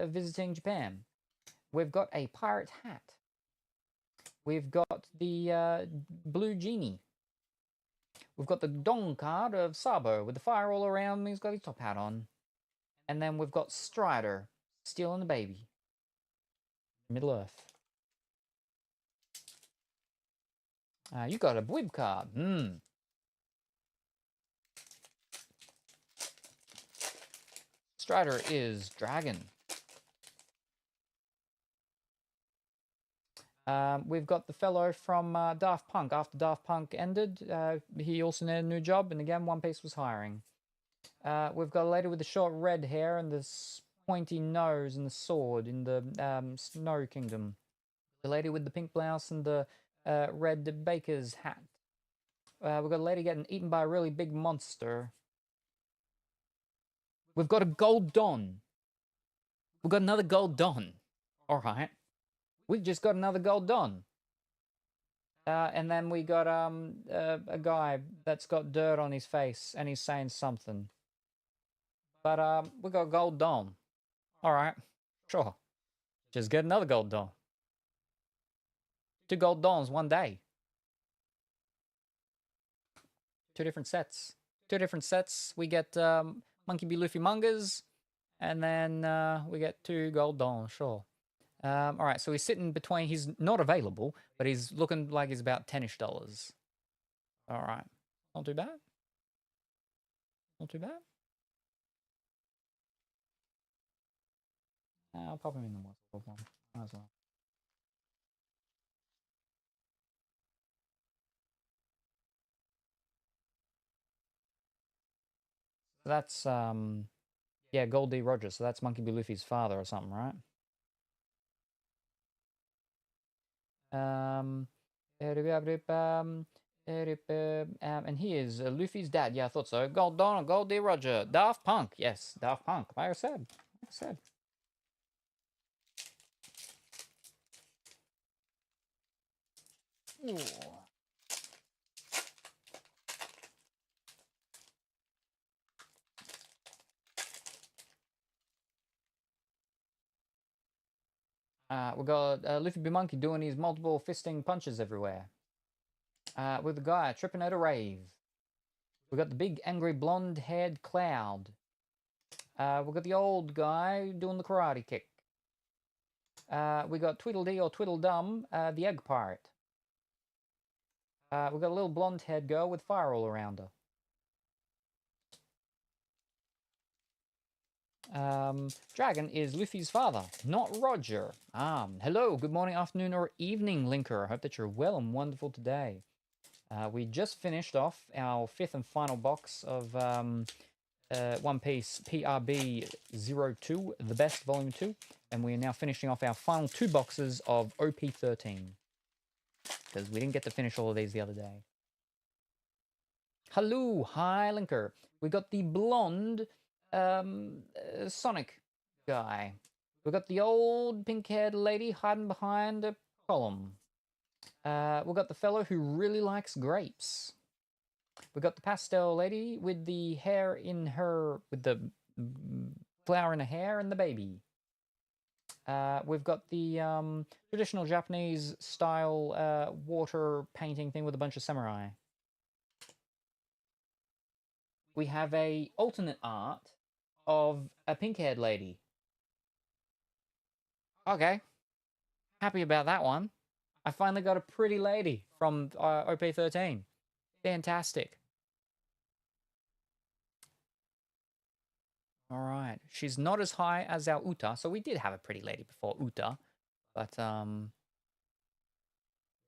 visiting Japan. We've got a pirate hat. We've got the blue genie. We've got the Dong card of Sabo with the fire all around. He's got his top hat on. And then we've got Strider stealing the baby. Middle Earth. You got a Bwib card. Strider is dragon. We've got the fellow from Daft Punk. After Daft Punk ended, he also needed a new job, and again, One Piece was hiring. We've got a lady with the short red hair and this pointy nose and the sword in the Snow Kingdom. The lady with the pink blouse and the red baker's hat. We've got a lady getting eaten by a really big monster. We've got a gold Don. We've got another gold Don. All right. We've just got another gold Don. And then we got a guy that's got dirt on his face and he's saying something. But we got gold dome. All right, sure. Just get another gold dome. 2 gold domes one day. 2 different sets. 2 different sets. We get Monkey B. Luffy Mungas, and then we get 2 gold domes. Sure. All right, so he's sitting between. He's not available, but he's looking like he's about $10-ish. All right, not too bad. Not too bad. I'll pop him in the water. Might as well. That's yeah, Goldie Rogers. So that's Monkey B. Luffy's father or something, right? And he is Luffy's dad. Yeah, I thought so. Goldie Roger. Daft Punk. Yes, Daft Punk. Like I said. Like I said. Ooh. We got Luffy B. Monkey doing his multiple fisting punches everywhere. With the guy tripping at a rave. We got the big angry blonde-haired Cloud. We got the old guy doing the karate kick. We got Tweedledee or Tweedledum, the egg pirate. We got a little blonde-haired girl with fire all around her. Dragon is Luffy's father, not Roger. Hello, good morning, afternoon, or evening, Linker. I hope that you're well and wonderful today. We just finished off our 5th and final box of One Piece PRB-02, The Best Volume 2, and we are now finishing off our final 2 boxes of OP13, because we didn't get to finish all of these the other day. Hello, hi, Linker. We got the blonde Sonic guy. We got the old pink-haired lady hiding behind a column. We got the fellow who really likes grapes. We got the pastel lady with the hair in her, with the flower in her hair and the baby. We've got the traditional Japanese style water painting thing with a bunch of samurai. We have a alternate art of a pink-haired lady. Okay. Happy about that one. I finally got a pretty lady from OP13. Fantastic. All right. She's not as high as our Uta. So we did have a pretty lady before Uta. But,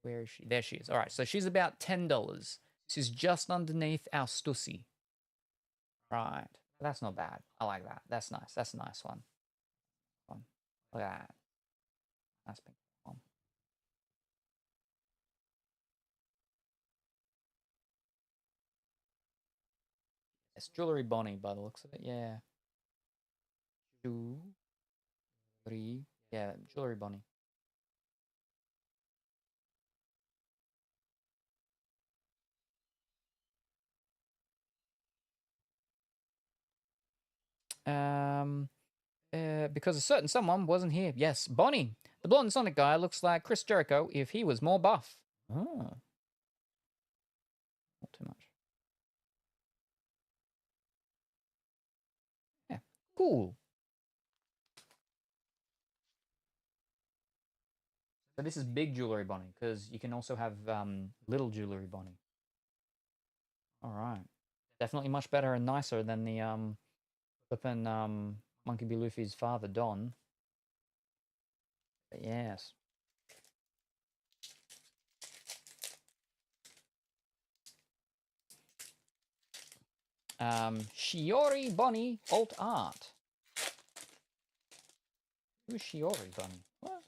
where is she? There she is. All right. So she's about $10. She's just underneath our Stussy. Right. That's not bad. I like that. That's nice. That's a nice one. Look at that. Nice pink one. It's Jewelry Bonnie by the looks of it. Yeah. Jewelry. Yeah, Jewelry Bonnie. Because a certain someone wasn't here. Yes, Bonnie. The blonde Sonic guy looks like Chris Jericho if he was more buff. Oh. Not too much. Yeah, cool. So this is big Jewelry Bonnie, because you can also have little Jewelry Bonnie. All right. Definitely much better and nicer than the flippin' Monkey B. Luffy's father, Don. But yes. Shiori Bonnie alt art. Who's Shiori Bonnie? What?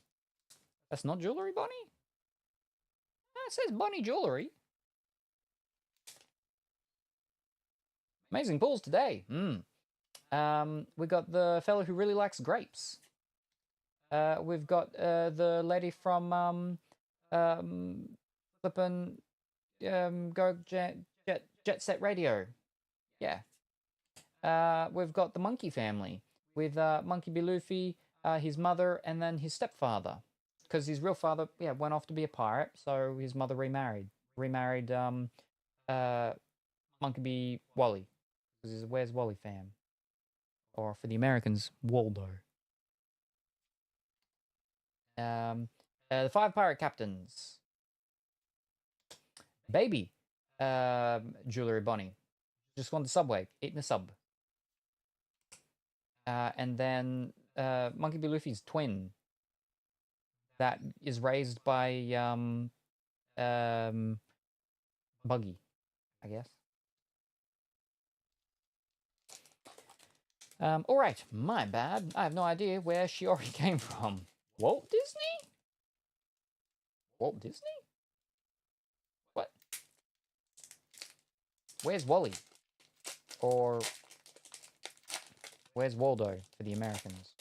That's not Jewelry Bonnie? It says Bonnie Jewelry. Amazing pulls today. We got the fellow who really likes grapes. We've got the lady from flippin' go jet set radio. Yeah. We've got the monkey family with Monkey B. Luffy, his mother, and then his stepfather. Because his real father, went off to be a pirate, so his mother remarried. Monkey B. Wally. Because he's a Where's Wally fam. Or for the Americans, Waldo. The 5 pirate captains. Baby. Jewelry Bonnie. Just gone to Subway, eating a sub. And then Monkey B. Luffy's twin. That is raised by Buggy, I guess. All right, my bad. I have no idea where Shiori came from. Walt Disney? Walt Disney? What? Where's Wally? Or where's Waldo for the Americans?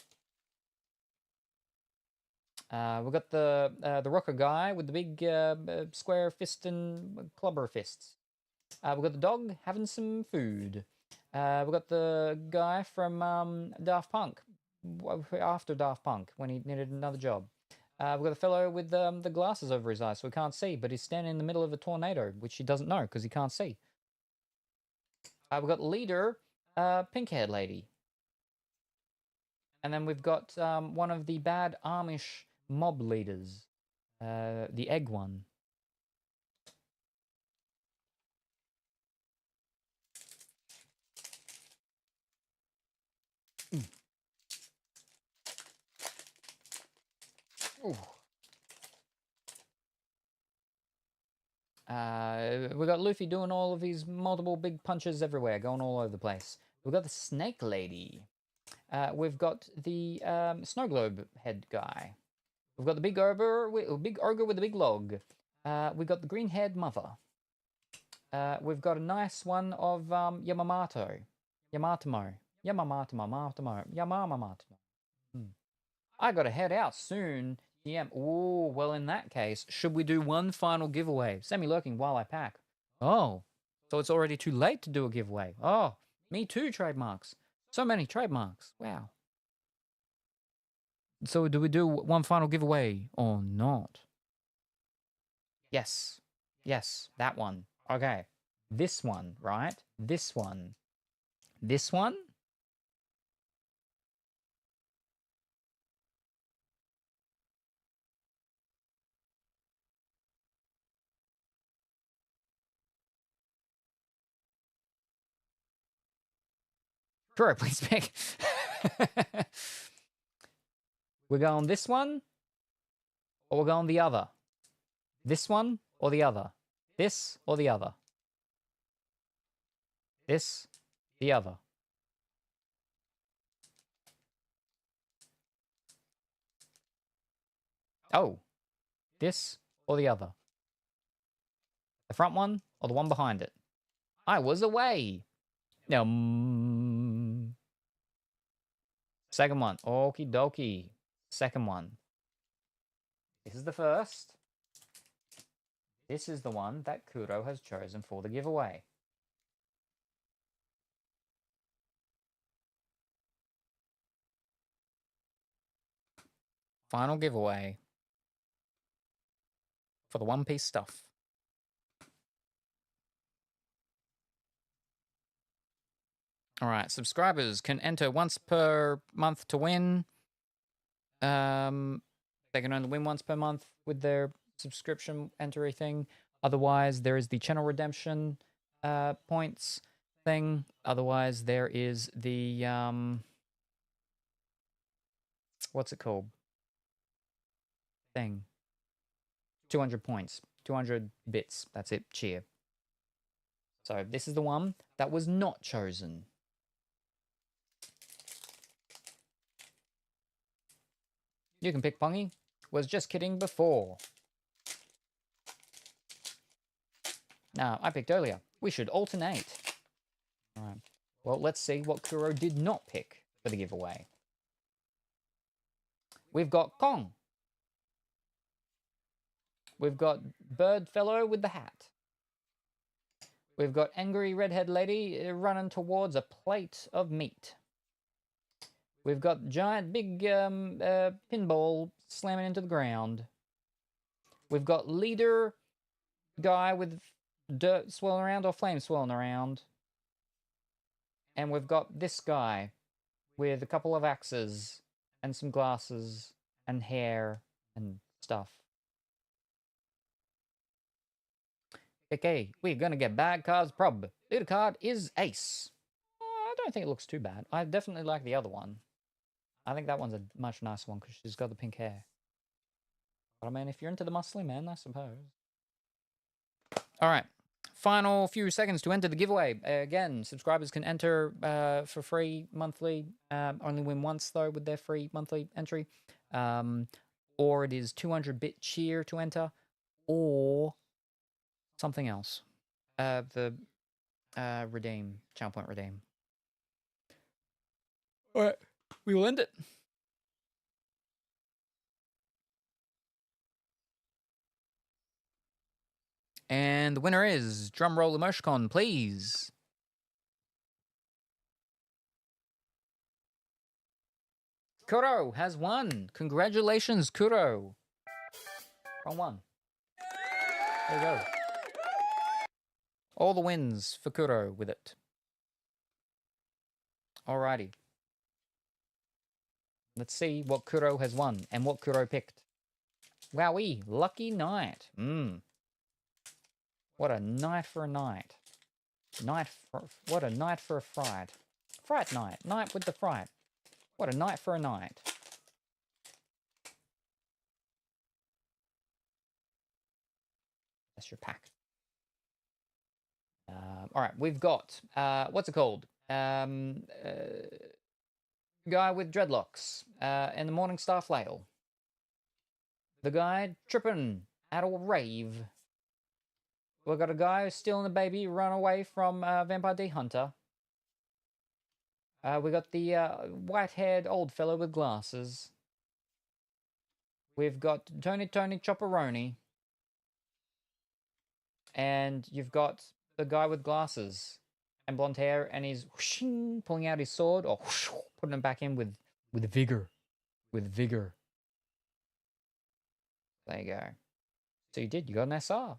We've got the rocker guy with the big square fist and clubber fists. We've got the dog having some food. We've got the guy from Daft Punk, after Daft Punk, when he needed another job. We've got the fellow with the glasses over his eyes so he can't see, but he's standing in the middle of a tornado, which he doesn't know because he can't see. We've got leader, pink-haired lady. And then we've got one of the bad Amish mob leaders, the egg one. Ooh. We got Luffy doing all of his multiple big punches everywhere, going all over the place. We've got the snake lady. We've got the snow globe head guy. We've got the big ogre with a big log. We've got the green-haired mother. We've got a nice one of Yamamoto. I gotta head out soon. Oh, well, in that case, should we do one final giveaway? Semi-lurking while I pack. Oh, so it's already too late to do a giveaway. Oh, me too, trademarks. So many trademarks. Wow. So do we do one final giveaway or not? Yes. Yes, that one. Okay. This one, right? This one. This one? Sure, please pick. We're going this one, or we're going the other? This one or the other? This or the other? This, the other. Oh, this or the other? The front one or the one behind it? I was away. Now, second one. Okie dokie. Second one. This is the first. This is the one that Kuro has chosen for the giveaway. Final giveaway for the One Piece stuff. All right, subscribers can enter once per month to win. They can only win once per month with their subscription entry thing. Otherwise, there is the channel redemption points thing. Otherwise, there is the what's it called? Thing. 200 points. 200 bits. That's it. Cheer. So this is the one that was not chosen. You can pick Pongy. Was just kidding before. No, I picked earlier. We should alternate. All right. Well, let's see what Kuro did not pick for the giveaway. We've got Kong. We've got bird fellow with the hat. We've got angry redhead lady running towards a plate of meat. We've got giant big pinball slamming into the ground. We've got leader guy with dirt swirling around or flame swirling around. And we've got this guy with a couple of axes and some glasses and hair and stuff. Okay, we're gonna get bad cards prob. Leader card is ace. I don't think it looks too bad. I definitely like the other one. I think that one's a much nicer one because she's got the pink hair. But I mean, if you're into the muscly men, I suppose. All right. Final few seconds to enter the giveaway. Again, subscribers can enter for free monthly. Only win once, though, with their free monthly entry. Or it is 200-bit cheer to enter. Or something else. The redeem. Channel point redeem. All right. We will end it. And the winner is, drumroll emoticon, please. Kuro has won. Congratulations, Kuro. Wrong one. There you go. All the wins for Kuro with it. Alrighty. Let's see what Kuro has won and what Kuro picked. Wowee, lucky night. What a night for a night. What a night for a fright. Fright night. Night with the fright. What a night for a night. That's your pack. All right, we've got, what's it called? Guy with dreadlocks and the Morningstar flail. The guy tripping at a rave. We've got a guy stealing a baby, run away from Vampire D Hunter. We got the white-haired old fellow with glasses. We've got Tony Chopperoni. And you've got the guy with glasses and blonde hair, and he's whooshing, pulling out his sword, or whoosh, putting it back in with vigor. With vigor. There you go. So you did. You got an SR. Oh,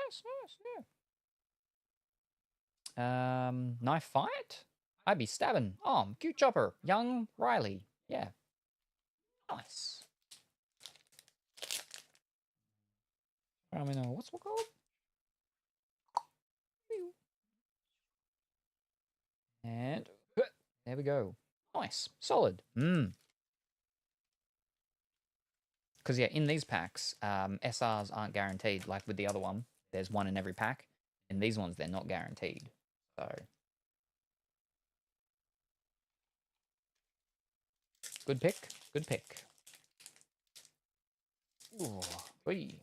nice, yeah. Knife fight? I'd be stabbing. Oh, cute chopper. Young Riley. Yeah. Nice. I mean, what's it called? And there we go. Nice. Solid. Because, yeah, in these packs, SRs aren't guaranteed. Like with the other one, there's one in every pack. In these ones, they're not guaranteed. So, good pick. Good pick. Ooh, wee.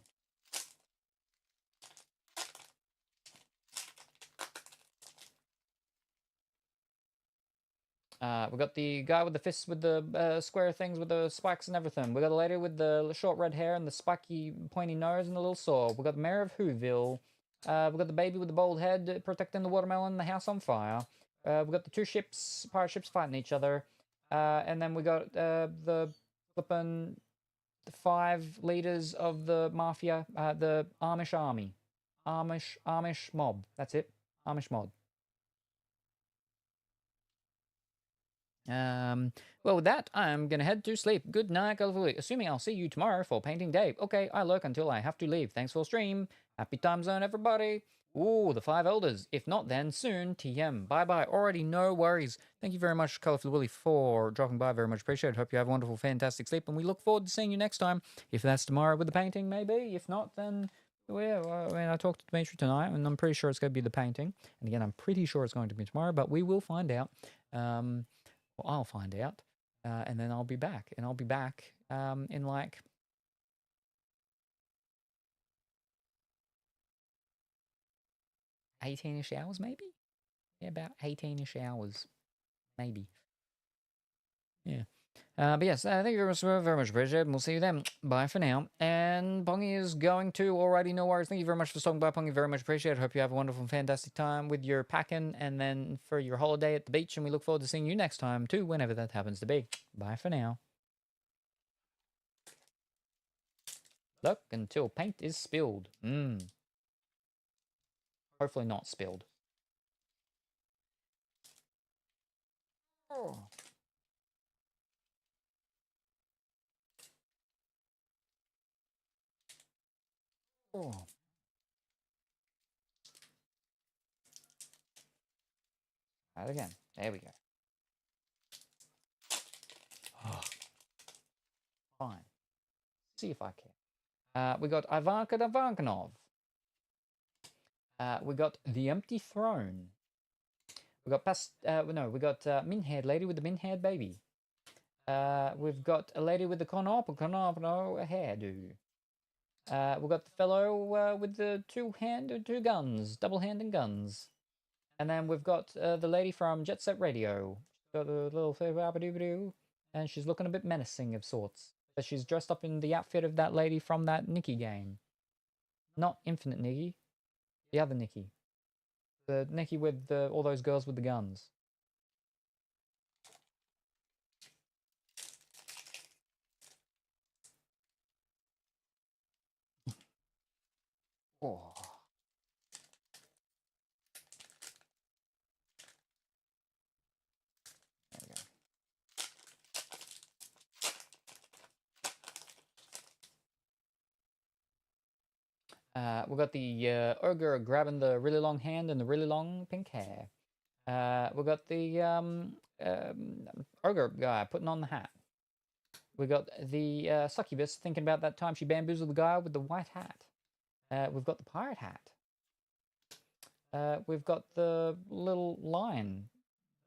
We got the guy with the fists with the square things with the spikes and everything. We got the lady with the short red hair and the spiky pointy nose and the little sword. We got the mayor of Whoville. We got the baby with the bald head protecting the watermelon and the house on fire. We got the two ships, pirate ships fighting each other. And then we got the flippin' 5 leaders of the mafia, the Amish army. Amish mob. That's it. Amish mob. Well, with that, I'm gonna head to sleep. Good night, colorful week. Assuming I'll see you tomorrow for painting day. Okay, I lurk until I have to leave. Thanks for the stream. Happy time zone, everybody. Ooh, the 5 elders. If not, then soon. TM. Bye-bye. Already, no worries. Thank you very much, Colorful Willy, for dropping by. Very much appreciated. Hope you have a wonderful, fantastic sleep, and we look forward to seeing you next time. If that's tomorrow with the painting, maybe. If not, then... Well, I mean, I talked to Dimitri tonight, and I'm pretty sure it's going to be the painting. And again, I'm pretty sure it's going to be tomorrow, but we will find out. Well, I'll find out, and then I'll be back. And I'll be back in like 18-ish hours, maybe? Yeah, about 18-ish hours, maybe. Yeah. But yes, thank you very much appreciated. And we'll see you then. Bye for now. And Pongy is going to already, no worries. Thank you very much for stopping by, Pongy. Very much appreciated. Hope you have a wonderful and fantastic time with your packing and then for your holiday at the beach. And we look forward to seeing you next time too, whenever that happens to be. Bye for now. Look until paint is spilled. Hopefully not spilled. Oh. Oh. Right again. There we go. Oh. Fine. See if I can. We got Ivanka Ivankanov. We got The Empty Throne. We got we got min-haired lady with the min-haired baby. We've got a lady with the Konopo hairdo. We've got the fellow with the two guns, double hand and guns. And then we've got the lady from Jet Set Radio. She's got a little and she's looking a bit menacing of sorts. But she's dressed up in the outfit of that lady from that Nikki game. Not Infinite Nikki. The other Nikki. The Nikki with all those girls with the guns. Oh. There we go. We've got the ogre grabbing the really long hand and the really long pink hair. We've got the ogre guy putting on the hat. We got the succubus thinking about that time she bamboozled the guy with the white hat. We've got the pirate hat. We've got the little lion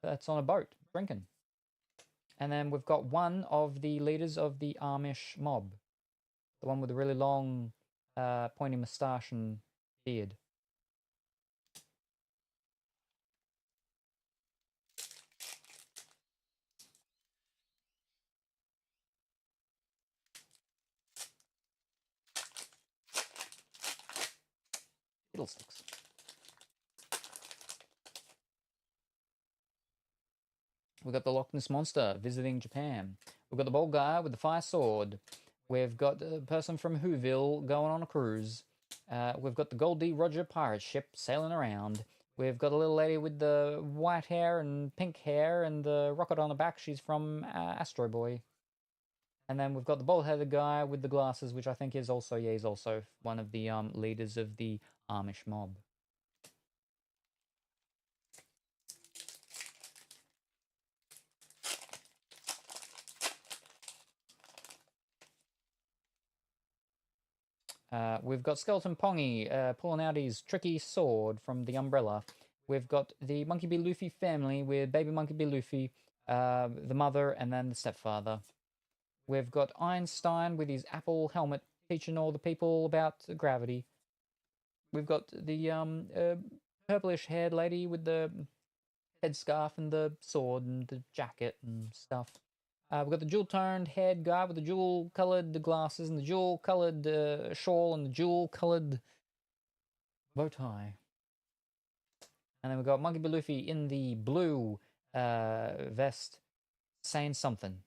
that's on a boat drinking. And then we've got one of the leaders of the Amish mob. The one with the really long pointy moustache and beard. Fiddlesticks. We've got the Loch Ness Monster visiting Japan. We've got the bald guy with the fire sword. We've got the person from Whoville going on a cruise. We've got the Goldie Roger pirate ship sailing around. We've got a little lady with the white hair and pink hair and the rocket on the back. She's from Astro Boy. And then we've got the bald-headed guy with the glasses, which I think is also, yeah, he's also one of the leaders of the Amish mob. We've got Skeleton Pongy pulling out his tricky sword from the umbrella. We've got the Monkey B. Luffy family with baby Monkey B. Luffy, the mother, and then the stepfather. We've got Einstein with his apple helmet teaching all the people about gravity. We've got the purplish-haired lady with the headscarf and the sword and the jacket and stuff. We've got the jewel-toned head guy with the jewel-coloured glasses and the jewel-coloured shawl and the jewel-coloured bow tie. And then we've got Monkey B. Luffy in the blue vest saying something.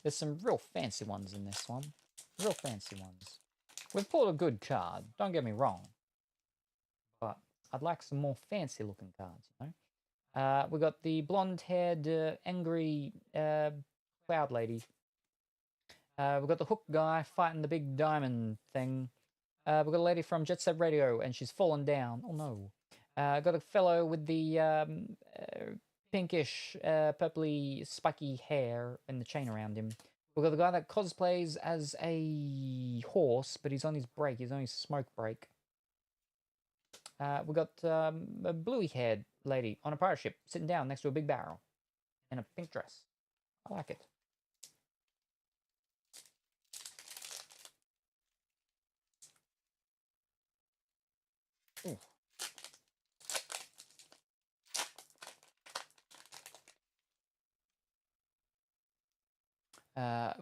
There's some real fancy ones in this one. Real fancy ones. We've pulled a good card, don't get me wrong. But I'd like some more fancy looking cards, you know? We got the blonde-haired, angry cloud lady. We've got the hook guy fighting the big diamond thing. We've got a lady from Jet Set Radio, and she's fallen down. Oh no. Got a fellow with the pinkish, purpley, spiky hair and the chain around him. We've got the guy that cosplays as a horse, but he's on his break. He's on his smoke break. We've got a bluey-haired lady on a pirate ship sitting down next to a big barrel in a pink dress. I like it. Ooh.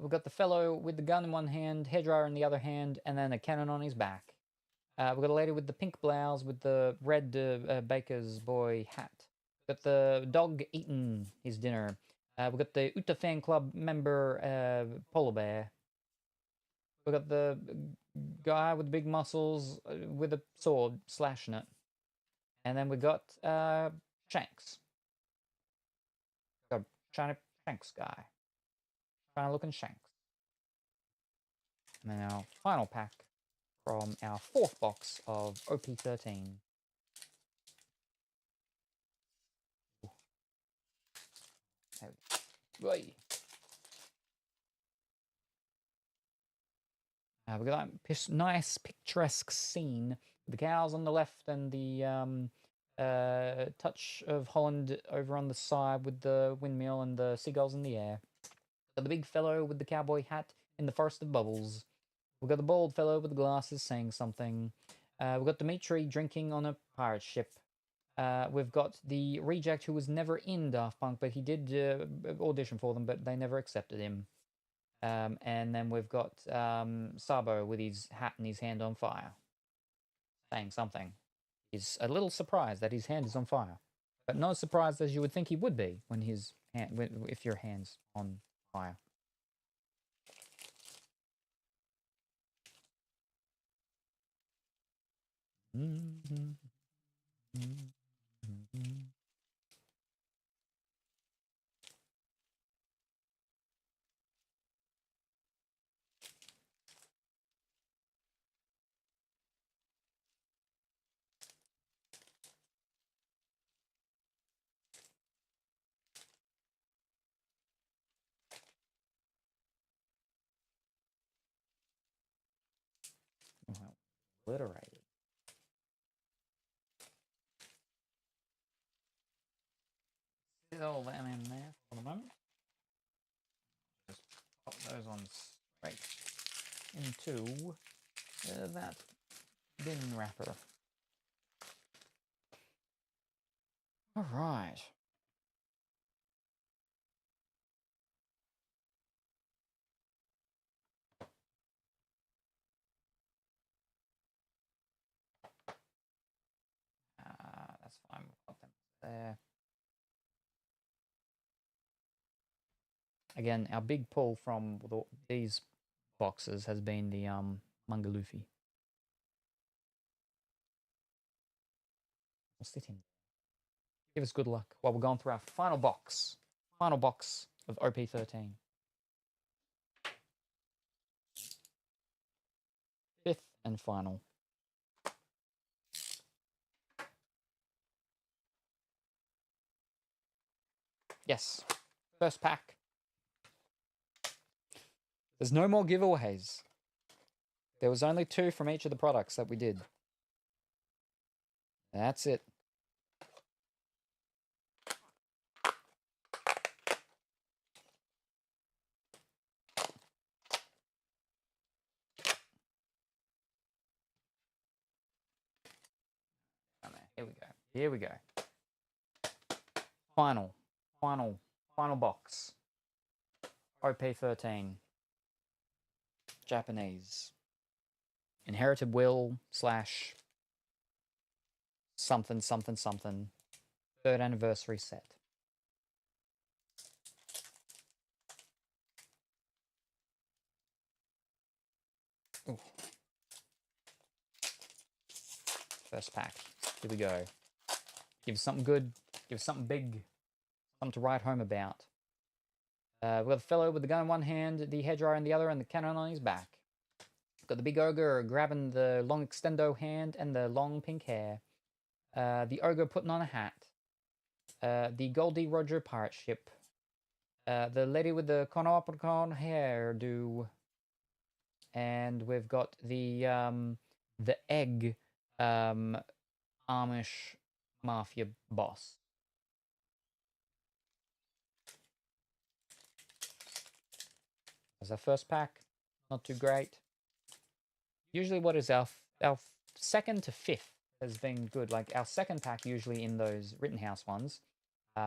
We've got the fellow with the gun in one hand, hairdryer in the other hand, and then a cannon on his back. We've got a lady with the pink blouse with the red baker's boy hat. We've got the dog eating his dinner. We've got the Uta fan club member polar bear. We've got the guy with the big muscles with a sword slashing it. And then we've got Shanks. Got a shiny Shanks guy. Shiny looking Shanks. And then our final pack from our 4th box of OP13. We've got that nice picturesque scene with the cows on the left and the touch of Holland over on the side with the windmill and the seagulls in the air. Got the big fellow with the cowboy hat in the forest of bubbles. We've got the bald fellow with the glasses saying something. We've got Dimitri drinking on a pirate ship. We've got the reject who was never in Daft Punk, but he did audition for them, but they never accepted him. And then we've got Sabo with his hat and his hand on fire, saying something. He's a little surprised that his hand is on fire, but not as surprised as you would think he would be when his hand, if your hand's on fire. Obliterated. Get all them in there for the moment. Just pop those on straight into that bin wrapper. All right. That's fine. We'll put them there. Again, our big pull from these boxes has been the Mangalufi. We'll sit in. Give us good luck while we're going through our final box. Final box of OP13. 5th and final. Yes. First pack. There's no more giveaways. There was only 2 from each of the products that we did. That's it. Here we go. Here we go. Final box. OP13. Japanese. Inherited Will / something. 3rd anniversary set. Ooh. First pack. Here we go. Give us something good. Give us something big. Something to write home about. We've got the fellow with the gun in one hand, the hairdryer in the other, and the cannon on his back. Got the big ogre grabbing the long extendo hand and the long pink hair. The ogre putting on a hat. The Goldie Roger pirate ship. The lady with the Konoopacon hairdo. And we've got the egg Amish mafia boss. As our first pack, not too great. Usually what is our 2nd to 5th has been good. Like our second pack usually in those Rittenhouse ones,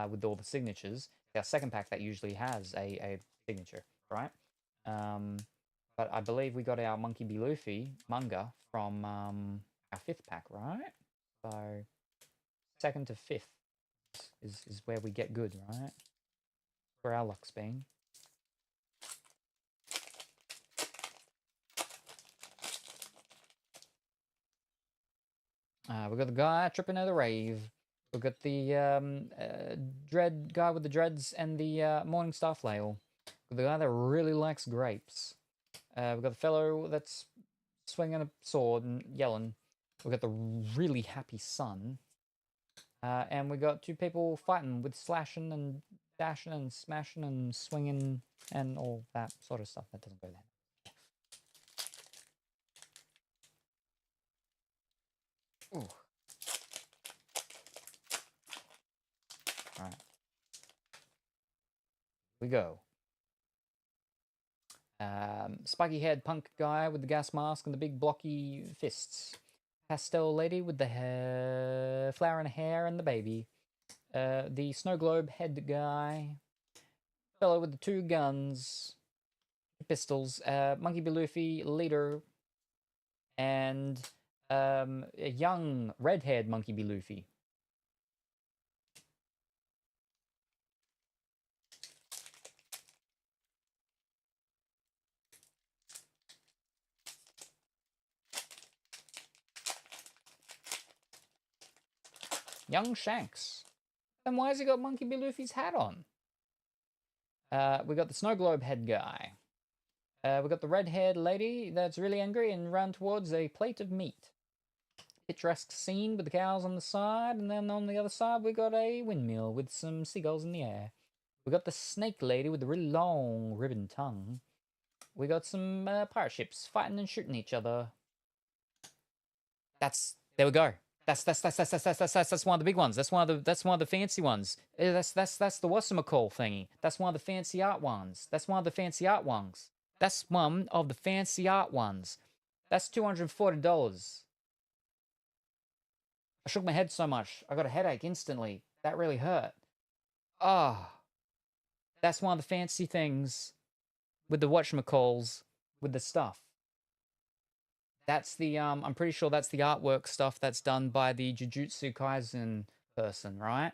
with all the signatures, our second pack that usually has a signature, right? But I believe we got our Monkey B. Luffy manga from our fifth pack, right? So second to fifth is where we get good, right? Where our luck's been. We got the guy tripping at the rave. We got the dread guy with the dreads and the morning star flail. We got the guy that really likes grapes. We got the fellow that's swinging a sword and yelling. We got the really happy sun. And we got two people fighting with slashing and dashing and smashing and swinging and all that sort of stuff. That doesn't go there. Ooh. All right. We go. Spiky haired punk guy with the gas mask and the big blocky fists. Pastel lady with the flowering hair and the baby. The snow globe head guy. Fellow with the two guns. Pistols. Monkey B. Luffy leader. And a young red-haired Monkey B. Luffy. Young Shanks. Then why has he got Monkey B. Luffy's hat on? We got the snow globe head guy. We got the red-haired lady that's really angry and run towards a plate of meat. Picturesque scene with the cows on the side, and then on the other side we got a windmill with some seagulls in the air. We got the snake lady with the really long ribbon tongue. We got some pirate ships fighting and shooting each other. There we go. That's one of the big ones. That's one of the fancy ones. That's the whatchamacall thingy. That's one of the fancy art ones. That's one of the fancy art ones. That's one of the fancy art ones. That's $240. I shook my head so much. I got a headache instantly. That really hurt. Ah. Oh, that's one of the fancy things with the whatchamacalls with the stuff. That's the, I'm pretty sure that's the artwork stuff that's done by the Jujutsu Kaisen person, right?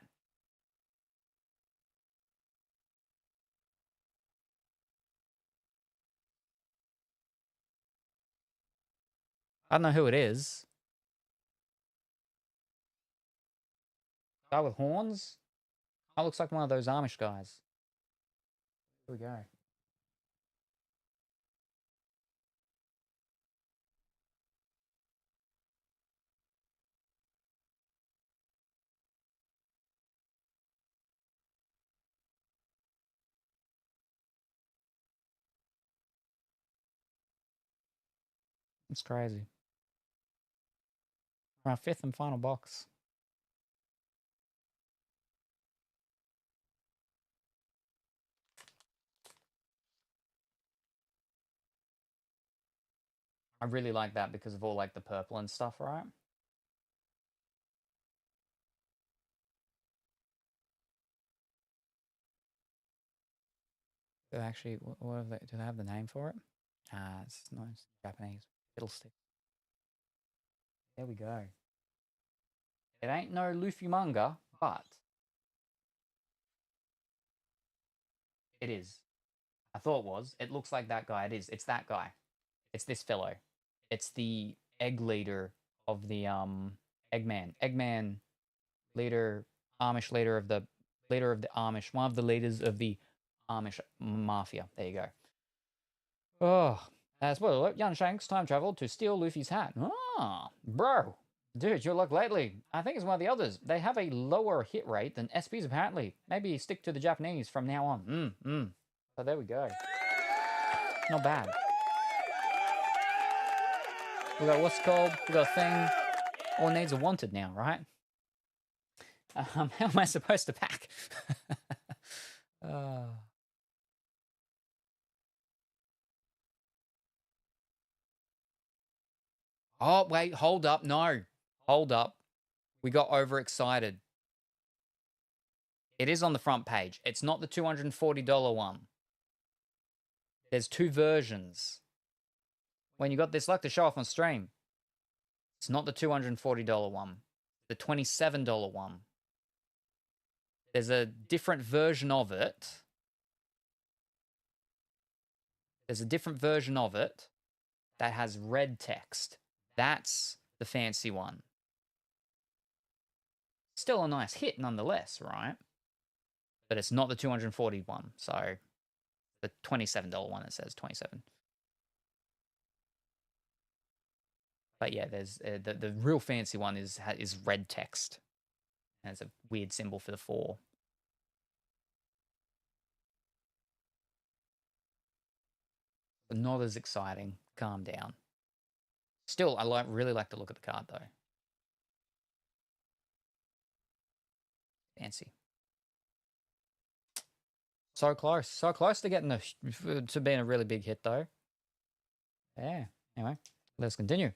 I don't know who it is. Guy with horns? That looks like one of those Amish guys. Here we go. It's crazy. Our fifth and final box. I really like that because of all like the purple and stuff, right? Actually, what have they, do they have the name for it? It's nice. Japanese. Fiddlestick. There we go. It ain't no Luffy manga, but it is. I thought it was. It looks like that guy. It is. It's that guy. It's this fellow. It's the egg leader of the Eggman. Eggman leader, Amish leader of the Amish, one of the leaders of the Amish mafia. There you go. Oh, spoiler alert, young Shanks time traveled to steal Luffy's hat. Ah, bro. Dude, your luck lately. I think it's one of the others. They have a lower hit rate than SPs apparently. Maybe stick to the Japanese from now on. So there we go. Not bad. We got what's called, we got a thing. All needs are wanted now, right? How am I supposed to pack? Oh, wait, hold up. No. Hold up. We got overexcited. It is on the front page. It's not the $240 one. There's two versions. When you got this luck to show off on stream, it's not the $240 one. The $27 one. There's a different version of it. There's a different version of it that has red text. That's the fancy one. Still a nice hit nonetheless, right? But it's not the $240 one. So the $27 one, it says 27. But yeah, there's the real fancy one is red text. And it's a weird symbol for the 4. But not as exciting. Calm down. Still, I really like the look of the card though. Fancy. So close to getting to being a really big hit though. Yeah. Anyway, let's continue.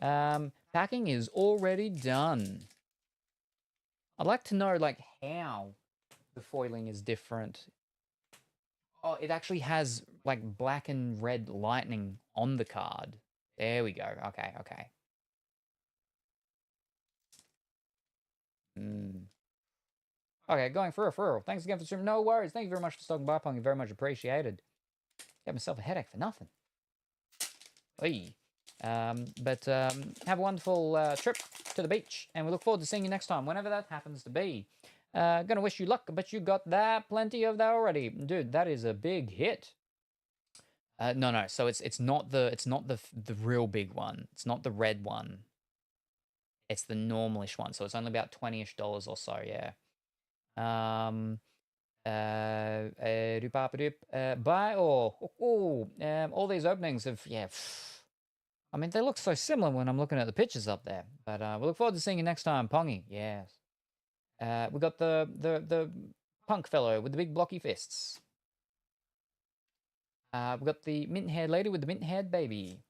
Packing is already done. I'd like to know like how the foiling is different. Oh, it actually has like black and red lightning on the card. There we go. Okay. Okay, going for referral. Thanks again for the stream. No worries. Thank you very much for stopping by, Pong. Very much appreciated. Got myself a headache for nothing. Oy. But have a wonderful trip to the beach, and we look forward to seeing you next time, whenever that happens to be. Gonna wish you luck, but you got that plenty of that already, dude. That is a big hit. No. So it's not the real big one. It's not the red one. It's the normalish one. So it's only about $20-ish or so. Yeah. Buy or all these openings of I mean, they look so similar when I'm looking at the pictures up there. But we look forward to seeing you next time, Pongy. Yes. We got the punk fellow with the big blocky fists. We got the mint-haired lady with the mint-haired baby.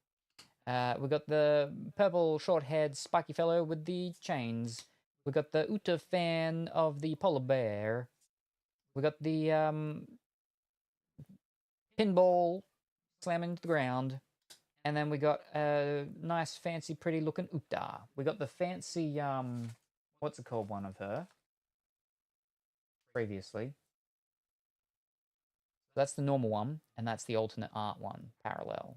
We got the purple short-haired spiky fellow with the chains. We got the Uta fan of the polar bear. We got the pinball slamming to the ground. And then we got a nice, fancy, pretty-looking Uta. We got the fancy, what's it called, one of her? Previously. That's the normal one, and that's the alternate art one, parallel.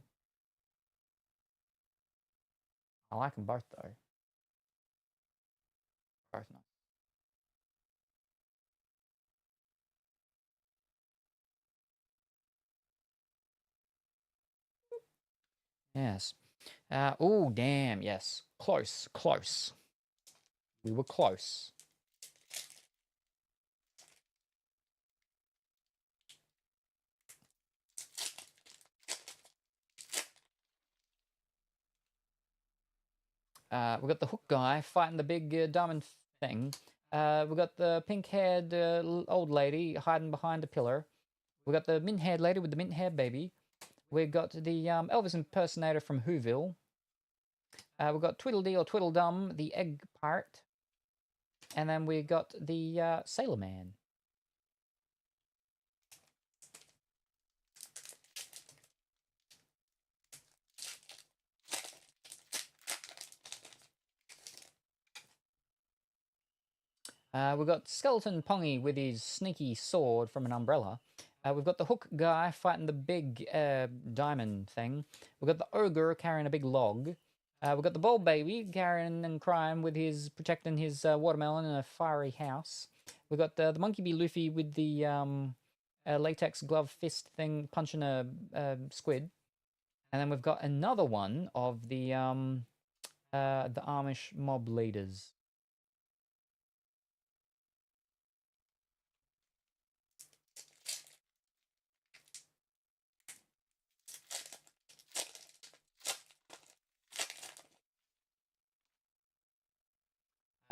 I like them both, though. Both nice. Yes. Oh, damn, yes. Close. We were close. We got the hook guy fighting the big diamond thing. We got the pink-haired old lady hiding behind a pillar. We got the mint-haired lady with the mint-haired baby. We got the Elvis impersonator from Whoville. We got Tweedledee or Tweedledum, the egg part. And then we got the Sailor Man. We've got Skeleton Pongy with his sneaky sword from an umbrella. We've got the hook guy fighting the big diamond thing. We've got the ogre carrying a big log. We've got the bald baby carrying and crying with protecting his watermelon in a fiery house. We've got the monkey bee Luffy with the latex glove fist thing punching a squid. And then we've got another one of the Amish mob leaders.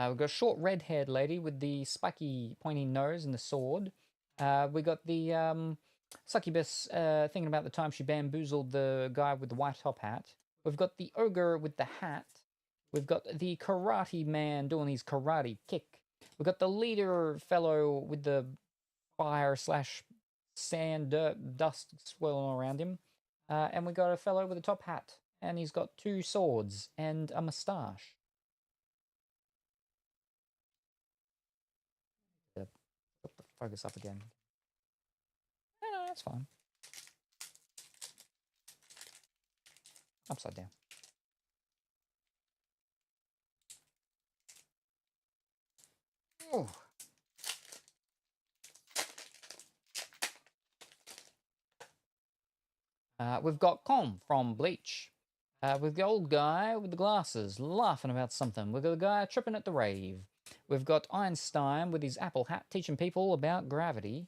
We've got a short red-haired lady with the spiky pointy nose and the sword. We got the succubus thinking about the time she bamboozled the guy with the white top hat. We've got the ogre with the hat. We've got the karate man doing his karate kick. We've got the leader fellow with the fire slash sand, dirt, dust swirling around him. And we got a fellow with a top hat. And he's got 2 swords and a moustache. Put the focus up again. No, that's fine. Upside down. Oh. We've got Com from Bleach. We've the old guy with the glasses laughing about something. We've got the guy tripping at the rave. We've got Einstein with his apple hat teaching people about gravity.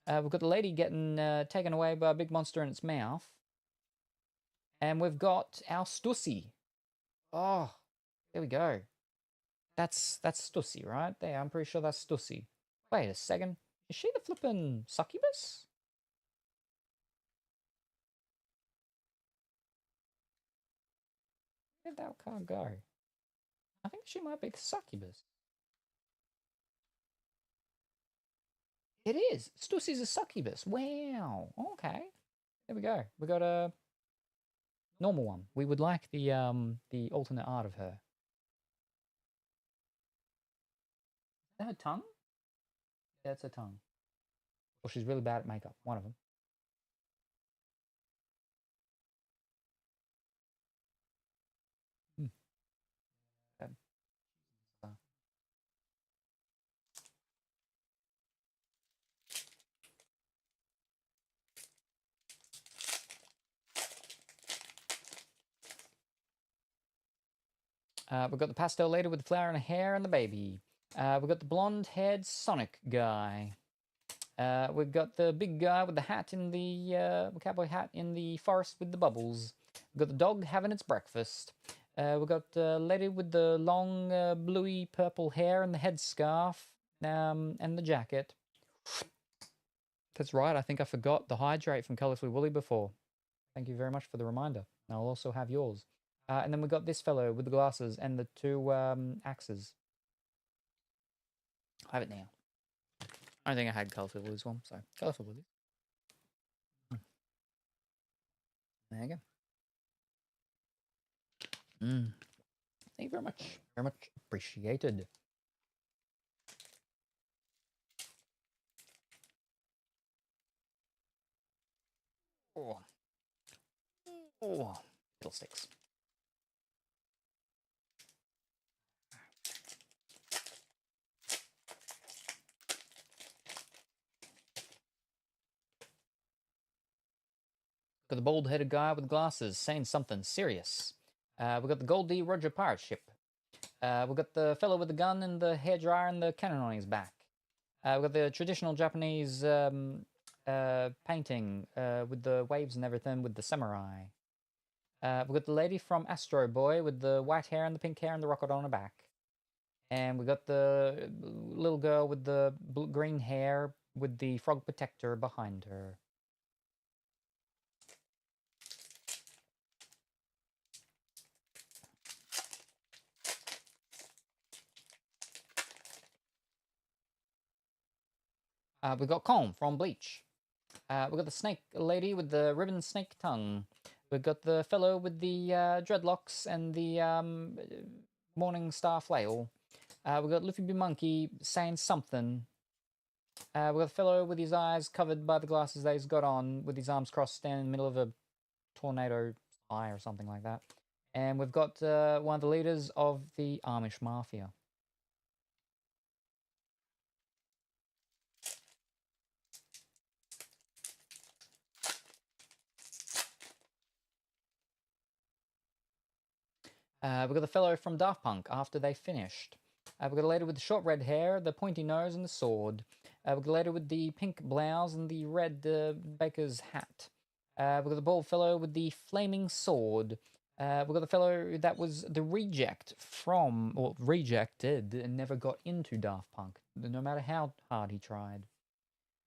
We've got the lady getting taken away by a big monster in its mouth. And we've got our Stussy. Oh, there we go. That's Stussy, right? There, I'm pretty sure that's Stussy. Wait a second. Is she the flippin' succubus? Where did that card go? I think she might be the succubus. It is. Stussy's a succubus. Wow. Okay. There we go. We got a normal one. We would like the alternate art of her. Is that her tongue? Yeah, it's her tongue. Well, she's really bad at makeup. One of them. We've got the pastel lady with the flower in her hair and the baby. We've got the blonde-haired Sonic guy. We've got the big guy with the hat in the cowboy hat in the forest with the bubbles. We've got the dog having its breakfast. We've got the lady with the long bluey purple hair and the headscarf and the jacket. That's right, I think I forgot the hydrate from Colourfully Woolly before. Thank you very much for the reminder. I'll also have yours. And then we got this fellow with the glasses and the 2 axes. I have it now. I don't think I had Colourful Woolies one, so Colourful Woolies. There you go. Thank you very much. Very much appreciated. Oh. Oh. Fiddlesticks. Got the bald-headed guy with glasses saying something serious. We've got the Goldie Roger pirate ship. We've got the fellow with the gun and the hairdryer and the cannon on his back. We've got the traditional Japanese painting with the waves and everything with the samurai. We've got the lady from Astro Boy with the white hair and the pink hair and the rocket on her back. And we've got the little girl with the green hair with the frog protector behind her. We've got Colm from Bleach. We've got the snake lady with the ribbon snake tongue. We've got the fellow with the dreadlocks and the morning star flail. We've got Luffy B. Monkey saying something. We've got the fellow with his eyes covered by the glasses that he's got on, with his arms crossed, standing in the middle of a tornado eye or something like that. And we've got one of the leaders of the Amish Mafia. We've got the fellow from Daft Punk after they finished. We've got a lady with the short red hair, the pointy nose, and the sword. We've got a lady with the pink blouse and the red baker's hat. We've got the bald fellow with the flaming sword. We've got the fellow that was the rejected and never got into Daft Punk, no matter how hard he tried.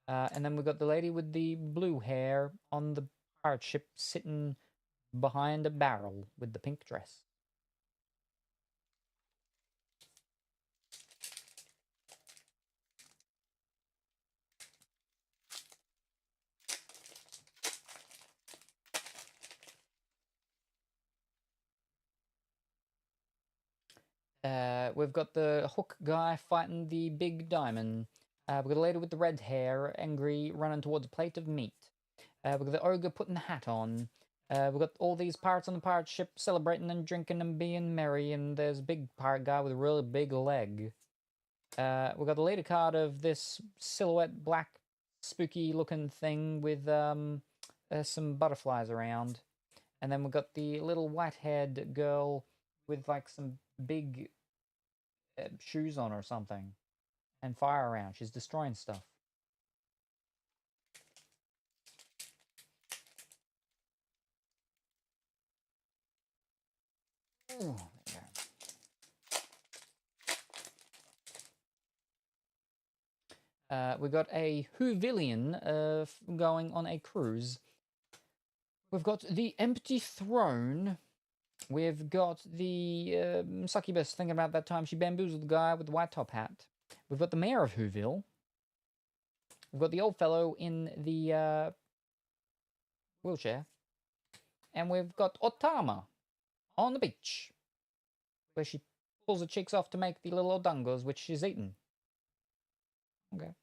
And then we've got the lady with the blue hair on the pirate ship sitting behind a barrel with the pink dress. We've got the hook guy fighting the big diamond. We've got a lady with the red hair, angry, running towards a plate of meat. We've got the ogre putting the hat on. We've got all these pirates on the pirate ship celebrating and drinking and being merry, and there's a big pirate guy with a really big leg. We've got the leader card of this silhouette black spooky looking thing with some butterflies around. And then we've got the little white-haired girl with like some big shoes on or something. And fire around. She's destroying stuff. Ooh, there we go. We got a Whovillian going on a cruise. We've got the empty throne. We've got the succubus thinking about that time she bamboozled the guy with the white top hat. We've got the mayor of Whoville. We've got the old fellow in the wheelchair. And we've got Otama on the beach, where she pulls her cheeks off to make the little odongos, which she's eaten. Okay.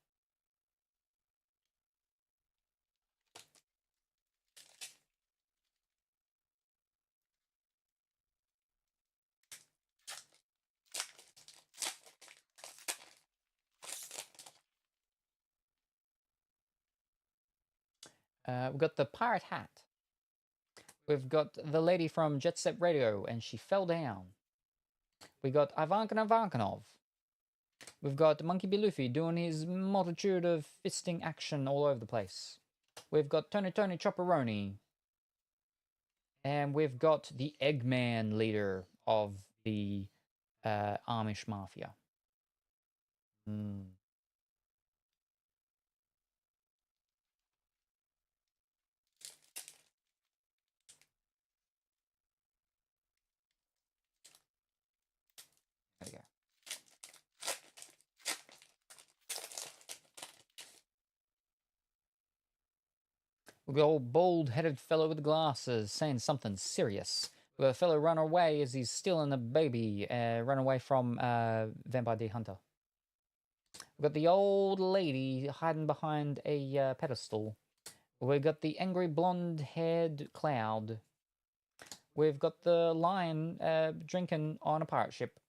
We've got the pirate hat. We've got the lady from Jet Set Radio, and she fell down. We got Ivanka Ivankanov. We've got Monkey B. Luffy doing his multitude of fisting action all over the place. We've got Tony Chopperoni. And we've got the Eggman leader of the Amish Mafia. There we go. We've got old bald-headed fellow with glasses saying something serious. We've got a fellow run away as he's stealing a baby, run away from Vampire D. Hunter. We've got the old lady hiding behind a pedestal. We've got the angry blonde-haired cloud. We've got the lion drinking on a pirate ship.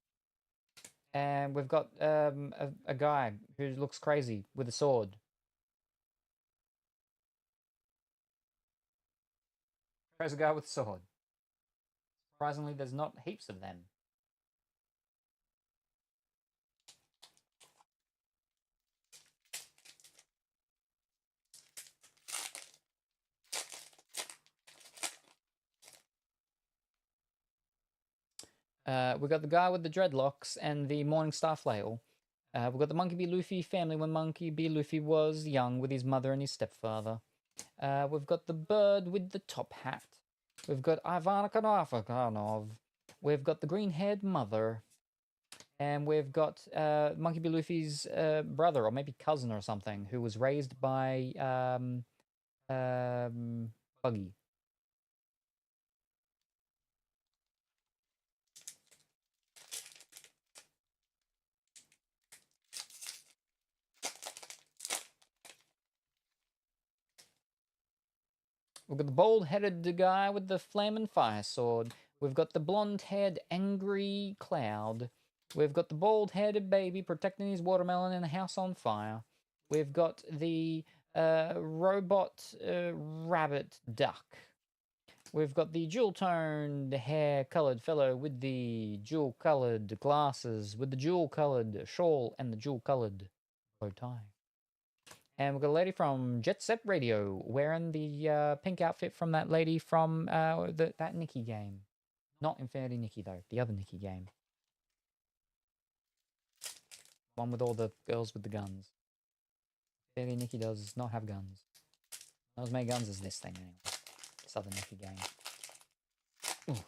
And we've got a guy who looks crazy with a sword. There's a guy with a sword. Surprisingly, there's not heaps of them. We've got the guy with the dreadlocks and the Morningstar flail. We've got the Monkey B. Luffy family when Monkey B. Luffy was young with his mother and his stepfather. We've got the bird with the top hat. We've got Ivanka Ivankanov. We've got the green-haired mother. And we've got Monkey B. Luffy's brother, or maybe cousin or something, who was raised by Buggy. We've got the bald-headed guy with the flaming fire sword. We've got the blonde-haired angry cloud. We've got the bald-headed baby protecting his watermelon in a house on fire. We've got the robot rabbit duck. We've got the jewel-toned hair-colored fellow with the jewel-colored glasses, with the jewel-colored shawl and the jewel-colored bow tie. And we've got a lady from Jet Set Radio wearing the pink outfit from that lady from that Nikki game. Not Infinity Nikki, though. The other Nikki game. One with all the girls with the guns. Infinity Nikki does not have guns. Not as many guns as this thing, anyway. This other Nikki game. Ooh.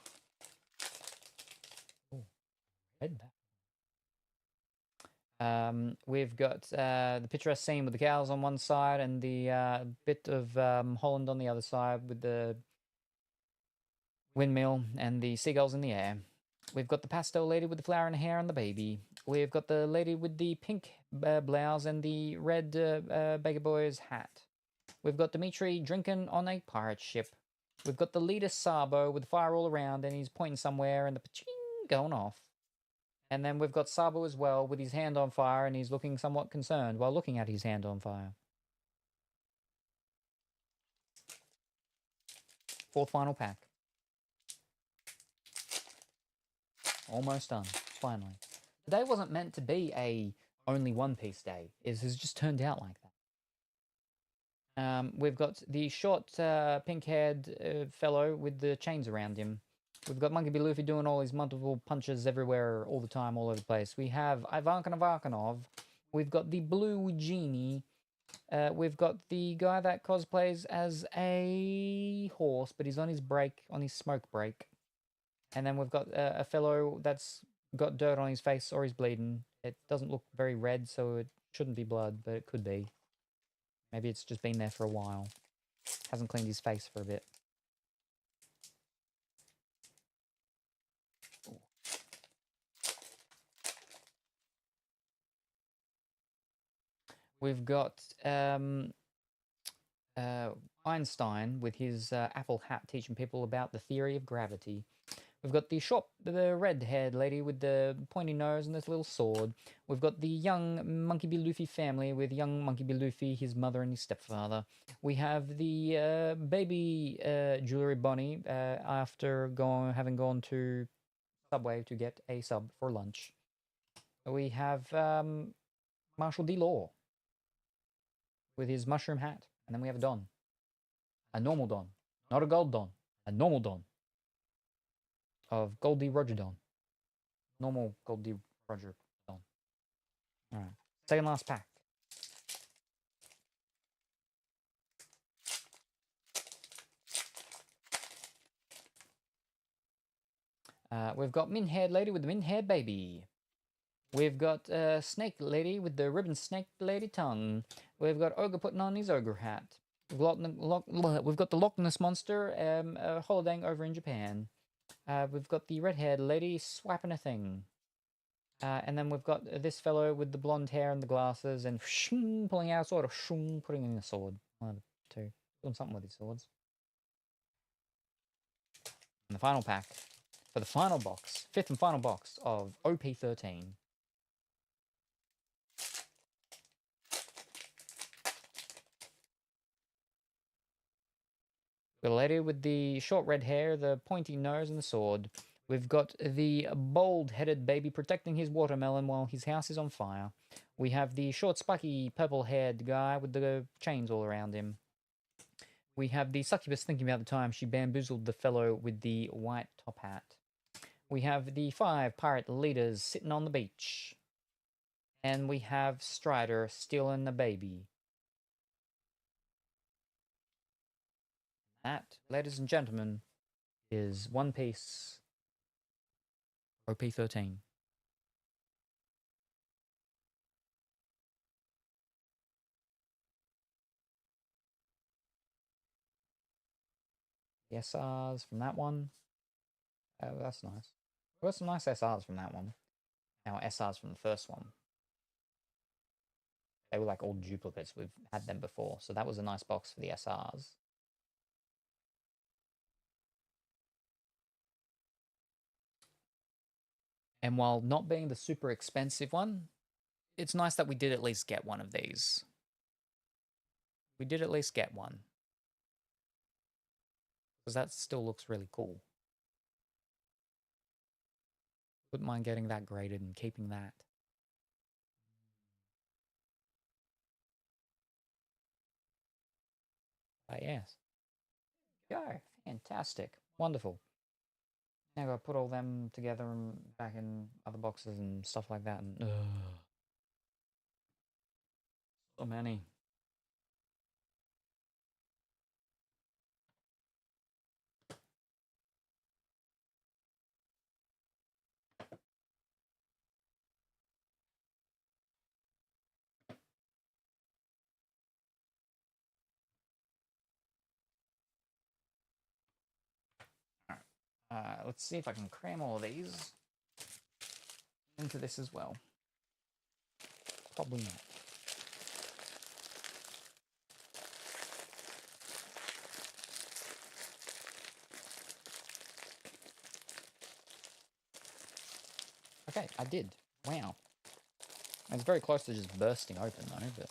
Ooh. Red back. We've got the picturesque scene with the cows on one side and the bit of Holland on the other side with the windmill and the seagulls in the air. We've got the pastel lady with the flower in her hair and the baby. We've got the lady with the pink blouse and the red Baker Boys hat. We've got Dimitri drinking on a pirate ship. We've got the leader Sabo with fire all around and he's pointing somewhere and the pa-ching going off. And then we've got Sabo as well with his hand on fire and he's looking somewhat concerned while looking at his hand on fire. Fourth final pack. Almost done, finally. Today wasn't meant to be a only One Piece day. It has just turned out like that. We've got the short pink-haired fellow with the chains around him. We've got Monkey B. Luffy doing all his multiple punches everywhere, all the time, all over the place. We have Ivankanov. We've got the blue genie. We've got the guy that cosplays as a horse, but he's on his break, on his smoke break. And then we've got a fellow that's got dirt on his face or he's bleeding. It doesn't look very red, so it shouldn't be blood, but it could be. Maybe it's just been there for a while. Hasn't cleaned his face for a bit. We've got Einstein with his apple hat teaching people about the theory of gravity. We've got the red-haired lady with the pointy nose and this little sword. We've got the young Monkey B. Luffy family with young Monkey B. Luffy, his mother and his stepfather. We have the baby Jewelry Bunny after having gone to Subway to get a sub for lunch. We have Marshall D. Law with his mushroom hat. And then we have a Don. A normal Don. Not a gold Don. A normal Don. Of Goldie Roger Don. Normal Goldie Roger Don. Alright. Second last pack. We've got Min-haired lady with the min-haired baby. We've got Snake lady with the ribbon snake lady tongue. We've got Ogre putting on his ogre hat. We've got the Loch Ness monster holidaying over in Japan. We've got the red-haired lady swapping a thing. And then we've got this fellow with the blonde hair and the glasses and pulling out a sword or putting in a sword. One of the two. Doing something with his swords. And the final pack for the final box, fifth and final box of OP13. The lady with the short red hair, the pointy nose, and the sword. We've got the bald-headed baby protecting his watermelon while his house is on fire. We have the short, spiky, purple-haired guy with the chains all around him. We have the succubus thinking about the time she bamboozled the fellow with the white top hat. We have the 5 pirate leaders sitting on the beach. And we have Strider stealing a baby. That, ladies and gentlemen, is One Piece OP13. The SRs from that one. Oh, that's nice. We got some nice SRs from that one. Now SRs from the first one. They were like all duplicates. We've had them before. So that was a nice box for the SRs. And while not being the super expensive one, it's nice that we did at least get one of these. We did at least get one. Because that still looks really cool. Wouldn't mind getting that graded and keeping that. Yes. Go. Fantastic. Wonderful. Now I gotta put all them together and back in other boxes and stuff like that. And so many. Let's see if I can cram all of these. into this as well? Probably not. Okay, I did. Wow. It's very close to just bursting open though, but...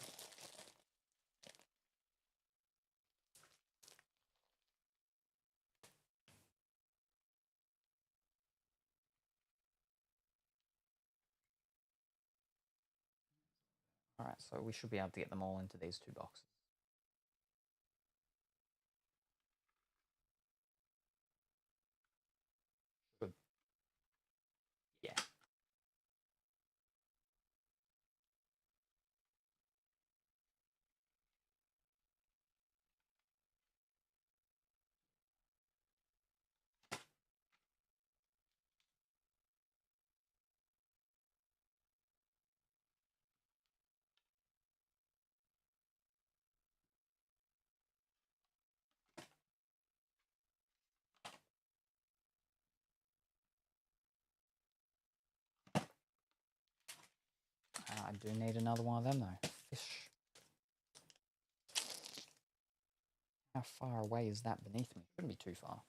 Alright, so we should be able to get them all into these 2 boxes. Good. Yeah. I do need another one of them though. Fish. How far away is that beneath me? Shouldn't be too far.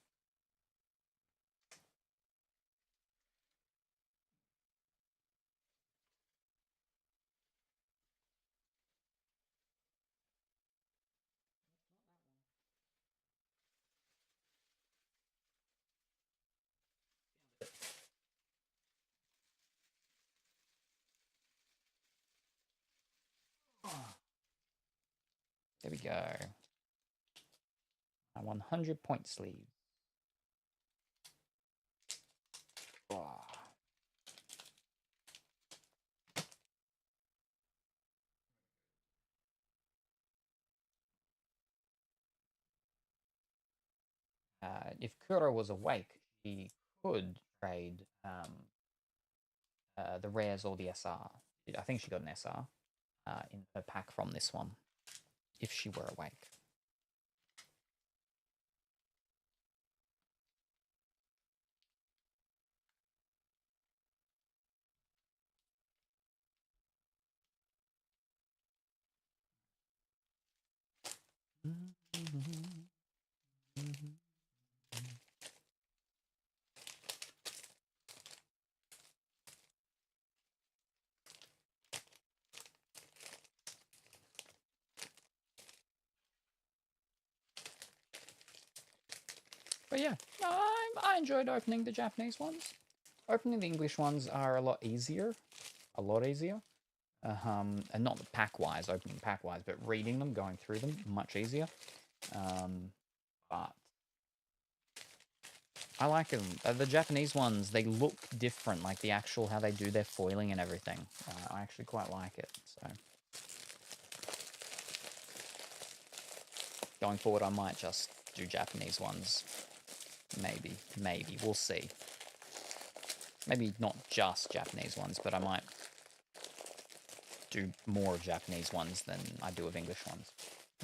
There we go. A 100-point sleeve. Oh. If Kuro was awake, she could trade the rares or the SR. I think she got an SR in her pack from this one, if she were awake. But yeah, I enjoyed opening the Japanese ones. Opening the English ones are a lot easier. A lot easier. And not the pack-wise, opening pack-wise, but reading them, going through them, much easier. But I like them. The Japanese ones, they look different, like the actual, how they do their foiling and everything. I actually quite like it, so. Going forward, I might just do Japanese ones. Maybe. We'll see. Maybe not just Japanese ones, but I might do more of Japanese ones than I do of English ones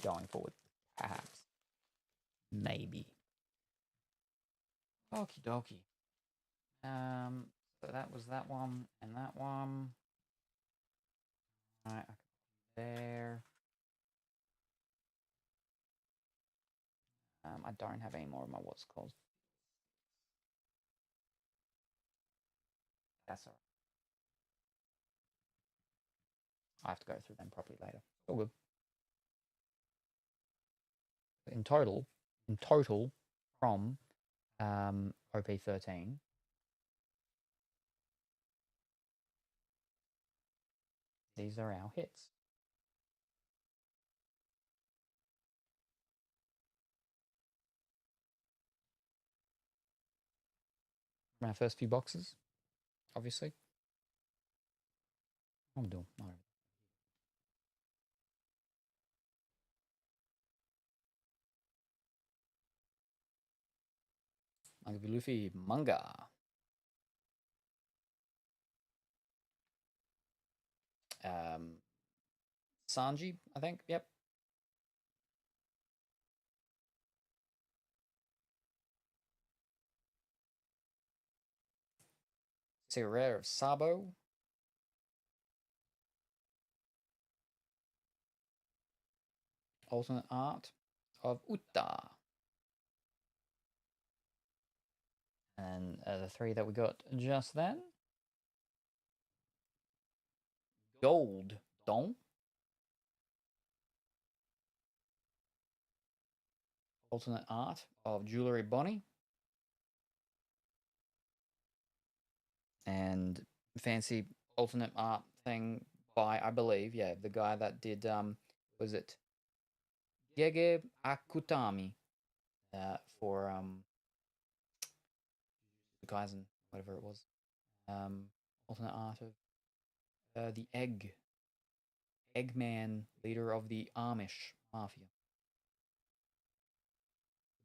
going forward. Perhaps. Maybe. Okie dokie. So that was that one and that one. Alright, there. I don't have any more of my what's called. That's alright. I have to go through them properly later. All good. In total, from OP13, these are our hits. From our first few boxes, obviously. I'm doing. All right. Manga Luffy manga. Sanji, I think. Yep. See a rare of Sabo. alternate art of Utta. And the 3 that we got just then. Gold Don. Alternate art of Jewelry Bonnie. And fancy alternate art thing by, I believe, yeah, the guy that did, was it Gege Akutami for the Kaisen, whatever it was. Alternate art of the Eggman, leader of the Amish Mafia.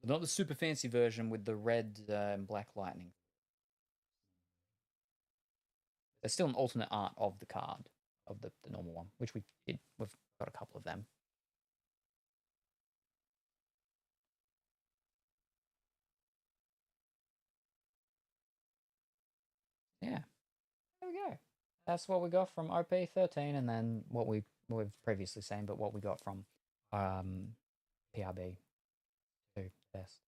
But not the super fancy version with the red and black lightning. There's still an alternate art of the card, of the normal one, which we did. We've got a couple of them. Yeah, there we go. That's what we got from OP13, and then what we've previously seen, but what we got from PRB-2 best.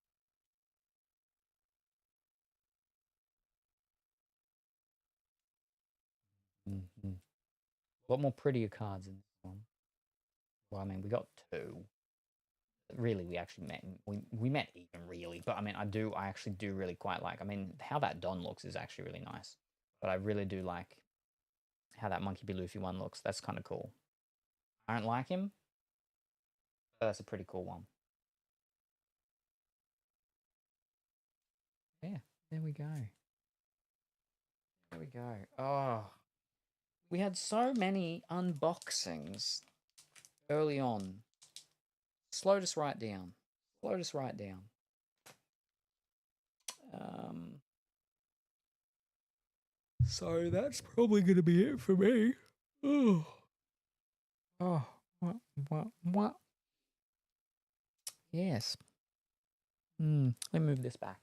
A lot more prettier cards in this one. Well, I mean, we got 2. Really, we actually met. We met even really, but I mean, I actually do really quite like. I mean, how that Don looks is actually really nice, but I really do like how that Monkey B. Luffy one looks. That's kind of cool. I don't like him, but that's a pretty cool one. Yeah, there we go. There we go. Oh, we had so many unboxings early on. Slowed us right down. Slowed us right down. So that's probably going to be it for me. Oh. Oh, what? Yes. Let me move this back.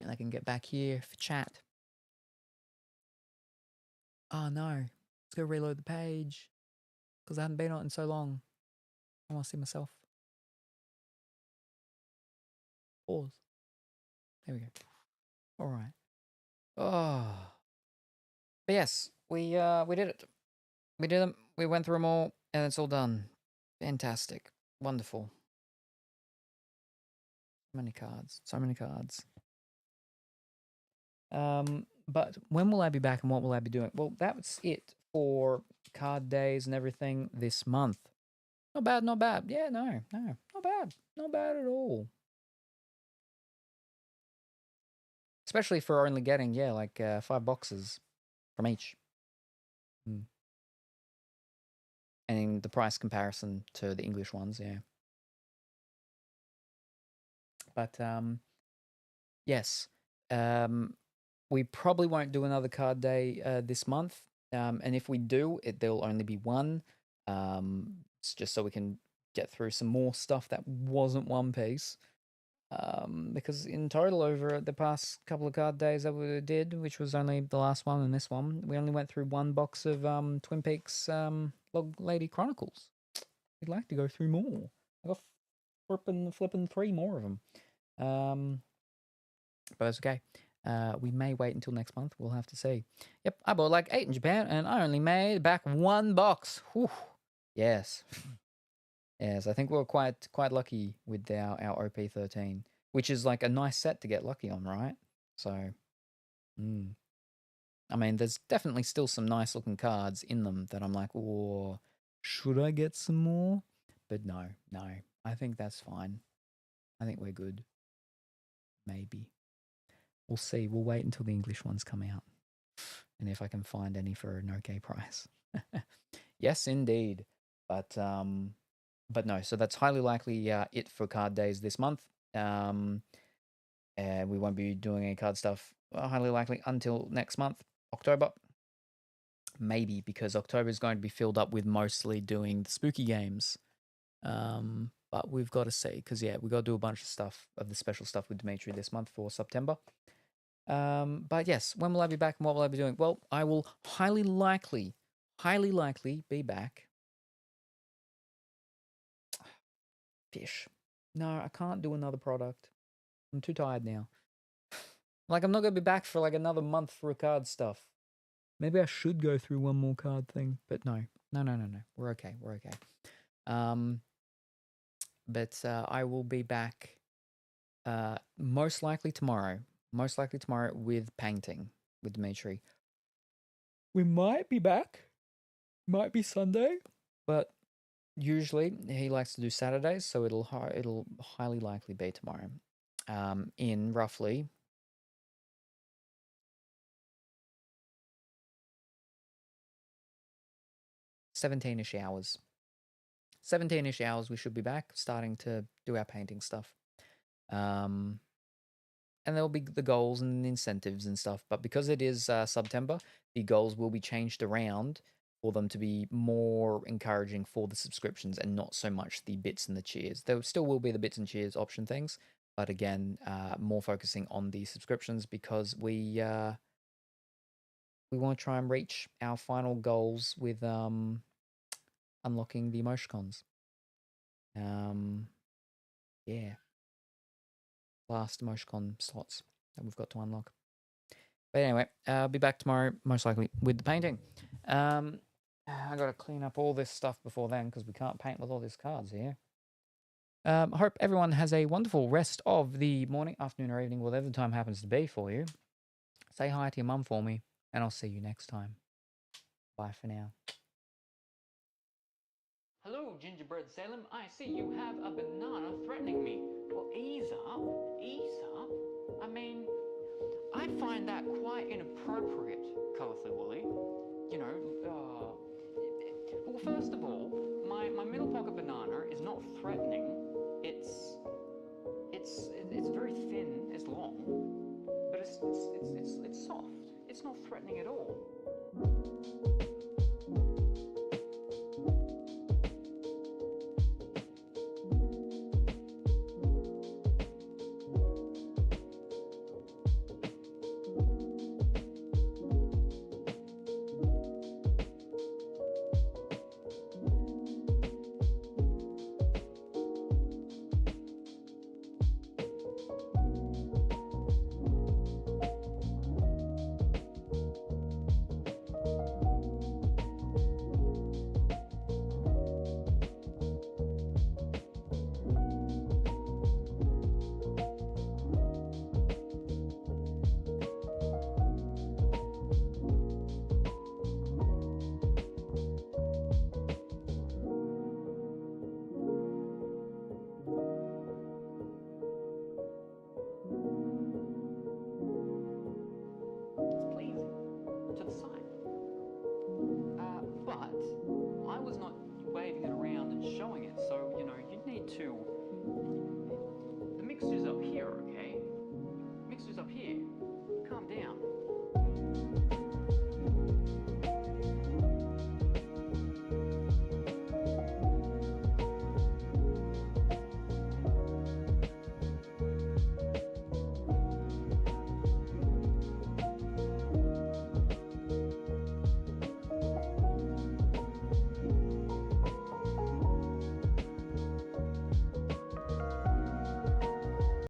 And I can get back here for chat. Oh no. Let's go reload the page. Because I haven't been on it in so long. I want to see myself. Pause. There we go. Alright. Oh. But yes, we did it. We did them. We went through them all, and it's all done. Fantastic. Wonderful. So many cards. So many cards. But when will I be back and what will I be doing? Well, that's it for card days and everything this month. Not bad, not bad. Yeah, no, not bad. Not bad at all. Especially for only getting, yeah, like 5 boxes from each. And in the price comparison to the English ones, yeah. But, yes. We probably won't do another card day this month. And if we do, there'll only be one. It's just so we can get through some more stuff that wasn't One Piece. Because in total, over the past couple of card days that we did, which was only the last one and this one, we only went through 1 box of Twin Peaks Log Lady Chronicles. We'd like to go through more. I got flipping 3 more of them. But that's okay. We may wait until next month. We'll have to see. Yep, I bought like 8 in Japan, and I only made back 1 box. Whew. Yes. Yes, I think we were quite lucky with our OP13, which is like a nice set to get lucky on, right? So, I mean, there's definitely still some nice looking cards in them that I'm like, oh, should I get some more? But no, I think that's fine. I think we're good. Maybe. We'll see. We'll wait until the English ones come out. And if I can find any for an okay price. Yes, indeed. But no, so that's highly likely it for card days this month. And we won't be doing any card stuff highly likely until next month, October. Maybe because October is going to be filled up with mostly doing the spooky games. but we've got to see because yeah, we got to do a bunch of stuff of the special stuff with Dimitri this month for September. But yes, when will I be back and what will I be doing? Well, I will highly likely be back. Fish. No, I can't do another product. I'm too tired now. Like, I'm not going to be back for like another month for card stuff. Maybe I should go through one more card thing, but no. We're okay. But I will be back most likely tomorrow. Most likely tomorrow with painting with Dimitri. We might be back. Might be Sunday, but usually he likes to do Saturdays, so it'll highly likely be tomorrow. In roughly 17-ish hours. 17-ish hours we should be back, starting to do our painting stuff. And there'll be the goals and incentives and stuff. But because it is September, the goals will be changed around for them to be more encouraging for the subscriptions and not so much the bits and the cheers. There still will be the bits and cheers option things, but again, more focusing on the subscriptions because we want to try and reach our final goals with unlocking the emoticons. Yeah. Last emoticon slots that we've got to unlock. But anyway, I'll be back tomorrow, most likely, with the painting. I got to clean up all this stuff before then because we can't paint with all these cards here. I hope everyone has a wonderful rest of the morning, afternoon, or evening, whatever the time happens to be for you. Say hi to your mum for me, and I'll see you next time. Bye for now. Hello, Gingerbread Salem. I see you have a banana threatening me. Well, ease up. Ease up. I mean, I find that quite inappropriate, Colourfully Woolly. You know, well, first of all, my middle pocket banana is not threatening. It's very thin. It's long, but it's soft. It's not threatening at all. But I was not waving it around and showing it, so, you know, you'd need to